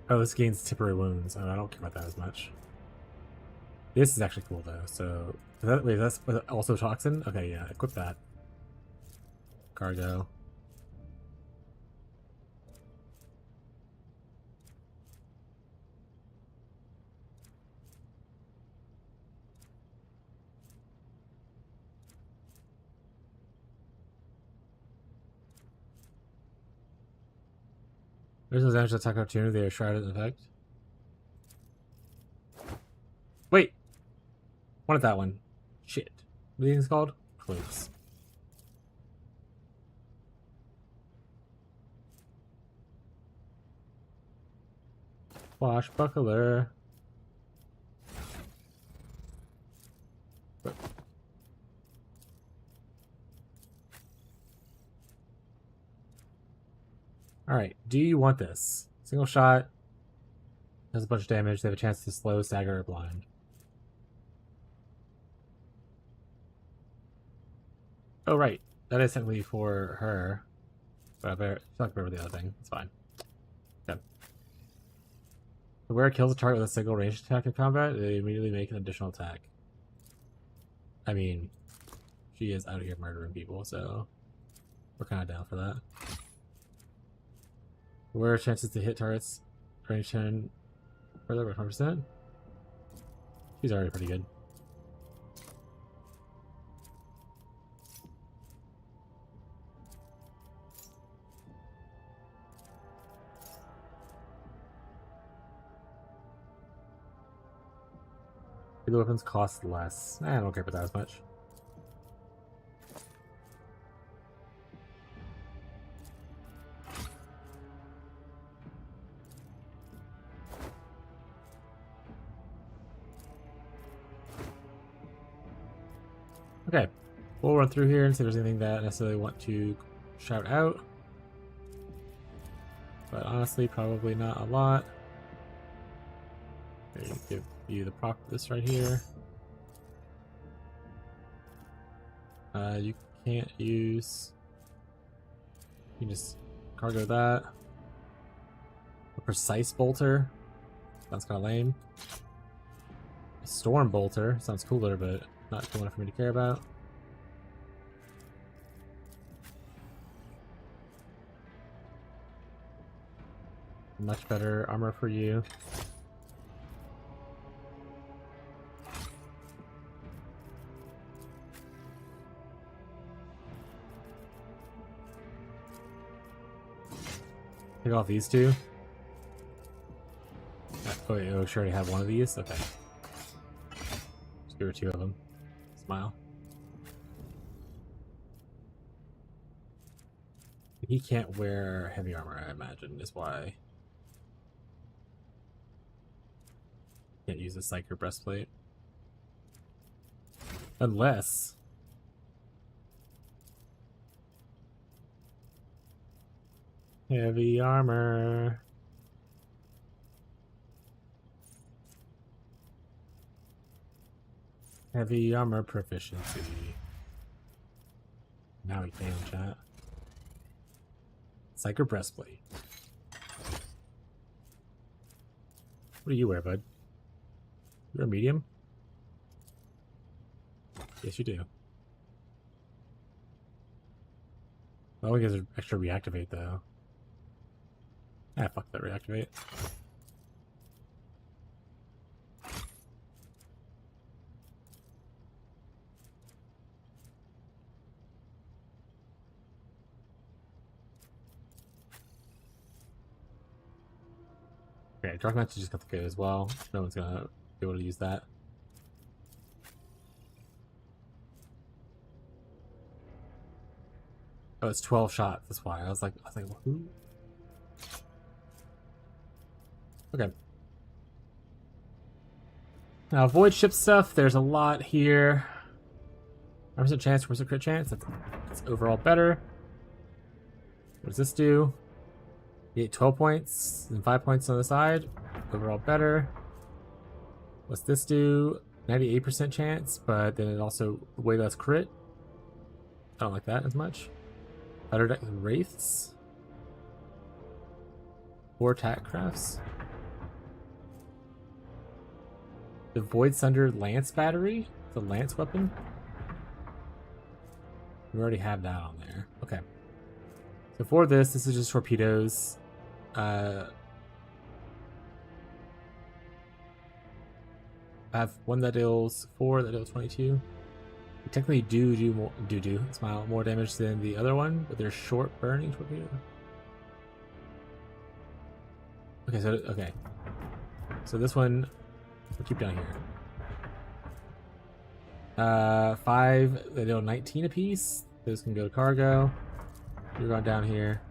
Oh, this gains temporary wounds. Oh, I don't care about that as much. This is actually cool though. So, wait, that's also toxin. Okay, yeah, equip that. Cargo. There's no damage to attack opportunity. They are shrouded in effect. Wait! Wanted that one. Shit. What do you think it's called? Close. Swashbuckler. Alright, do you want this? Single shot. Does a bunch of damage. They have a chance to slow, stagger, or blind. Oh, right. That is technically for her. But I better talk about the other thing. It's fine. Okay. The wearer kills a target with a single ranged attack in combat, they immediately make an additional attack. I mean, she is out here murdering people, so we're kind of down for that. The wearer chances to hit targets range 10 further by 100%. She's already pretty good. The weapons cost less. I don't care about that as much. Okay, we'll run through here and see if there's anything that I necessarily want to shout out. But honestly, probably not a lot. There, give you the prop of this right here. You can't use. You can just cargo that. A precise bolter. Sounds kind of lame. A storm bolter sounds cooler, but not cool enough for me to care about. Much better armor for you. Take off these two. Oh, wait, oh, she already had one of these? Okay. Just give her two of them. Smile. He can't wear heavy armor, I imagine, is why. Can't use the Psyker breastplate. Unless. Heavy armor. Heavy armor proficiency. Now we can chat. Psyker breastplate. What do you wear, bud? You're a medium? Yes, you do. Well, we get extra reactivate, though. Ah, fuck that reactivate. Okay, Dark Match just got the go as well. No one's gonna be able to use that. Oh, it's 12 shots. That's why I was like, who? Okay. Now, avoid ship stuff. There's a lot here. 100% chance, 1% crit chance. That's overall better. What does this do? You get 12 points and 5 points on the side. Overall better. What's this do? 98% chance, but then it also way less crit. I don't like that as much. Better deck Wraiths. 4 attack crafts. The Void Sunder Lance Battery. The Lance weapon. We already have that on there. Okay. So for this is just torpedoes. I have one that deals 4, that deals 22. They technically do more damage than the other one, but they're short burning torpedo. Okay, so this one we'll keep down here. 5, they deal 19 apiece. Those can go to cargo. You're going down here.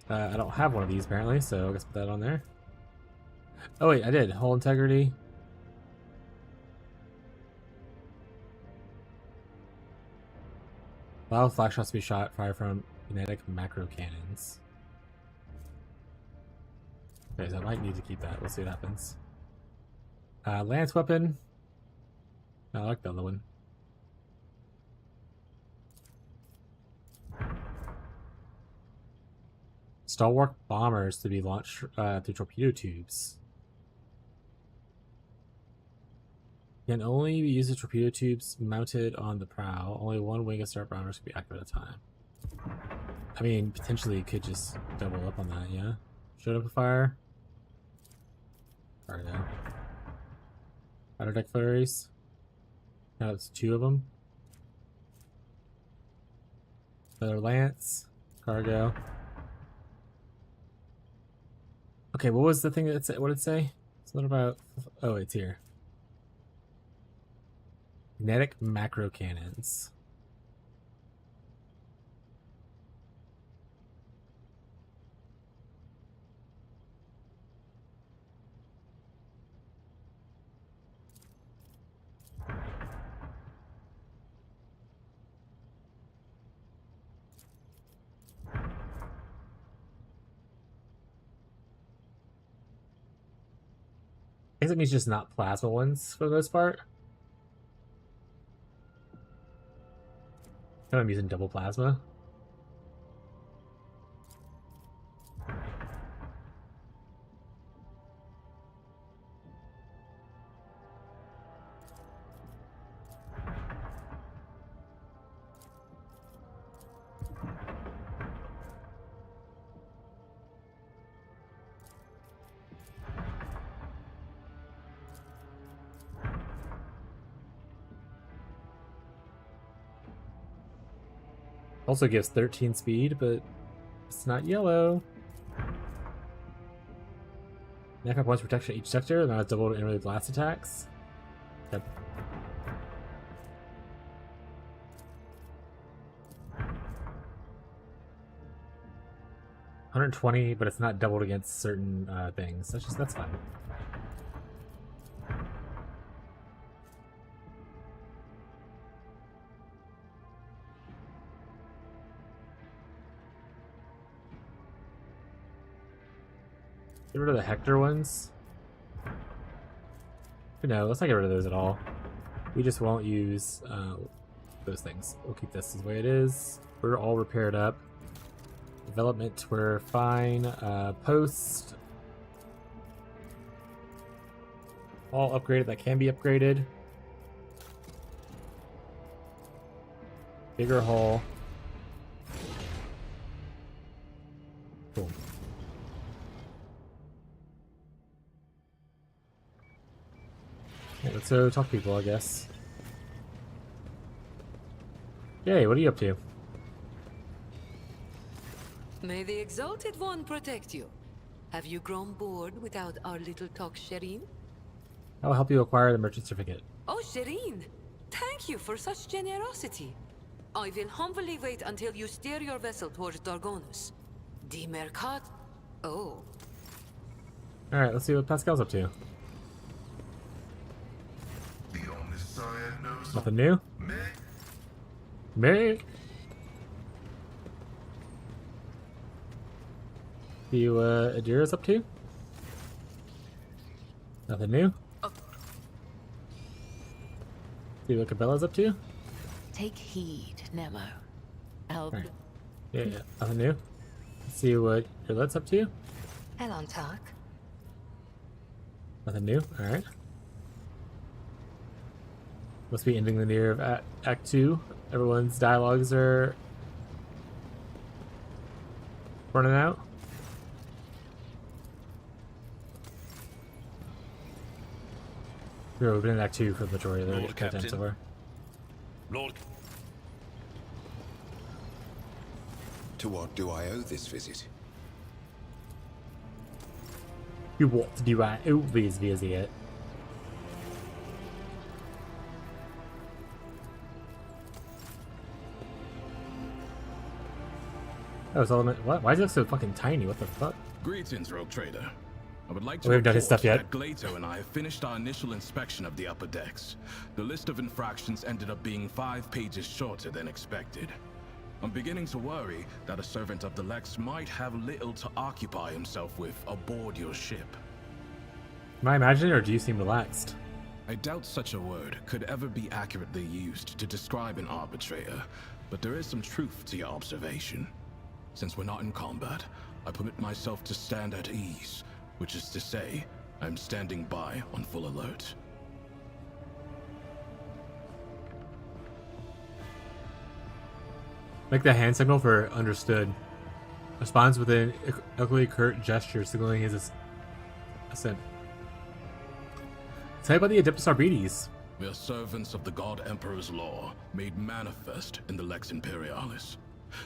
I don't have one of these apparently, so I guess put that on there. Oh wait, I did. Hull integrity. Allow flash shots to be shot fire from kinetic macro cannons. Okay, so I might need to keep that. We'll see what happens. Lance weapon. I like the other one. Stalwart bombers to be launched through torpedo tubes. Can only be used as torpedo tubes mounted on the prow. Only one wing of Star bombers can be active at a time. I mean, potentially it could just double up on that, yeah? Showed up a fire. Cargo. Outer deck flurries. Now it's 2 of them. Another lance. Cargo. Okay, what was the thing that said? What did it say? Something about. Oh, it's here. Kinetic macro cannons. I guess it means just not plasma ones for the most part. I'm using double plasma. Also gives 13 speed, but it's not yellow. Neck up points protection each sector, and now it's double enemy blast attacks. Yep. $120, but it's not doubled against certain things. That's fine. Get rid of the Hector ones. No, let's not get rid of those at all. We just won't use those things. We'll keep this the way it is. We're all repaired up. Development, we're fine. Post. All upgraded that can be upgraded. Bigger hull. Cool. Let's go talk to people, I guess. Yay, what are you up to? May the Exalted One protect you. Have you grown bored without our little talk, Shireen? I will help you acquire the merchant certificate. Oh, Shireen! Thank you for such generosity. I will humbly wait until you steer your vessel towards Dargonus. The Mercat... Oh. Alright, let's see what Pascal's up to. Nothing new? Me? See what Adira's up to? Nothing new? See what Cabela's up to? Take heed, Nemo. Right. Yeah, nothing new. Let's see what Let's up to. Elon Talk. Nothing new. Alright. Must be ending the near of Act 2. Everyone's dialogues are running out. We've been in Act 2 for the majority of the content so far. Lord. To what do I owe this visit? You what do I owe this visit? Oh, it's all what? Why is it so fucking tiny? What the fuck? Greetings, Rogue Trader. I would like We to haven't done his stuff yet. that Glato and I have finished our initial inspection of the upper decks. The list of infractions ended up being 5 pages shorter than expected. I'm beginning to worry that a servant of the Lex might have little to occupy himself with aboard your ship. Am I imagining, or do you seem relaxed? I doubt such a word could ever be accurately used to describe an arbitrator, but there is some truth to your observation. Since we're not in combat, I permit myself to stand at ease, which is to say, I'm standing by on full alert. Make the hand signal for understood. Responds with an ugly, curt gesture, signaling his assent. Tell me about the Adeptus Arbites. We are servants of the God Emperor's law, made manifest in the Lex Imperialis.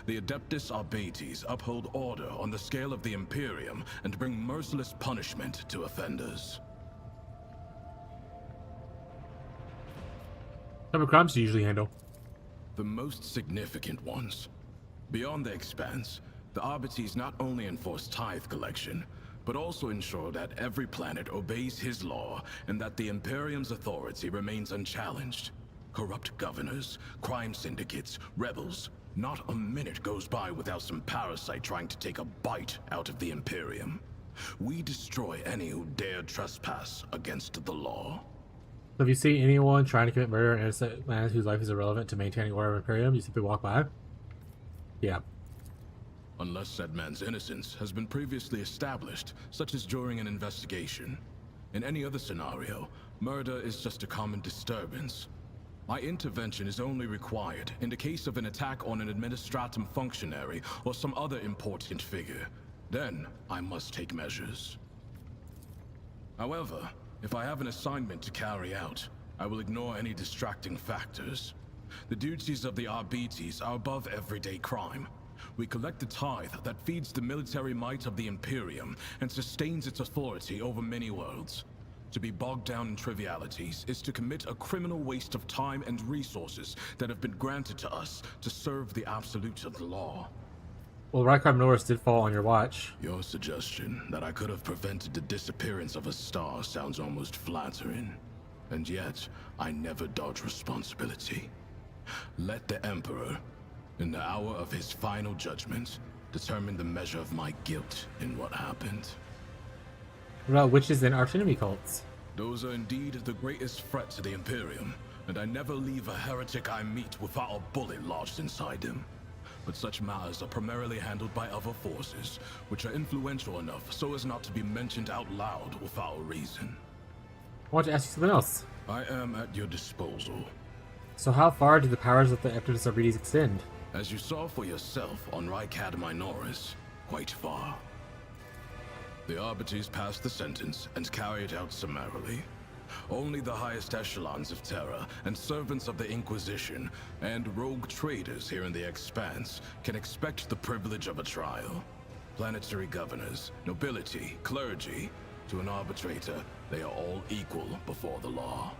The Adeptus Arbites uphold order on the scale of the Imperium and bring merciless punishment to offenders. What type of crimes do you usually handle? The most significant ones. Beyond the Expanse, the Arbites not only enforce tithe collection, but also ensure that every planet obeys his law and that the Imperium's authority remains unchallenged. Corrupt governors, crime syndicates, rebels. Not a minute goes by without some parasite trying to take a bite out of the Imperium. We destroy any who dare trespass against the law. So if you see anyone trying to commit murder and innocent man whose life is irrelevant to maintaining order of Imperium, you simply walk by? Yeah. Unless said man's innocence has been previously established, such as during an investigation. In any other scenario, murder is just a common disturbance. My intervention is only required in the case of an attack on an administratum functionary or some other important figure. Then, I must take measures. However, if I have an assignment to carry out, I will ignore any distracting factors. The duties of the Arbites are above everyday crime. We collect the tithe that feeds the military might of the Imperium and sustains its authority over many worlds. To be bogged down in trivialities is to commit a criminal waste of time and resources that have been granted to us to serve the absolute of the law. Well, Rykard Norris did fall on your watch. Your suggestion that I could have prevented the disappearance of a star sounds almost flattering. And yet, I never dodge responsibility. Let the Emperor, in the hour of his final judgment, determine the measure of my guilt in what happened. What about witches and archenemy cults? Those are indeed the greatest threat to the Imperium, and I never leave a heretic I meet without a bullet lodged inside him. But such matters are primarily handled by other forces, which are influential enough so as not to be mentioned out loud without a reason. I want to ask you something else. I am at your disposal. So how far do the powers of the Adeptus Arbites extend? As you saw for yourself on Rykad Minoris, quite far. The Arbites pass the sentence and carry it out summarily. Only the highest echelons of Terra and servants of the Inquisition and rogue traders here in the Expanse can expect the privilege of a trial. Planetary governors, nobility, clergy, to an arbitrator, they are all equal before the law.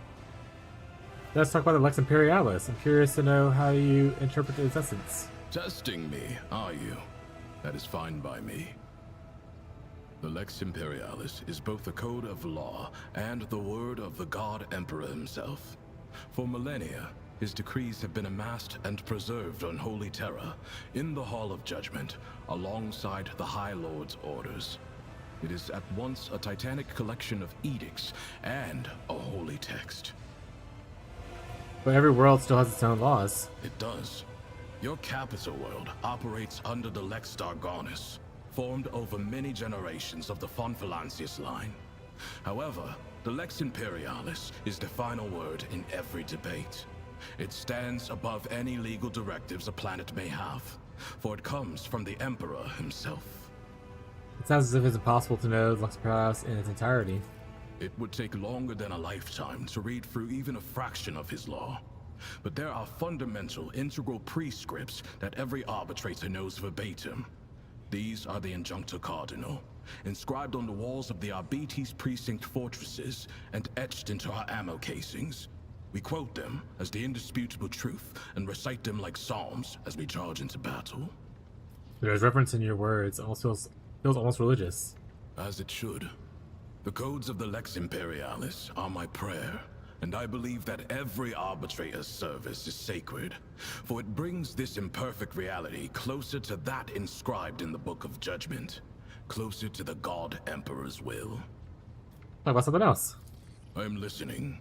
Let's talk about the Lex Imperialis. I'm curious to know how you interpret its essence. Testing me, are you? That is fine by me. The Lex Imperialis is both a code of law and the word of the God Emperor himself. For millennia, his decrees have been amassed and preserved on Holy Terra, in the Hall of Judgment, alongside the High Lord's orders. It is at once a titanic collection of edicts and a holy text. But every world still has its own laws. It does. Your capital world operates under the Lex Dargonus, formed over many generations of the Von Valancius line. However, the Lex Imperialis is the final word in every debate. It stands above any legal directives a planet may have, for it comes from the Emperor himself. It sounds as if it's impossible to know the Lex Imperialis in its entirety. It would take longer than a lifetime to read through even a fraction of his law. But there are fundamental, integral prescripts that every arbitrator knows verbatim. These are the Injuncta Cardinal, inscribed on the walls of the Arbites precinct fortresses and etched into our ammo casings. We quote them as the indisputable truth and recite them like psalms as we charge into battle. There's reference in your words. It almost feels almost religious. As it should. The codes of the Lex Imperialis are my prayer, and I believe that every arbitrator's service is sacred, for it brings this imperfect reality closer to that inscribed in the Book of Judgment, closer to the God Emperor's will. Talk about something else. I'm listening.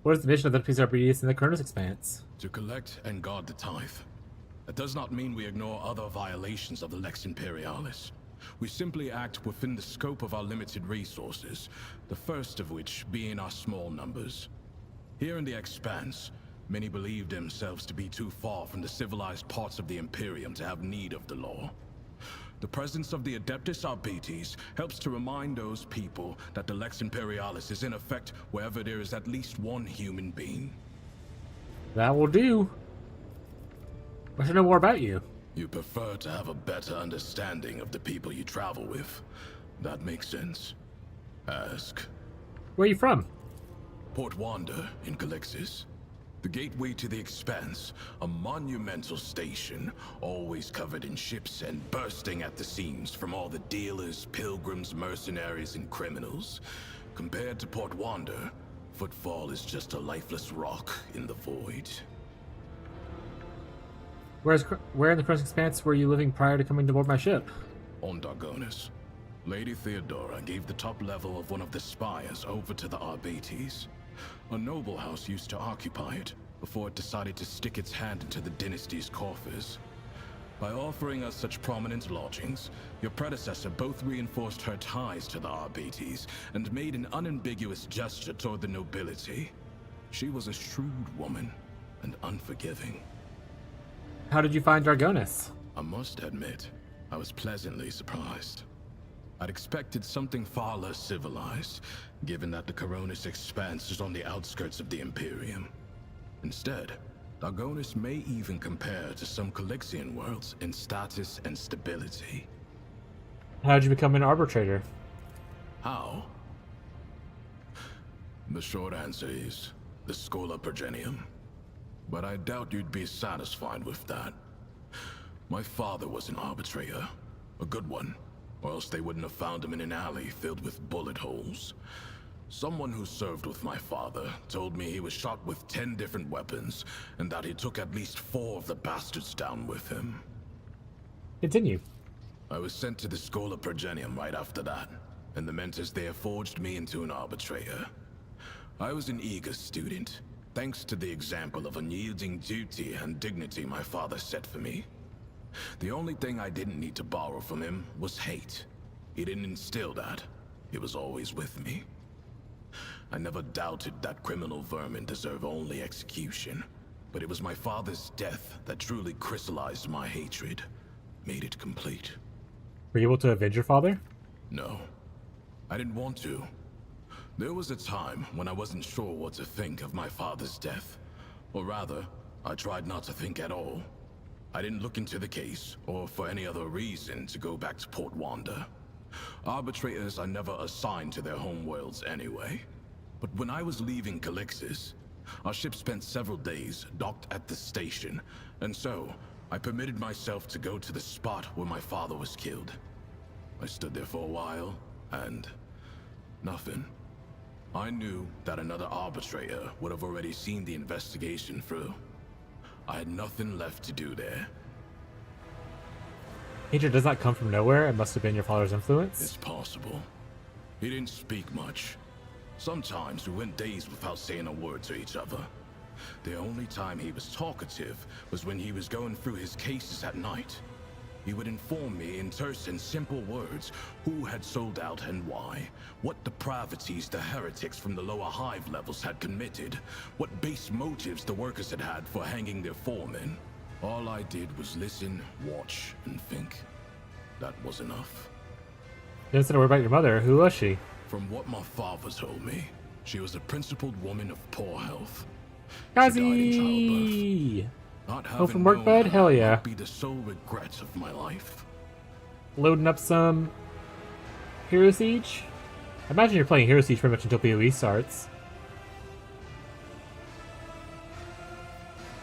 What is the mission of the PCRBDs in the Cronus Expanse? To collect and guard the tithe. That does not mean we ignore other violations of the Lex Imperialis. We simply act within the scope of our limited resources, the first of which being our small numbers. Here in the Expanse, many believe themselves to be too far from the civilized parts of the Imperium to have need of the law. The presence of the Adeptus Arbites helps to remind those people that the Lex Imperialis is in effect wherever there is at least one human being. That will do. I should know more about you. You prefer to have a better understanding of the people you travel with. That makes sense. Ask. Where are you from? Port Wanda in Calixis. The gateway to the Expanse, a monumental station, always covered in ships and bursting at the seams from all the dealers, pilgrims, mercenaries, and criminals. Compared to Port Wanda, Footfall is just a lifeless rock in the void. Where in the Cronus Expanse were you living prior to coming to board my ship? On Dargonus. Lady Theodora gave the top level of one of the spires over to the Arbites. A noble house used to occupy it, before it decided to stick its hand into the dynasty's coffers. By offering us such prominent lodgings, your predecessor both reinforced her ties to the Arbites and made an unambiguous gesture toward the nobility. She was a shrewd woman and unforgiving. How did you find Dargonus? I must admit, I was pleasantly surprised. I'd expected something far less civilized, given that the Cronus Expanse is on the outskirts of the Imperium. Instead, Dargonus may even compare to some Calixian worlds in status and stability. How did you become an arbitrator? How? The short answer is the Schola Progenium. But I doubt you'd be satisfied with that. My father was an arbitrator, a good one, or else they wouldn't have found him in an alley filled with bullet holes. Someone who served with my father told me he was shot with 10 different weapons, and that he took at least 4 of the bastards down with him. Continue. I was sent to the Schola Progenium right after that, and the mentors there forged me into an arbitrator. I was an eager student, thanks to the example of unyielding duty and dignity my father set for me. The only thing I didn't need to borrow from him was hate. He didn't instill that. It was always with me. I never doubted that criminal vermin deserve only execution, but it was my father's death that truly crystallized my hatred, made it complete. Were you able to avenge your father? No. I didn't want to. There was a time when I wasn't sure what to think of my father's death. Or rather, I tried not to think at all. I didn't look into the case, or for any other reason, to go back to Port Wanda. Arbitrators are never assigned to their home worlds anyway. But when I was leaving Calixis, our ship spent several days docked at the station, and so I permitted myself to go to the spot where my father was killed. I stood there for a while, and nothing. I knew that another arbitrator would have already seen the investigation through. I had nothing left to do there. Hatred does not come from nowhere. It must have been your father's influence. It's possible. He didn't speak much. Sometimes we went days without saying a word to each other. The only time he was talkative was when he was going through his cases at night. He would inform me in terse and simple words who had sold out and why, what depravities the heretics from the lower hive levels had committed, what base motives the workers had had for hanging their foremen. All I did was listen, watch, and think. That was enough. You didn't say a word about your mother. Who was she? From what my father told me, she was a principled woman of poor health. Kazi! Oh, from work, bud? Hell yeah. Be the sole regret of my life. Loading up some Hero Siege? I imagine you're playing Hero Siege pretty much until PoE starts.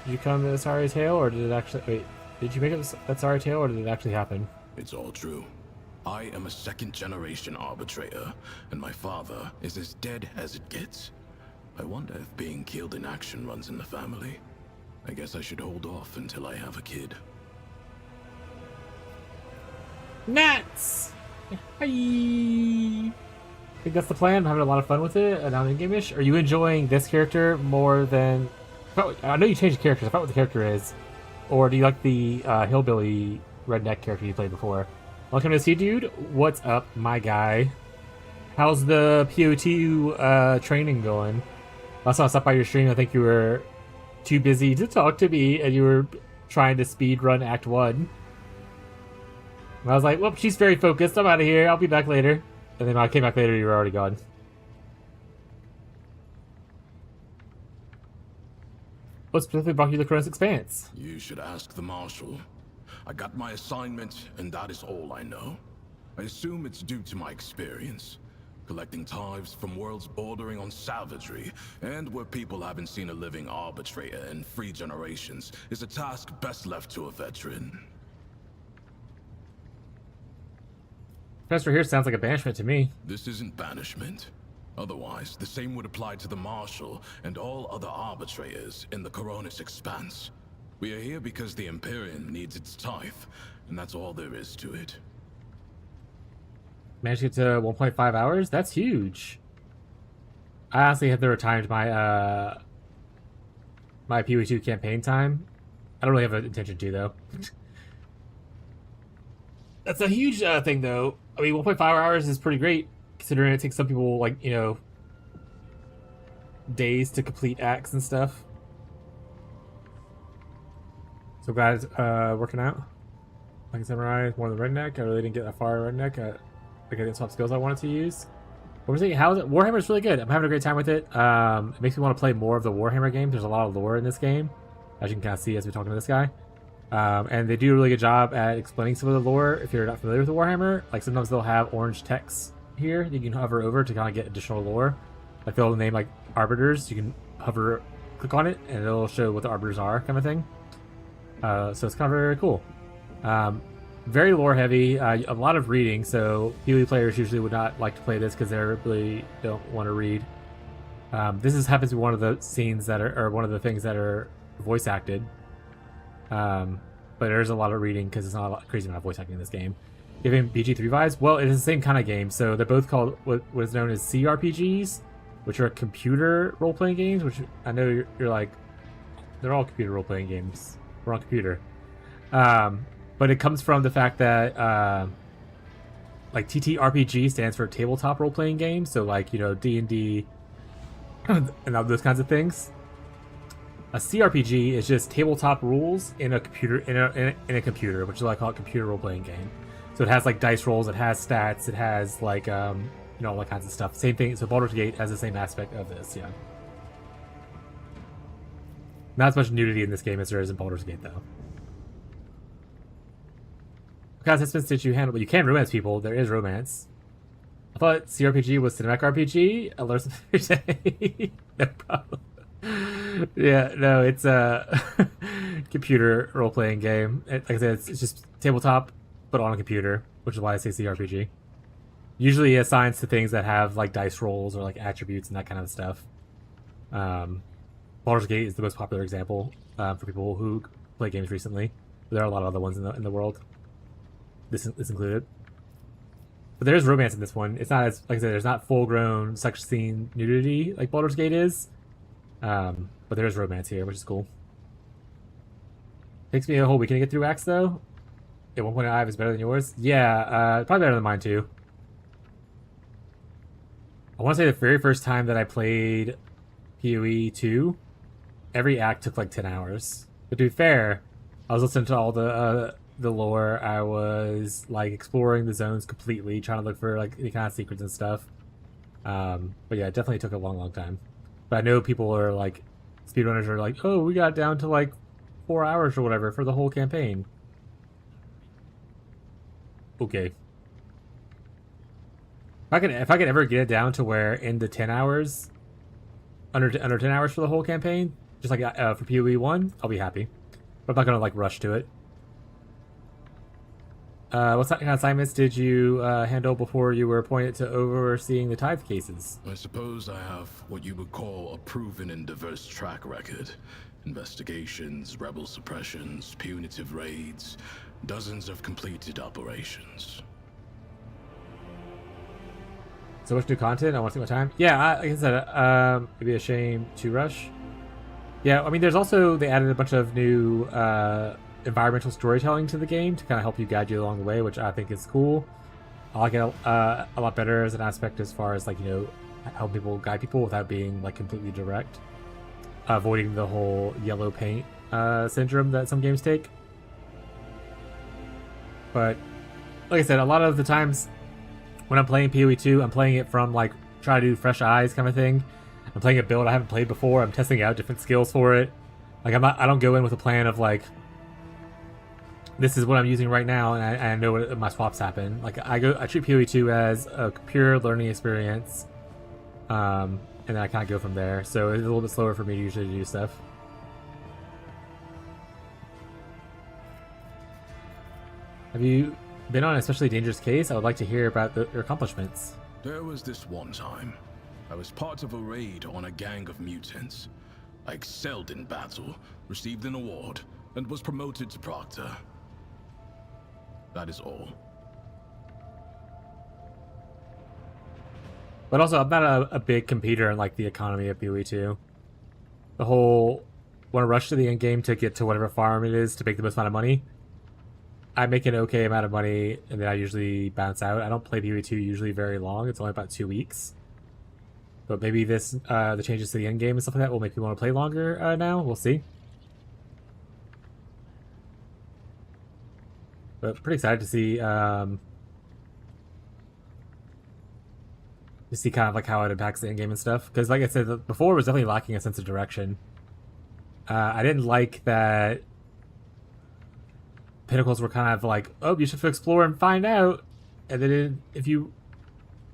Did you come to the Sorry Tale, or did it actually... Wait, did you make it that Sorry Tale, or did it actually happen? It's all true. I am a second-generation arbitrator, and my father is as dead as it gets. I wonder if being killed in action runs in the family. I guess I should hold off until I have a kid. Nuts! Hi! I think that's the plan. I'm having a lot of fun with it, and I'm in-game-ish. Are you enjoying this character more than... I know you changed the characters. I forgot what the character is. Or do you like the hillbilly redneck character you played before? Welcome to see, dude. What's up, my guy? How's the PO2 training going? Last time I stopped by your stream, I think you were too busy to talk to me, and you were trying to speed run Act 1. And I was like, well, she's very focused. I'm out of here. I'll be back later. And then when I came back later, you were already gone. What specifically brought you to the Cronus Expanse? You should ask the Marshal. I got my assignment, and that is all I know. I assume it's due to my experience. Collecting tithes from worlds bordering on savagery, and where people haven't seen a living arbitrator in 3 generations, is a task best left to a veteran. Professor here sounds like a banishment to me. This isn't banishment. Otherwise, the same would apply to the Marshal and all other arbitrators in the Coronis Expanse. We are here because the Imperium needs its tithe, and that's all there is to it. Managed to get to 1.5 hours? That's huge. I honestly have never timed my my PoE2 campaign time. I don't really have an intention to, though. That's a huge thing, though. I mean, 1.5 hours is pretty great, considering it takes some people, like, you know, days to complete acts and stuff. So glad it's working out. Like a samurai, more than redneck. I really didn't get that far redneck. I didn't swap skills I wanted to use. What was it? How is it? Warhammer is really good. I'm having a great time with it. It makes me want to play more of the Warhammer games. There's a lot of lore in this game, as you can kind of see as we're talking to this guy. And they do a really good job at explaining some of the lore if you're not familiar with the Warhammer. Like sometimes they'll have orange text here you can hover over to kind of get additional lore. Like they'll name like arbiters. You can hover, click on it, and it'll show what the arbiters are, kind of thing. So it's kind of very cool. Very lore heavy, a lot of reading, so PoE players usually would not like to play this because they really don't want to read. This happens to be one of the scenes that are, or one of the things that are voice acted. But there's a lot of reading because it's not a lot, crazy amount of voice acting in this game. Giving BG3 vibes? Well, it is the same kind of game, so they're both called what is known as CRPGs, which are computer role-playing games, which I know you're like, they're all computer role-playing games. We're on computer. But it comes from the fact that like TTRPG stands for tabletop role-playing games, so like, you know, D&D and all those kinds of things. A CRPG is just tabletop rules in a computer in a computer, which is why I call it computer role-playing game. So it has like dice rolls, it has stats, it has like you know, all that kinds of stuff. Same thing. So Baldur's Gate has the same aspect of this, yeah. Not as much nudity in this game as there is in Baldur's Gate, though. Because that's been stitch you handle, but you can romance people. There is romance. I thought CRPG was cinematic RPG. I learned something today. No problem. Yeah, no, it's a computer role-playing game. Like I said, it's just tabletop, but on a computer, which is why I say CRPG. Usually it assigns to things that have like dice rolls or like attributes and that kind of stuff. Baldur's Gate is the most popular example for people who play games recently. There are a lot of other ones in the world. this is included. But there is romance in this one. It's not as, like I said, there's not full-grown sex scene nudity like Baldur's Gate is. But there is romance here, which is cool. Takes me a whole weekend to get through Axe, though. At 1.5 is better than yours. Yeah, probably better than mine, too. I want to say the very first time that I played PoE 2, every act took like 10 hours. But to be fair, I was listening to all the lore. I was like exploring the zones completely, trying to look for like any kind of secrets and stuff. But yeah, it definitely took a long time. But I know people are like, speedrunners are like, oh, we got down to like 4 hours or whatever for the whole campaign. Okay. If I could ever get it down to where in the 10 hours, under 10 hours for the whole campaign, just like for PoE 1, I'll be happy. But I'm not gonna like rush to it. What kind of assignments did you handle before you were appointed to overseeing the tithe cases? I suppose I have what you would call a proven and diverse track record. Investigations, rebel suppressions, punitive raids, dozens of completed operations. So much new content, I want to take my time. Yeah, like I said, it'd be a shame to rush. Yeah, I mean, there's also, they added a bunch of new environmental storytelling to the game to kind of help you guide you along the way, which I think is cool. I like it a lot better as an aspect as far as like, you know, help people guide people without being like completely direct, avoiding the whole yellow paint syndrome that some games take. But like I said, a lot of the times when I'm playing PoE 2, I'm playing it from like try to do fresh eyes kind of thing. I'm playing a build I haven't played before. I'm testing out different skills for it. Like I don't go in with a plan of like, this is what I'm using right now, and I know what my swaps happen. Like I treat PoE 2 as a pure learning experience, and then I kind of go from there. So it's a little bit slower for me usually to do stuff. Have you been on an especially dangerous case? I would like to hear about your accomplishments. There was this one time. I was part of a raid on a gang of mutants. I excelled in battle, received an award, and was promoted to Proctor. That is all. But also, I'm not a big competitor in like the economy of PoE 2. The whole want to rush to the end game to get to whatever farm it is to make the most amount of money. I make an okay amount of money, and then I usually bounce out. I don't play PoE 2 usually very long. It's only about 2 weeks. But maybe this, the changes to the end game and stuff like that will make me want to play longer now. We'll see. But pretty excited to see kind of like how it impacts the end game and stuff. Because like I said before, it was definitely lacking a sense of direction. I didn't like that Pinnacles were kind of like, oh, you should explore and find out, and then if you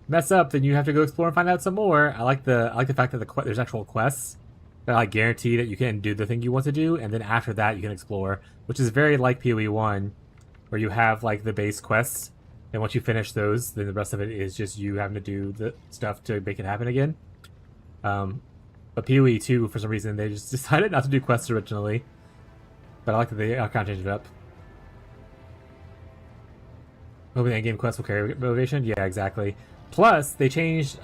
mess up, then you have to go explore and find out some more. I like the fact that there's actual quests that like guarantee that you can do the thing you want to do, and then after that you can explore, which is very like PoE 1, where you have like the base quests, and once you finish those, then the rest of it is just you having to do the stuff to make it happen again. But PoE 2, for some reason, they just decided not to do quests originally, but I like that they kind of changed it up. Hoping the endgame quests will carry motivation? Yeah, exactly. Plus, they changed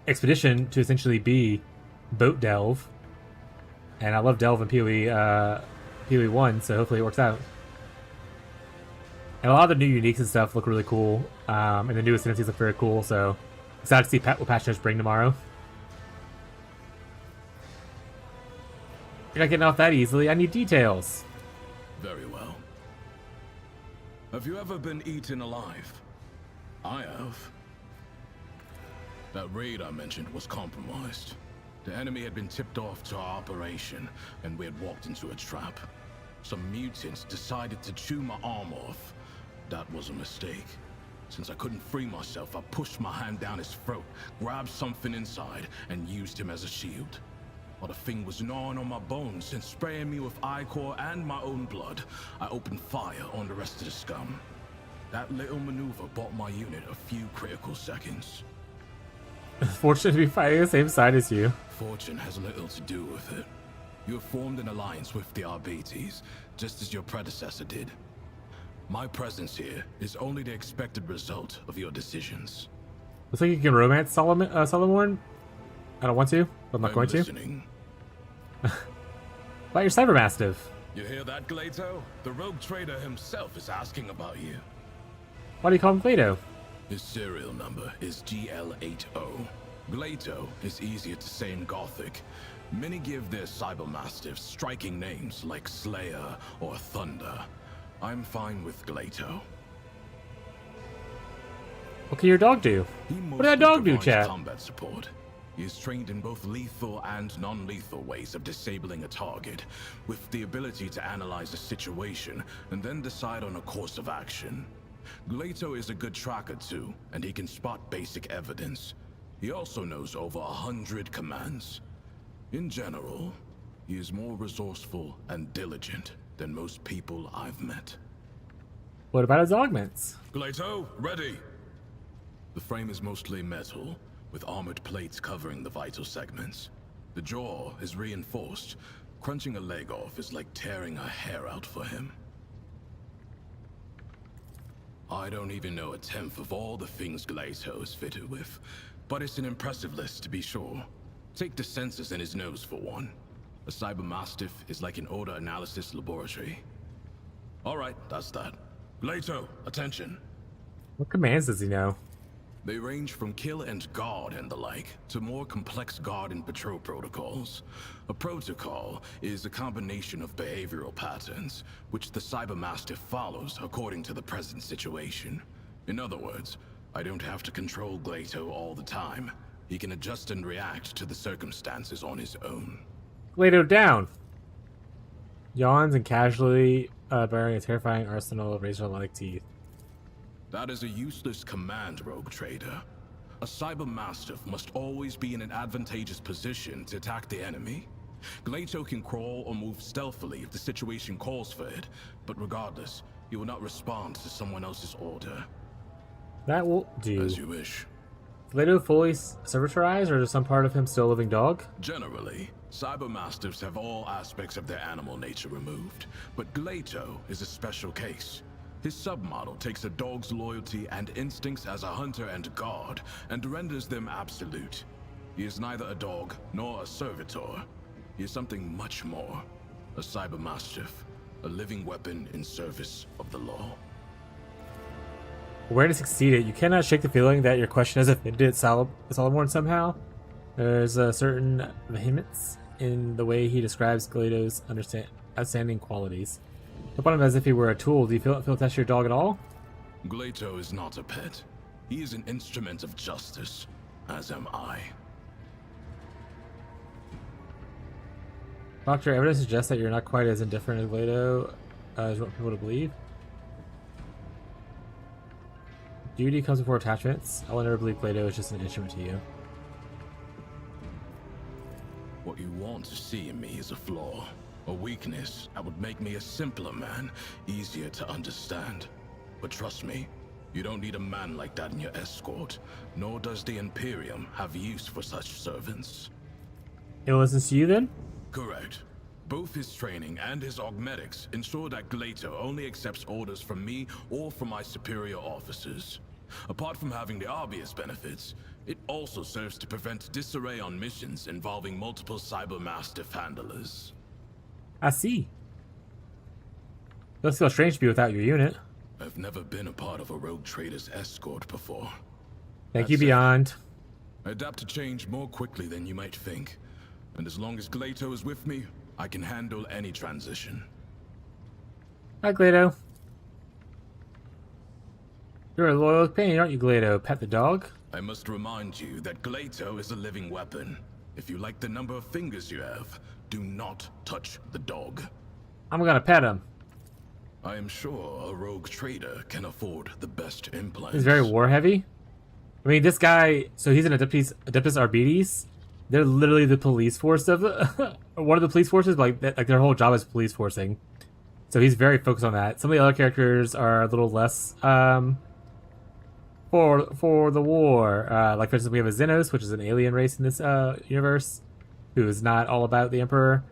Expedition to essentially be boat delve. And I love delve in PoE 1, so hopefully it works out. And a lot of the new uniques and stuff look really cool. And the new ascendancies look very cool, so excited to see what patch notes bring tomorrow. You're not getting off that easily. I need details. Very well. Have you ever been eaten alive? I have. That raid I mentioned was compromised. The enemy had been tipped off to our operation, and we had walked into a trap. Some mutants decided to chew my arm off. That was a mistake. Since I couldn't free myself, I pushed my hand down his throat, grabbed something inside, and used him as a shield. While the thing was gnawing on my bones and spraying me with ichor and my own blood, I opened fire on the rest of the scum. That little maneuver bought my unit a few critical seconds. Fortunate to be fighting the same side as you. Fortune has little to do with it. You have formed an alliance with the Arbates, just as your predecessor did. My presence here is only the expected result of your decisions. Looks like you can romance Solomon. I don't want to, but I'm not going listening. to. About your Cybermastiff. You hear that, Glato? The rogue trader himself is asking about you. Why do you call him Glato? His serial number is GL80. Glato is easier to say in Gothic. Many give their Cybermastiffs striking names like Slayer or Thunder. I'm fine with Glato. What can your dog do? What did that dog do, chat? Combat support. He is trained in both lethal and non-lethal ways of disabling a target, with the ability to analyze a situation and then decide on a course of action. Glato is a good tracker too, and he can spot basic evidence. He also knows over 100 commands. In general, he is more resourceful and diligent than most people I've met. What about his augments? Glato, ready! The frame is mostly metal, with armored plates covering the vital segments. The jaw is reinforced. Crunching a leg off is like tearing a hair out for him. I don't even know a tenth of all the things Glato is fitted with, but it's an impressive list to be sure. Take the sensors in his nose for one. A Cybermastiff is like an odor analysis laboratory. Alright, that's that. Glato, attention. What commands does he know? They range from kill and guard and the like, to more complex guard and patrol protocols. A protocol is a combination of behavioral patterns, which the Cybermastiff follows according to the present situation. In other words, I don't have to control Glato all the time. He can adjust and react to the circumstances on his own. Glato down! Yawns and casually bearing a terrifying arsenal of razor-like teeth. That is a useless command, Rogue Trader. A Cybermastiff must always be in an advantageous position to attack the enemy. Glato can crawl or move stealthily if the situation calls for it, but regardless, he will not respond to someone else's order. That will do. As you wish. Is Glato fully servitorized, or is some part of him still a living dog? Generally, Cybermastiffs have all aspects of their animal nature removed, but Glato is a special case. His submodel takes a dog's loyalty and instincts as a hunter and guard, and renders them absolute. He is neither a dog nor a servitor. He is something much more. A Cybermastiff, a living weapon in service of the law. Awareness exceeded. You cannot shake the feeling that your question has offended Solomon somehow. There's a certain vehemence in the way he describes Glato's outstanding qualities. Look upon him as if he were a tool. Do you feel attached to your dog at all? Glato is not a pet. He is an instrument of justice, as am I. Doctor, evidence suggests that you're not quite as indifferent as Glato as you want people to believe. Duty comes before attachments. I will never believe Glato is just an instrument to you. What you want to see in me is a flaw. A weakness that would make me a simpler man, easier to understand. But trust me, you don't need a man like that in your escort, nor does the Imperium have use for such servants. It listens to you then? Correct. Both his training and his augmetics ensure that Glato only accepts orders from me or from my superior officers. Apart from having the obvious benefits, it also serves to prevent disarray on missions involving multiple Cybermastiff handlers. I see. It does feel strange to be without your unit. I've never been a part of a rogue trader's escort before. Thank you, Beyond. I adapt to change more quickly than you might think. And as long as Glato is with me, I can handle any transition. Hi, Glato. You're a loyal companion, aren't you, Glato? Pet the dog? I must remind you that Glato is a living weapon. If you like the number of fingers you have, do not touch the dog. I'm gonna pet him. I am sure a rogue trader can afford the best implants. He's very war heavy. I mean, this guy, so he's an Adeptus Arbites. They're literally the police force of one of the police forces, but like their whole job is police forcing. So he's very focused on that. Some of the other characters are a little less for the war. Like for instance, we have a Xenos, which is an alien race in this universe, who is not all about the Emperor.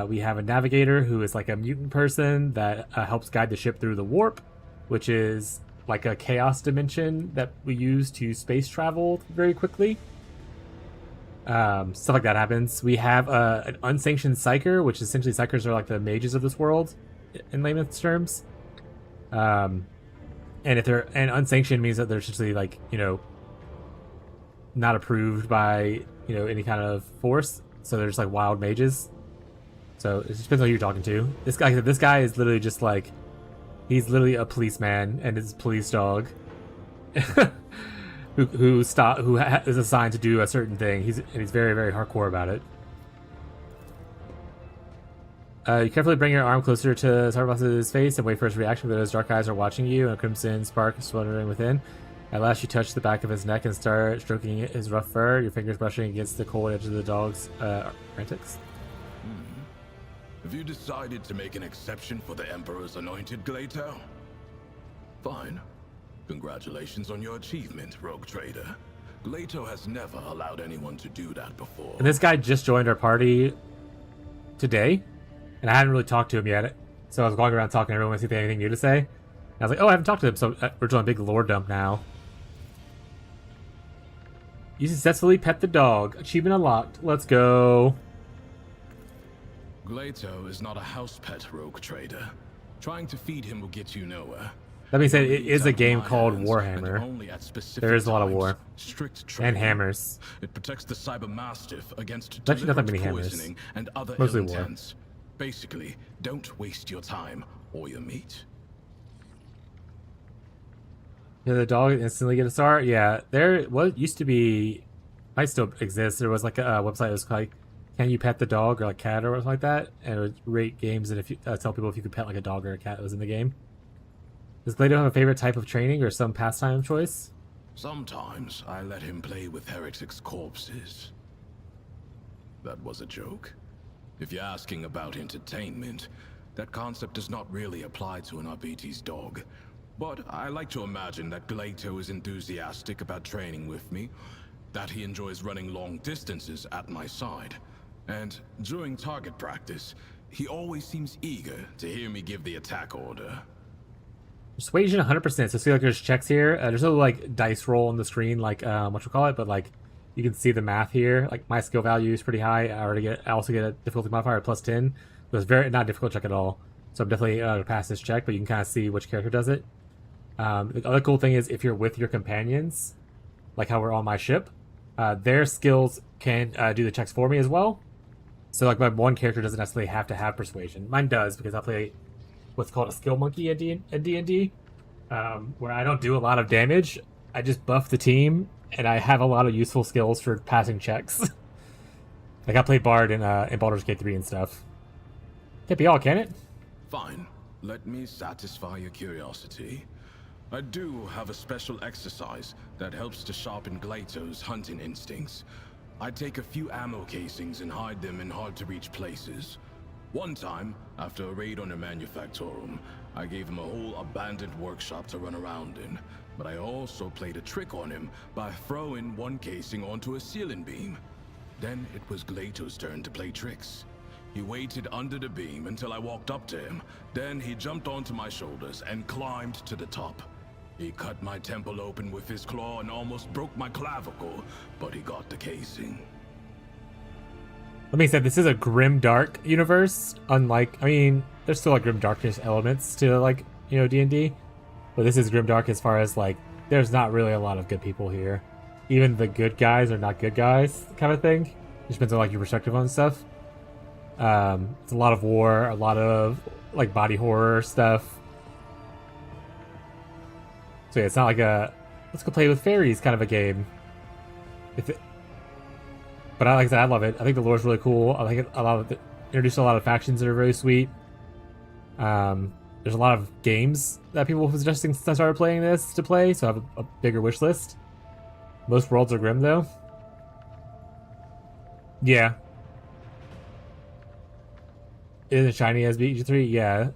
We have a Navigator, who is like a mutant person that helps guide the ship through the warp. which is like a chaos dimension that we use to space travel very quickly. Stuff like that happens. We have an unsanctioned psyker, which essentially psykers are like the mages of this world, in layman's terms. And unsanctioned means that they're essentially like, you know, not approved by, you know, any kind of force. So they're just like wild mages. So it just depends on who you're talking to. This guy is literally just like, he's literally a policeman and his police dog, who is assigned to do a certain thing. He's very, very hardcore about it. You carefully bring your arm closer to Sarboss's face and wait for his reaction. Those dark eyes are watching you, and a crimson spark is fluttering within. At last, you touch the back of his neck and start stroking his rough fur, your fingers brushing against the cold edge of the dog's antics. Have you decided to make an exception for the Emperor's anointed Glato? Fine. Congratulations on your achievement, rogue trader. Glato has never allowed anyone to do that before. And this guy just joined our party today, and I hadn't really talked to him yet. So I was going around talking to everyone to see if they had anything new to say. And I was like, oh, I haven't talked to him, so we're doing a big lore dump now. You successfully pet the dog. Achievement unlocked. Let's go. Glato is not a house pet, rogue trader. Trying to feed him will get you nowhere. That being said, it is a game called Warhammer. There is a lot of war. And hammers. It protects the cyber mastiff against actually not that many poisoning hammers. and other Mostly ill war. intents. Basically, don't waste your time or your meat. Did the dog instantly get a star? Yeah, there what used to be, might still exist. There was like a website that was like, can you pet the dog or like cat or something like that? And it would rate games and if you tell people if you could pet like a dog or a cat that was in the game. Does Glato have a favorite type of training or some pastime choice? Sometimes I let him play with heretics' corpses. That was a joke. If you're asking about entertainment, that concept does not really apply to an RPT's dog. But I like to imagine that Glato is enthusiastic about training with me, that he enjoys running long distances at my side, and during target practice, he always seems eager to hear me give the attack order. Persuasion 100%. So see like there's checks here. There's no like dice roll on the screen like whatchamacallit, but like you can see the math here. Like my skill value is pretty high. I also get a difficulty modifier of +10. So it's very not a difficult check at all. So I'm definitely gonna pass this check, but you can kind of see which character does it. The other cool thing is if you're with your companions, like how we're on my ship, their skills can do the checks for me as well. So like my one character doesn't necessarily have to have persuasion. Mine does because I play what's called a skill monkey in D&D, where I don't do a lot of damage. I just buff the team, and I have a lot of useful skills for passing checks. Like I play Bard in Baldur's Gate 3 and stuff. Can't be all, can it? Fine. Let me satisfy your curiosity. I do have a special exercise that helps to sharpen Glato's hunting instincts. I take a few ammo casings and hide them in hard-to-reach places. One time, after a raid on a manufactorum, I gave him a whole abandoned workshop to run around in, but I also played a trick on him by throwing one casing onto a ceiling beam. Then it was Glato's turn to play tricks. He waited under the beam until I walked up to him, then he jumped onto my shoulders and climbed to the top. He cut my temple open with his claw and almost broke my clavicle, but he got the casing. Let me say, this is a grim dark universe. Unlike, I mean, there's still like grim darkness elements to like, you know, D&D, but this is grim dark as far as like, there's not really a lot of good people here. Even the good guys are not good guys, kind of thing. It depends on like your perspective on stuff. It's a lot of war, a lot of like body horror stuff. So yeah, it's not like a let's go play with fairies kind of a game. But like I said, I love it. I think the lore is really cool. I think introduced a lot of factions that are very sweet. There's a lot of games that people have suggesting since I started playing this to play, so I have a bigger wish list. Most worlds are grim though. Yeah. Isn't shiny as BG3? Yeah.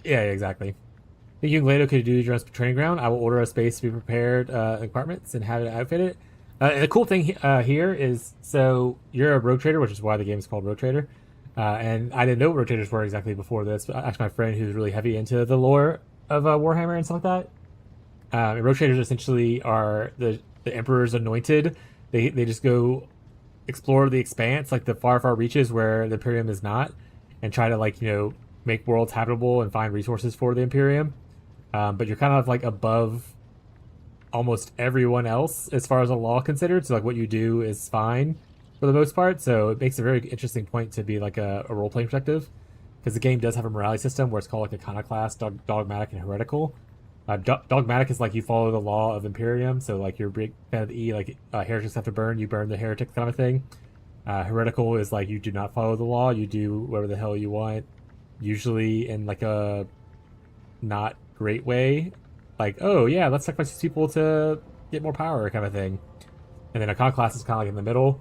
Yeah, exactly. Think you and Glato could do your own training ground? I will order a space to be prepared compartments and have it outfitted. The cool thing here is, so you're a rogue trader, which is why the game is called Rogue Trader. And I didn't know what rotators were exactly before this, but actually my friend who's really heavy into the lore of Warhammer and stuff like that. And rotators essentially are the Emperor's anointed. They just go explore the expanse, like the far reaches where the Imperium is not, and try to, like, make worlds habitable and find resources for the Imperium. But you're kind of like above almost everyone else as far as the law considered. So like what you do is fine for the most part. So it makes a very interesting point to be like a role-playing perspective, because the game does have a morality system where it's called like iconoclast, dogmatic, and heretical. Dogmatic is like you follow the law of Imperium, so like you're big fan of the E, like heretics have to burn, you burn the heretic kind of thing. Heretical is like you do not follow the law, you do whatever the hell you want, usually in like a not great way, like, oh yeah, let's sacrifice these people to get more power kind of thing. And then iconoclast is kind of like in the middle,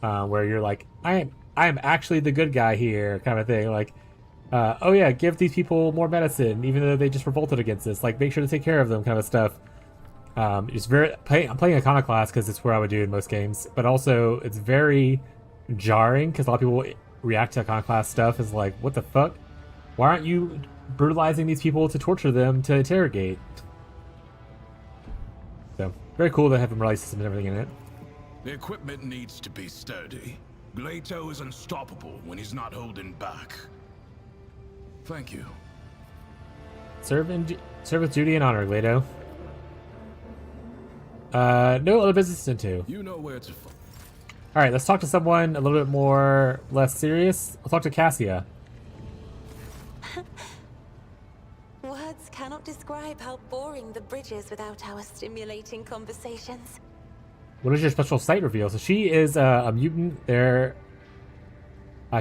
where you're like, I am actually the good guy here kind of thing, like, oh yeah, give these people more medicine even though they just revolted against this, like make sure to take care of them kind of stuff. I'm playing iconoclast because it's where I would do in most games, but also it's very jarring because a lot of people react to iconoclast stuff as like, what the fuck, why aren't you brutalizing these people to torture them to interrogate? So very cool to have a morality system and everything in it. The equipment needs to be sturdy. Glato is unstoppable when he's not holding back. Thank you. Serve with duty and honor, Glato. No other business into. You know where to. All right, let's talk to someone a little bit less serious. I'll talk to Cassia. Words cannot describe how boring the bridge is without our stimulating conversations. What is your special sight reveal? So she is a mutant.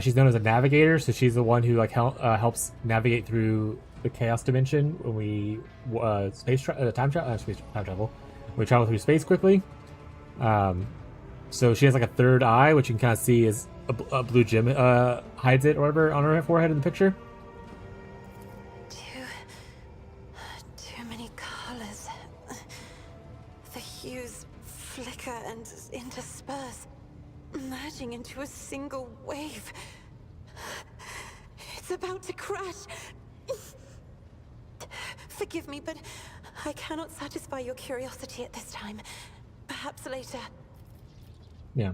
She's known as a navigator, so she's the one who like helps navigate through the chaos dimension when we time travel. We travel through space quickly. So she has like a third eye, which you can kind of see is a blue gem hides it or whatever on her forehead in the picture. Too many colors. The hues flicker and intersperse, merging into a single wave. It's about to crash. Forgive me, but I cannot satisfy your curiosity at this time. Perhaps later. Yeah.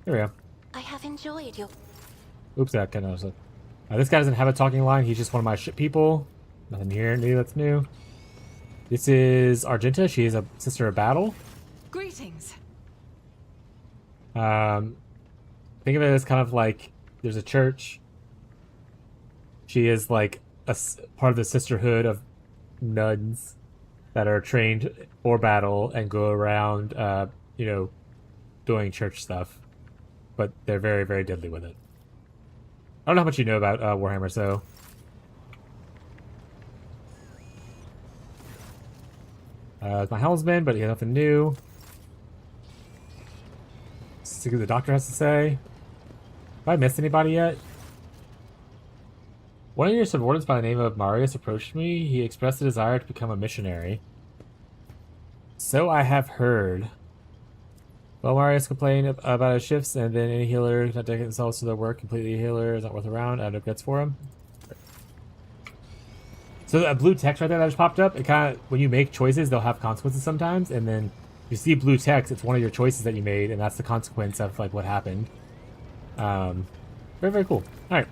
There we go. I have enjoyed your... Oops, that kind of... this guy doesn't have a talking line. He's just one of my ship people. Nothing here new that's new. This is Argenta. She is a sister of battle. Greetings. Think of it as kind of like there's a church. She is like a part of the sisterhood of nuns that are trained for battle and go around, doing church stuff. But they're very, very deadly with it. I don't know how much you know about Warhammer, so... it's my helmsman, but he has nothing new. See what the doctor has to say. Have I missed anybody yet? One of your subordinates by the name of Marius approached me. He expressed a desire to become a missionary. So I have heard. Well, Marius complained about his shifts, and then any healer not dedicate themselves to their work completely a healer is not worth around. I have no guts for him. So that blue text right there that just popped up, it kind of, when you make choices, they'll have consequences sometimes, and then you see blue text, it's one of your choices that you made, and that's the consequence of like what happened. Very, very cool. All right,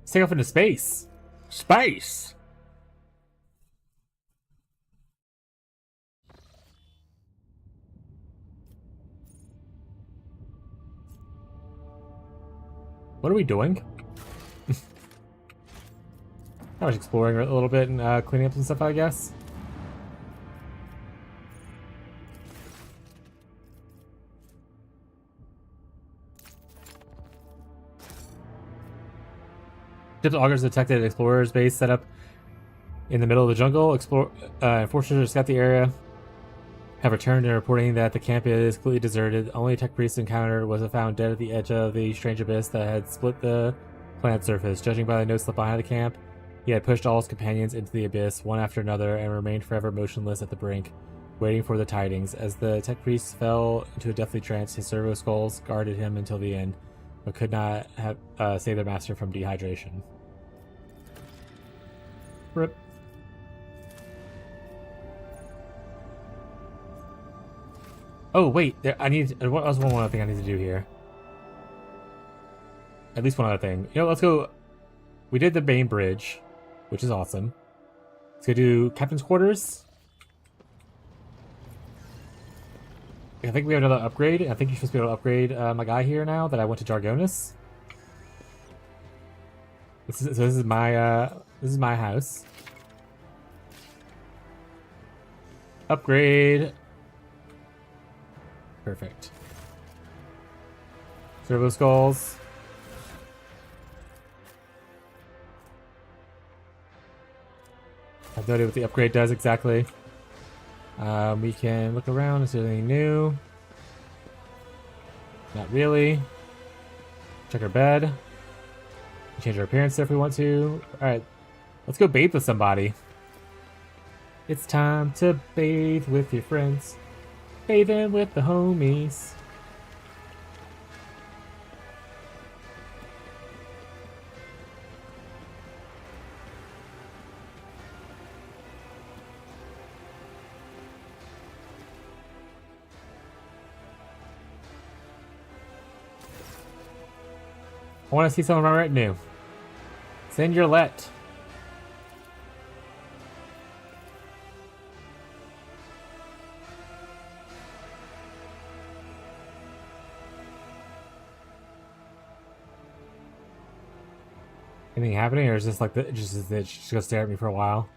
let's take off into space. Space. What are we doing? I was exploring a little bit and cleaning up some stuff, I guess. Ship's augers detected explorer's base set up in the middle of the jungle. Enforcers scout the area. Have returned and reporting that the camp is completely deserted. The only tech priest encountered was found dead at the edge of the strange abyss that had split the planet's surface. Judging by the notes left behind the camp, he had pushed all his companions into the abyss, one after another, and remained forever motionless at the brink, waiting for the tidings. As the tech priest fell into a deathly trance, his servo skulls guarded him until the end. but could not have save their master from dehydration. Rip. Oh wait, I need. What else? One other thing I need to do here. At least one other thing. You know, let's go. We did the main bridge, which is awesome. Let's go do captain's quarters. I think we have another upgrade. I think you're supposed to be able to upgrade my guy here now that I went to Jargonis. This is my house. Upgrade. Perfect. Servo skulls. I have no idea what the upgrade does exactly. We can look around. Is there anything new? Not really. Check our bed. Change our appearance if we want to. Alright. Let's go bathe with somebody. It's time to bathe with your friends. Bathing with the homies. I want to see some of my retinue. Send your let. Anything happening, or is this like just gonna stare at me for a while?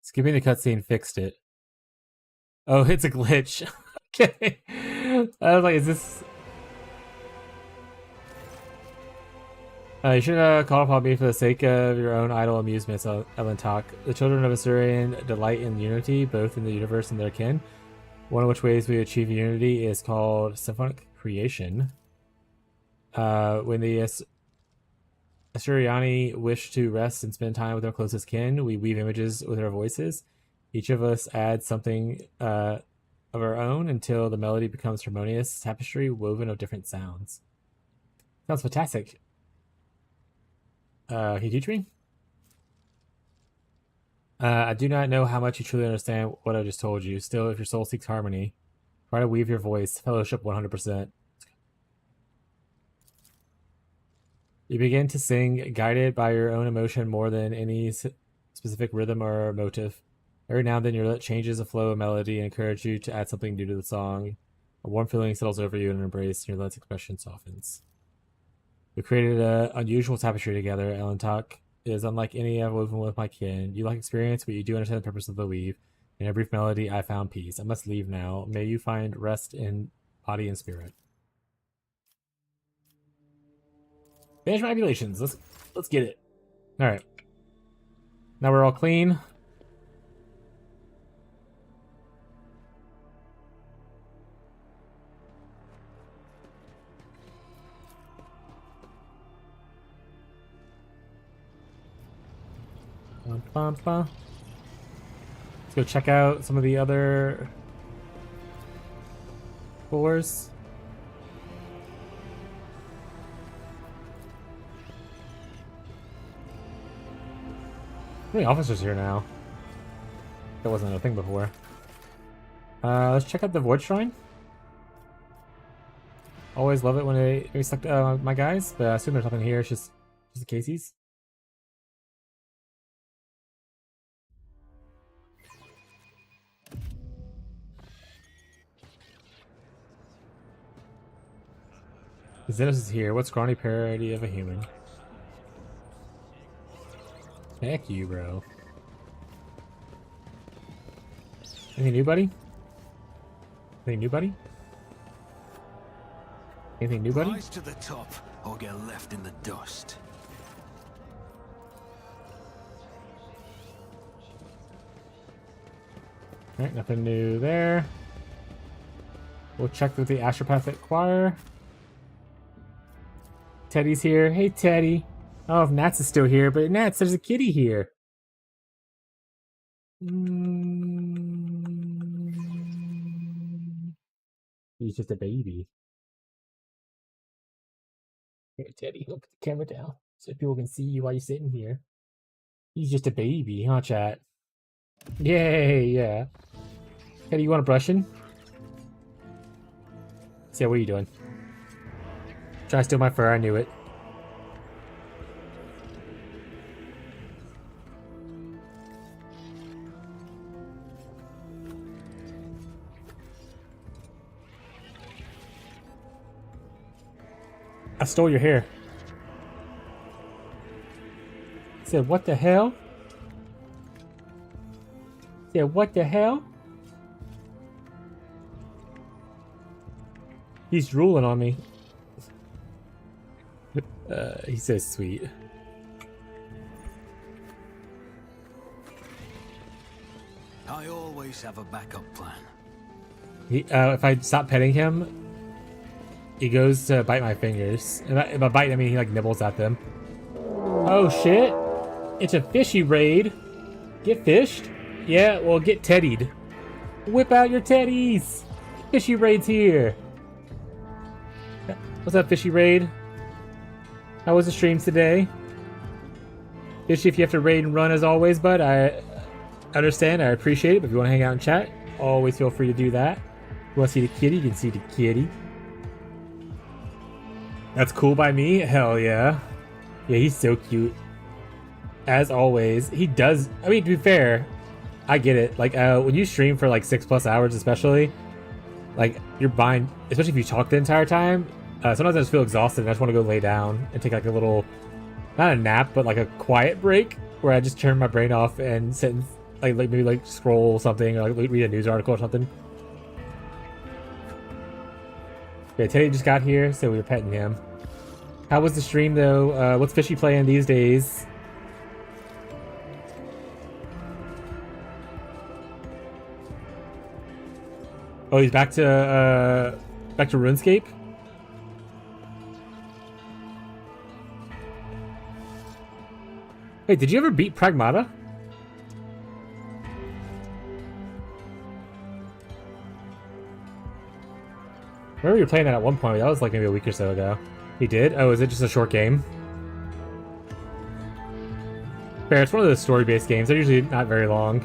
Skipping the cutscene fixed it. Oh, it's a glitch. Okay. I was like, is this... you should call upon me for the sake of your own idle amusements, Elentok. The children of Asurian delight in unity, both in the universe and their kin. One of which ways we achieve unity is called symphonic creation. When the Asuriani wish to rest and spend time with our closest kin, we weave images with our voices. Each of us adds something of our own until the melody becomes harmonious tapestry woven of different sounds. Sounds fantastic. Can you teach me? I do not know how much you truly understand what I just told you. Still, if your soul seeks harmony, try to weave your voice. Fellowship 100%. You begin to sing, guided by your own emotion more than any specific rhythm or motive. Every now and then your lilt changes the flow of melody and encourages you to add something new to the song. A warm feeling settles over you in an embrace, and your lit's expression softens. We created an unusual tapestry together. Elentok is unlike any I've woven with my kin. You lack experience, but you do understand the purpose of the weave. In a brief melody, I found peace. I must leave now. May you find rest in body and spirit. Finish my regulations. Let's get it. All right. Now we're all clean. Let's go check out some of the other floors. How many officers here now? That wasn't a thing before. Let's check out the Void Shrine. Always love it when they select my guys, but I assume there's nothing here. It's just the Casey's. Xenos is here. What's scrawny parody of a human? Heck you, bro. Anything new, buddy? Anything new, buddy? Anything new, buddy? Rise to the top or get left in the dust. Alright, nothing new there. We'll check with the Astropathic Choir. Teddy's here. Hey, Teddy. Oh, if Nats is still here, but Nats, there's a kitty here. He's just a baby. Here, Teddy, look the camera down so people can see you while you're sitting here. He's just a baby, huh, chat? Yay, yeah. Teddy, you want a brushing? So, what are you doing? Trying to steal my fur, I knew it. I stole your hair. I said, what the hell? I said, what the hell? He's drooling on me. He's so sweet. I always have a backup plan. He, if I stop petting him, he goes to bite my fingers. And by bite, I mean he like nibbles at them. Oh shit! It's a fishy raid. Get fished? Yeah, well get teddied. Whip out your teddies! Fishy raid's here. What's up, fishy raid? How was the streams today? Fishy, if you have to raid and run as always, bud, I understand, I appreciate it, but if you want to hang out and chat, always feel free to do that. If you want to see the kitty, you can see the kitty. That's cool by me? Hell yeah. Yeah, he's so cute. As always. He does, I mean, to be fair, I get it. Like, when you stream for like 6+ hours especially, like, your mind, especially if you talk the entire time, sometimes I just feel exhausted and I just want to go lay down and take like a little, not a nap, but like a quiet break where I just turn my brain off and sit and like maybe like scroll something or like read a news article or something. Okay, Teddy just got here, so we were petting him. How was the stream though? What's Fishy playing these days? Oh, he's back to RuneScape? Wait, did you ever beat Pragmata? I remember you were playing that at one point, but that was like maybe a week or so ago. He did? Oh, is it just a short game? Fair, it's one of those story-based games. They're usually not very long.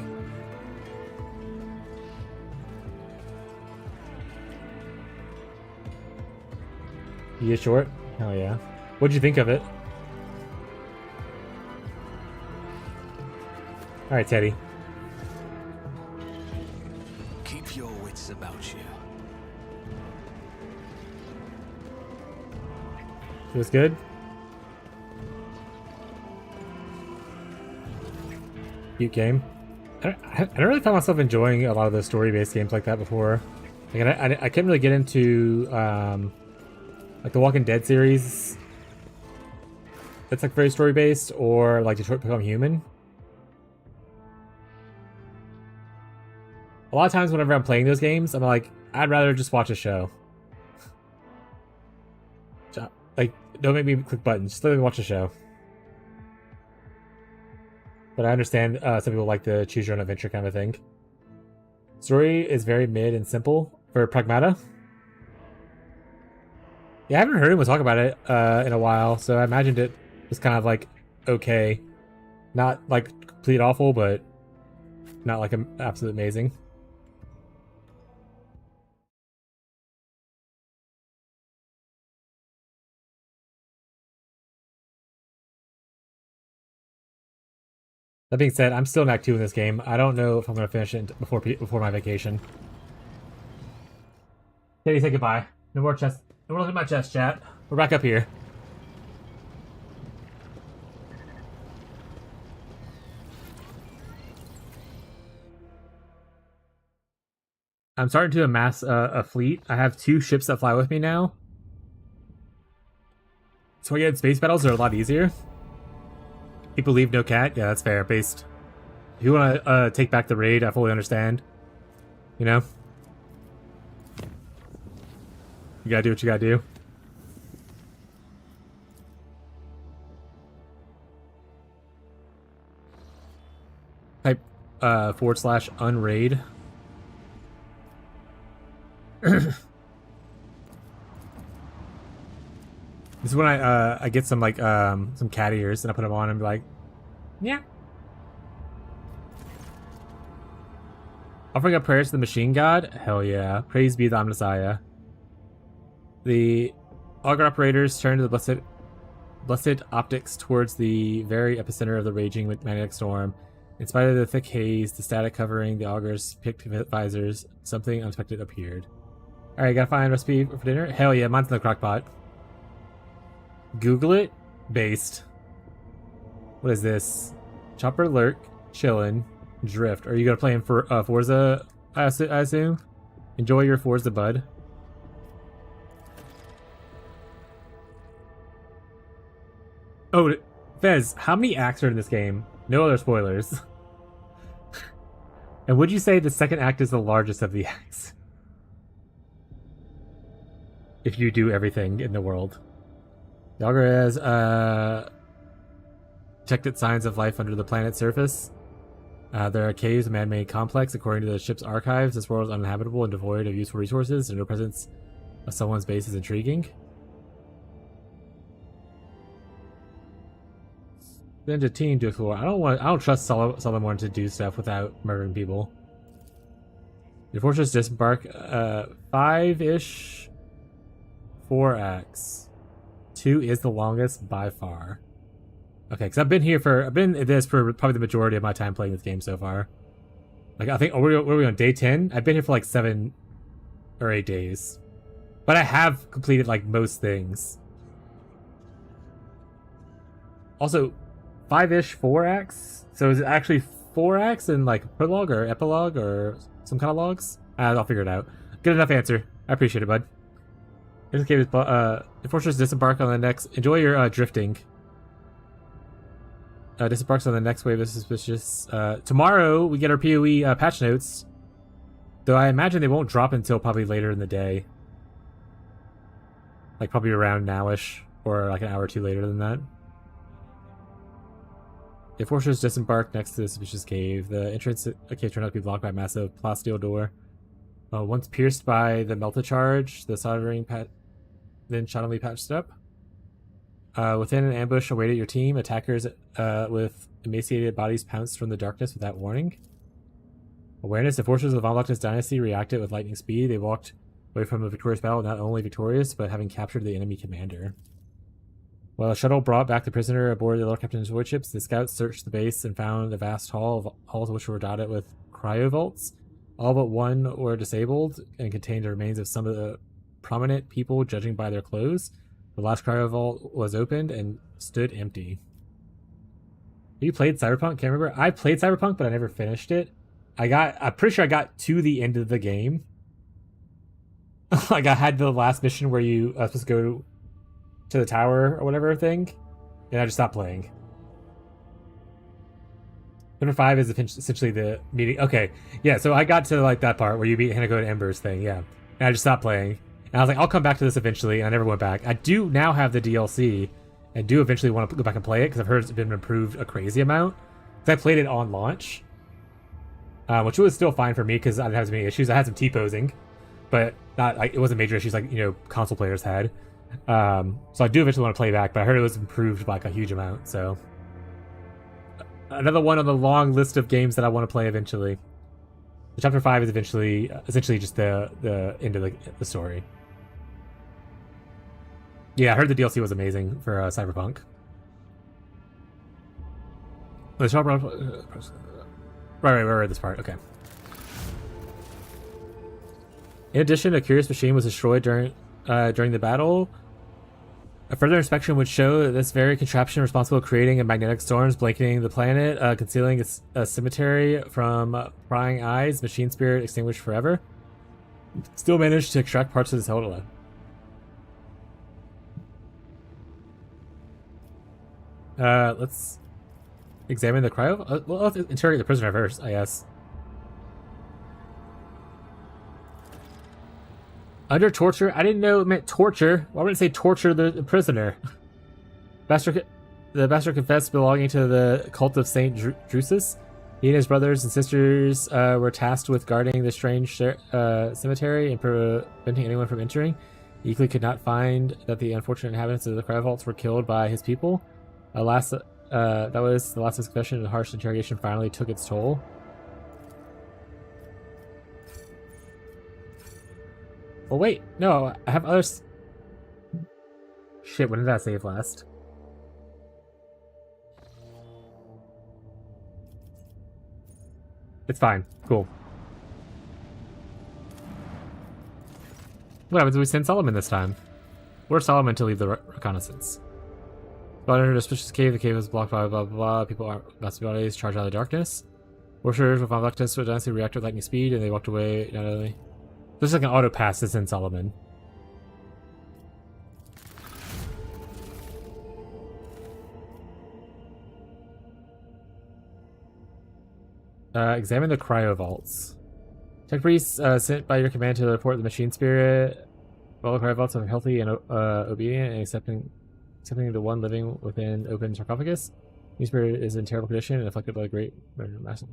You get short? Oh yeah. What'd you think of it? Alright, Teddy. Keep your wits about you. It was good? Cute game. I don't really find myself enjoying a lot of the story-based games like that before. Like, I couldn't really get into like the Walking Dead series. That's like very story-based, or like Detroit Become Human. A lot of times whenever I'm playing those games, I'm like, I'd rather just watch a show. Like, don't make me click buttons, just let me watch a show. But I understand some people like the choose your own adventure kind of thing. Story is very mid and simple for Pragmata. Yeah, I haven't heard anyone talk about it in a while, so I imagined it was kind of like okay. Not like complete awful, but not like absolute amazing. That being said, I'm still in Act 2 in this game. I don't know if I'm going to finish it before my vacation. Teddy, say goodbye. No more chest. No more looking at my chest, chat. We're back up here. I'm starting to amass a fleet. I have 2 ships that fly with me now. So again, space battles are a lot easier. People leave no cat. Yeah, that's fair. Based. If you want to take back the raid, I fully understand. You know? You gotta do what you gotta do. Type /unraid. This is when I get some like some cat ears and I put them on and be like, yeah. Offering up prayers to the machine god? Hell yeah. Praise be the Omnissiah. The auger operators turn to the blessed optics towards the very epicenter of the raging magnetic storm. In spite of the thick haze, the static covering the augur's picked visors, something unexpected appeared. Alright, gotta find a recipe for dinner? Hell yeah, mine's in the crockpot. Google it? Based. What is this? Chopper lurk, chillin', drift. Are you gonna play in Forza, I assume? Enjoy your Forza, bud. Oh, Fez, how many acts are in this game? No other spoilers. And would you say the second act is the largest of the acts? If you do everything in the world. The augur has detected signs of life under the planet's surface. There are caves, a man-made complex. According to the ship's archives, this world is uninhabitable and devoid of useful resources, and no presence of someone's base is intriguing. Ninja team to explore. I don't trust Solomon to do stuff without murdering people. Your fortress disembark 5-ish 4 acts. 2 is the longest by far. Okay, because I've been in this for probably the majority of my time playing this game so far. Like, I think, where are we on day 10? I've been here for like 7 or 8 days. But I have completed like most things. Also, 5-ish 4 acts? So is it actually 4 acts in like prologue or epilogue or some kind of logs? I'll figure it out. Good enough answer. I appreciate it, bud. The fortress disembark on the next. Enjoy your drifting. Disembarks on the next wave of suspicious. Tomorrow we get our PoE patch notes. Though I imagine they won't drop until probably later in the day. Like probably around nowish, or like an hour or two later than that. The fortress disembarked next to the suspicious cave. The entrance to the cave turned out to be blocked by a massive plasteel door. Once pierced by the melta charge, the soldering then shoddily patched up. Within an ambush awaited your team. Attackers with emaciated bodies pounced from the darkness without warning. Awareness: the forces of the Von Lochnes dynasty reacted with lightning speed. They walked away from a victorious battle, not only victorious, but having captured the enemy commander. While a shuttle brought back the prisoner aboard the Lord Captain's void ships, the scouts searched the base and found a vast halls which were dotted with cryovaults. All but one were disabled and contained the remains of some of the prominent people, judging by their clothes. The last cryovault was opened and stood empty. Have you played Cyberpunk? Can't remember. I played Cyberpunk, but I never finished it. I'm pretty sure I got to the end of the game. Like, I had the last mission where you are supposed to go to the tower or whatever thing, and I just stopped playing. Number 5 is essentially the meeting. Okay, yeah, so I got to like that part where you meet Hanako and Ember's thing, yeah. And I just stopped playing. And I was like, I'll come back to this eventually, and I never went back. I do now have the DLC, and do eventually want to go back and play it, because I've heard it's been improved a crazy amount. Because I played it on launch, which was still fine for me, because I didn't have as many issues. I had some T-posing, but not like it wasn't major issues like, you know, console players had. So I do eventually want to play back, but I heard it was improved by like a huge amount, so... Another one on the long list of games that I want to play eventually. The chapter 5 is essentially just the end of the story. Yeah, I heard the DLC was amazing for Cyberpunk. Right, this part, okay. In addition, a curious machine was destroyed during the battle. A further inspection would show that this very contraption responsible for creating a magnetic storms blanketing the planet, concealing a cemetery from prying eyes, machine spirit extinguished forever, still managed to extract parts of this Helda. Let's examine the cryo. Well, let's interrogate the prisoner first, I guess. Under torture? I didn't know it meant torture. Why would it say torture the prisoner? The bastard confessed belonging to the cult of Saint Drusus. He and his brothers and sisters were tasked with guarding the strange cemetery and preventing anyone from entering. He equally could not find that the unfortunate inhabitants of the cryo vaults were killed by his people. That was the last of his confession, and harsh interrogation finally took its toll. Oh wait, no, I have others. Shit, when did that save last? It's fine. Cool. What happens if we send Solomon this time? Where's Solomon to leave the reconnaissance? Got entered a suspicious cave. The cave was blocked by blah blah blah. People are massive bodies charged out of the darkness. Worshippers with Vectus with dynasty reacted lightning speed, and they walked away. Not only this is like an auto pass to send Solomon. Examine the cryo vaults. Tech priests sent by your command to report the machine spirit. All the cryo vaults are healthy and obedient, and accepting the one living within open sarcophagus. The spirit is in terrible condition and afflicted by a great massive.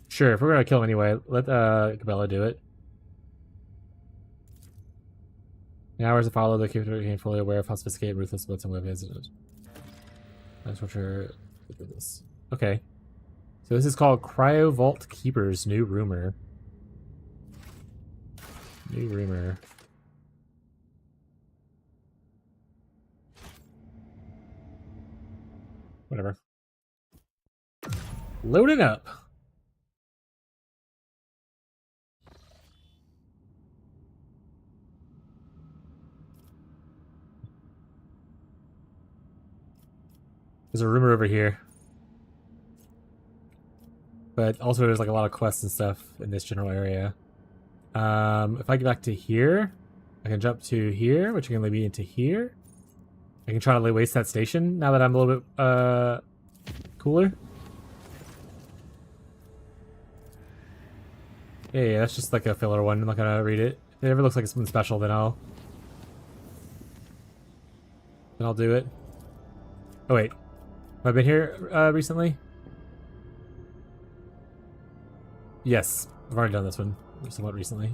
Sure, if we're gonna kill him anyway, let Cabela do it. In hours that follow, the keeper became fully aware of how sophisticated, ruthless, blitzing web is. That's what you're this. Okay. So this is called Cryo Vault Keeper's New Rumor. New rumor. Whatever. Load it up. There's a rumor over here. But also there's like a lot of quests and stuff in this general area. If I get back to here, I can jump to here, which can lead me into here. I can try to waste that station now that I'm a little bit cooler. Yeah, that's just like a filler one. I'm not gonna read it. If it ever looks like it's something special, then I'll do it. Oh wait, have I been here recently? Yes, I've already done this one somewhat recently.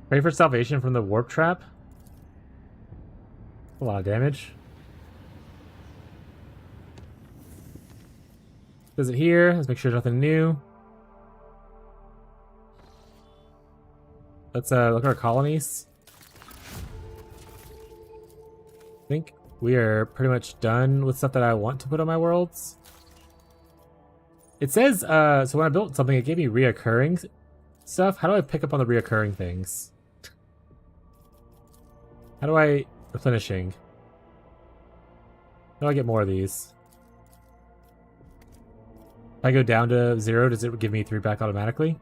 Pray for salvation from the warp trap. A lot of damage. Does it here? Let's make sure there's nothing new. Let's look at our colonies. I think we are pretty much done with stuff that I want to put on my worlds. It says, so when I built something, it gave me reoccurring stuff. How do I pick up on the reoccurring things? How do I... replenishing. How do I get more of these? If I go down to 0, does it give me 3 back automatically?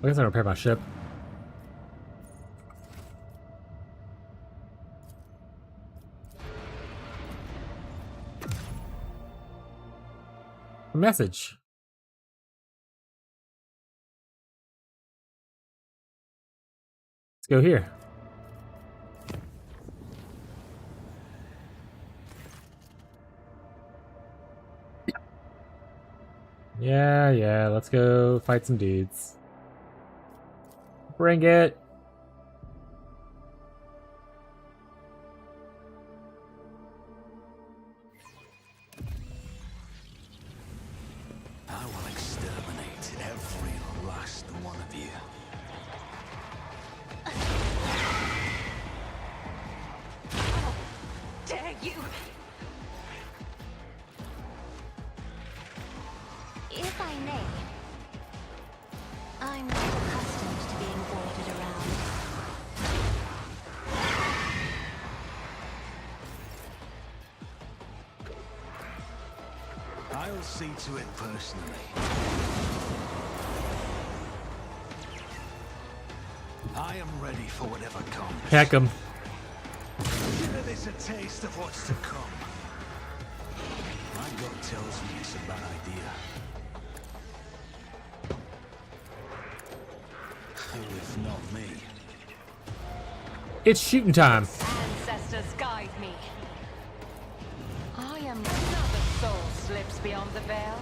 I guess I repair my ship. A message. Let's go here. Yeah, let's go fight some dudes. Bring it. I will exterminate every last one of you. Dare you! If I may, I'm not accustomed to being ordered around. I'll see to it personally. I am ready for whatever comes. Heck 'em. Give this a taste of what's to come. My gut tells me it's a bad idea. Who if not me? It's shooting time. Ancestors guide me. I am another soul slips beyond the veil.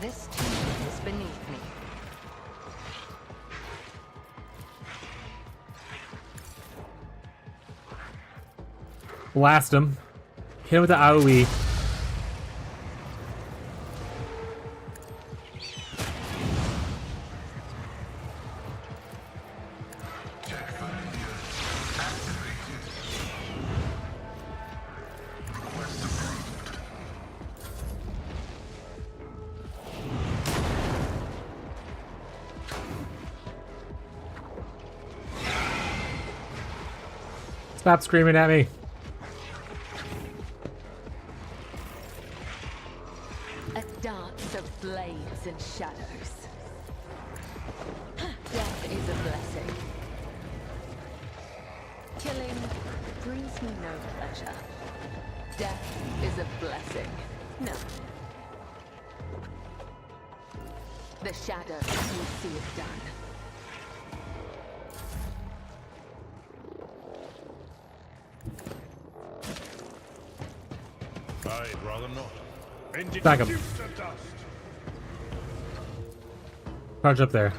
This tomb is beneath me. Blast him. Hit him with the AoE. Stop screaming at me. A dance of blades and shadows. Death is a blessing. Killing brings me no pleasure. Death is a blessing. No. The shadows you see it done. I'd rather not. Back him. Charge up there.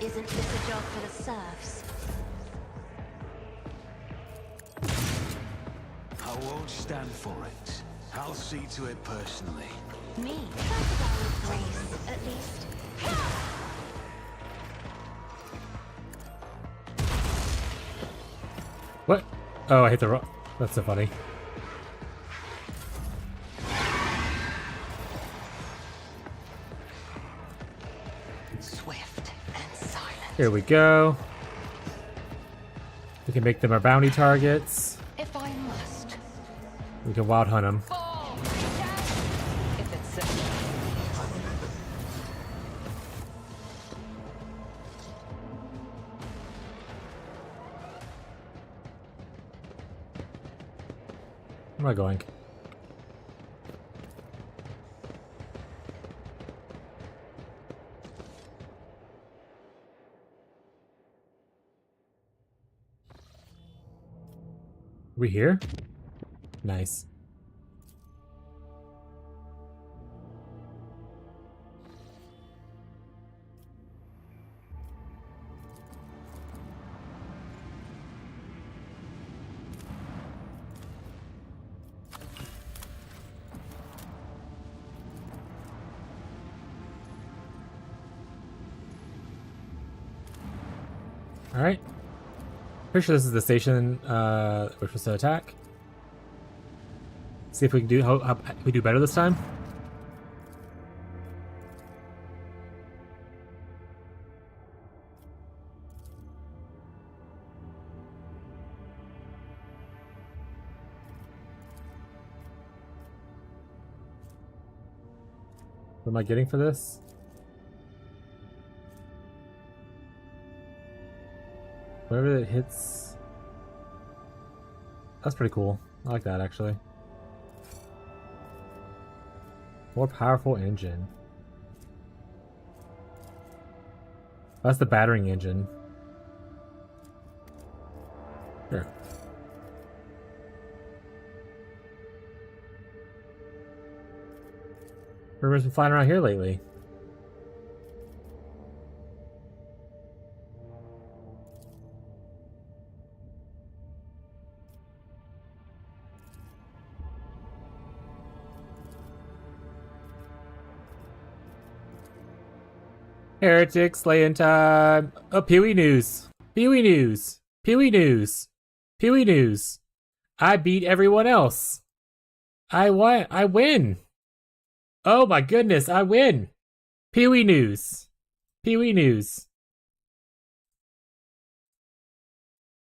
Isn't this a job for the serfs? I won't stand for it. I'll see to it personally. Me? Try to die with grace, at least. What? Oh, I hit the rock. That's so funny. Swift and silent. Here we go. We can make them our bounty targets. If I must. We can wild hunt them. If it's simple. Where am I going? We here? Nice. All right. Pretty sure this is the station we're supposed to attack. See if we can do how we do better this time. What am I getting for this? Wherever it hits... That's pretty cool. I like that, actually. More powerful engine. That's the battering engine. Sure. Rumors been flying around here lately. Heretic slaying time. Oh, Pee-wee news. Pee-wee news. Pee-wee news. Pee-wee news. I beat everyone else. I won. I win. Oh my goodness, I win. Pee-wee news. Pee-wee news.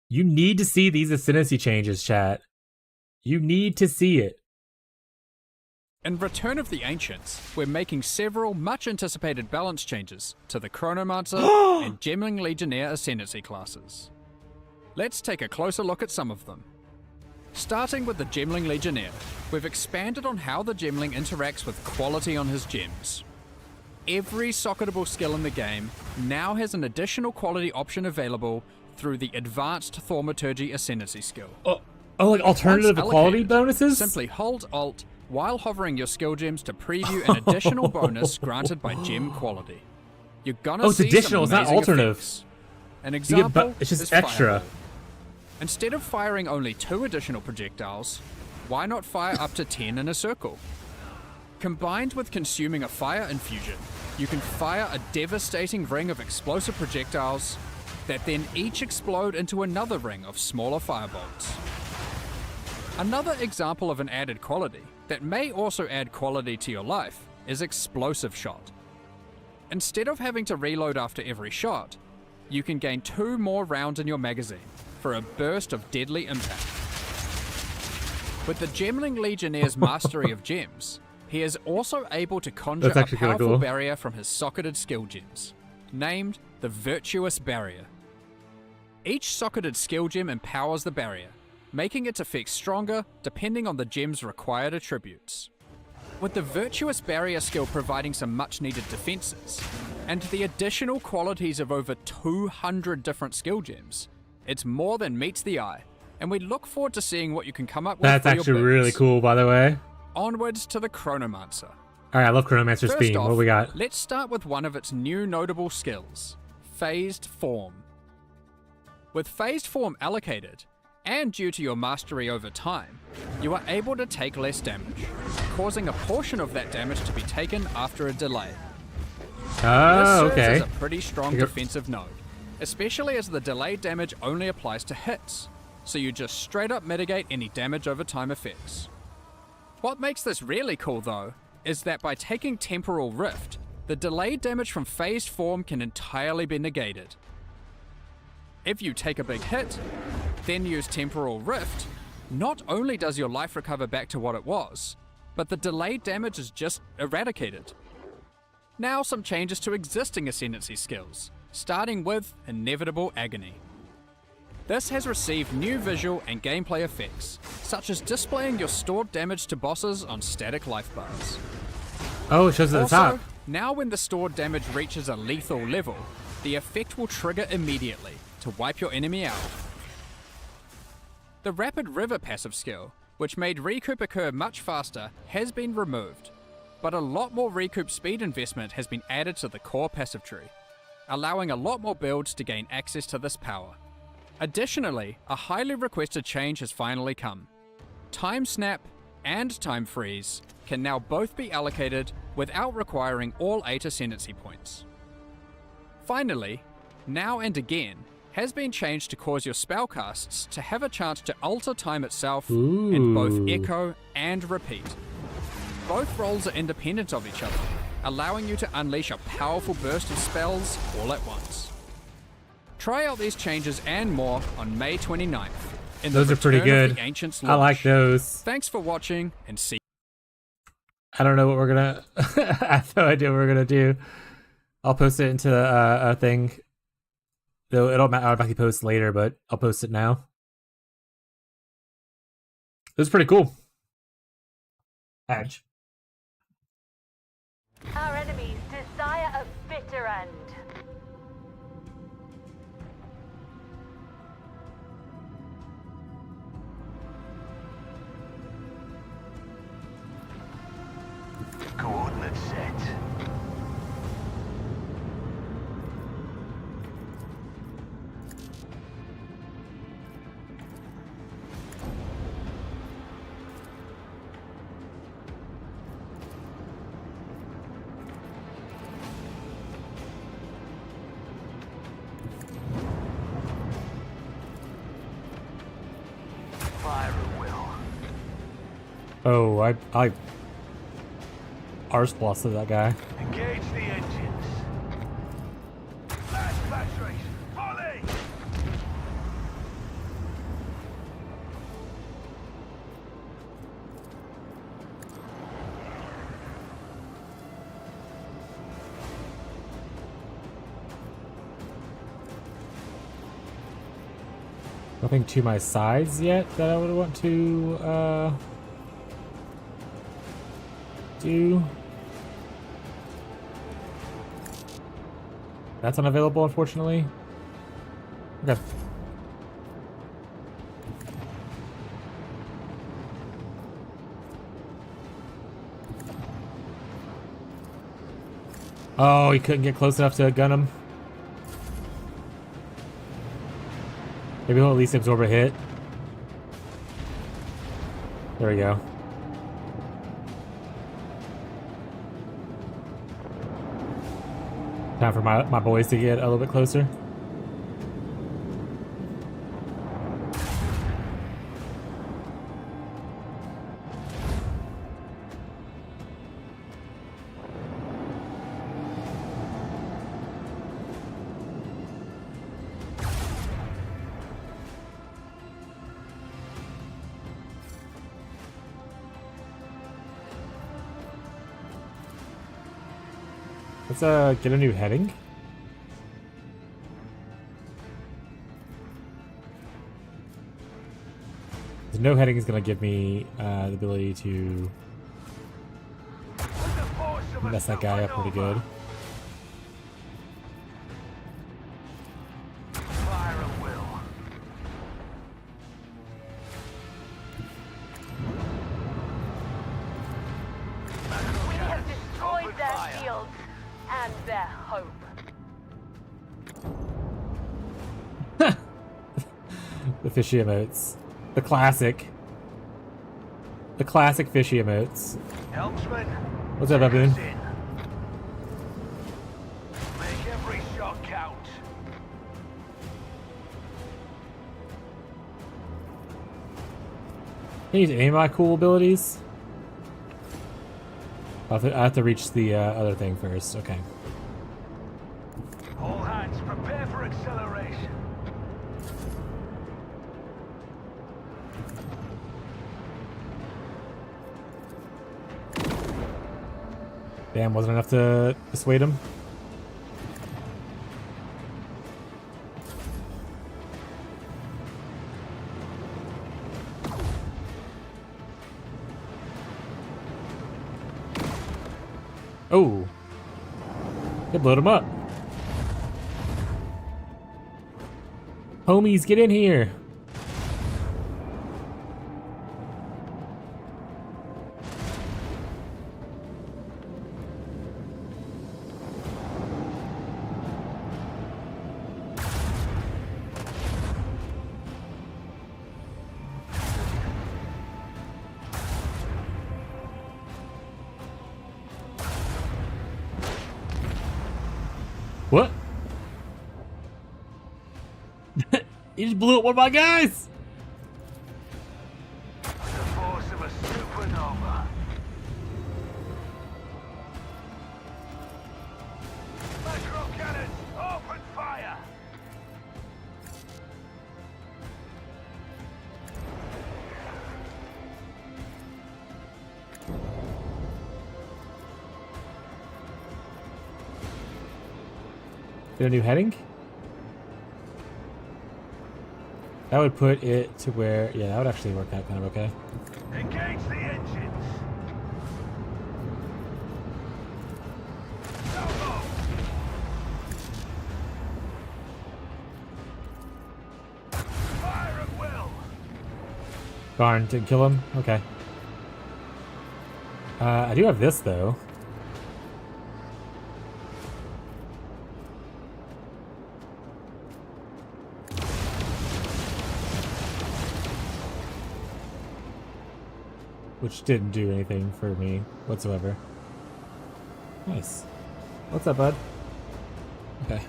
You need to see these ascendancy changes, chat. You need to see it. In Return of the Ancients, we're making several much-anticipated balance changes to the Chronomancer and Gemling Legionnaire Ascendancy classes. Let's take a closer look at some of them. Starting with the Gemling Legionnaire, we've expanded on how the Gemling interacts with quality on his gems. Every socketable skill in the game now has an additional quality option available through the Advanced Thaumaturgy Ascendancy skill. Oh, like alternative quality bonuses? Simply hold Alt while hovering your skill gems to preview an additional bonus granted by gem quality. You're gonna it's see additional, some it's not amazing alternative. effects. An example it's just is extra. Fireball. Instead of firing only 2 additional projectiles, why not fire up to 10 in a circle? Combined with consuming a fire infusion, you can fire a devastating ring of explosive projectiles that then each explode into another ring of smaller firebolts. Another example of an added quality that may also add quality to your life is Explosive Shot. Instead of having to reload after every shot, you can gain 2 more rounds in your magazine for a burst of deadly impact. With the Gemling Legionnaire's mastery of gems, he is also able to conjure a powerful barrier from his socketed skill gems, named the Virtuous Barrier. Each socketed skill gem empowers the barrier, making its effects stronger depending on the gem's required attributes. With the Virtuous Barrier skill providing some much needed defenses, and the additional qualities of over 200 different skill gems, it's more than meets the eye, and we look forward to seeing what you can come up with. That's actually really cool, by the way. Onwards to the Chronomancer. Alright, I love Chronomancer's theme. What do we got? Let's start with one of its new notable skills, Phased Form. With Phased Form allocated, and due to your mastery over time, you are able to take less damage, causing a portion of that damage to be taken after a delay. Oh, this serves okay. as a pretty strong defensive node, especially as the delayed damage only applies to hits, so you just straight up mitigate any damage over time effects. What makes this really cool though, is that by taking Temporal Rift, the delayed damage from Phased Form can entirely be negated. If you take a big hit, then use Temporal Rift, not only does your life recover back to what it was, but the delayed damage is just eradicated. Now some changes to existing Ascendancy skills, starting with Inevitable Agony. This has received new visual and gameplay effects, such as displaying your stored damage to bosses on static life bars. Oh, it shows at the top. Now when the stored damage reaches a lethal level, the effect will trigger immediately to wipe your enemy out. The Rapid River passive skill, which made recoup occur much faster, has been removed, but a lot more recoup speed investment has been added to the core passive tree, allowing a lot more builds to gain access to this power. Additionally, a highly requested change has finally come. Time Snap and Time Freeze can now both be allocated without requiring all 8 Ascendancy points. Finally, Now and Again has been changed to cause your spellcasts to have a chance to alter time itself in both Echo and Repeat. Both roles are independent of each other, allowing you to unleash a powerful burst of spells all at once. Try out these changes and more on May 29th. Those are pretty good. I like those. Thanks for watching and see. I don't know what we're gonna. I have no idea what we're gonna do. I'll post it into a thing. Though it'll automatically post later, but I'll post it now. This is pretty cool. Edge. Our enemies desire a bitter end. Coordinates Fire at will. Oh, I arse blasted that guy. Engage the engines. Flash batteries. Volley! Nothing to my sides yet that I would want to do. That's unavailable, unfortunately. Okay. Oh, he couldn't get close enough to gun him. Maybe he'll at least absorb a hit. There we go. Time for my boys to get a little bit closer. Let's get a new heading. No heading is going to give me the ability to mess that guy up pretty good. Fire at will. We have destroyed their shields and their hope. The fishy emotes. The classic. The classic fishy emotes. Helmsman. What's up, baboon? Make every shot count. Can you use any of my cool abilities? I have to reach the other thing first. Okay. All hands, prepare for acceleration. Damn, wasn't enough to dissuade him. Oh, it blowed him up. Homies, get in here. What? He just blew up one of my guys! The force of a supernova. Micro cannons, open fire! Get a new heading? That would put it to where... Yeah, that would actually work out kind of okay. Engage the engines. Go! Fire at will. Darn, didn't kill him? Okay. I do have this, though. Which didn't do anything for me whatsoever. Nice. What's up, bud? Okay.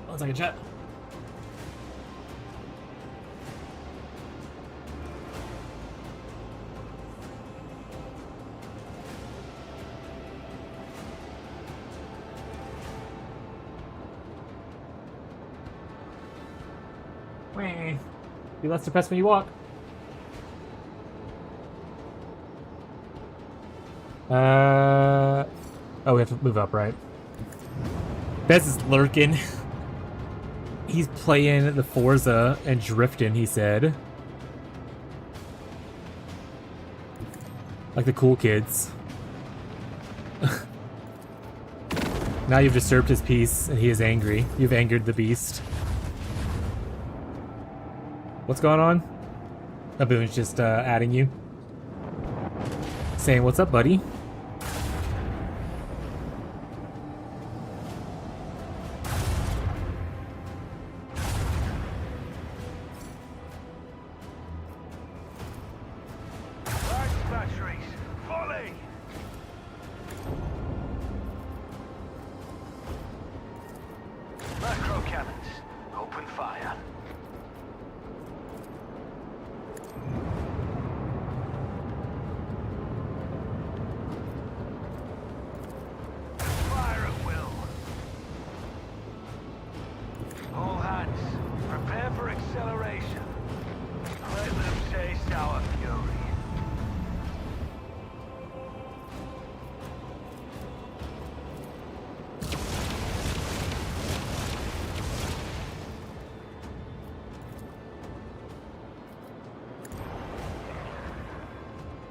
1 second, chat. Meh. Be less depressed when you walk. Oh, we have to move up, right? Bez is lurking. He's playing the Forza and drifting, he said. Like the cool kids. Now you've disturbed his peace, and he is angry. You've angered the beast. What's going on? Abu's just adding you. Saying, what's up, buddy?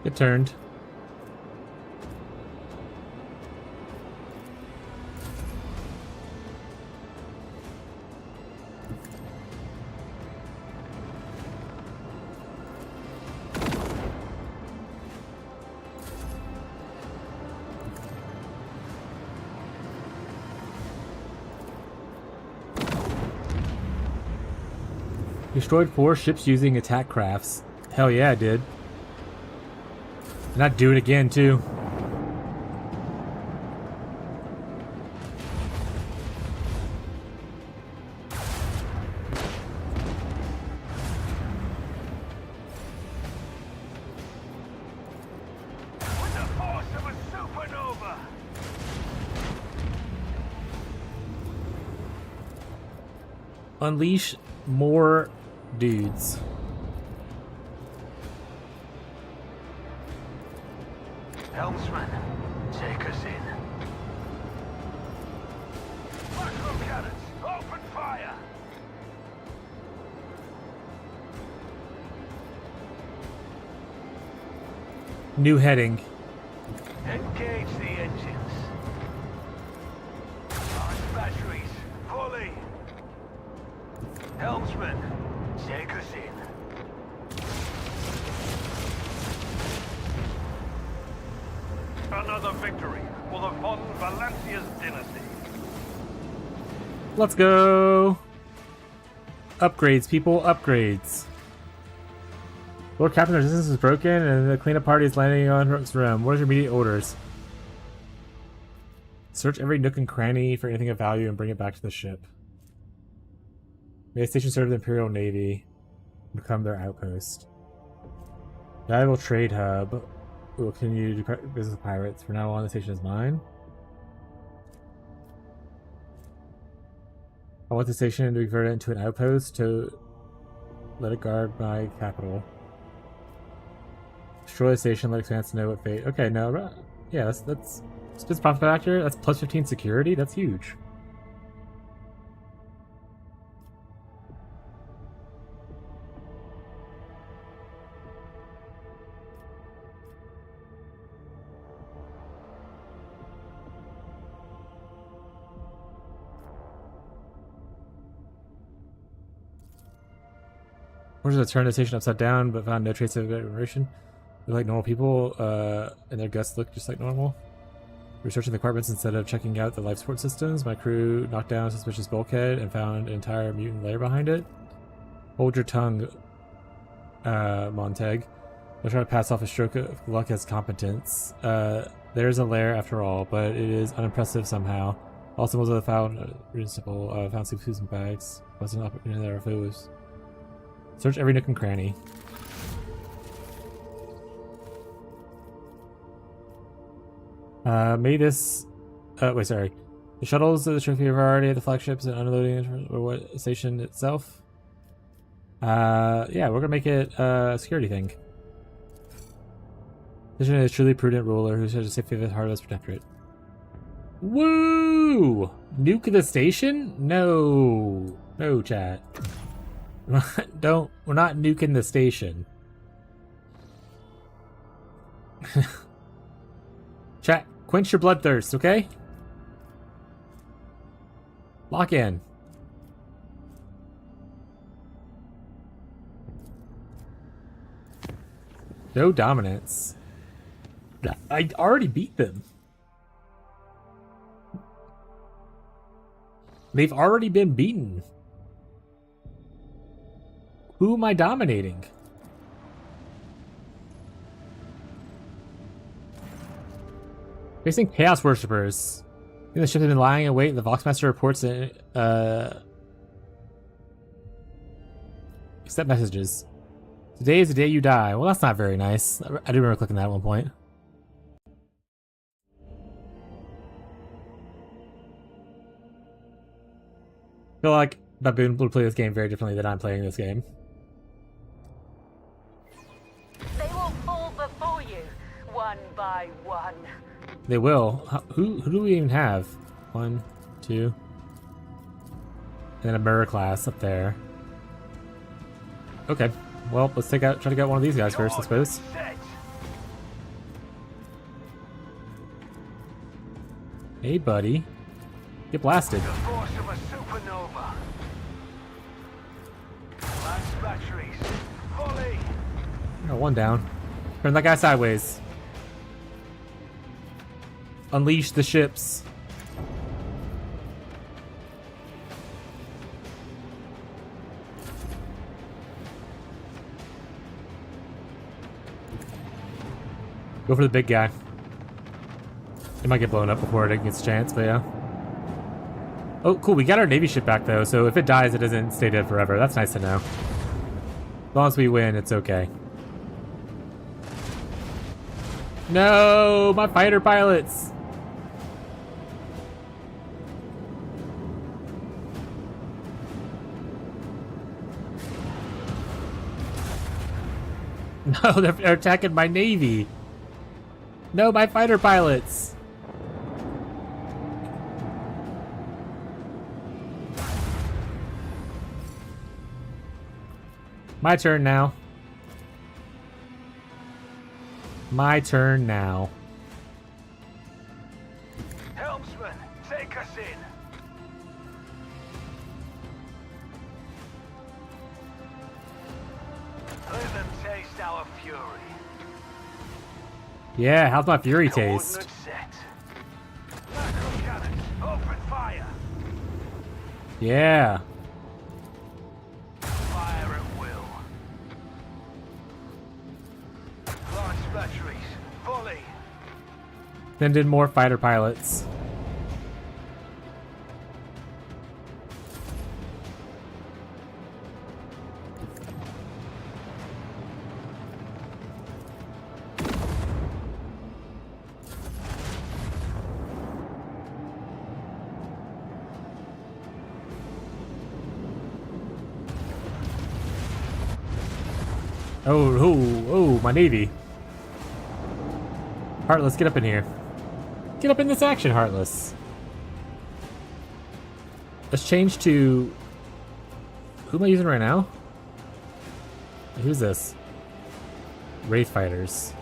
It turned. Destroyed 4 ships using attack crafts. Hell yeah, I did. And I'd do it again, too. With the force of a supernova! Unleash more dudes. Helmsman, take us in. Macro cannons, open fire! New heading. Engage the engines. Launch batteries, fully. Helmsman, take us in. Another victory for the von Valancia's dynasty. Let's go. Upgrades, people, upgrades. Lord Captain, the resistance is broken and the cleanup party is landing on Rook's Rim. What is your immediate orders? Search every nook and cranny for anything of value and bring it back to the ship. May the station serve the Imperial Navy. Become their outpost. Valuable trade hub. Will continue to do business with pirates. From now on, the station is mine. I want the station to be converted into an outpost to let it guard my capital. Destroy the station, let expanse know what fate. Okay, no, yeah, that's business profit factor. That's plus 15 security. That's huge. Forces to turn the station upside down, but found no trace of vibration. They're like normal people, and their guests look just like normal. Researching the compartments instead of checking out the life support systems, my crew knocked down a suspicious bulkhead and found an entire mutant lair behind it. Hold your tongue, Montag. Don't try to pass off a stroke of luck as competence. There's a lair after all, but it is unimpressive somehow. All symbols of the found reasonable, found sleep and bags. Wasn't up in there if it was. Search every nook and cranny. May this... wait, sorry. The shuttles of the trophy are already at the flagships and unloading or what station itself? Yeah, we're gonna make it a security thing. Vision is a truly prudent ruler who shows the safety of his heartless protectorate. Woo! Nuke the station? No. No, chat. We're not nuking the station. Chat, quench your bloodthirst, okay? Lock in. No dominance. I already beat them. They've already been beaten. Who am I dominating? Facing Chaos Worshippers. The ship has been lying in wait. The Voxmaster reports accept messages. Today is the day you die. Well, that's not very nice. I do remember clicking that at one point. I feel like Baboon would play this game very differently than I'm playing this game. They will fall before you, one by one. They will. Who do we even have? 1, 2. And then a mirror class up there. Okay. Well, let's try to get one of these guys first, I suppose. Hey, buddy. Get blasted. The force of a supernova. Lance batteries. Volley. Oh, one down. Turn that guy sideways. Unleash the ships. Go for the big guy. It might get blown up before it gets a chance, but yeah. Oh, cool. We got our Navy ship back, though, so if it dies, it doesn't stay dead forever. That's nice to know. As long as we win, it's okay. No! My fighter pilots! No, they're attacking my Navy! No, my fighter pilots! My turn now. My turn now. Helmsman, take us in. Let them taste our fury. Yeah, how's my fury taste? Coordinates set. Macro cannons, open fire. Yeah. Fire at will. Launch batteries, volley. Then did more fighter pilots. Oh, my Navy. Heartless, get up in here. Get up in this action, Heartless. Let's change to... Who am I using right now? Who's this? Wraith Fighters.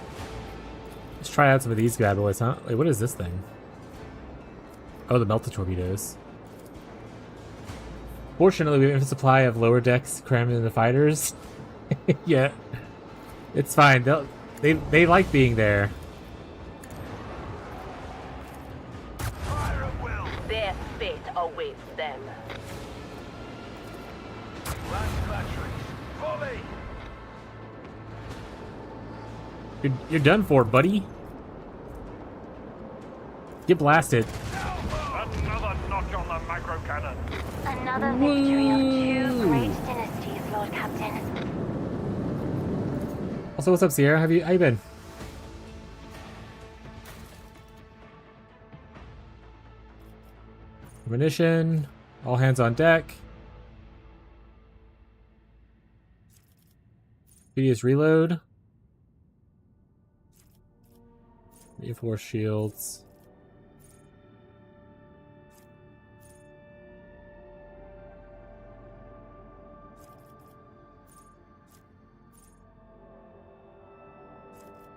Let's try out some of these bad boys, huh? Wait, what is this thing? Oh, the melted torpedoes. Fortunately, we have a supply of lower decks crammed in the fighters. Yeah. It's fine. They like being there. Fire at will. Their fate awaits them. Launch batteries, volley. You're done for, buddy. Get blasted. Another notch on the micro cannon. Another victory of two great dynasties, Lord Captain. Also, what's up, Sierra? How you been? Ammunition. All hands on deck. Speediest reload. Reinforced shields.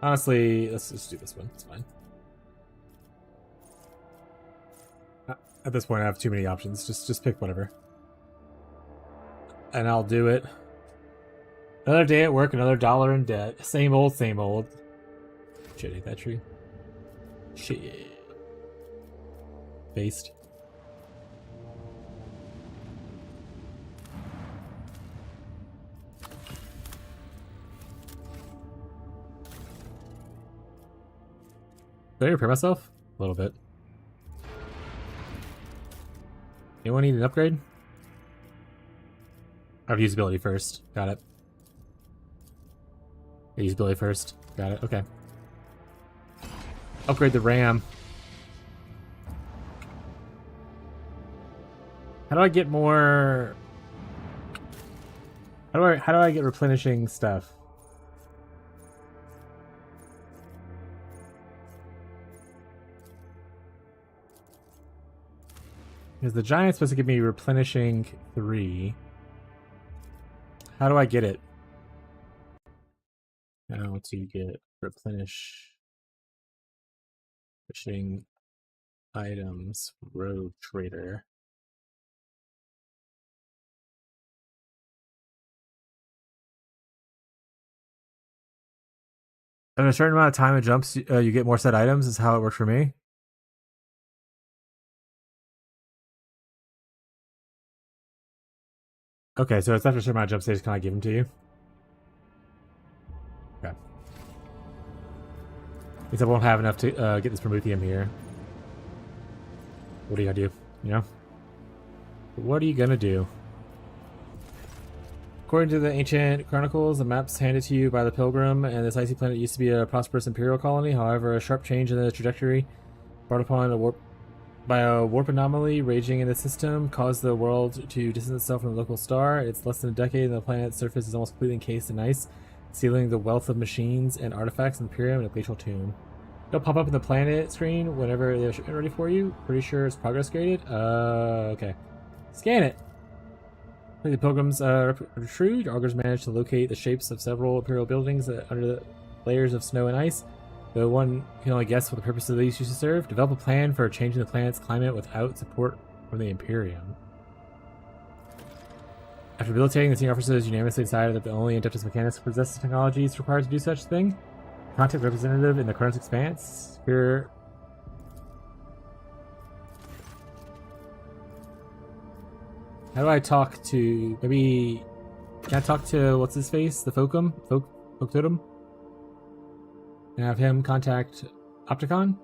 Honestly, let's just do this one. It's fine. At this point, I have too many options. Just pick whatever. And I'll do it. Another day at work, another dollar in debt. Same old, same old. Shit, hate that tree. Shit. Based. Did I repair myself? A little bit. Anyone need an upgrade? I have usability first. Got it. Usability first. Got it. Okay. Upgrade the RAM. How do I get more? How do I get replenishing stuff? Because the giant's supposed to give me replenishing 3. How do I get it? How to get replenishing items, rogue trader. At a certain amount of time it jumps, you get more set items, is how it worked for me. Okay, so it's after a certain amount of jumps, they just kind of give them to you. Okay. Means I won't have enough to get this Prometheum here. What are you gonna do? You know? What are you gonna do? According to the ancient chronicles, the maps handed to you by the Pilgrim and this icy planet used to be a prosperous imperial colony. However, a sharp change in the trajectory brought upon a warp anomaly raging in the system caused the world to distance itself from the local star. It's less than a decade and the planet's surface is almost completely encased in ice, sealing the wealth of machines and artifacts in the Imperium and a glacial tomb. They'll pop up in the planet screen whenever they're ready for you. Pretty sure it's progress graded. Okay. Scan it. The Pilgrims retreat. Augurs managed to locate the shapes of several Imperial buildings under the layers of snow and ice. Though one can only guess what the purpose of these used to serve. Develop a plan for changing the planet's climate without support from the Imperium. After rehabilitating, the senior officers unanimously decided that the only Adeptus Mechanicus possesses technologies required to do such thing. Contact representative in the Chronos Expanse. Here. How do I talk to... Maybe... Can I talk to... What's his face? The Folkum? Folk Totem? And have him contact Opticon?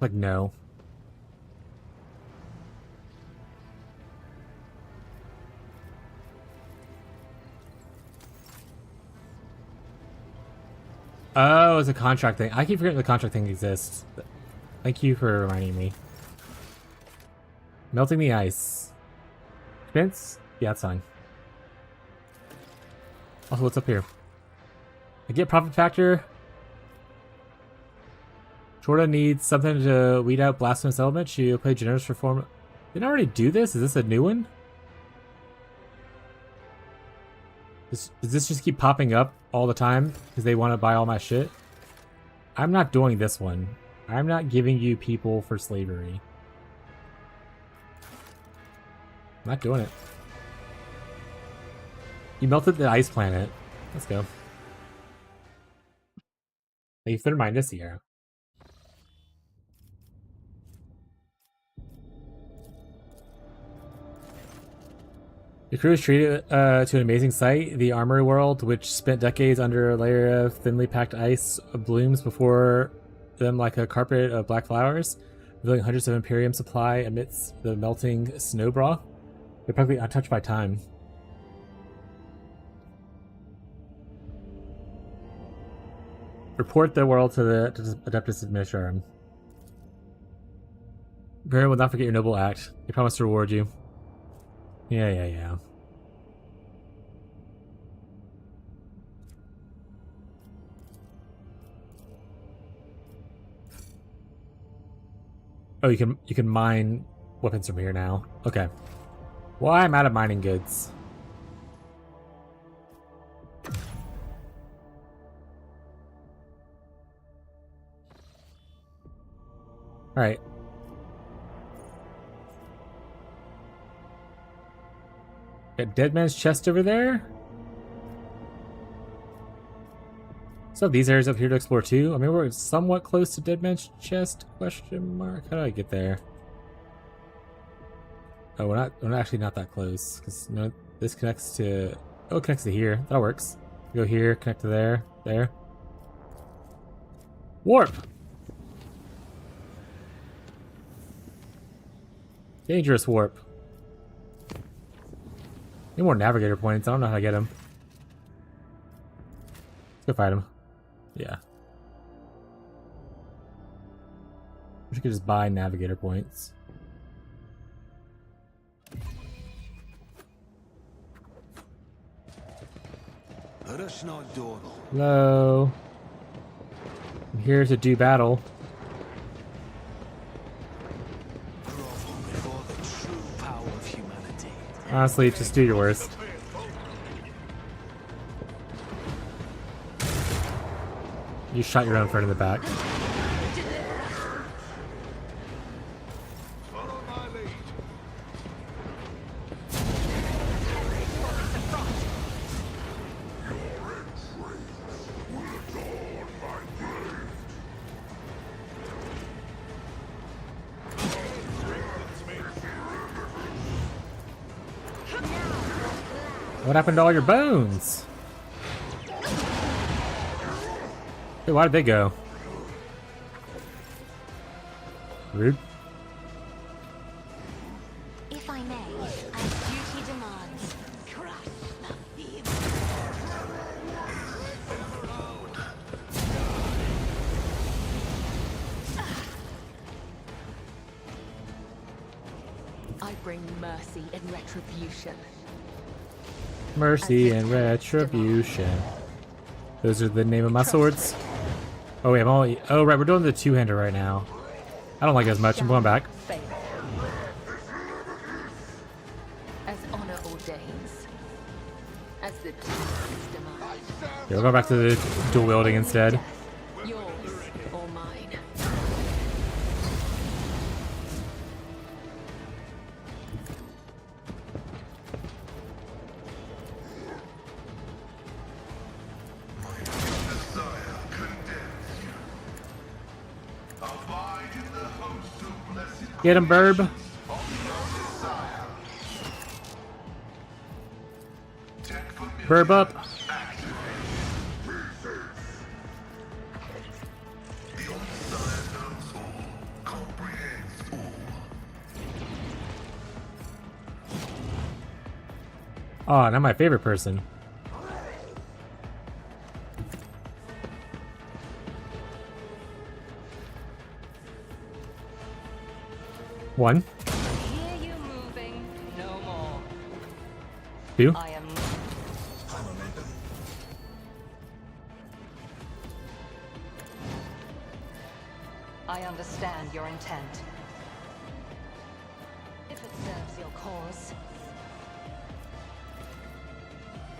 Like, no. Oh, it's a contract thing. I keep forgetting the contract thing exists. Thank you for reminding me. Melting the ice. Expense? Yeah, it's fine. Also, what's up here? I get profit factor. Jordan needs something to weed out blasphemous elements. She'll play generous for form. Didn't I already do this? Is this a new one? Does this just keep popping up all the time because they want to buy all my shit? I'm not doing this one. I'm not giving you people for slavery. I'm not doing it. You melted the ice planet. Let's go. Thank you for the reminder, Sierra. The crew is treated to an amazing sight. The armory world, which spent decades under a layer of thinly packed ice, blooms before them like a carpet of black flowers, revealing hundreds of Imperium supply amidst the melting snow bra. They're practically untouched by time. Report the world to the Adeptus Administratum. Baron will not forget your noble act. He promised to reward you. Yeah. Oh, you can mine weapons from here now. Okay. Well, I'm out of mining goods. Alright. Got Dead Man's Chest over there? So these areas up here to explore too? I mean, we're somewhat close to Dead Man's Chest, question mark? How do I get there? Oh, we're actually not that close, because no, this connects to... Oh, it connects to here. That works. Go here, connect to there, there. Warp! Dangerous warp. Need more navigator points. I don't know how to get them. Let's go fight him. Yeah. Wish I could just buy navigator points. Hello. I'm here to do battle. Honestly, just do your worst. You shot your own friend in the back. What happened to all your bones? Hey, why did they go? Rude. If I may, as duty demands, crush the evil. I bring mercy and retribution. Mercy and retribution. Those are the name of my swords. Oh wait, I'm only... Oh right, we're doing the two-hander right now. I don't like it as much. I'm going back. As honor ordains. As the Yeah, we'll go back to the dual wielding instead. yours or mine. Get him, Burb. Burb up. Oh, not my favorite person. One. Hear you moving, no more. Two. I am. I understand your intent. If it serves your cause.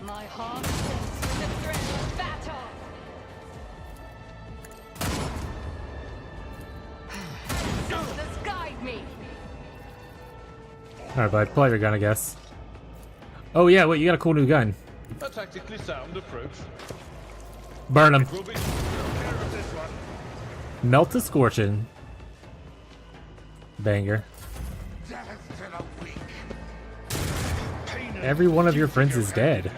My heart sinks with the thrill of battle. Sisters, guide me. Alright, bud. Pull out your gun, I guess. Oh, yeah, wait, you got a cool new gun. A tactically sound approach. Burn him. We'll be taking care of this one. Melt to scorching. Banger. Every one of your friends is dead.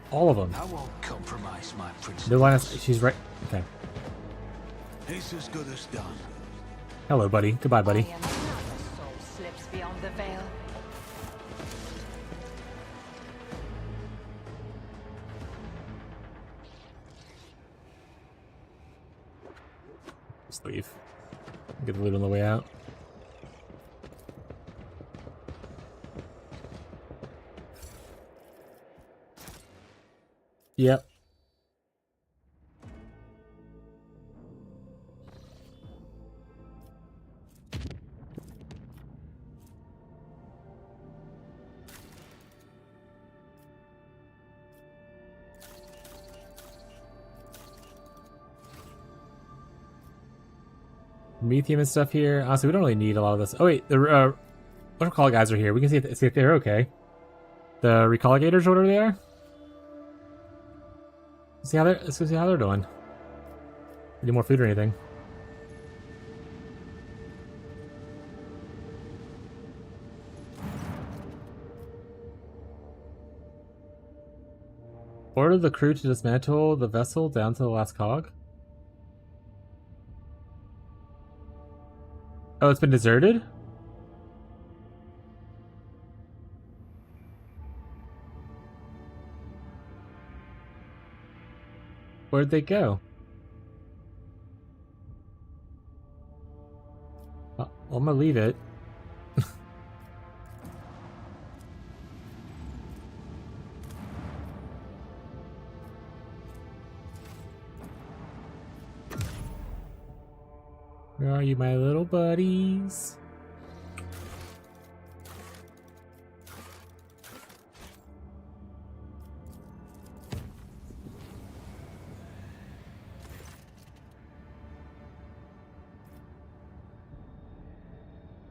All of them. I won't compromise my principles. No line of... She's right... Okay. It's as good as done. Hello, buddy. Goodbye, buddy. Another soul slips beyond the veil. Just leave. Get the loot on the way out. Yep. Methium and stuff here. Honestly, we don't really need a lot of this. Oh wait, the what recall guys are here. We can see if they're okay. The recolligators, whatever they are. Let's go see how they're doing. Need more food or anything. Order the crew to dismantle the vessel down to the last cog. Oh, it's been deserted? Where'd they go? Well, I'm gonna leave it. Where are you, my little buddies?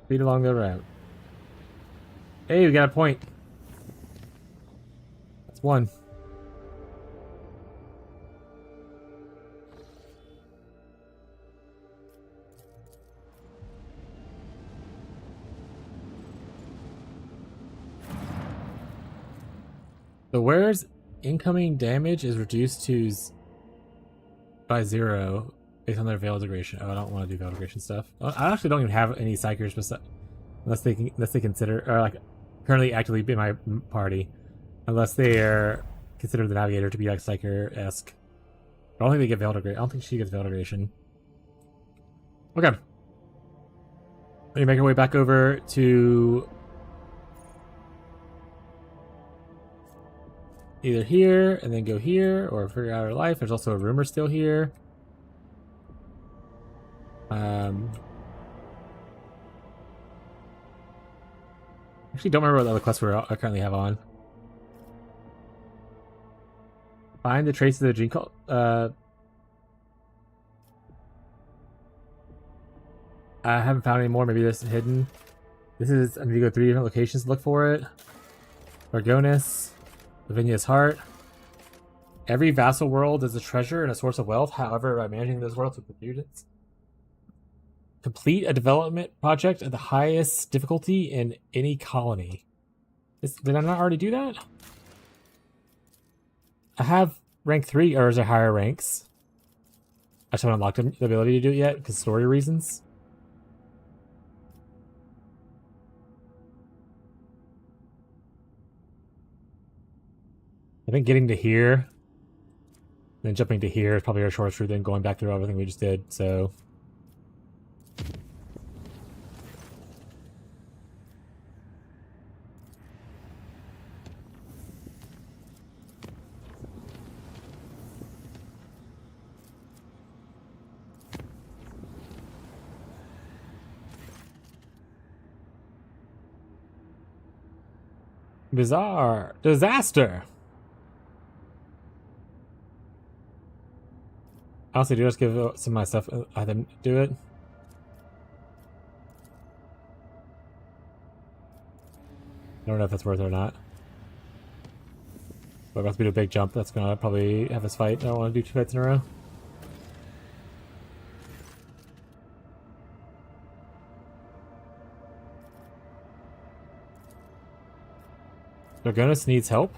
Speed along the route. Hey, we got a point. That's one. The wearer's incoming damage is reduced to by 0 based on their veil degradation. Oh, I don't want to do veil degradation stuff. I actually don't even have any psychers unless they consider, or like currently actively in my party, unless they are consider the navigator to be like psyker-esque. I don't think they get veil degradation. I don't think she gets veil degradation. Okay. Let me make our way back over to either here and then go here, or figure out our life. There's also a rumor still here. Actually, don't remember what other quests I currently have on. Find the traces of the gene cult. I haven't found any more. Maybe this is hidden. This is. I need to go 3 different locations to look for it. Argonis. Lavinia's Heart. Every vassal world is a treasure and a source of wealth. However, by managing those worlds with prudence, complete a development project at the highest difficulty in any colony. Did I not already do that? I have rank 3, or is there higher ranks? I just haven't unlocked the ability to do it yet because story reasons. I think getting to here, then jumping to here is probably our shortest route than going back through everything we just did, so. Bizarre. Disaster. Honestly, do I just give some of my stuff, have them do it? I don't know if that's worth it or not. But we're about to do a big jump. That's gonna probably have us fight. I don't want to do 2 fights in a row. Dragonis needs help.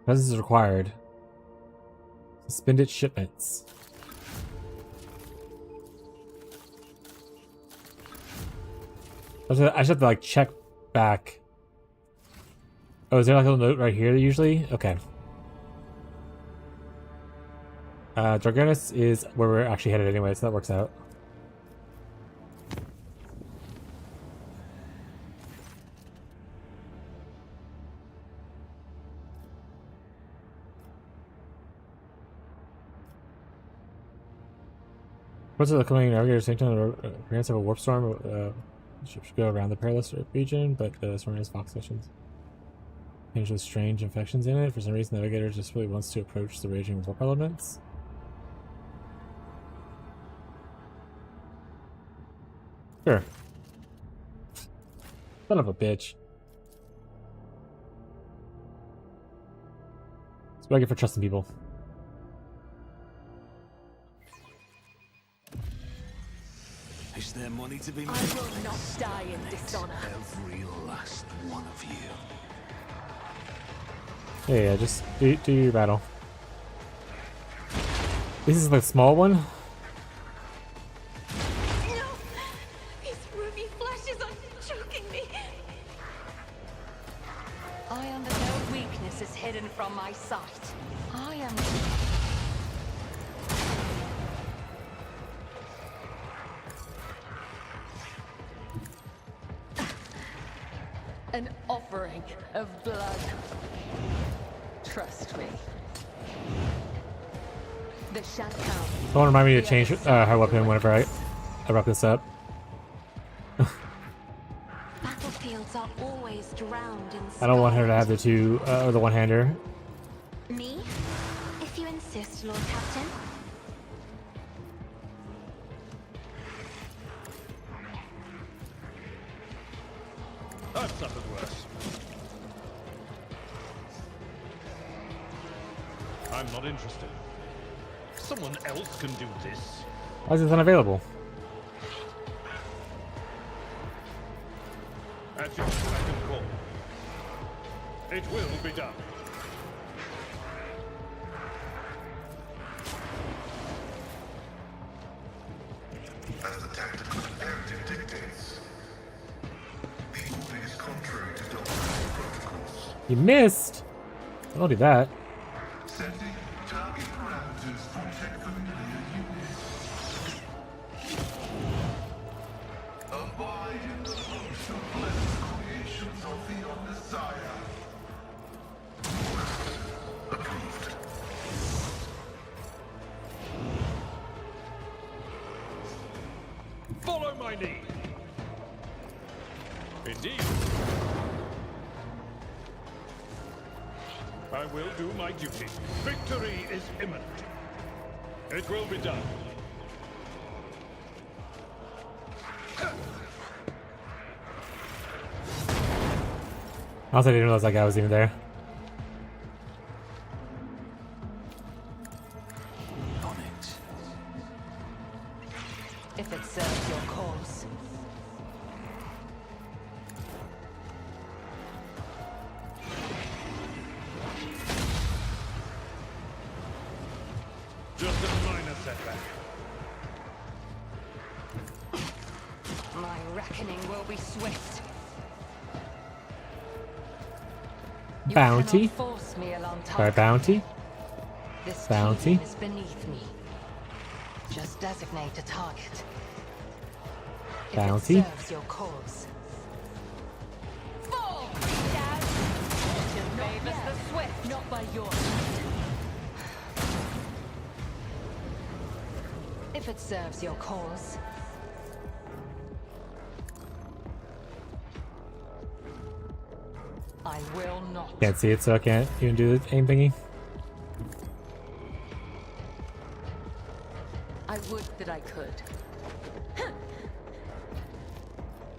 Presence is required. Suspended shipments. I should have to like check back. Oh, is there like a little note right here usually? Okay. Dragonus is where we're actually headed anyway, so that works out. What's the coming navigator same time? The appearance of a warp storm should go around the perilous region, but the storm has fox sessions. Things with strange infections in it. For some reason, the navigator just really wants to approach the raging warp elements. Sure. Son of a bitch. That's what I get for trusting people. Is there money to be made? I will not die in dishonor. Every last one of you. Yeah, just do your battle. This is the small one? No! These ruby flashes are choking me! I am no weakness is hidden from my sight. I am... An offering of blood. Trust me. The shadow. Don't remind me to change her weapon whenever I wrap this up. Battlefields are always drowned in I don't want her to have the two, or the one-hander. Me? If you insist, Lord Captain. I've suffered worse. I'm not interested. Someone else can do this. Why is this unavailable? At your second call. It will be done. As the tactical imperative dictates, the moving is contrary to doctrinal protocols. You missed! Don't do that. Setting target parameters for check familiar units. Abide in the host of blessed creations of the Messiah. Approved. Follow my lead. Indeed. I will do my duty. Victory is imminent. It will be done. Also, I didn't realize that guy was even there. On it. If it serves your cause. Just a minor setback. My reckoning will be swift. You Bounty. cannot force me along Sorry, bounty. This Bounty. kingdom is beneath me. Just designate a target. Bounty. If it serves your cause. Fall! Dad! Fortune favors the swift. Not by your If it serves your cause. I will not. Can't see it, so I can't even do the aim thingy. I would that I could.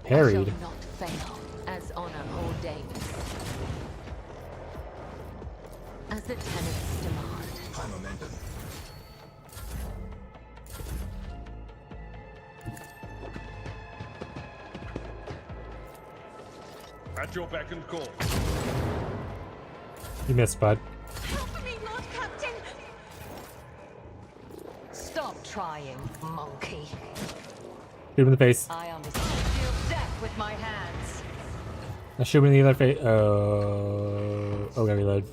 Parried. Shall not fail, as honor ordains. As the tenets demand. High momentum. At your beck and call. You missed, bud. Help me, Lord Captain! Stop trying, monkey. Shoot him in the face. I understand. Deal death with my hands. Shoot me in the other face. Oh, gotta reload.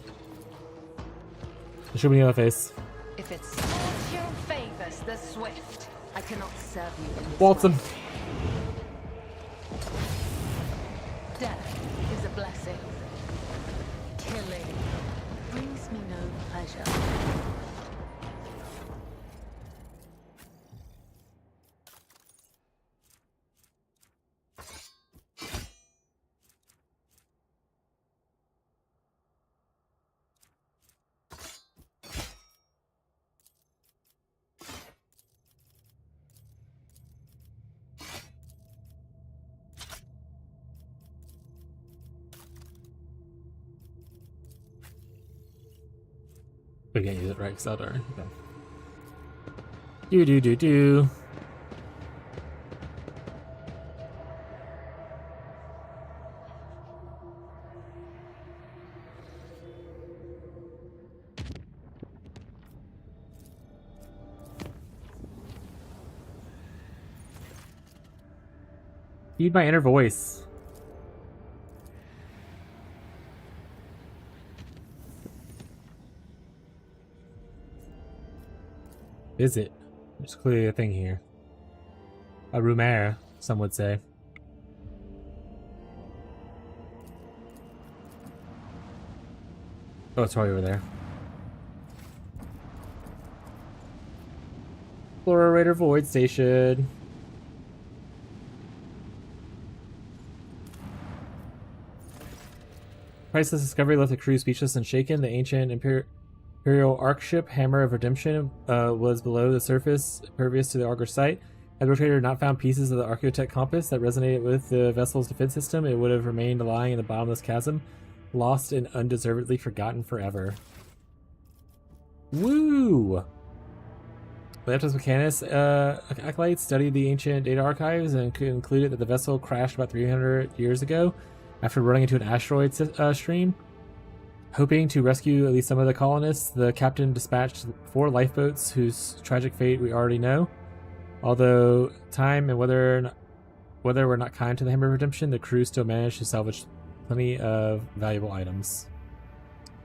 Shoot me in the other face. If it's fortune favors the swift, I cannot serve you in this Waltz him. way. Death is a blessing. Killing brings me no pleasure. We can't use it right because that are. Okay. Do. Feed my inner voice. Visit. There's clearly a thing here. A rumor, some would say. Oh, it's probably over there. Explorator Void Station. Priceless discovery left the crew speechless and shaken. The ancient Imperial Ark ship, Hammer of Redemption, was below the surface, pervious to the Augur sight. Had the rotator not found pieces of the Archaeotech compass that resonated with the vessel's defense system, it would have remained lying in the bottomless chasm, lost and undeservedly forgotten forever. Woo! Leptos Mechanus acolytes studied the ancient data archives and concluded that the vessel crashed about 300 years ago after running into an asteroid stream. Hoping to rescue at least some of the colonists, the captain dispatched 4 lifeboats whose tragic fate we already know. Although time and weather were not kind to the Hammer of Redemption, the crew still managed to salvage plenty of valuable items.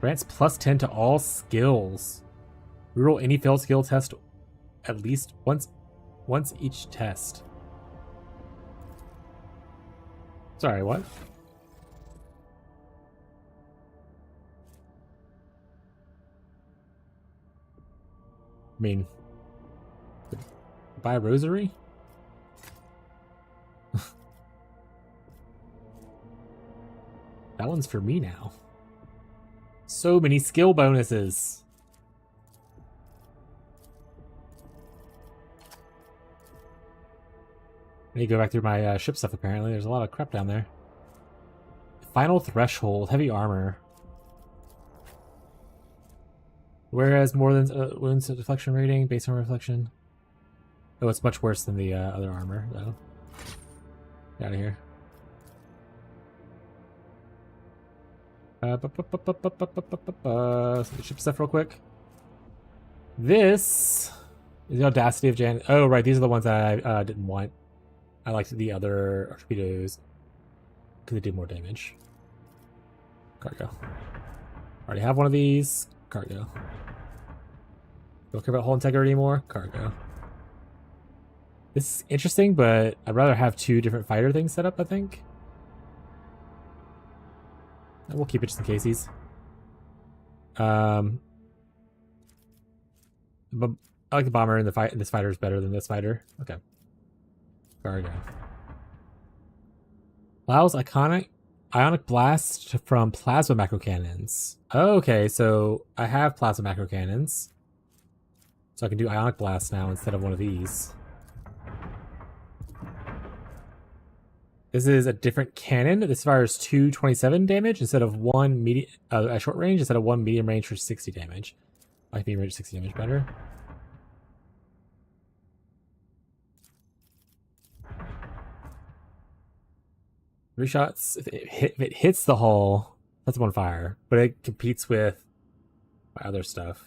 Grants plus 10 to all skills. Reroll any failed skill test at least once each test. Sorry, what? I mean, buy a rosary? That one's for me now. So many skill bonuses. I need to go back through my ship stuff, apparently. There's a lot of crap down there. Final Threshold. Heavy armor. Whereas more than wounds deflection rating, base armor reflection. Oh, it's much worse than the other armor, though. Get out of here. Ship stuff real quick. This is the Audacity of Jan. Oh, right. These are the ones that I didn't want. I liked the other torpedoes because they did more damage. Cargo. Already have one of these. Cargo. Don't care about hull integrity anymore. Cargo. This is interesting, but I'd rather have 2 different fighter things set up, I think. And we'll keep it just in case. But I like the bomber and this fighter is better than this fighter. Okay. Cargo. Allows ionic blast from plasma macro cannons. Okay, so I have plasma macro cannons. So I can do ionic blast now instead of one of these. This is a different cannon. This fires 227 damage instead of 1 at short range instead of 1 medium range for 60 damage. I like medium range 60 damage better. Three shots. If it hits the hull, that's one fire. But it competes with my other stuff.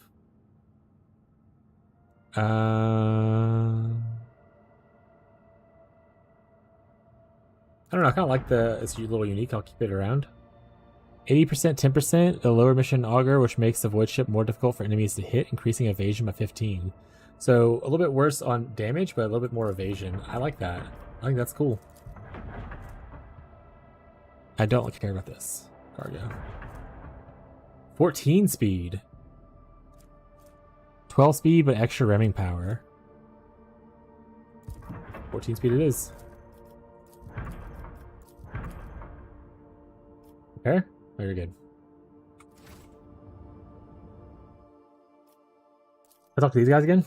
I don't know, I kind of like it's a little unique. I'll keep it around. 80%, 10%, a lower mission auger, which makes the void ship more difficult for enemies to hit, increasing evasion by 15. So a little bit worse on damage, but a little bit more evasion. I like that. I think that's cool. I don't care about this cargo. 14 speed. 12 speed, but extra ramming power. 14 speed it is. Okay, very good. I'll talk to these guys again.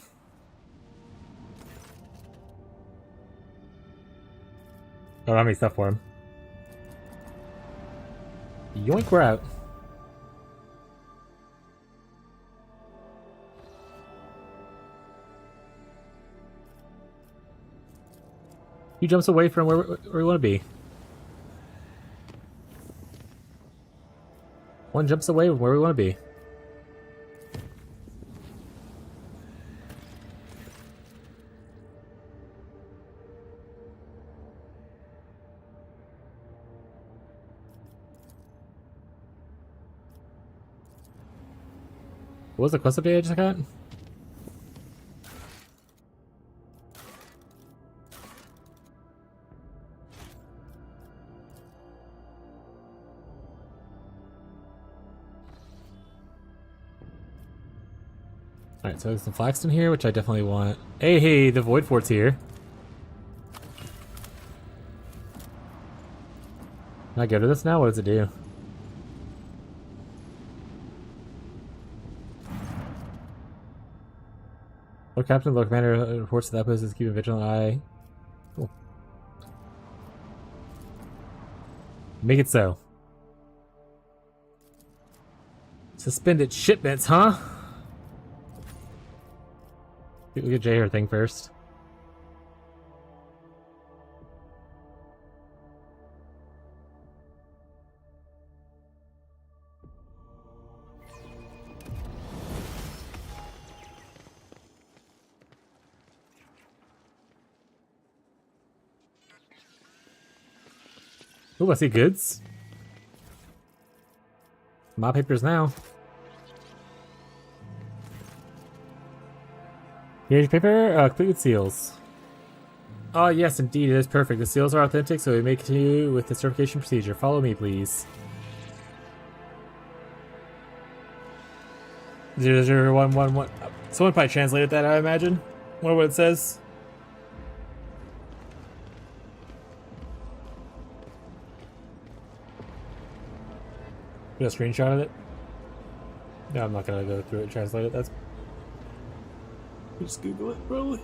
I don't have any stuff for him. Yoink, we're out. He jumps away from where we want to be. One jumps away from where we want to be. What was the quest update I just got? Alright, so there's some Flaxton here, which I definitely want. Hey, the Void Fort's here. Can I go to this now? What does it do? Lord Captain, Lord Commander reports that outpost is keeping a vigilant eye. Cool. Make it so. Suspended shipments, huh? We'll get Jay her thing first. Ooh, I see goods. My papers now. Here's your paper, complete with seals. Oh yes, indeed, it is perfect. The seals are authentic, so we may continue with the certification procedure. Follow me, please. 00111. Someone probably translated that, I imagine. Wonder what it says. Get a screenshot of it. No, I'm not gonna go through it and translate it. That's just Google it, probably.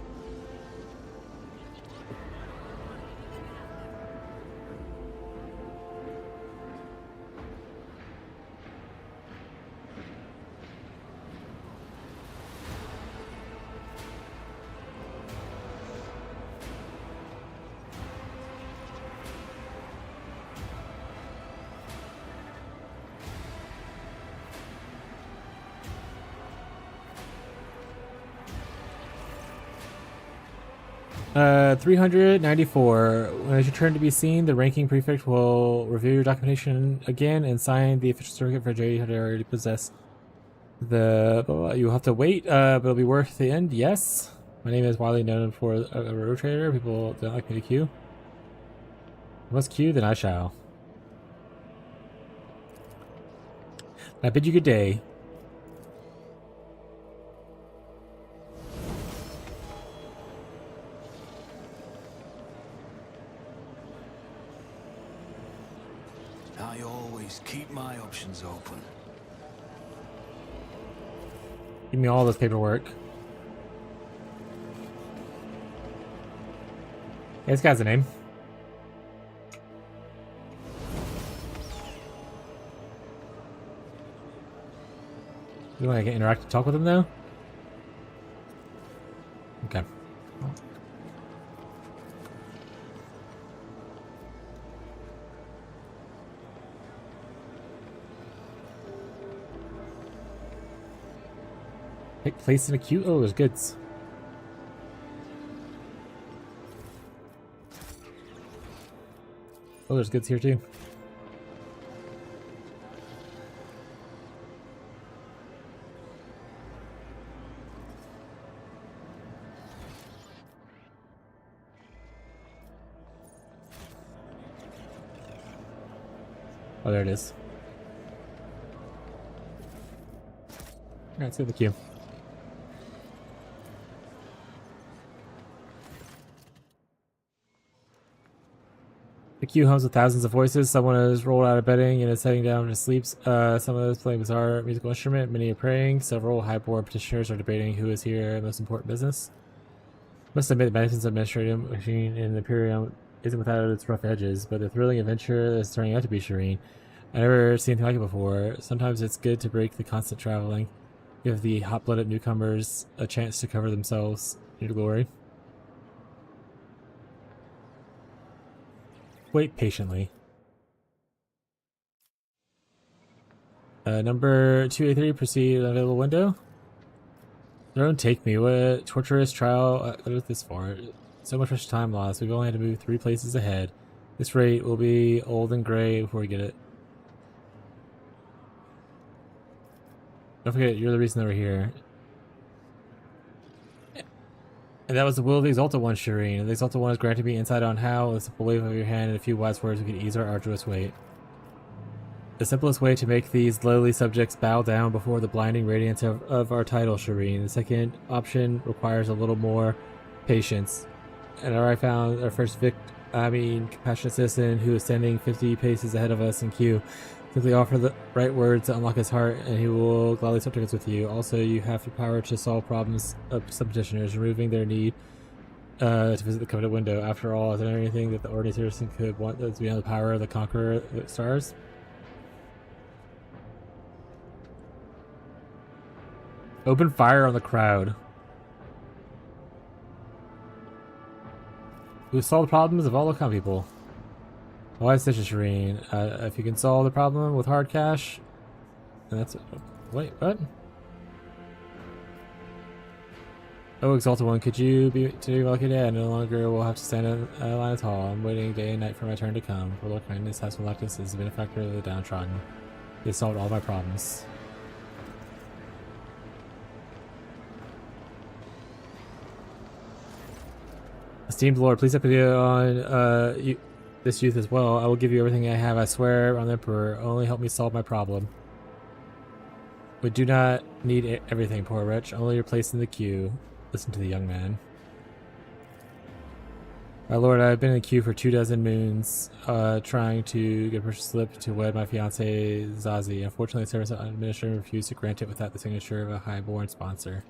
Uh, 394. When it's your turn to be seen, the ranking prefect will review your documentation again and sign the official certificate for Jay who already possess the. You'll have to wait, but it'll be worth the end. Yes. My name is widely known for a road trader. People don't like me to queue. I must queue, then I shall. I bid you good day. I always keep my options open. Give me all this paperwork. Hey, this guy's a name. You want to interact and talk with him though? Okay. Take place in a queue. Oh, there's goods. Oh, there's goods here too. Oh, there it is. Alright, let's go to the queue. The queue hums with thousands of voices. Someone is rolled out of bedding and is sitting down to sleep. Someone is playing bizarre musical instrument. Many are praying. Several high-board petitioners are debating who is here most important business. Must admit, the Madison's administrative machine in the Imperium isn't without its rough edges, but the thrilling adventure is turning out to be serene. I've never seen anything like it before. Sometimes it's good to break the constant traveling. Give the hot-blooded newcomers a chance to cover themselves in your glory. Wait patiently. Number 283, proceed available window. Don't take me. What a torturous trial. This far. So much fresh time lost. We've only had to move 3 places ahead. This rate will be old and gray before we get it. Don't forget, you're the reason that we're here. And that was the will of the Exalted One, Shireen. The Exalted One has granted me insight on how, with a simple wave of your hand and a few wise words, we can ease our arduous weight. The simplest way to make these lowly subjects bow down before the blinding radiance of our title, Shireen. The second option requires a little more patience. And I found our first compassionate citizen who is standing 50 paces ahead of us in queue. Simply offer the right words to unlock his heart, and he will gladly subject with you. Also, you have the power to solve problems of some petitioners, removing their need to visit the coveted window. After all, is there anything that the ordinary citizen could want that's beyond the power of the Conqueror of the Stars? Open fire on the crowd. We've solved the problems of all the common people. Wise decision, Shireen. If you can solve the problem with hard cash, then that's it. Wait, what? Oh, Exalted One, could you be today lucky day? No longer will have to stand in a line at all. I'm waiting day and night for my turn to come. For Lord kindness has elected us as a benefactor of the downtrodden. He has solved all my problems. Esteemed Lord, please have pity on this youth as well. I will give you everything I have, I swear, on the Emperor. Only help me solve my problem. We do not need everything, poor wretch. Only your place in the queue. Listen to the young man. My lord, I have been in the queue for 24 moons, trying to get a purchase slip to wed my fiancée, Zazie. Unfortunately, the service administrator refused to grant it without the signature of a high-born sponsor.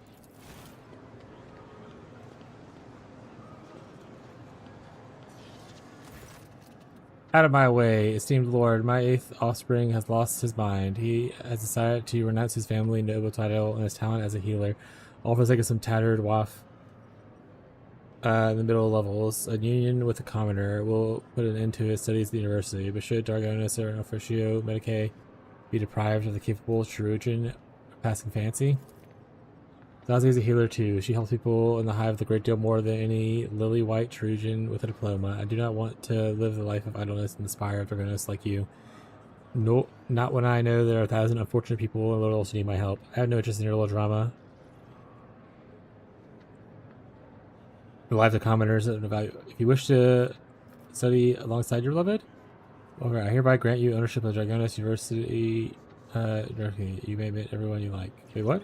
Out of my way, esteemed lord, my 8th offspring has lost his mind. He has decided to renounce his family, noble title, and his talent as a healer, all for the sake of some tattered waif in the middle levels. A union with a commoner will put an end to his studies at the university, but should Dargonis or Officio Medicae be deprived of the capable chirurgeon passing fancy? Zazie is a healer too. She helps people in the hive a great deal more than any lily-white Trojan with a diploma. I do not want to live the life of idleness and aspire to Dragonis like you. No, not when I know there are 1,000 unfortunate people and little who need my help. I have no interest in your little drama. The lives of commoners and value. If you wish to study alongside your beloved, I hereby grant you ownership of Dragonis University. You may admit everyone you like. Wait, what?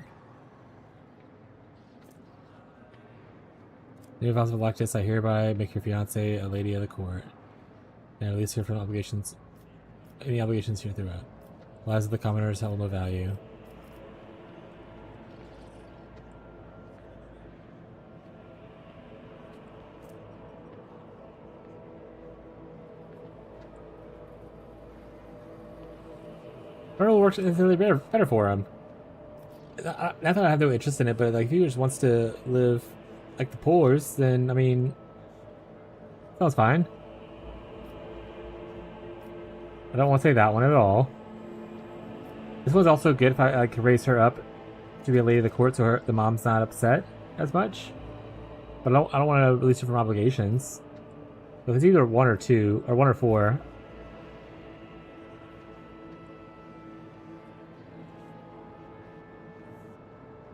New vows of Lactus, I hereby make your fiancée a lady of the court, and release her from obligations, any obligations here throughout. Lives of the commoners hold no value. Earl works infinitely better for him. Not that I have no interest in it, but like if he just wants to live like the poors, then I mean, sounds fine. I don't want to say that one at all. This one's also good if I could raise her up to be a lady of the court, so the mom's not upset as much. But I don't want to release her from obligations. So if it's either 1 or 2 or 1 or 4,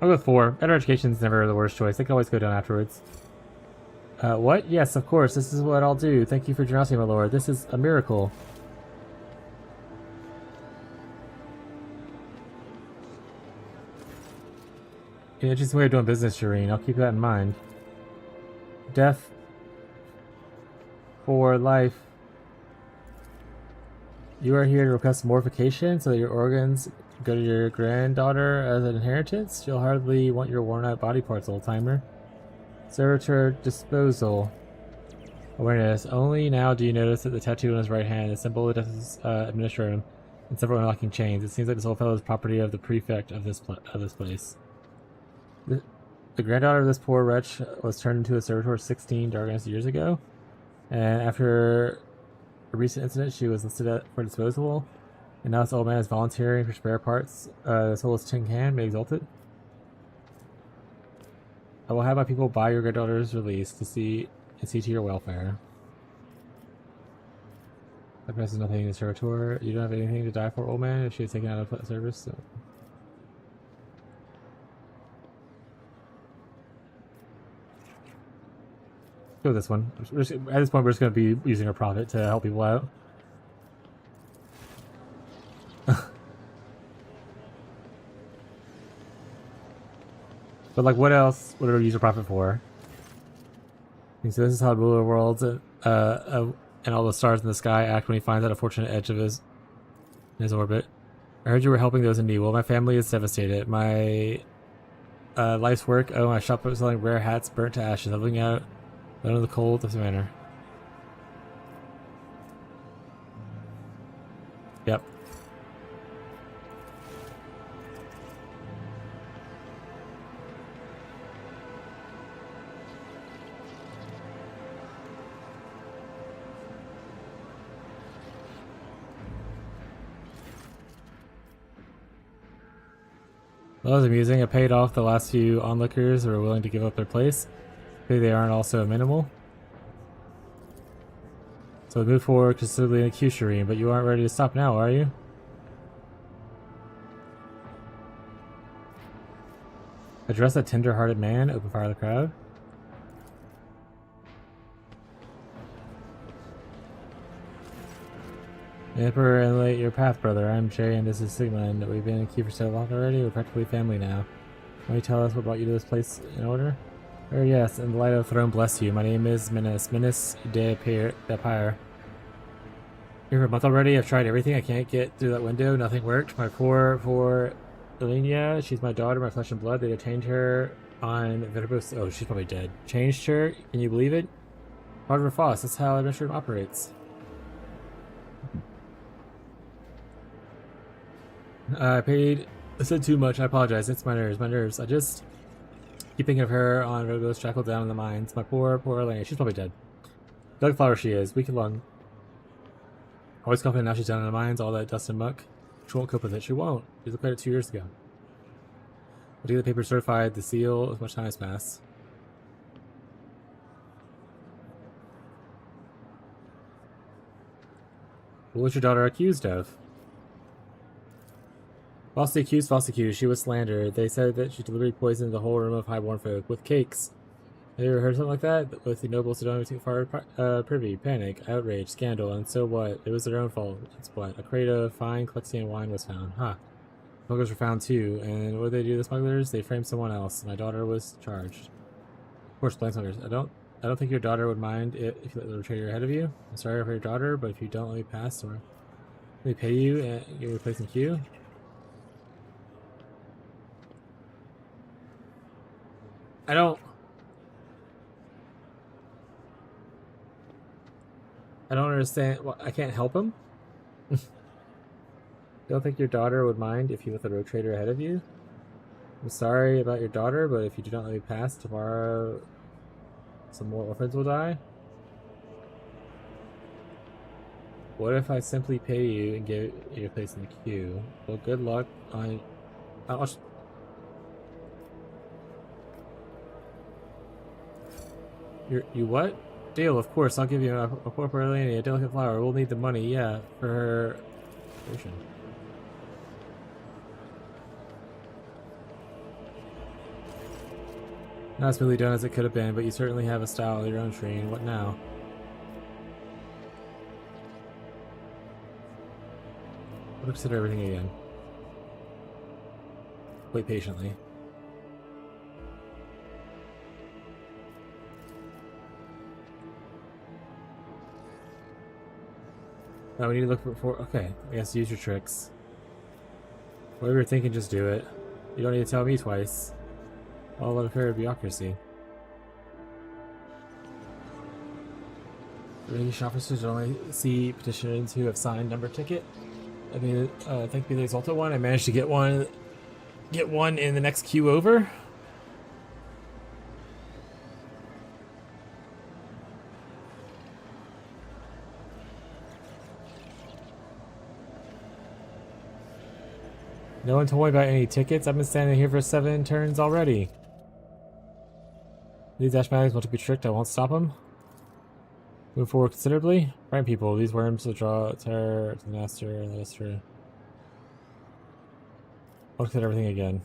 I'll go with 4. Better education's never the worst choice. They can always go down afterwards. What? Yes, of course. This is what I'll do. Thank you for your generosity, my lord. This is a miracle. An interesting way of doing business, Shireen. I'll keep that in mind. Death for life. You are here to request mortification so that your organs go to your granddaughter as an inheritance? She'll hardly want your worn-out body parts, old-timer. Servitor disposal. Awareness. Only now do you notice that the tattoo on his right hand is symbol of Death's administratum and several unlocking chains. It seems like this old fellow is property of the prefect of this place. The granddaughter of this poor wretch was turned into a servitor 16 darkness years ago, and after a recent incident, she was listed for disposal, and now this old man is volunteering for spare parts. This whole tin can may exalt it. I will have my people buy your granddaughter's release to see to your welfare. That presses nothing to servitor. You don't have anything to die for, old man, if she is taken out of service. So. Go with this one. At this point, we're just going to be using our profit to help people out. But like, what else would we use our profit for? So this is how the ruler of worlds and all the stars in the sky act when he finds that unfortunate edge of his orbit. I heard you were helping those in need. Well, my family is devastated. My life's work. Oh, my shop was selling rare hats burnt to ashes. I'm living out in the cold of the manor. Yep. Well, that was amusing. I paid off the last few onlookers who were willing to give up their place. Maybe they aren't also minimal. So we move forward considerably in the queue, Shireen, but you aren't ready to stop now, are you? Address a tender-hearted man, open fire the crowd. Emperor and light your path, brother. I'm Shay and this is Sigmund. We've been in queue for so long already, we're practically family now. Can you tell us what brought you to this place in order? Oh yes, in the light of the throne bless you. My name is Minas de Pyre. Here for a month already. I've tried everything. I can't get through that window. Nothing worked. My poor Elenia, she's my daughter, my flesh and blood. They detained her on Veterbos. Oh, she's probably dead. Changed her. Can you believe it? Roger Foss. That's how administration operates. I said too much. I apologize. It's my nerves. I just keep thinking of her on Rogo's shackled down in the mines. My poor Elena. She's probably dead. Doug Flower she is. Weak and lung. Always confident now she's down in the mines. All that dust and muck. She won't cope with it. She won't. She declared it 2 years ago. I'll get the paper certified, the seal, as much time has passed. What was your daughter accused of? Falsely accused. She was slandered. They said that she deliberately poisoned the whole room of highborn folk with cakes. Have you ever heard something like that? With the nobles who don't far privy, panic, outrage, scandal, and so what? It was their own fault. It's what? A crate of fine Clexian wine was found. Huh. Smugglers were found too, and what did they do to the smugglers? They framed someone else. My daughter was charged. Of course, blind smugglers. I don't think your daughter would mind if you let the traitor ahead of you. I'm sorry for your daughter, but if you don't let me pass, or let me pay you and get your place in queue. I don't understand. Well, I can't help him. Don't think your daughter would mind if you let the road trader ahead of you. I'm sorry about your daughter, but if you do not let me pass, tomorrow some more orphans will die. What if I simply pay you and get your place in the queue? Well, good luck on... You what? Deal, of course. I'll give you a poor lady, a delicate flower. We'll need the money, yeah, for her potion. Not as smoothly done as it could have been, but you certainly have a style of your own, Shireen. What now? We'll consider everything again. Wait patiently. Oh, we need to look for. Okay, I guess use your tricks. Whatever you're thinking, just do it. You don't need to tell me twice. All out of fair bureaucracy. Radiation officers only see petitioners who have signed number ticket. I mean, thankfully the Exalted one. I managed to get one in the next queue over. No one told me about any tickets. I've been standing here for 7 turns already. These ashbags want to be tricked. I won't stop them. Move forward considerably. Right, people. These worms will draw terror to the master and the master. I'll look at everything again.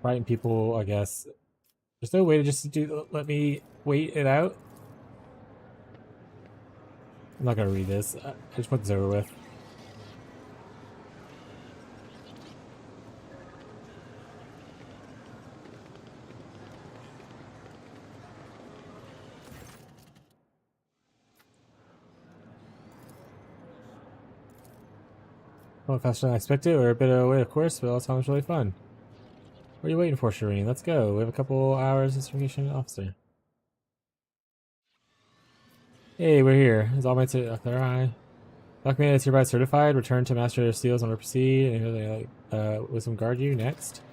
Frighten people, I guess. There's no way to just let me wait it out. I'm not gonna read this. I just want this over with. Well, faster than I expected, or a bit of a wait, of course, but all sounds really fun. What are you waiting for, Shireen? Let's go. We have a couple hours of certification officer. Hey, we're here. Is all my clear eye? Document is hereby certified. Return to Master of Seals and proceed. And wisdom guard you next.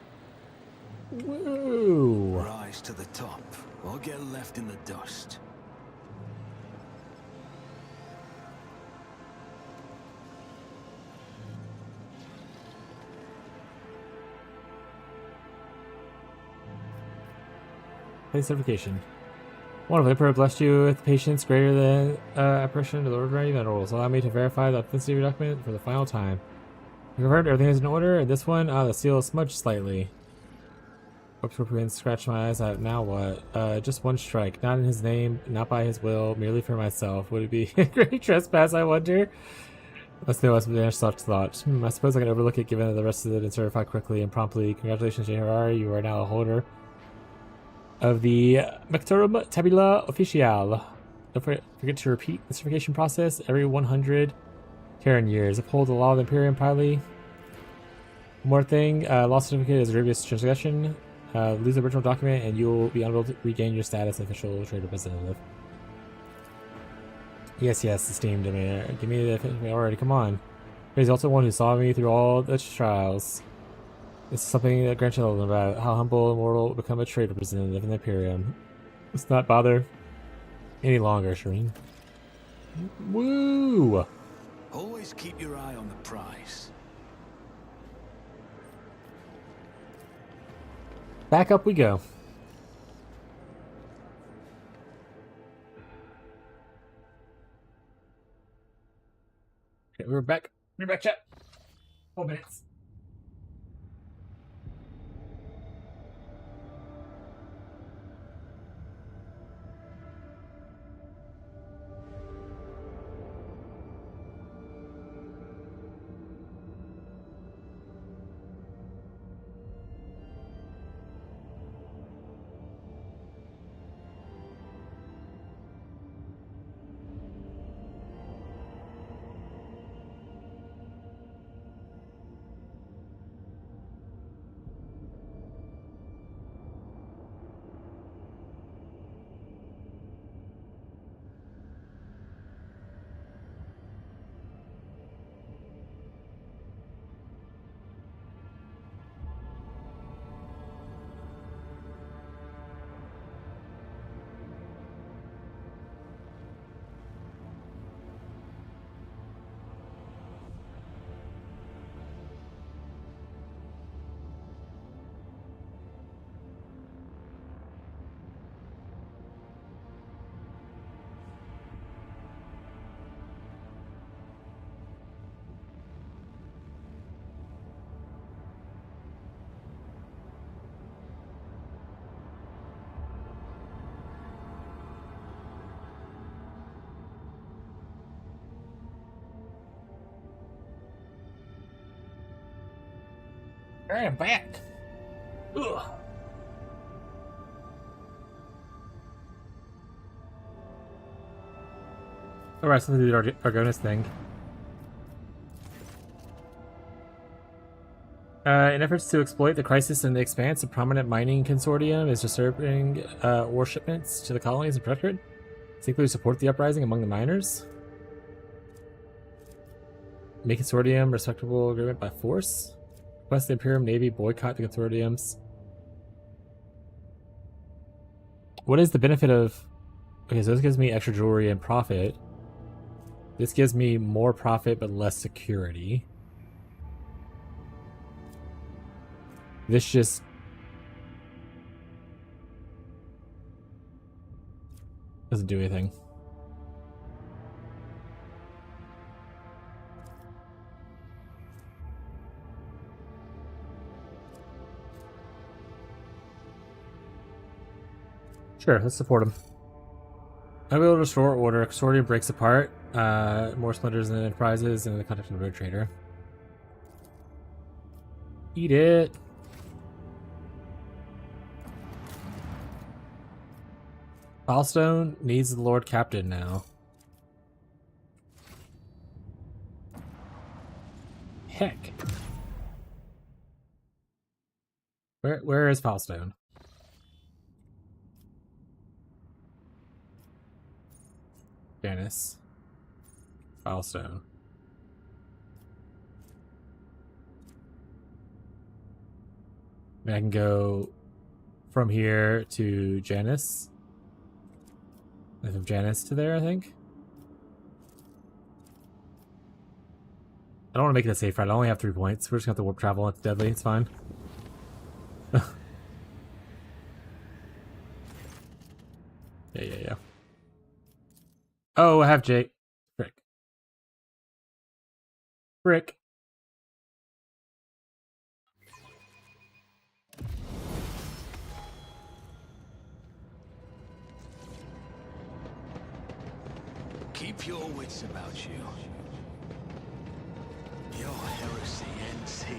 Woo! Rise to the top, or get left in the dust. Place certification. Wonderful. Emperor blessed you with patience greater than apparition to the ordinary minerals. Allow me to verify the authenticity of your document for the final time. Confirmed everything is in order, and this one, the seal is smudged slightly. Oops, scratch my eyes out. Now what? Just one strike. Not in his name, not by his will, merely for myself. Would it be a great trespass, I wonder? Must know what's banished such thought. I suppose I can overlook it given that the rest of it is certified quickly and promptly. Congratulations, J.R.R. You are now a holder of the Mactorum Tabula Official. Don't forget to repeat the certification process every 100 Terran years. Uphold the law of the Imperium proudly. One more thing, lost certificate is a grievous transgression. Lose the original document and you will be unable to regain your status as official trade representative. Yes, esteemed. Give me the already. Come on. He's also one who saw me through all the trials. This is something that grants you a little about how humble and mortal will become a trade representative in the Imperium. Let's not bother any longer, Shireen. Woo! Always keep your eye on the prize. Back up we go. Okay, we're back. We're back, chat. 4 minutes. I am back. Ugh. Alright, something to do with the Argonis thing. In efforts to exploit the crisis in the Expanse, a prominent mining consortium is distributing ore shipments to the colonies and Protectorate. Particularly support the uprising among the miners. Make consortium respectable agreement by force. Request the Imperium Navy boycott the consortiums. What is the benefit of... Okay, so this gives me extra jewelry and profit. This gives me more profit but less security. This just... doesn't do anything. Sure, let's support him. I will restore order. Consortium breaks apart. More splinters in enterprises and the contact of a road trader. Eat it. Milestone needs the Lord Captain now. Heck. Where is Milestone? Janice. Milestone. I can go from here to Janice. And from Janice to there, I think. I don't want to make it a safe ride. I only have 3 points. We're just going to have to warp travel. It's deadly. It's fine. Yeah. Oh, I have Jake. Frick. Keep your wits about you. Your heresy ends here.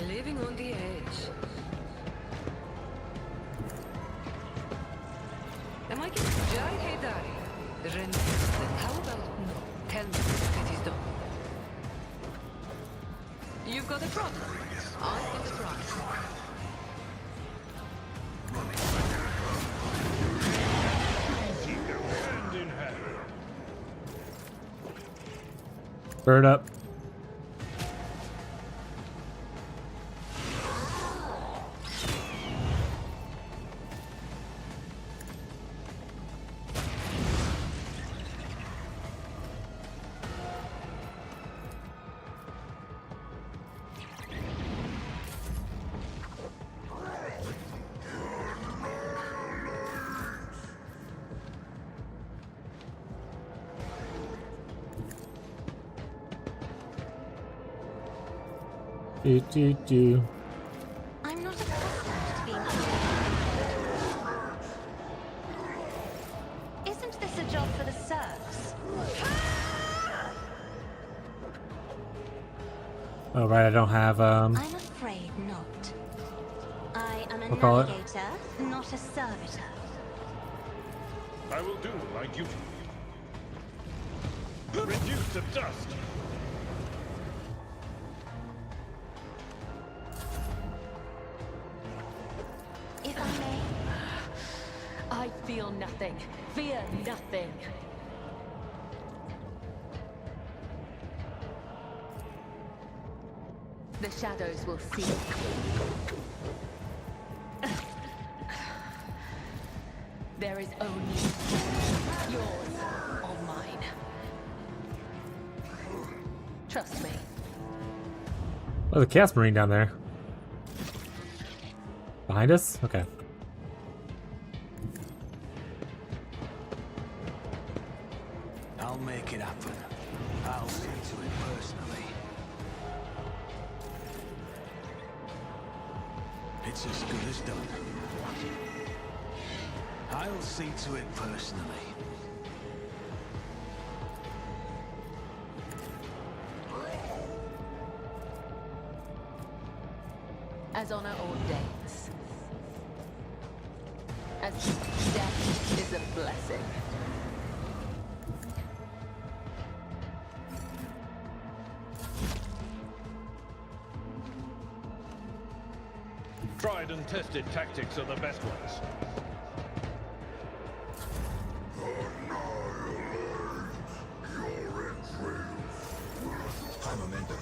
Living on the edge. Am I getting Jai Hedari? How about no? Tell me if it is done. You've got a problem. I've got a problem. Bird up. Do. I'm not accustomed to being Isn't this a job for the serfs? Oh right, I don't have I'm afraid not. I am a We'll call it. navigator, not a servitor. I will do my duty. Reduce to dust. If I may. I feel nothing. Fear nothing. The shadows will see. There is only yours or mine. Trust me. Oh, the Chaos Marine down there. Behind us? Okay. I'll I'll make it happen. I'll see to it personally. It's as good as done. I'll see to it personally. As honor ordains. As death is a blessing. Tried and tested tactics are the best ones. I'm a member.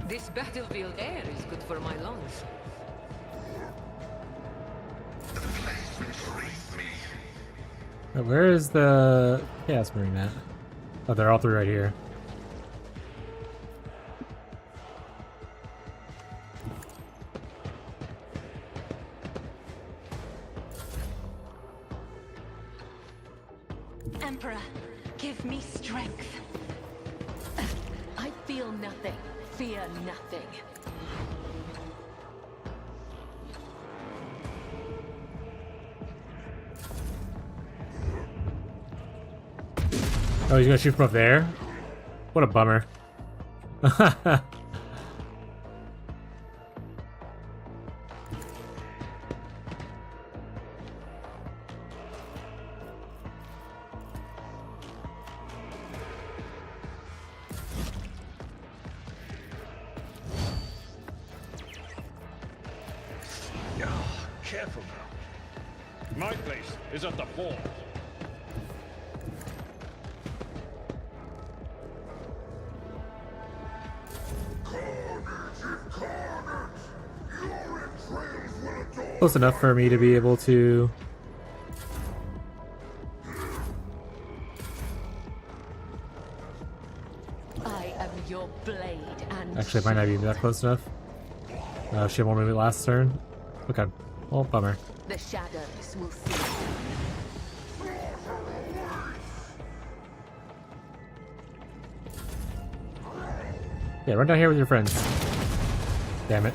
This battlefield air is good for my lungs. Where is the Chaos Marine at? Oh, they're all three right here. Emperor, give me strength. I feel nothing. Fear nothing. Oh, he's gonna shoot from up there? What a bummer. Careful now. My place is at the fort. Close enough for me to be able to... I am your blade and Actually, it might not be that close enough. She had more movement last turn. Okay. Well, bummer. the shadows will see. Yeah, run down here with your friends. Damn it.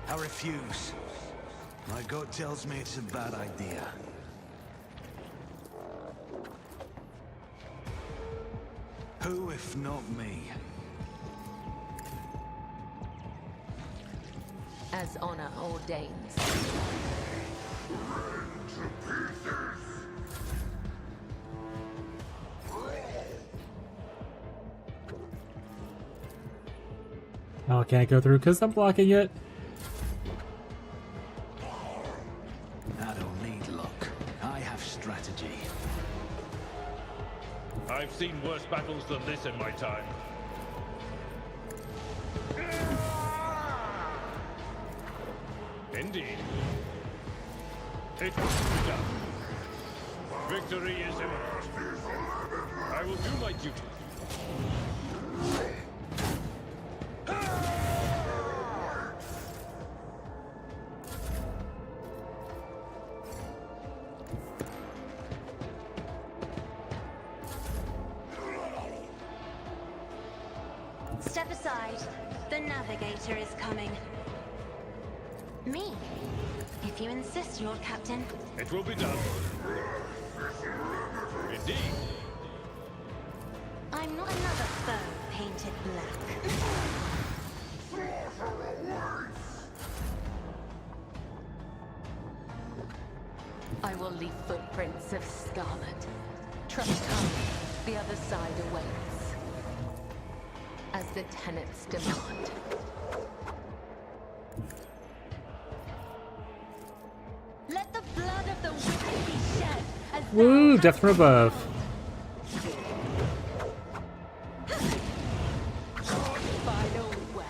I refuse. My gut tells me it's a bad idea. Who, if not me? As honor ordains. Oh, can't I go through because I'm blocking it? I don't need luck. I have strategy. I've seen worse battles than this in my time. Indeed. It will be done. Victory is imminent. I will do my duty. Step aside. The navigator is coming. Me? If you insist, Lord Captain. It will be done. Indeed. I'm not another foe painted black. I will leave footprints of scarlet. Trust home, the other side awaits. As the tenets demand. Let the blood of the wicked be shed as Woo, death from above. final web.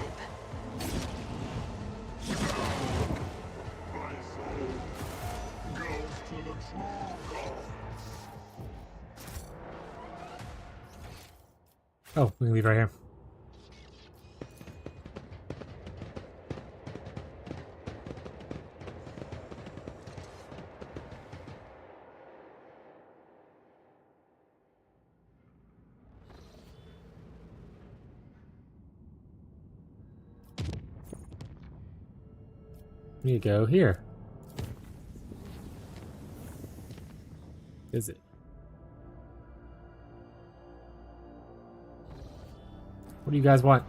Oh, we can leave right here. You go here. Is it? What do you guys want?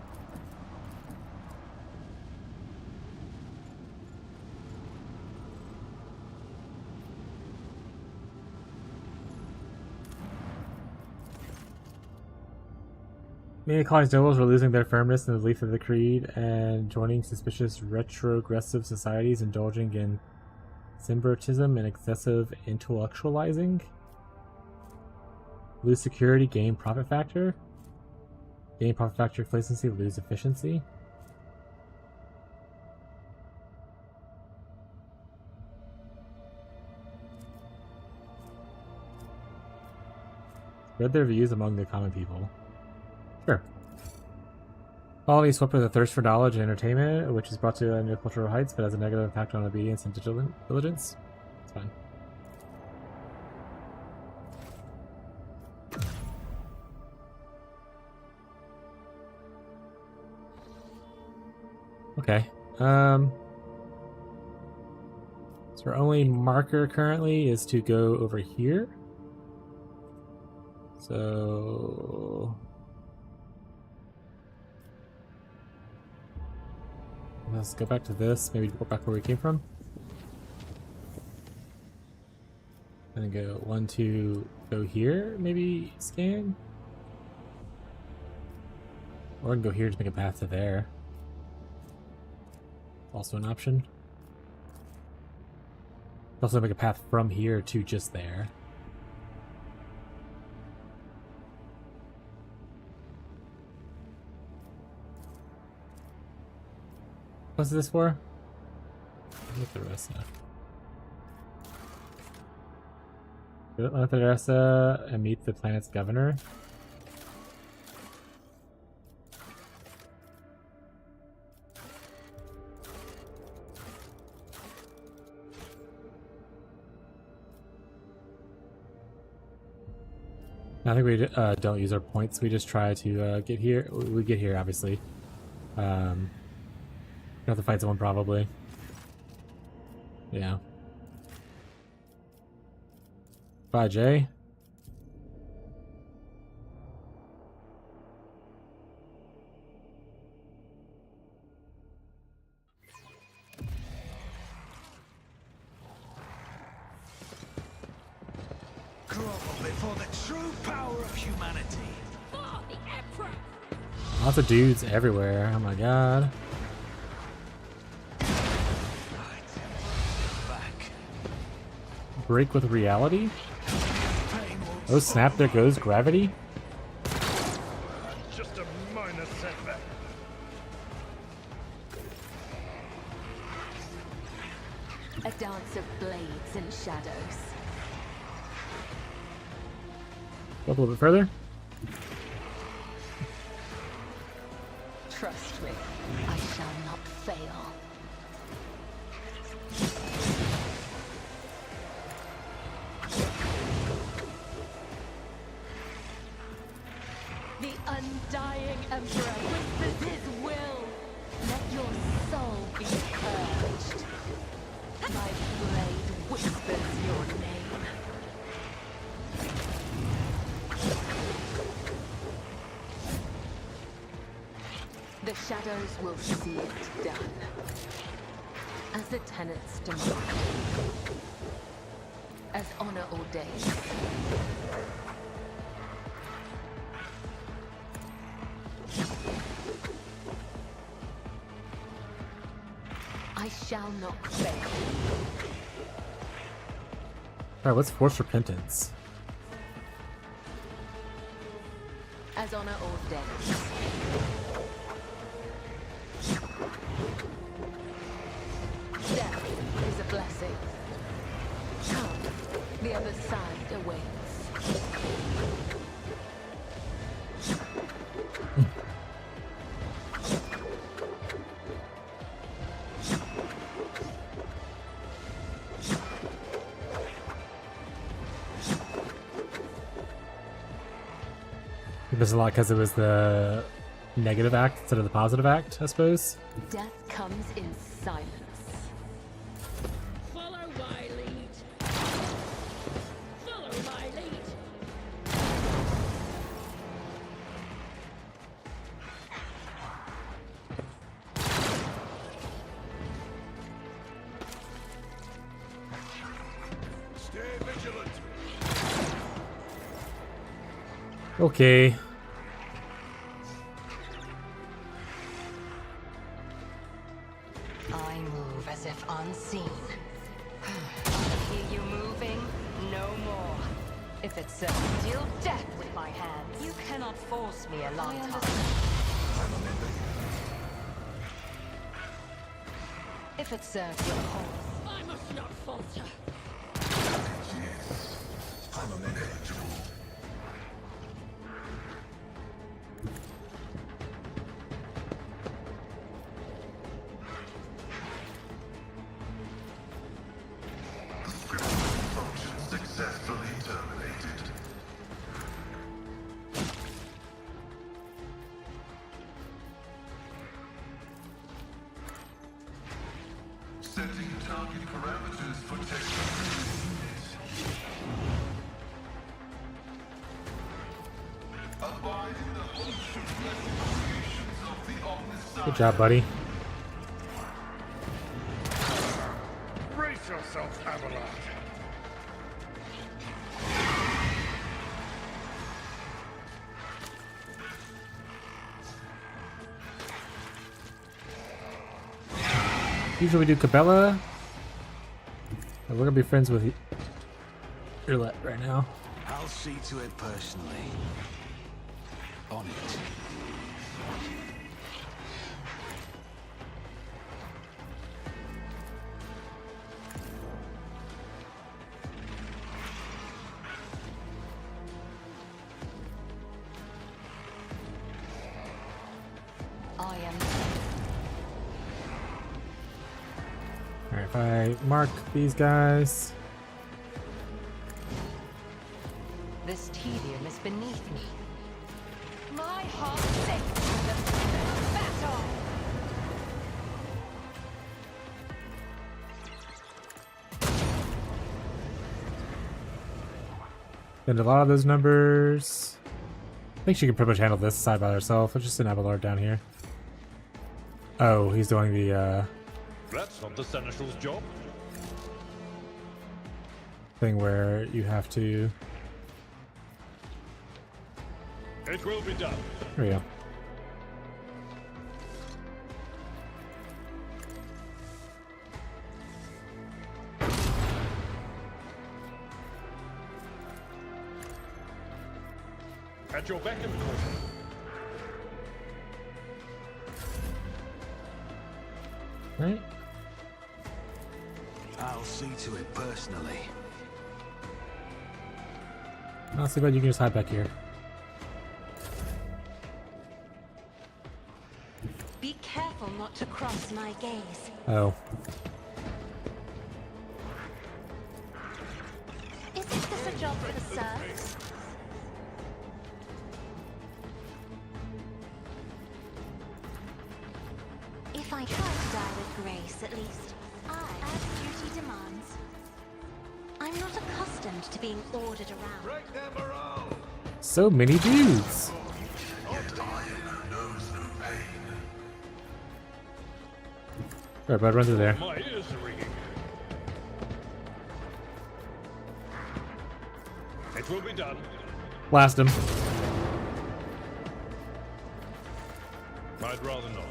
Many colonized nobles were losing their firmness in the belief of the creed and joining suspicious retrogressive societies, indulging in symbiotism and excessive intellectualizing. Lose security, gain profit factor. Gain profit factor complacency, lose efficiency. Spread their views among the common people. Sure. Quality swept with a thirst for knowledge and entertainment, which is brought to new cultural heights, but has a negative impact on obedience and diligence. It's fine. Okay. So our only marker currently is to go over here. So let's go back to this. Maybe go back where we came from. And then go 1, 2, go here. Maybe scan. Or I can go here to make a path to there. Also an option. Also make a path from here to just there. What's this for? Let the rest Let the rest and meet the planet's governor. I think we don't use our points. We just try to get here. We get here, obviously. We have to fight someone, probably. Yeah. Bye, Jay. Before the true power of humanity. For the Emperor! Lots of dudes everywhere. Oh my god. Break with reality? Oh snap, there goes gravity? Just a minor setback. A dance of blades and shadows. Go up a little bit further. Trust me, I shall not fail. The undying Emperor whispers his will. Let your soul be purged. My blade whispers your name. The shadows will see it done, as the tenets demand, as honor ordains. I shall not fail. Alright, what's forced repentance? As honor ordains. Death is a blessing. Come, the other side awaits. There's a lot because it was the negative act instead of the positive act, I suppose. Death comes in silence. Okay. I move as if unseen. I hear you moving, no more. If it serves, deal death with my hands. You cannot force me a long time. If it serves your cause, I must not falter. Yes, I'm inevitable. The script function successfully terminated. Setting target parameters for technical units. Abide in the host of blessed creations of the omniscient. Good job, buddy. Brace yourself, Abelard. Usually we do Cabela. We're gonna be friends with Irlet right now. I'll see to it personally. On it. I am. Alright, if I mark these guys. This tedium is beneath me. My heart sinks with the threat of battle. And a lot of those numbers. I think she can pretty much handle this side by herself. Let's just an Abelard down here. Oh, he's doing the That's not the Seneschal's job. thing where you have to. It will be done. There we go. At your beck and call. Right? I'll see to it personally. Not too bad, you can just hide back here. Be careful not to cross my gaze. Oh. Isn't this a job for the serfs? If I try to die with grace, at least, as duty demands. I'm not accustomed to being ordered around. Break their morale! So many dudes. Yet iron knows no pain. Alright, bud, run through there. My ears are ringing. It will be done. Blast him. I'd rather not.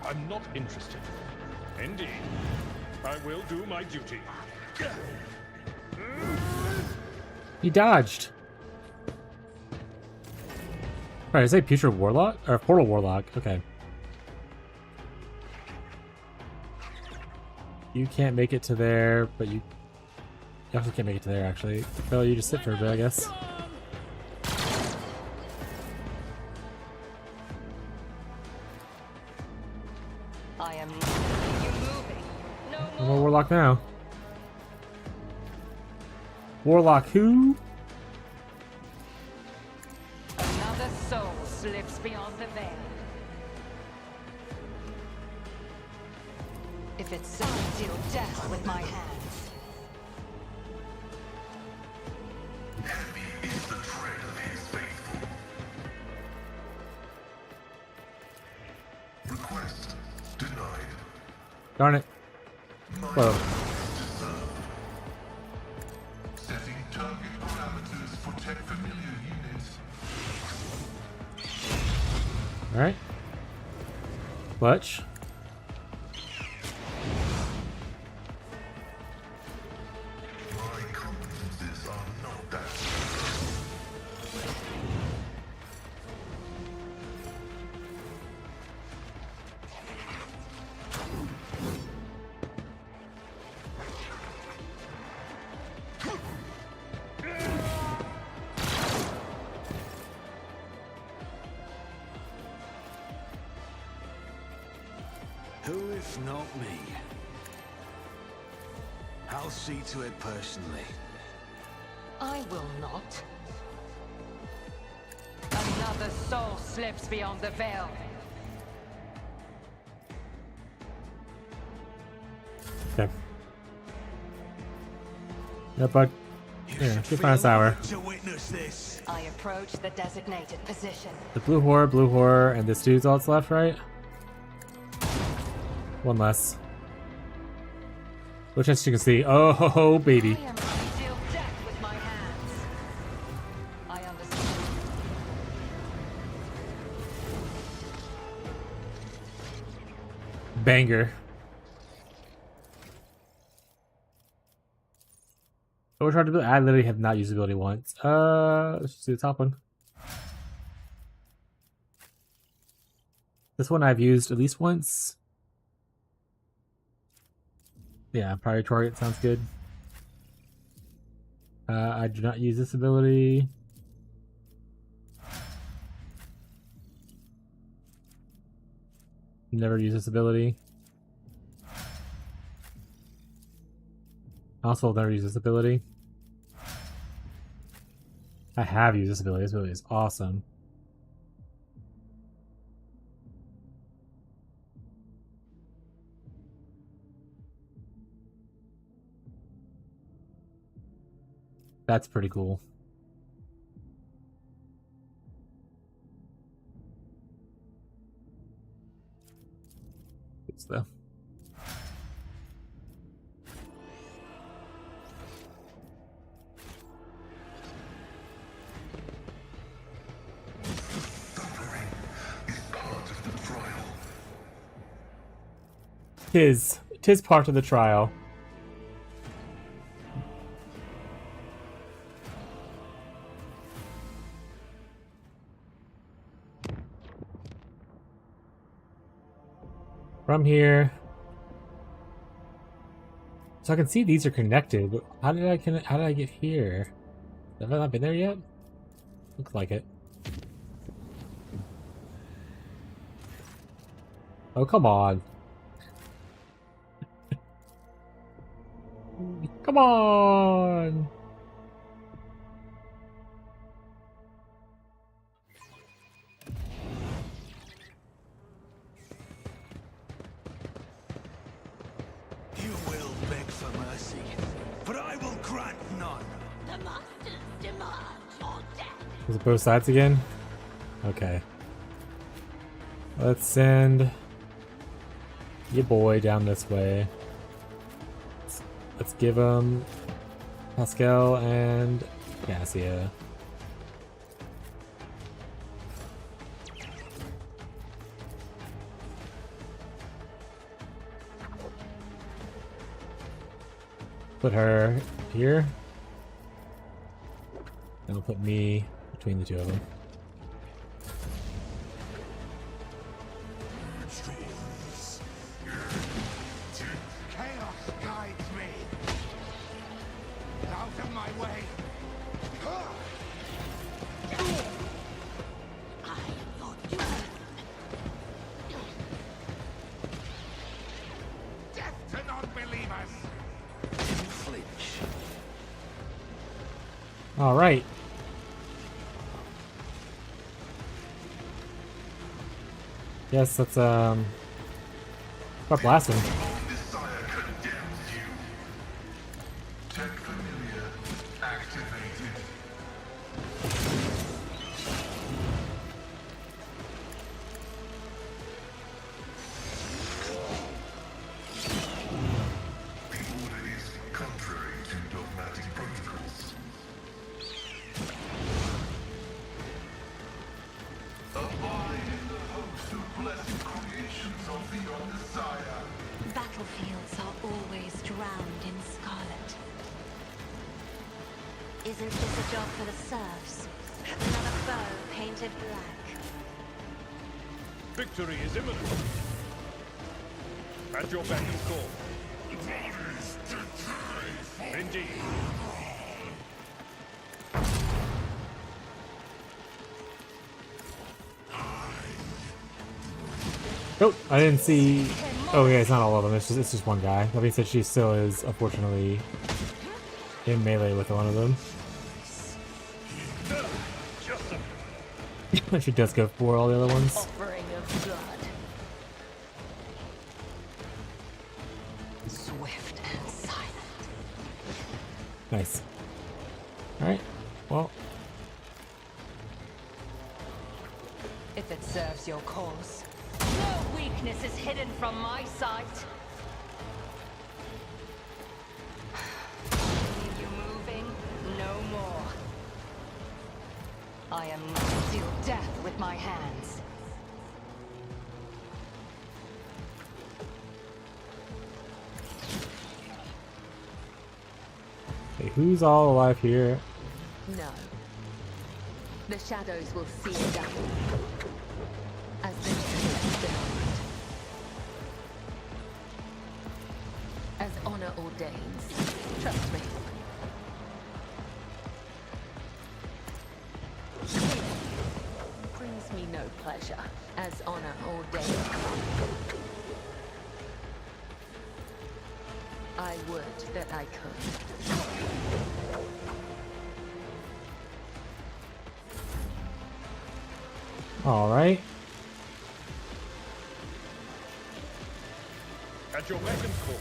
I'm not interested. Indeed. I will do my duty. He dodged. Right, is it Putrid Warlock? Or Portal Warlock? Okay. You can't make it to there, but you also can't make it to there, actually. Well, you just sit for a bit, I guess. I am not seeing you moving. No No more Warlock now. Warlock who? Another soul slips beyond the veil. If it's so, deal death with my hands. Envy is the tread of his faithful. Request denied. Darn it. Whoa. Setting target parameters for tech familiar units Alright. Clutch. My competences are not that. Who if not me? I'll see to it personally. I will not. Another soul slips beyond the veil. Okay. Yeah, bud. Yeah, keep on sour. To witness this. I approach the designated position. The blue horror, and this dude's all that's left, right? One less. Which, as you can see, oh baby. I am to deal death with my hands. I understand. Banger. Overcharge ability? I literally have not used the ability once. Let's just do the top one. This one I've used at least once. Yeah, prior target sounds good. I do not use this ability. Never use this ability. Also, never use this ability. I have used this ability. This ability is awesome. That's pretty cool. Good stuff. Tis part of the trial. From here, so I can see these are connected. But how did I get here? Have I not been there yet? Looks like it. Oh, come on. Come on. You will beg for mercy, but I will grant none. The Masters demand your death. Is it both sides again? Okay. Let's send your boy down this way. Let's give him Pascal and Cassia. Put her here. And we'll put me between the two of them. Chaos guides me. Out of my way. Death to non-believers. Flinch. All right. Yes, let's start blasting. Messiah condemns you. Tech familiar activated. The order is contrary to dogmatic protocols. Abide in the host. Battlefields are always drowned in scarlet. Isn't this a job for the serfs? Another foe painted black. Victory is imminent. At your beck and call. Indeed. Oh, I didn't see. Oh yeah, it's not all of them. It's just one guy. That being said, she still is unfortunately in melee with one of them. She does go for all the other ones. Offering of blood. Swift and silent. Nice. Alright, well. If it serves your cause. No weakness is hidden from my sight. Leave you moving no more. I am not to deal death with my hands. Okay, who's all alive here? No. The shadows will see it down. As the tenets demand. As honor ordains. Trust me. Brings me no pleasure. As honor ordains. I would that I could. Alright. At your beck and call.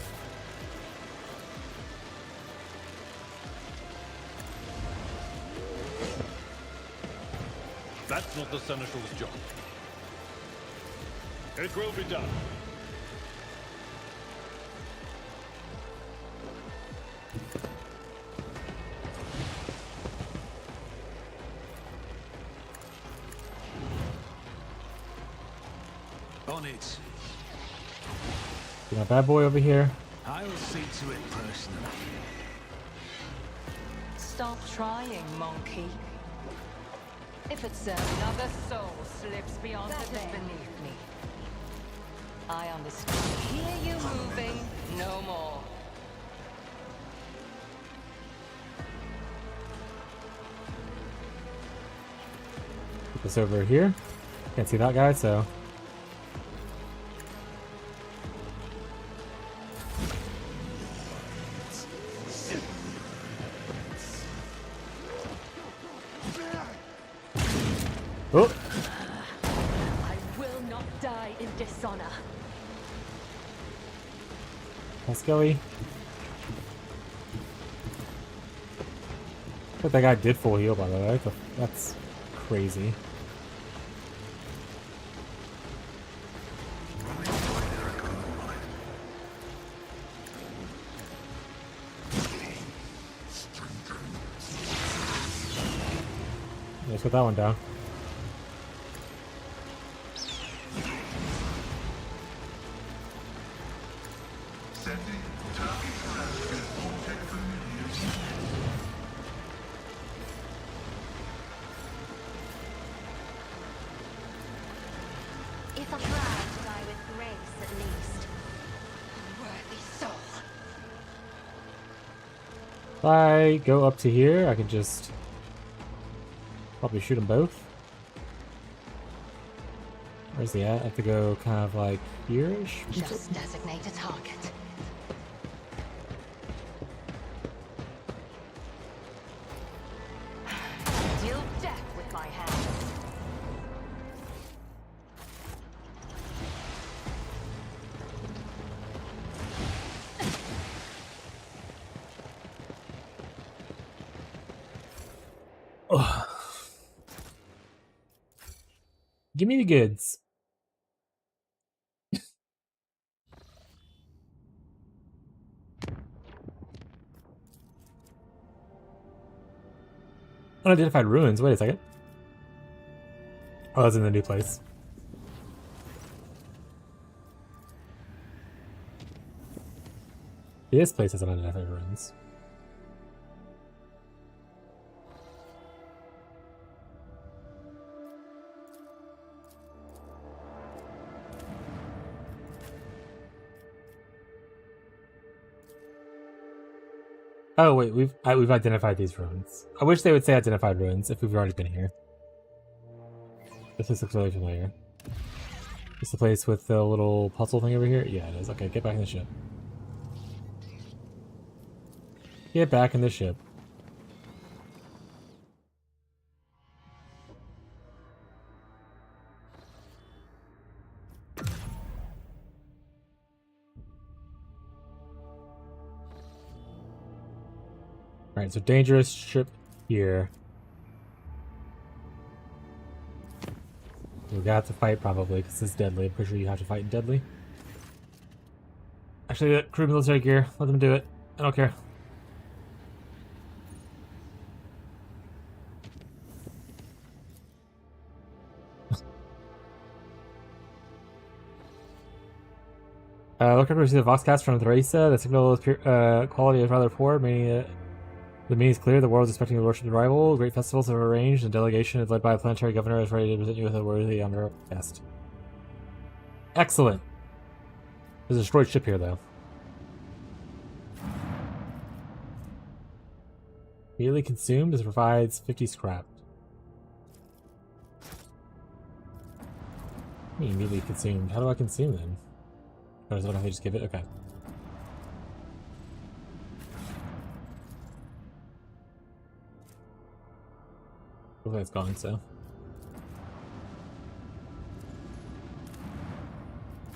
That's not the Seneschal's job. It will be done. On it. Got a bad boy over here. I will see to it personally. Stop trying, monkey. If it's another soul slips beyond the veil beneath me. I understand. Hear you moving no more. Put this over here. Can't see that guy, so. Oh! I will not die in dishonor. Let's go. But that guy did full heal, by the way. That's crazy. Let's put that one down. If I'm glad to die with grace, at least. A worthy soul. If I go up to here, I can just probably shoot them both. Where's he at? I have to go kind of like here-ish? Just designate a target. Deal death with my hands. Ugh. Give me the goods. Unidentified ruins. Wait a second. Oh, that's in the new place. This place has unidentified ruins. Oh wait, we've identified these ruins. I wish they would say identified ruins if we've already been here. This looks really familiar. Is the place with the little puzzle thing over here? Yeah, it is. Okay, get back in the ship. Get back in the ship. Alright, so dangerous ship here. We're gonna have to fight probably, because it's deadly. I'm pretty sure you have to fight in deadly. Actually, crew military gear. Let them do it. I don't care. Look up to see the Voxcast from Theresa. The signal quality is rather poor, meaning the meaning is clear. The world is expecting a worship arrival. Great festivals have arranged, and delegation is led by a planetary governor is ready to present you with a worthy honor guest. Excellent. There's a destroyed ship here, though. Immediately consumed. This provides 50 scrap. What do you mean immediately consumed? How do I consume them? Or is it if I just give it? Okay. Hopefully it's gone, so.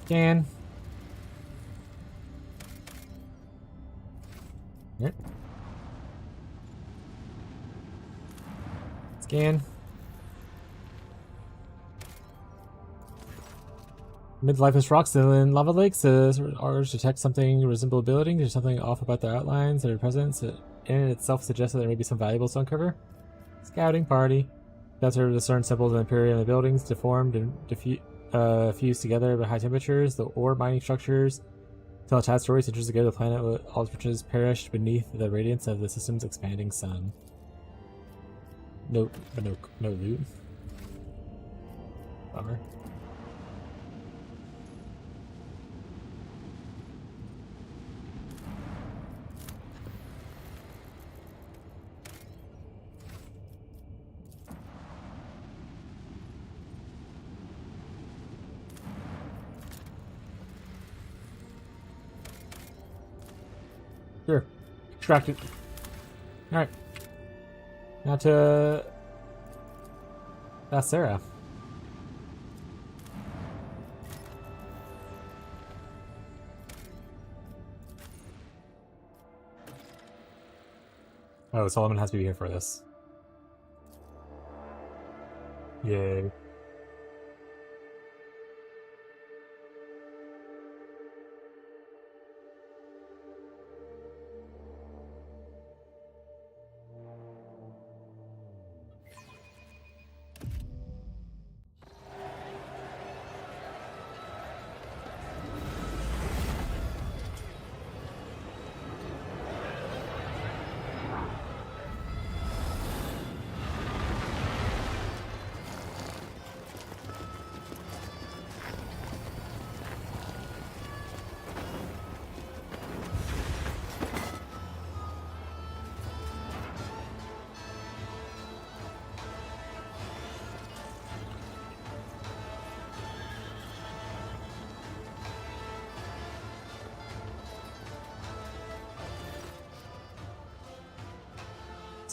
Scan. Yep. Scan. Mid-lifeless rocks and lava lakes ours detect something resemble a building. There's something off about their outlines and their presence. It in itself suggests that there may be some valuables to uncover. Scouting party. That's where discern symbols of Imperium in the buildings, deformed and fused together by high temperatures. The ore mining structures tell a tad story centuries ago. The planet with all its riches perished beneath the radiance of the system's expanding sun. No loot. Bummer. Sure. Extracted. Alright. Now to Sarah. Oh, Solomon has to be here for this. Yay.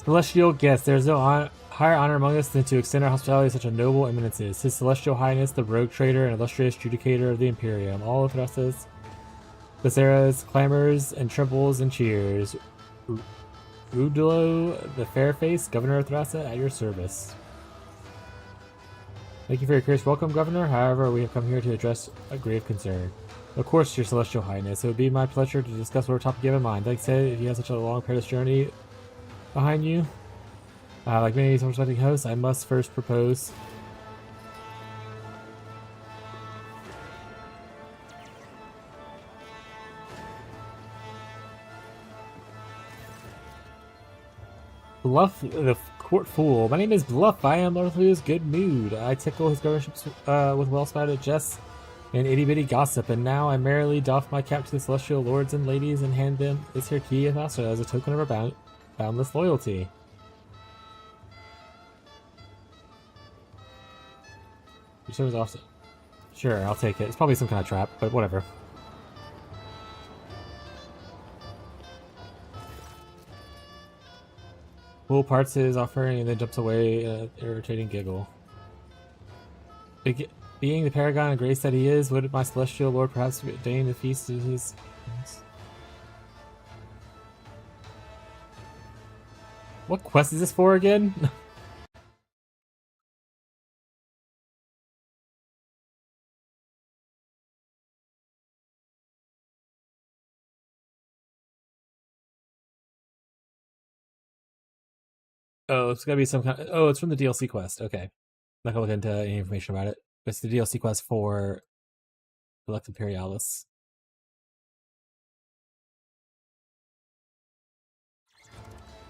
Celestial guest, there is no higher honor among us than to extend our hospitality to such a noble eminences. His Celestial Highness, the rogue trader and illustrious judicator of the Imperium. All of us, Viserys clamors and trembles and cheers. Udulo, the Fairface, Governor of Thrassa, at your service. Thank you for your courteous welcome, Governor. However, we have come here to address a grave concern. Of course, your Celestial Highness. It would be my pleasure to discuss what topic you have in mind. Like I said, if you have such a long, perilous journey behind you, like many self-respecting hosts, I must first propose Bluff, the court fool. My name is Bluff. I am Lord Thu's good mood. I tickle his governorships with well-spouted jests and itty-bitty gossip, and now I merrily doff my cap to the celestial lords and ladies and hand them this here key of Astra as a token of our boundless loyalty. Your service offset. Sure, I'll take it. It's probably some kind of trap, but whatever. Fool parts his offering and then jumps away in an irritating giggle. Being the paragon of grace that he is, would my celestial lord perhaps deign the feast of his... What quest is this for again? Oh, it's gotta be some kind of... Oh, it's from the DLC quest. Okay. I'm not gonna look into any information about it. It's the DLC quest for Elect Imperialis.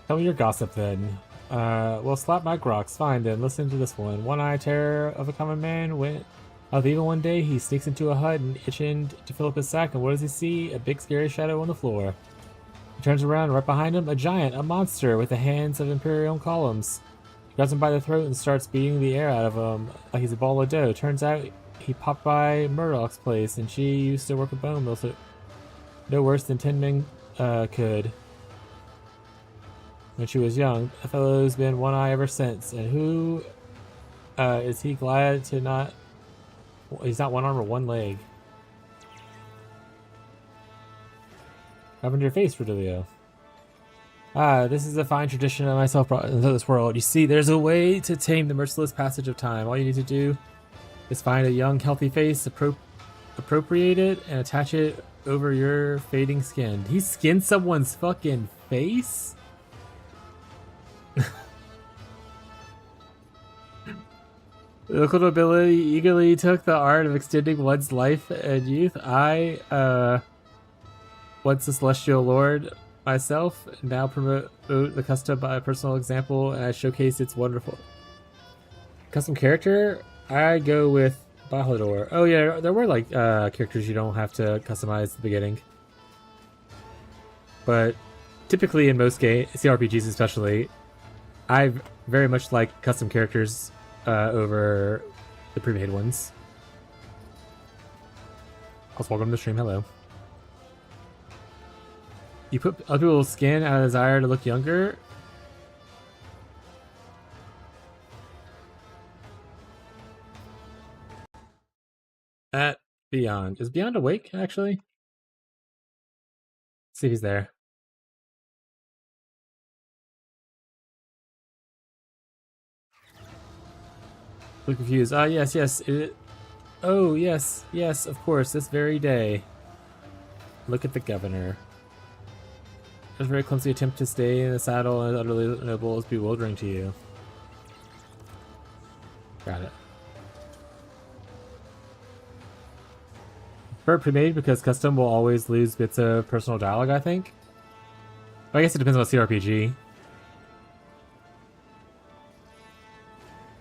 Tell me your gossip then. Well, slap my groks. Fine then, listen to this one. One-eyed terror of a common man went of evil one day. He sneaks into a hut and itching to fill up his sack, and what does he see? A big scary shadow on the floor. He turns around, right behind him, a giant, a monster with the hands of Imperial columns. He grabs him by the throat and starts beating the air out of him like he's a ball of dough. Turns out he popped by Murdoch's place, and she used to work a bone mill, so no worse than 10 men could. When she was young, the fellow's been one eye ever since, and who is he glad to not... He's not one arm or one leg. What happened to your face, Rodilio? Ah, this is a fine tradition I myself brought into this world. You see, there's a way to tame the merciless passage of time. All you need to do is find a young, healthy face, appropriate it, and attach it over your fading skin. He skinned someone's fucking face? The local nobility eagerly took the art of extending one's life and youth. I, once a celestial lord myself, now promote the custom by a personal example, and I showcase its wonderful custom character. I go with Bahadur. Oh yeah, there were like characters you don't have to customize at the beginning, but typically in most CRPGs especially, I very much like custom characters over the pre-made ones. Also, welcome to the stream. Hello. You put other people's skin out of desire to look younger. At Beyond. Is Beyond awake, actually? Let's see if he's there. Look confused. Ah, yes, yes. Oh, yes, yes, of course, this very day. Look at the governor. His very clumsy attempt to stay in the saddle and utterly noble is bewildering to you. Got it. For pre-made, because custom will always lose bits of personal dialogue, I think. But I guess it depends on CRPG.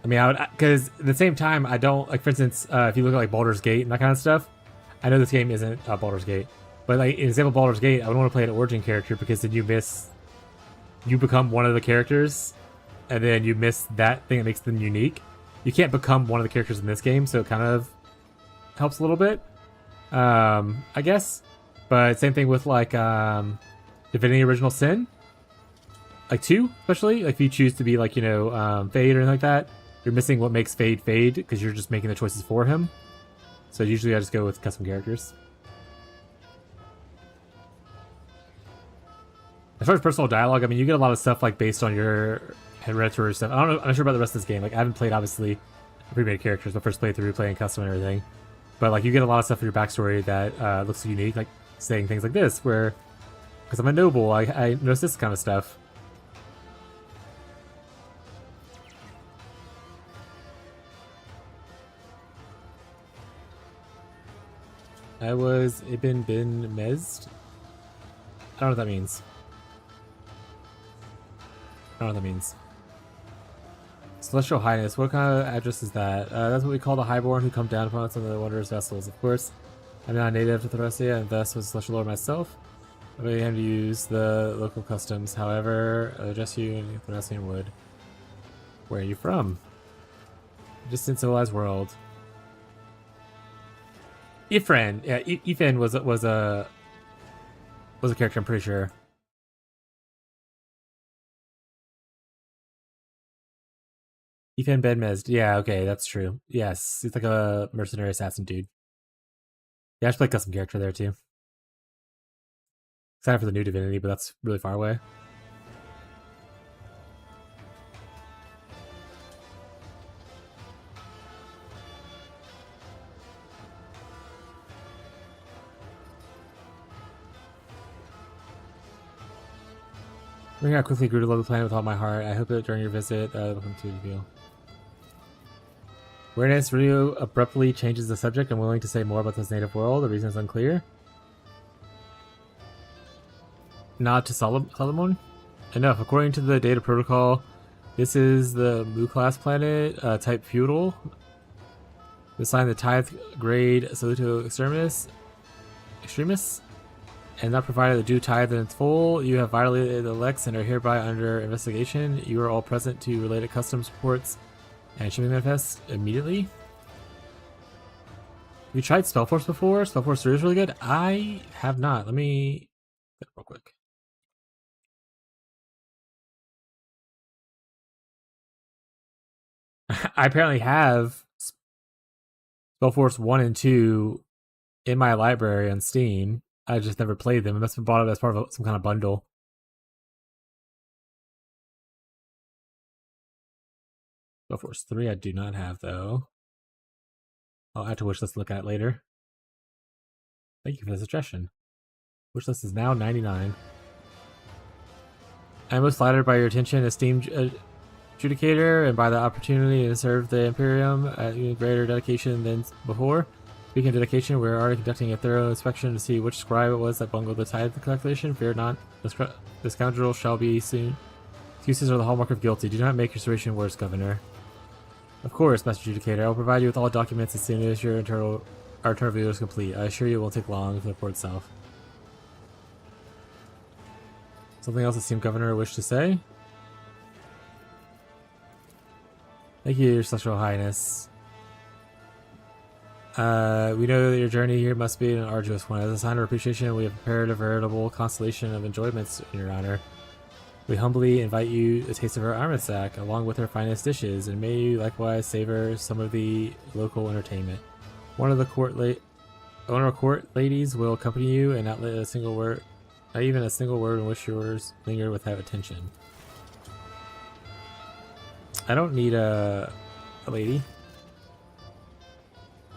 I mean, I would, because at the same time, I don't, like, for instance, if you look at, like, Baldur's Gate and that kind of stuff, I know this game isn't Baldur's Gate, but, like, in example, Baldur's Gate, I would want to play an origin character because then you become one of the characters, and then you miss that thing that makes them unique. You can't become one of the characters in this game, so it kind of helps a little bit, I guess. But same thing with, like, Divinity Original Sin, like 2, especially, like, if you choose to be, like, you know, Fade or anything like that, you're missing what makes Fade Fade because you're just making the choices for him. So usually I just go with custom characters. As far as personal dialogue, I mean, you get a lot of stuff like based on your hereditary stuff. I don't know, I'm not sure about the rest of this game. Like, I haven't played obviously pre-made characters, but first playthrough, playing custom and everything. But like, you get a lot of stuff in your backstory that looks unique, like saying things like this, where because I'm a noble, I notice this kind of stuff. I was Ibn bin Mezd. I don't know what that means. I don't know what that means. Celestial Highness, what kind of address is that? That's what we call the Highborn who come down upon us on the wondrous vessels. Of course, I'm not a native to Thracia, and thus was Celestial Lord myself. I am to use the local customs. However, I address you in Thracian wood. Where are you from? Distant civilized world. Ifren, yeah, Ifren was a character, I'm pretty sure. Ethan Benmez. Yeah, okay, that's true. Yes, he's like a mercenary assassin dude. Yeah, I should play custom character there too. Excited for the new Divinity, but that's really far away. I quickly grew to love the planet with all my heart. I hope that during your visit, welcome to reveal. Awareness Ryu abruptly changes the subject. I'm willing to say more about this native world. The reason is unclear. Nod to Solomon? Enough. According to the data protocol, this is the Mu class planet, type feudal. Assigned the tithe grade Saluto Extremis, and not provided the due tithe in its full. You have violated the Lex and are hereby under investigation. You are all present to related customs reports and shipping manifest immediately. Have you tried Spellforce before? Spellforce 3 is really good. I have not. Let me get it real quick. I apparently have Spellforce 1 and 2 in my library on Steam. I just never played them. It must have been bought it as part of some kind of bundle. Spellforce 3 I do not have, though. I'll add to wishlist to look at it later. Thank you for the suggestion. Wishlist is now 99. I'm most flattered by your attention, esteemed Judicator, and by the opportunity to serve the Imperium at even greater dedication than before. Speaking of dedication, we're already conducting a thorough inspection to see which scribe it was that bungled the tithe calculation. Fear not, the scoundrel shall be soon. Excuses are the hallmark of guilty. Do not make your situation worse, Governor. Of course, Master Judicator. I will provide you with all documents as soon as our internal review is complete. I assure you it won't take long for the report itself. Something else the esteemed Governor wished to say? Thank you, Your Celestial Highness. We know that your journey here must be an arduous one. As a sign of appreciation, we have prepared a veritable constellation of enjoyments in your honor. We humbly invite you a taste of our armor sack, along with our finest dishes, and may you likewise savor some of the local entertainment. One of the court ladies will accompany you, and not even a single word in which yours linger without attention. I don't need a lady.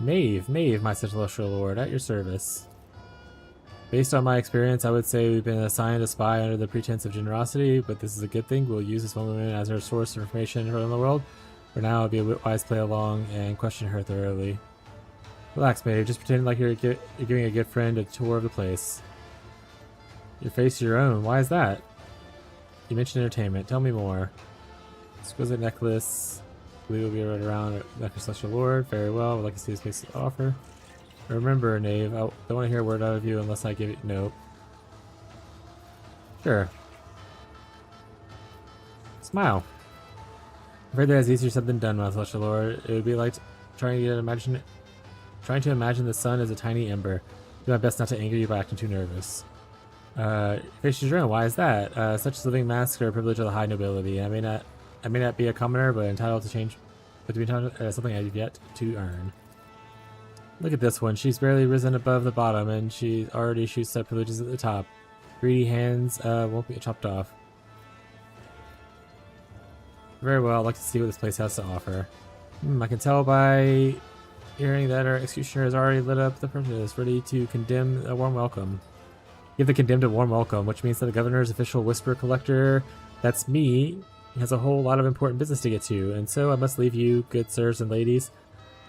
Maeve, my celestial lord, at your service. Based on my experience, I would say we've been assigned a spy under the pretense of generosity, but this is a good thing. We'll use this woman as our source of information around the world. For now, it'd be a wise play along and question her thoroughly. Relax, Maeve. Just pretend like you're giving a good friend a tour of the place. Your face your own. Why is that? You mentioned entertainment. Tell me more. Exquisite necklace. We will be right around Dr. Celestial Lord. Very well. Would like to see his place to offer. Remember, Knave, I don't want to hear a word out of you unless I give it. Nope. Sure. Smile. I'm afraid that is easier said than done, my Celestial Lord. It would be like trying to imagine the sun as a tiny ember. Do my best not to anger you by acting too nervous. Face your own. Why is that? Such living masks are a privilege of the high nobility. I may not be a commoner, but entitled to change. But to be entitled something I've yet to earn. Look at this one. She's barely risen above the bottom, and she already shoots up privileges at the top. Greedy hands won't be chopped off. Very well. I'd like to see what this place has to offer. I can tell by hearing that our executioner has already lit up the premises, ready to condemn a warm welcome. Give the condemned a warm welcome, which means that the governor's official whisper collector, that's me, has a whole lot of important business to get to, and so I must leave you, good sirs and ladies,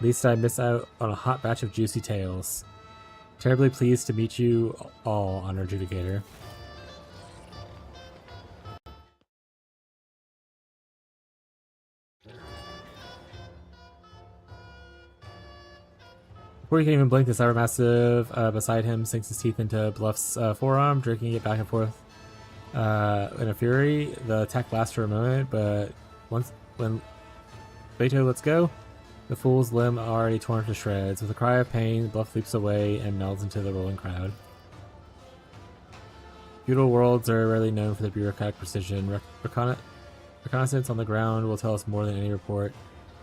lest I miss out on a hot batch of juicy tales. Terribly pleased to meet you all, Honored Judicator. Before you can even blink, the cybermassive beside him sinks his teeth into Bluff's forearm, jerking it back and forth in a fury. The attack lasts for a moment, but when Beto lets go, the fool's limb already torn to shreds. With a cry of pain, Bluff leaps away and melds into the rolling crowd. Feudal worlds are rarely known for their bureaucratic precision. Reconnaissance on the ground will tell us more than any report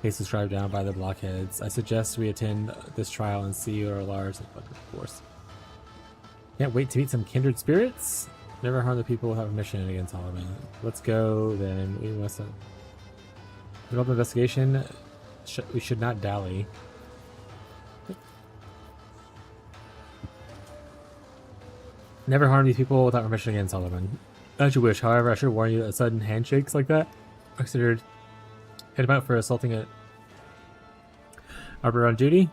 cases described down by the blockheads. I suggest we attend this trial and see our large force. Can't wait to meet some kindred spirits. Never harm the people who have a mission against Solomon. Let's go then. We must develop an investigation. We should not dally. Never harm these people without permission against Solomon. As you wish, however, I should warn you that sudden handshakes like that are considered tantamount for assaulting an arbiter on duty.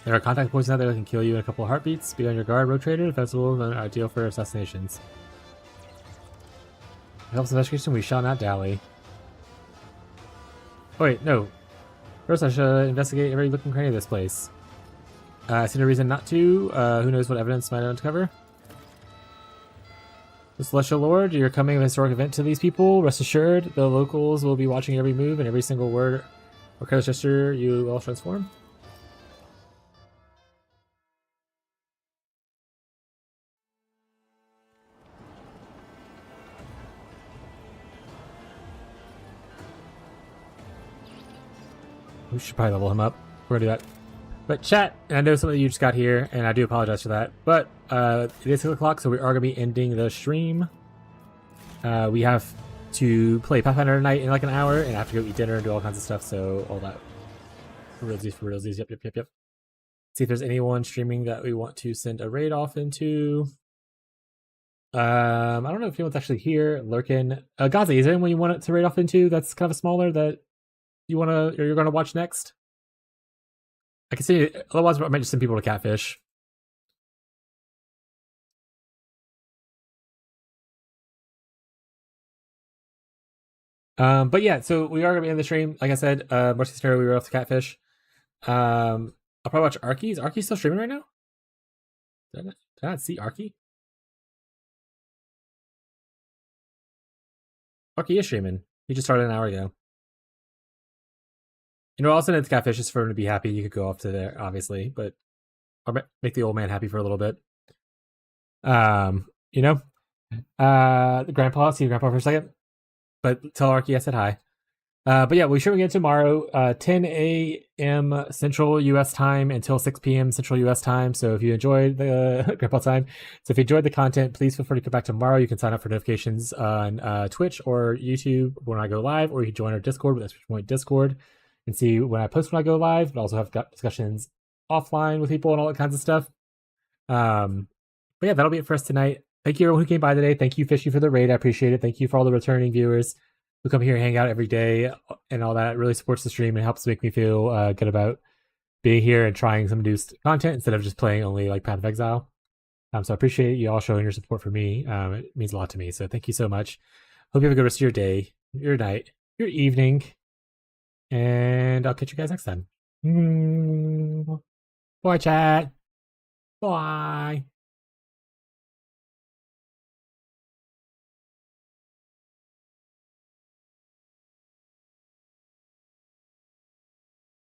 There are contact points out there that can kill you in a couple of heartbeats. Be on your guard, road trader. Festivals are ideal for assassinations. It helps investigation. We shall not dally. Oh wait, no. First, I should investigate every look and cranny of this place. I see no reason not to. Who knows what evidence might uncover? The Celestial Lord, you're coming of a historic event to these people. Rest assured, the locals will be watching every move and every single word or careless gesture you all transform. We should probably level him up. We're gonna do that. But chat, and I know some of you just got here, and I do apologize for that. But it is 6 o'clock, so we are gonna be ending the stream. We have to play Pathfinder tonight in like an hour, and I have to go eat dinner and do all kinds of stuff. So all that for realsies. Yep. See if there's anyone streaming that we want to send a raid off into. I don't know if anyone's actually here lurking. Gazi, is there anyone you want it to raid off into? That's kind of a smaller that you're gonna watch next. I can see. Otherwise, I might just send people to Catfish. But yeah, so we are gonna be in the stream. Like I said, Mercy Scenario, we were off to Catfish. I'll probably watch Arky. Is Arky still streaming right now? Did I not see Arky? Arky is streaming. He just started an hour ago. You know, I'll send it to Catfish just for him to be happy. You could go off to there, obviously, but I'll make the old man happy for a little bit. You know, the grandpa, see grandpa for a second, but tell Arky I said hi. But yeah, we should get tomorrow, 10 a.m. Central U.S. time until 6 p.m. Central U.S. time. So if you enjoyed the grandpa time, so if you enjoyed the content, please feel free to come back tomorrow. You can sign up for notifications on Twitch or YouTube when I go live, or you can join our Discord with Switchpoint Discord and see when I post when I go live, but also have got discussions offline with people and all that kinds of stuff. But yeah, that'll be it for us tonight. Thank you everyone who came by today. Thank you, Fishy, for the raid. I appreciate it. Thank you for all the returning viewers who come here and hang out every day and all that. It really supports the stream and helps make me feel good about being here and trying some new content instead of just playing only like Path of Exile. So I appreciate you all showing your support for me. It means a lot to me. So thank you so much. Hope you have a good rest of your day, your night, your evening. And I'll catch you guys next time. Bye, chat. Bye.